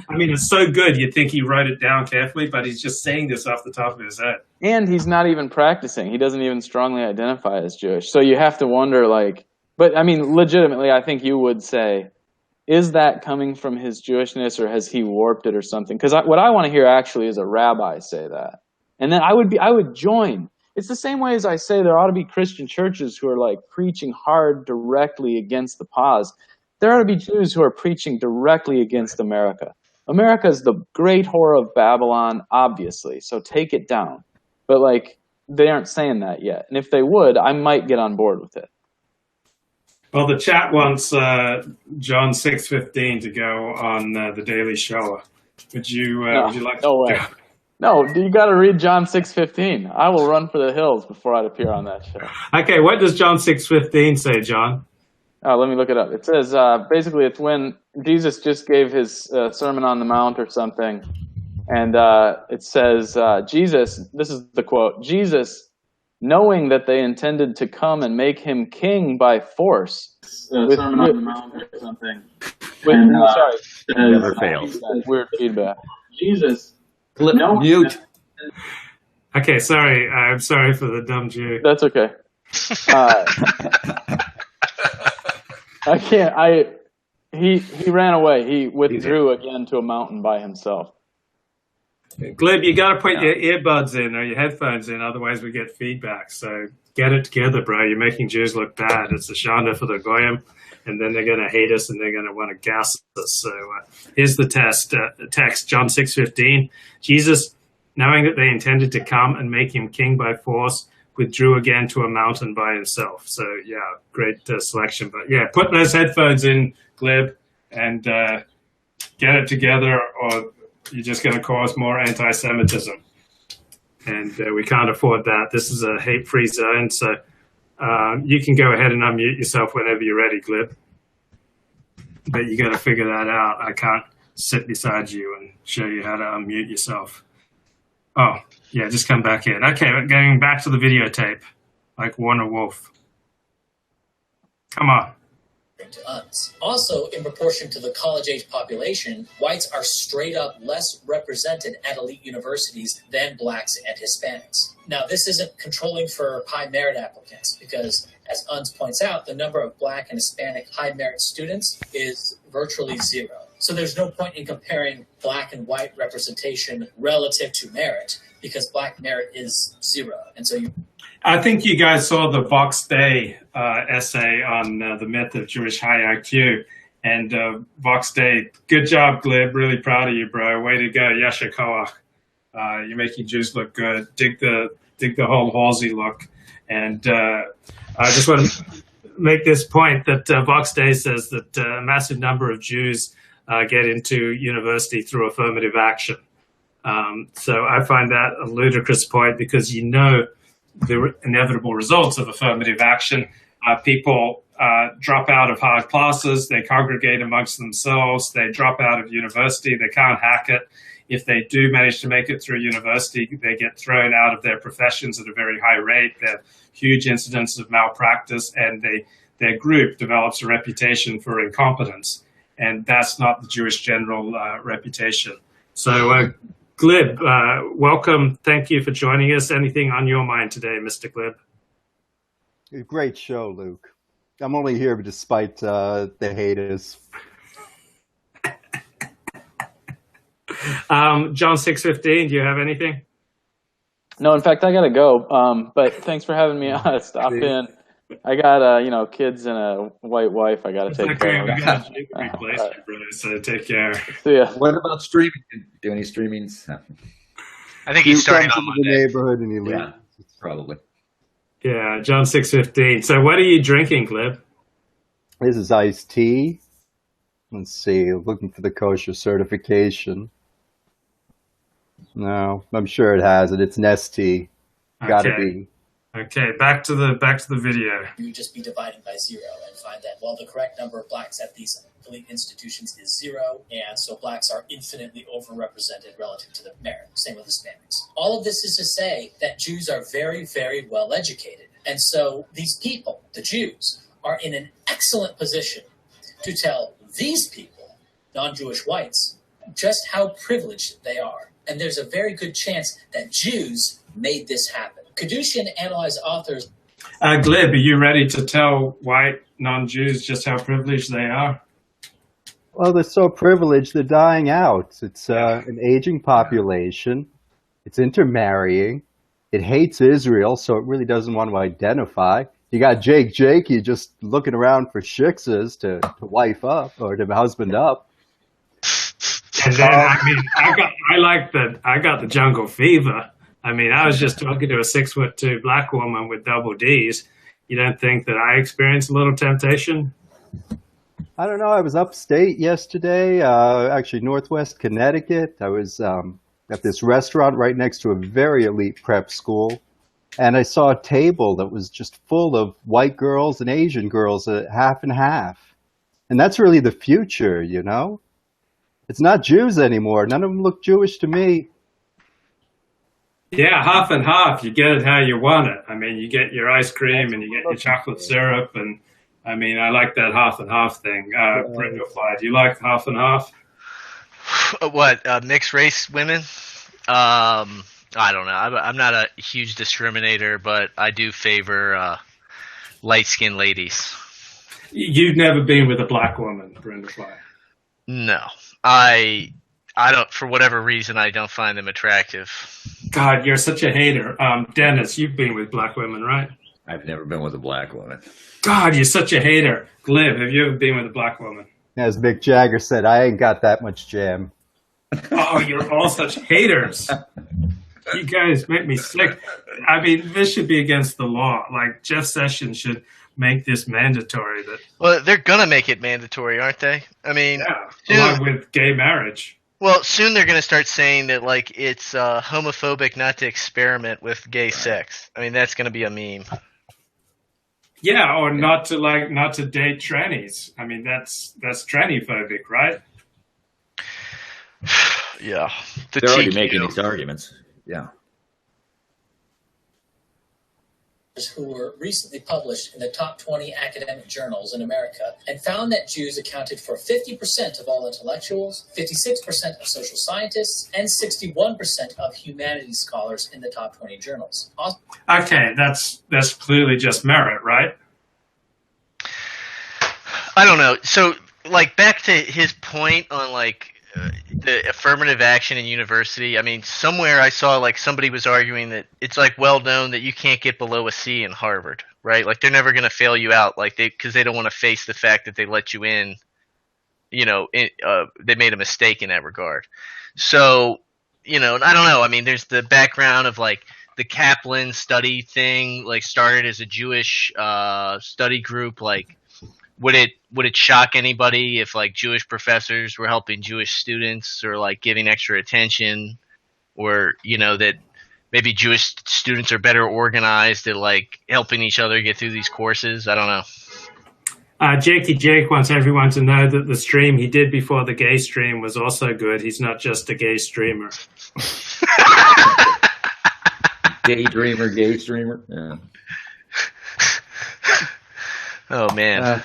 I mean, it's so good you'd think he wrote it down carefully, but he's just saying this off the top of his head. And he's not even practicing. He doesn't even strongly identify as Jewish. So you have to wonder, like, but I mean, legitimately, I think you would say, is that coming from his Jewishness, or has he warped it or something? Because what I want to hear actually is a rabbi say that. And then I would join. It's the same way as I say there ought to be Christian churches who are like preaching hard directly against the pause. There ought to be Jews who are preaching directly against America. America is the great whore of Babylon, obviously, so take it down. But like, they aren't saying that yet. And if they would, I might get on board with it. Well, the chat wants John 6:15 to go on the Daily Show. Would you like to? No way. No, you got to read John 6:15. I will run for the hills before I'd appear on that show. Okay, what does John 6:15 say, John? Let me look it up. It says, basically, it's when Jesus just gave his Sermon on the Mount or something. And it says, Jesus, this is the quote, Jesus, knowing that they intended to come and make him king by force. Sermon on the Mount or something. Never fails. Weird feedback. Jesus. Mute. Okay, sorry. I'm sorry for the dumb Jew. That's okay. I can't. He ran away. He withdrew again to a mountain by himself. Glib, you got to put your earbuds in or your headphones in, otherwise we get feedback. So get it together, bro. You're making Jews look bad. It's a shanda for the goyim, and then they're going to hate us and they're going to want to gas us. So here's the text, John 6:15. Jesus, knowing that they intended to come and make him king by force, withdrew again to a mountain by himself. So yeah, great selection. But yeah, put those headphones in, Glib, and get it together, or you're just going to cause more anti-Semitism. And we can't afford that. This is a hate-free zone, so you can go ahead and unmute yourself whenever you're ready, Glib. But you got to figure that out. I can't sit beside you and show you how to unmute yourself. Oh, yeah, just come back in. Okay, going back to the videotape, like Warner Wolf. Come on. To us. Also, in proportion to the college-age population, whites are straight up less represented at elite universities than blacks and Hispanics. Now, this isn't controlling for high merit applicants because, as Unz points out, the number of black and Hispanic high merit students is virtually zero. So there's no point in comparing black and white representation relative to merit, because black merit is 0. And so I think you guys saw the Vox Day essay on the myth of Jewish high IQ. And Vox Day, good job, Glib. Really proud of you, bro. Way to go. Yasher Koach. You're making Jews look good. Dig the whole Halsey look. And I just want to make this point that Vox Day says that a massive number of Jews get into university through affirmative action. So I find that a ludicrous point, because you know the inevitable results of affirmative action. People drop out of hard classes, they congregate amongst themselves, they drop out of university, they can't hack it. If they do manage to make it through university, they get thrown out of their professions at a very high rate. They have huge incidents of malpractice, and their group develops a reputation for incompetence. And that's not the Jewish general reputation. So, Glib, welcome. Thank you for joining us. Anything on your mind today, Mr. Glib? Great show, Luke. I'm only here despite the haters. John 615, do you have anything? No, in fact, I gotta go. But thanks for having me stop in. I got kids and a white wife I gotta take care of. We got a replace you, brother, so take care. See ya. What about streaming? Do any streamings? I think he's starting on the Monday. neighborhood and he leaves. Yeah, probably. Yeah, John 615. So what are you drinking, Glib? This is iced tea. Let's see, looking for the kosher certification. No, I'm sure it has it. It's Nestea. Gotta be. Okay, back to the video. you would just be dividing by 0 and find that, well, the correct number of blacks at these elite institutions is 0, and so blacks are infinitely overrepresented relative to the merit. Same with Hispanics. All of this is to say that Jews are very, very well educated. And so these people, the Jews, are in an excellent position to tell these people, non-Jewish whites, just how privileged they are. And there's a very good chance that Jews made this happen. Kadushian analyzed authors. Glib, are you ready to tell white non-Jews just how privileged they are? Well, they're so privileged, they're dying out. It's an aging population. It's intermarrying. It hates Israel, so it really doesn't want to identify. You got Jakey just looking around for shiksas to wife up or to husband up. And then, I got the jungle fever. I mean, I was just talking to a 6'2" black woman with double D's. You don't think that I experienced a little temptation? I don't know. I was upstate yesterday, actually Northwest Connecticut. I was at this restaurant right next to a very elite prep school. And I saw a table that was just full of white girls and Asian girls, half and half. And that's really the future, you know? It's not Jews anymore. None of them look Jewish to me. Yeah, half and half. You get it how you want it. I mean, you get your ice cream and you get your chocolate syrup. And I mean, I like that half and half thing. Brenda Fly, do you like half and half? What, mixed race women? I don't know. I'm not a huge discriminator, but I do favor light-skinned ladies. You've never been with a black woman, Brenda Fly? No. I don't, for whatever reason, I don't find them attractive. God, you're such a hater. Dennis, you've been with black women, right? I've never been with a black woman. God, you're such a hater. Glib, have you ever been with a black woman? As Mick Jagger said, I ain't got that much jam. Oh, you're all such haters. You guys make me sick. I mean, this should be against the law. Like, Jeff Sessions should make this mandatory. Well, they're going to make it mandatory, aren't they? I mean, yeah, along with gay marriage. Well, soon they're going to start saying that, like, it's homophobic not to experiment with gay sex. I mean, that's going to be a meme. Yeah, or not to date trannies. I mean, that's tranny-phobic, right? Yeah. They're already making these arguments. Yeah. Who were recently published in the top 20 academic journals in America and found that Jews accounted for 50% of all intellectuals, 56% of social scientists, and 61% of humanities scholars in the top 20 journals. Okay, that's clearly just merit, right? I don't know. So like back to his point on like the affirmative action in university. I mean, somewhere I saw like somebody was arguing that it's like well known that you can't get below a C in Harvard, right? Like they're never going to fail you out, like because they don't want to face the fact that they let you in. You know, they made a mistake in that regard. So, you know, I don't know. I mean, there's the background of like the Kaplan study thing, like started as a Jewish study group. Like, would it shock anybody if like Jewish professors were helping Jewish students or like giving extra attention, or you know that maybe Jewish students are better organized at like helping each other get through these courses? I don't know. Jakey Jake wants everyone to know that the stream he did before the gay stream was also good. He's not just a gay streamer. Gay streamer. Yeah. Oh man.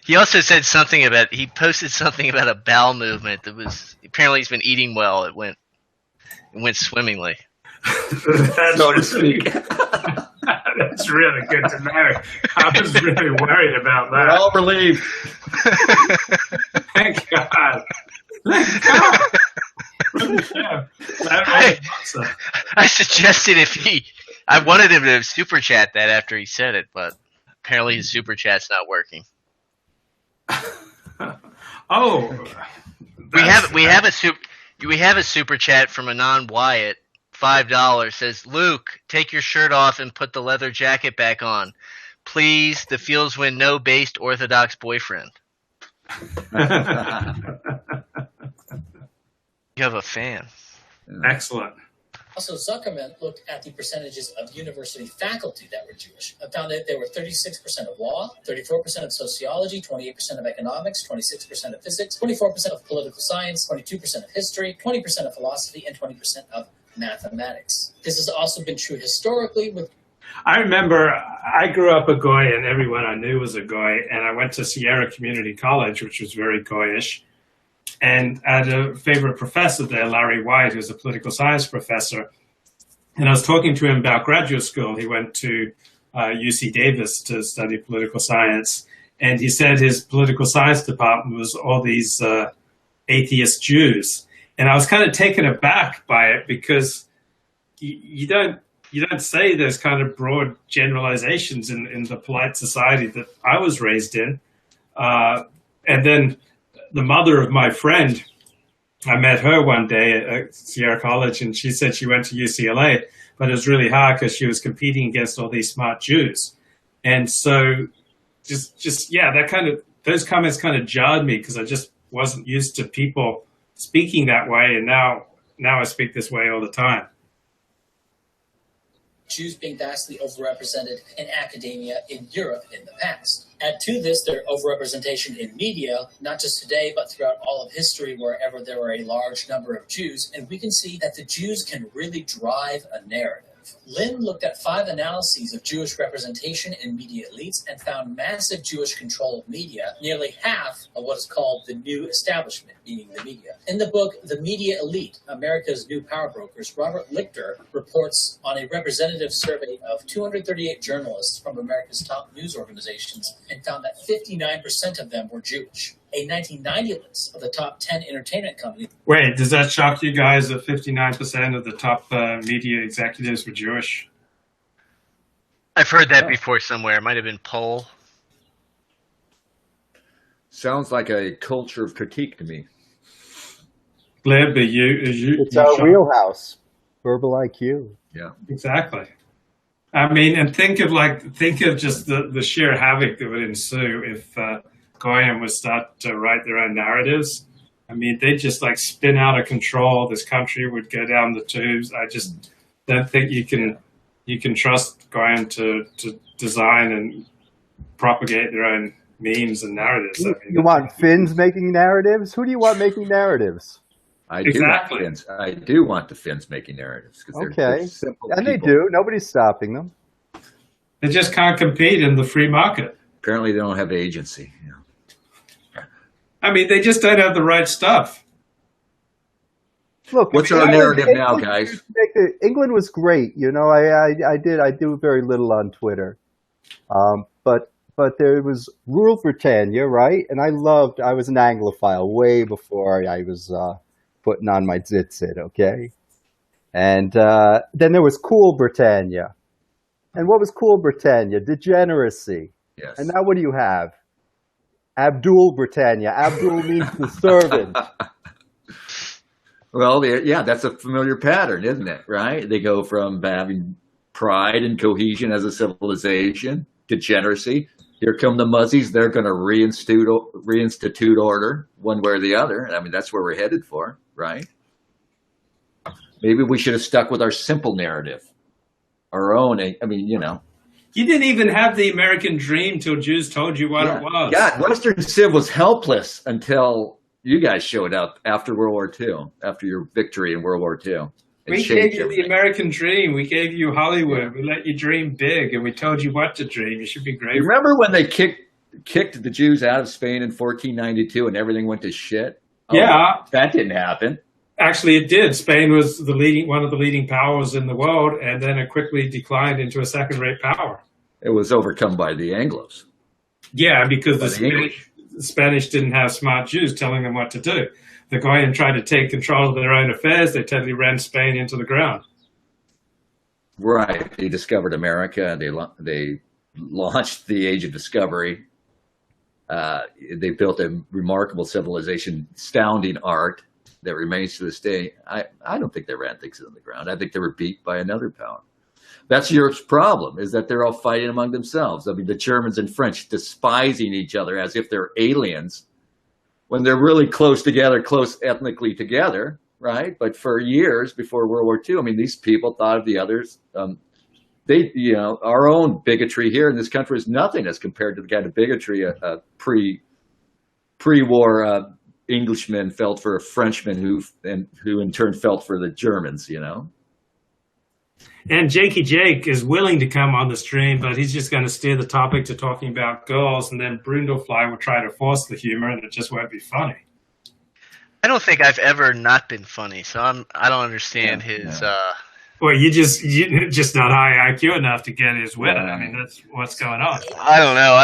He also said something about, he posted something about a bowel movement that was, apparently he's been eating well. It went swimmingly. So to speak. That's really good to know. I was really worried about that. We're all relieved. Thank God. Thank God. I suggested I wanted him to super chat that after he said it, but apparently his super chat's not working. Oh, we have a super chat from Anon Wyatt. $5 says, Luke, take your shirt off and put the leather jacket back on. Please, the Fields win no based Orthodox boyfriend. You have a fan. Excellent. Also, Zuckerman looked at the percentages of university faculty that were Jewish and found that there were 36% of law, 34% of sociology, 28% of economics, 26% of physics, 24% of political science, 22% of history, 20% of philosophy, and 20% of mathematics. This has also been true historically with... I remember I grew up a Goy and everyone I knew was a Goy, and I went to Sierra Community College, which was very Goyish. And I had a favorite professor there, Larry White, who's a political science professor. And I was talking to him about graduate school. He went to UC Davis to study political science. And he said his political science department was all these atheist Jews. And I was kind of taken aback by it because you don't say those kind of broad generalizations in the polite society that I was raised in. And then the mother of my friend, I met her one day at Sierra College, and she said she went to UCLA, but it was really hard because she was competing against all these smart Jews. And so those comments kind of jarred me because I just wasn't used to people speaking that way, and now I speak this way all the time. Jews being vastly overrepresented in academia in Europe in the past. Add to this their overrepresentation in media, not just today, but throughout all of history, wherever there were a large number of Jews, and we can see that the Jews can really drive a narrative. Lynn looked at 5 analyses of Jewish representation in media elites and found massive Jewish control of media, nearly half of what is called the new establishment, meaning the media. In the book, The Media Elite, America's New Power Brokers, Robert Lichter reports on a representative survey of 238 journalists from America's top news organizations and found that 59% of them were Jewish. A 1990 list of the top 10 entertainment companies. Wait, does that shock you guys that 59% of the top media executives were Jewish? I've heard that before somewhere. It might have been Poll. Sounds like a culture of critique to me. Glib, are you? It's our wheelhouse. Verbal IQ. Yeah, exactly. I mean, and think of just the sheer havoc that would ensue if Goyim would start to write their own narratives. I mean, they'd just like spin out of control. This country would go down the tubes. I just don't think you can trust Goyim to design and propagate their own memes and narratives. I mean, you want Finns making narratives? Who do you want making narratives? I Exactly. do want the Finns making narratives. Okay, simple and people. they do. Nobody's stopping them. They just can't compete in the free market. Apparently, they don't have agency. You know. I mean, they just don't have the right stuff. Look, what's our narrative now, guys? England was great. You know, I do very little on Twitter, but but there was rural Britannia, right? And I was an Anglophile way before I was putting on my zitzit, okay? And then there was cool Britannia. And what was cool Britannia? Degeneracy. Yes. And now what do you have? Abdul Britannia. Abdul means the servant. Well, yeah, that's a familiar pattern, isn't it? Right? They go from having pride and cohesion as a civilization, degeneracy. Here come the Muzzies. They're going to reinstitute order one way or the other. I mean, that's where we're headed for, right? Maybe we should have stuck with our simple narrative, our own. I mean, you know. You didn't even have the American dream till Jews told you what it was. Yeah, Western Civ was helpless until you guys showed up after World War II, after your victory in World War II. We gave you the American dream. We gave you Hollywood. We let you dream big, and we told you what to dream. You should be grateful. You remember when they kicked the Jews out of Spain in 1492 and everything went to shit? Yeah. That didn't happen. Actually, it did. Spain was one of the leading powers in the world, and then it quickly declined into a second-rate power. It was overcome by the Anglos. Yeah, because the Spanish didn't have smart Jews telling them what to do. The Goyim tried to take control of their own affairs. They totally ran Spain into the ground. Right. They discovered America. They launched the Age of Discovery. They built a remarkable civilization, astounding art that remains to this day. I don't think they ran things into the ground. I think they were beat by another power. That's Europe's problem, is that they're all fighting among themselves. I mean, the Germans and French despising each other as if they're aliens when they're really close together, close ethnically together, right? But for years before World War II, I mean, these people thought of the others. Our own bigotry here in this country is nothing as compared to the kind of bigotry pre-war Englishmen felt for a Frenchman who in turn felt for the Germans, you know. And Jakey Jake is willing to come on the stream, but he's just going to steer the topic to talking about girls, and then Brundlefly will try to force the humor, and it just won't be funny. I don't think I've ever not been funny, so I don't understand his. Well, you're just not high IQ enough to get his wit. I mean, that's what's going on. I don't know.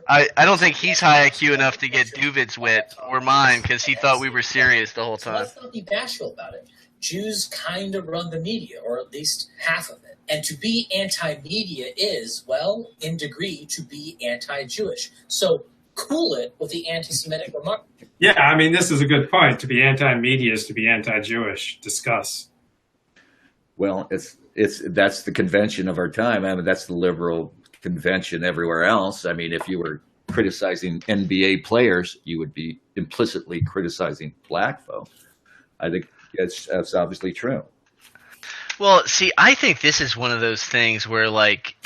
I don't think he's high IQ enough to get Duvid's wit or mine because he thought we were serious the whole time. So let's not be bashful about it. Jews kind of run the media, or at least half of it. And to be anti-media is, well, in degree, to be anti-Jewish. So cool it with the anti-Semitic remark. Yeah, I mean, this is a good point. To be anti-media is to be anti-Jewish. Discuss. Well, that's the convention of our time. I mean, that's the liberal convention everywhere else. I mean, if you were criticizing NBA players, you would be implicitly criticizing black folk. I think that's obviously true. Well, see, I think this is one of those things where, like,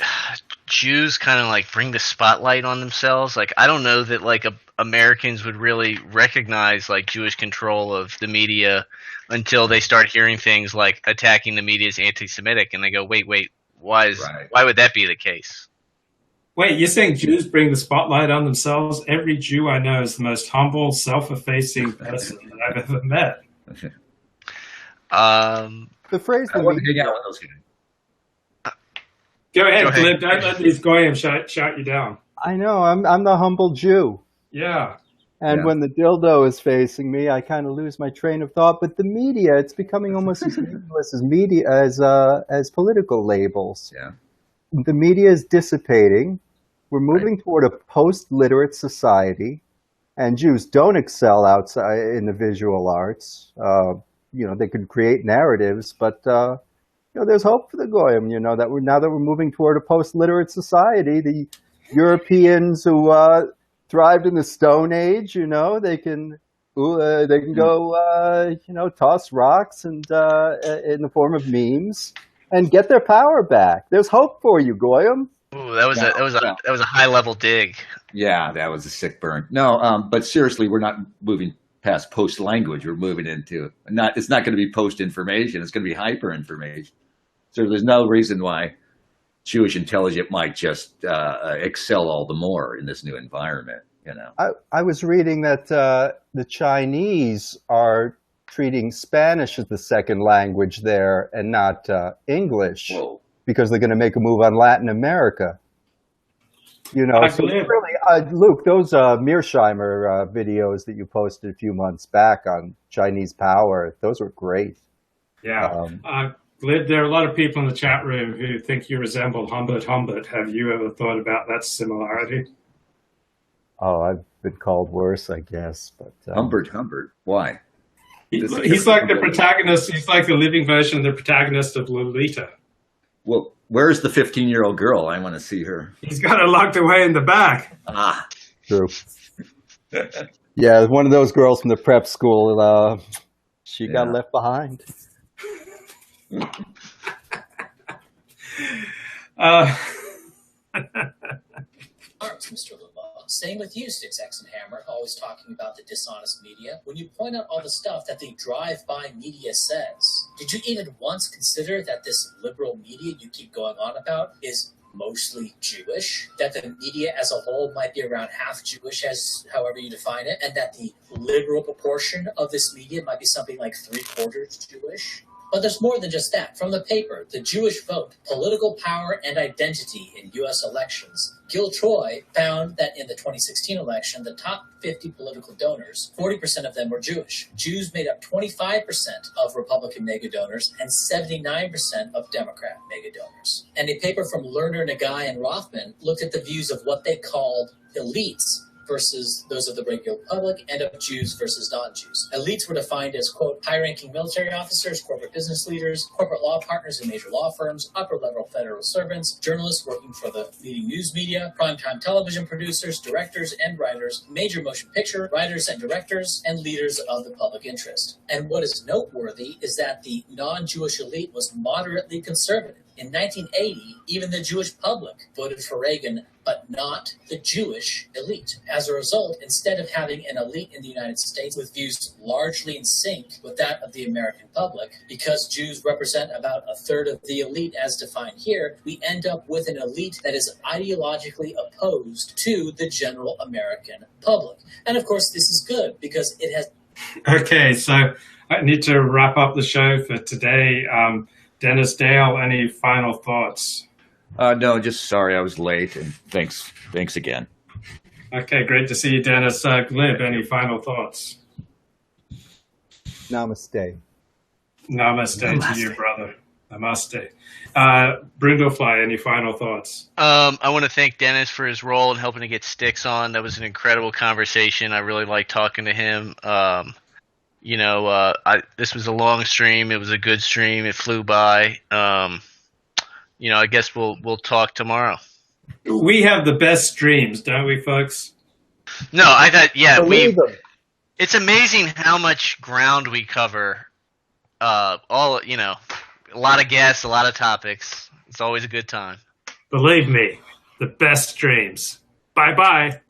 Jews kind of, like, bring the spotlight on themselves. Like, I don't know that, like, Americans would really recognize, like, Jewish control of the media until they start hearing things like attacking the media as anti-Semitic, and they go, wait, why would that be the case? Wait, you're saying Jews bring the spotlight on themselves? Every Jew I know is the most humble, self-effacing person that I've ever met. The phrase I want to hang out with those guys. Go ahead, Cliff. Don't let these Goyim shout you down. I know. I'm the humble Jew. Yeah. And when the dildo is facing me, I kind of lose my train of thought. But the media, it's becoming almost as meaningless as media as political labels. Yeah. The media is dissipating. We're moving toward a post-literate society, and Jews don't excel outside in the visual arts. They could create narratives, but there's hope for the Goyim. Now that we're moving toward a post-literate society, the Europeans who thrived in the Stone Age, they can go toss rocks and in the form of memes and get their power back. There's hope for you, Goyim. Ooh, that was a high level dig. Yeah, that was a sick burn. No, but seriously, we're not moving past post language. We're moving into it's not going to be post information. It's going to be hyper information. So there's no reason why Jewish intelligence might just excel all the more in this new environment. I was reading that the Chinese are treating Spanish as the second language there and not English. Whoa. Because they're going to make a move on Latin America. You know, so Glib. really, Luke, those Mearsheimer videos that you posted a few months back on Chinese power, those were great. Yeah. Glib, there are a lot of people in the chat room who think you resemble Humbert Humbert. Have you ever thought about that similarity? Oh, I've been called worse, I guess. But Humbert. Why? He's like the protagonist. He's like the living version of the protagonist of Lolita. Well, where's the 15-year-old girl? I want to see her. He's got her locked away in the back. Ah. True. Yeah, one of those girls from the prep school, she got left behind. Arms, Mr. Lamar. Same with you, Styxhexenhammer, always talking about the dishonest media. When you point out all the stuff that the drive-by media says, did you even once consider that this liberal media you keep going on about is mostly Jewish? That the media as a whole might be around half Jewish, as however you define it, and that the liberal proportion of this media might be something like 3/4 Jewish? But there's more than just that. From the paper, The Jewish Vote, Political Power and Identity in U.S. Elections, Gil Troy found that in the 2016 election, the top 50 political donors, 40% of them were Jewish. Jews made up 25% of Republican mega donors and 79% of Democrat mega donors. And a paper from Lerner, Nagai, and Rothman looked at the views of what they called elites versus those of the regular public, and of Jews versus non-Jews. Elites were defined as, quote, high-ranking military officers, corporate business leaders, corporate law partners in major law firms, upper-level federal servants, journalists working for the leading news media, primetime television producers, directors and writers, major motion picture writers and directors, and leaders of the public interest. And what is noteworthy is that the non-Jewish elite was moderately conservative. In 1980, even the Jewish public voted for Reagan, but not the Jewish elite. As a result, instead of having an elite in the United States with views largely in sync with that of the American public, because Jews represent about a third of the elite as defined here, we end up with an elite that is ideologically opposed to the general American public. And of course, this is good because it has... Okay, so I need to wrap up the show for today. Dennis Dale, any final thoughts? No, just sorry I was late, and thanks again. Okay, great to see you, Dennis. Glib, any final thoughts? Namaste. Namaste to you, brother. Namaste. Brindlefly, any final thoughts? I want to thank Dennis for his role in helping to get Styx on. That was an incredible conversation. I really liked talking to him. This was a long stream. It was a good stream. It flew by. I guess we'll talk tomorrow. We have the best streams, don't we, folks? No, I thought, it's amazing how much ground we cover. A lot of guests, a lot of topics. It's always a good time. Believe me, the best streams. Bye-bye.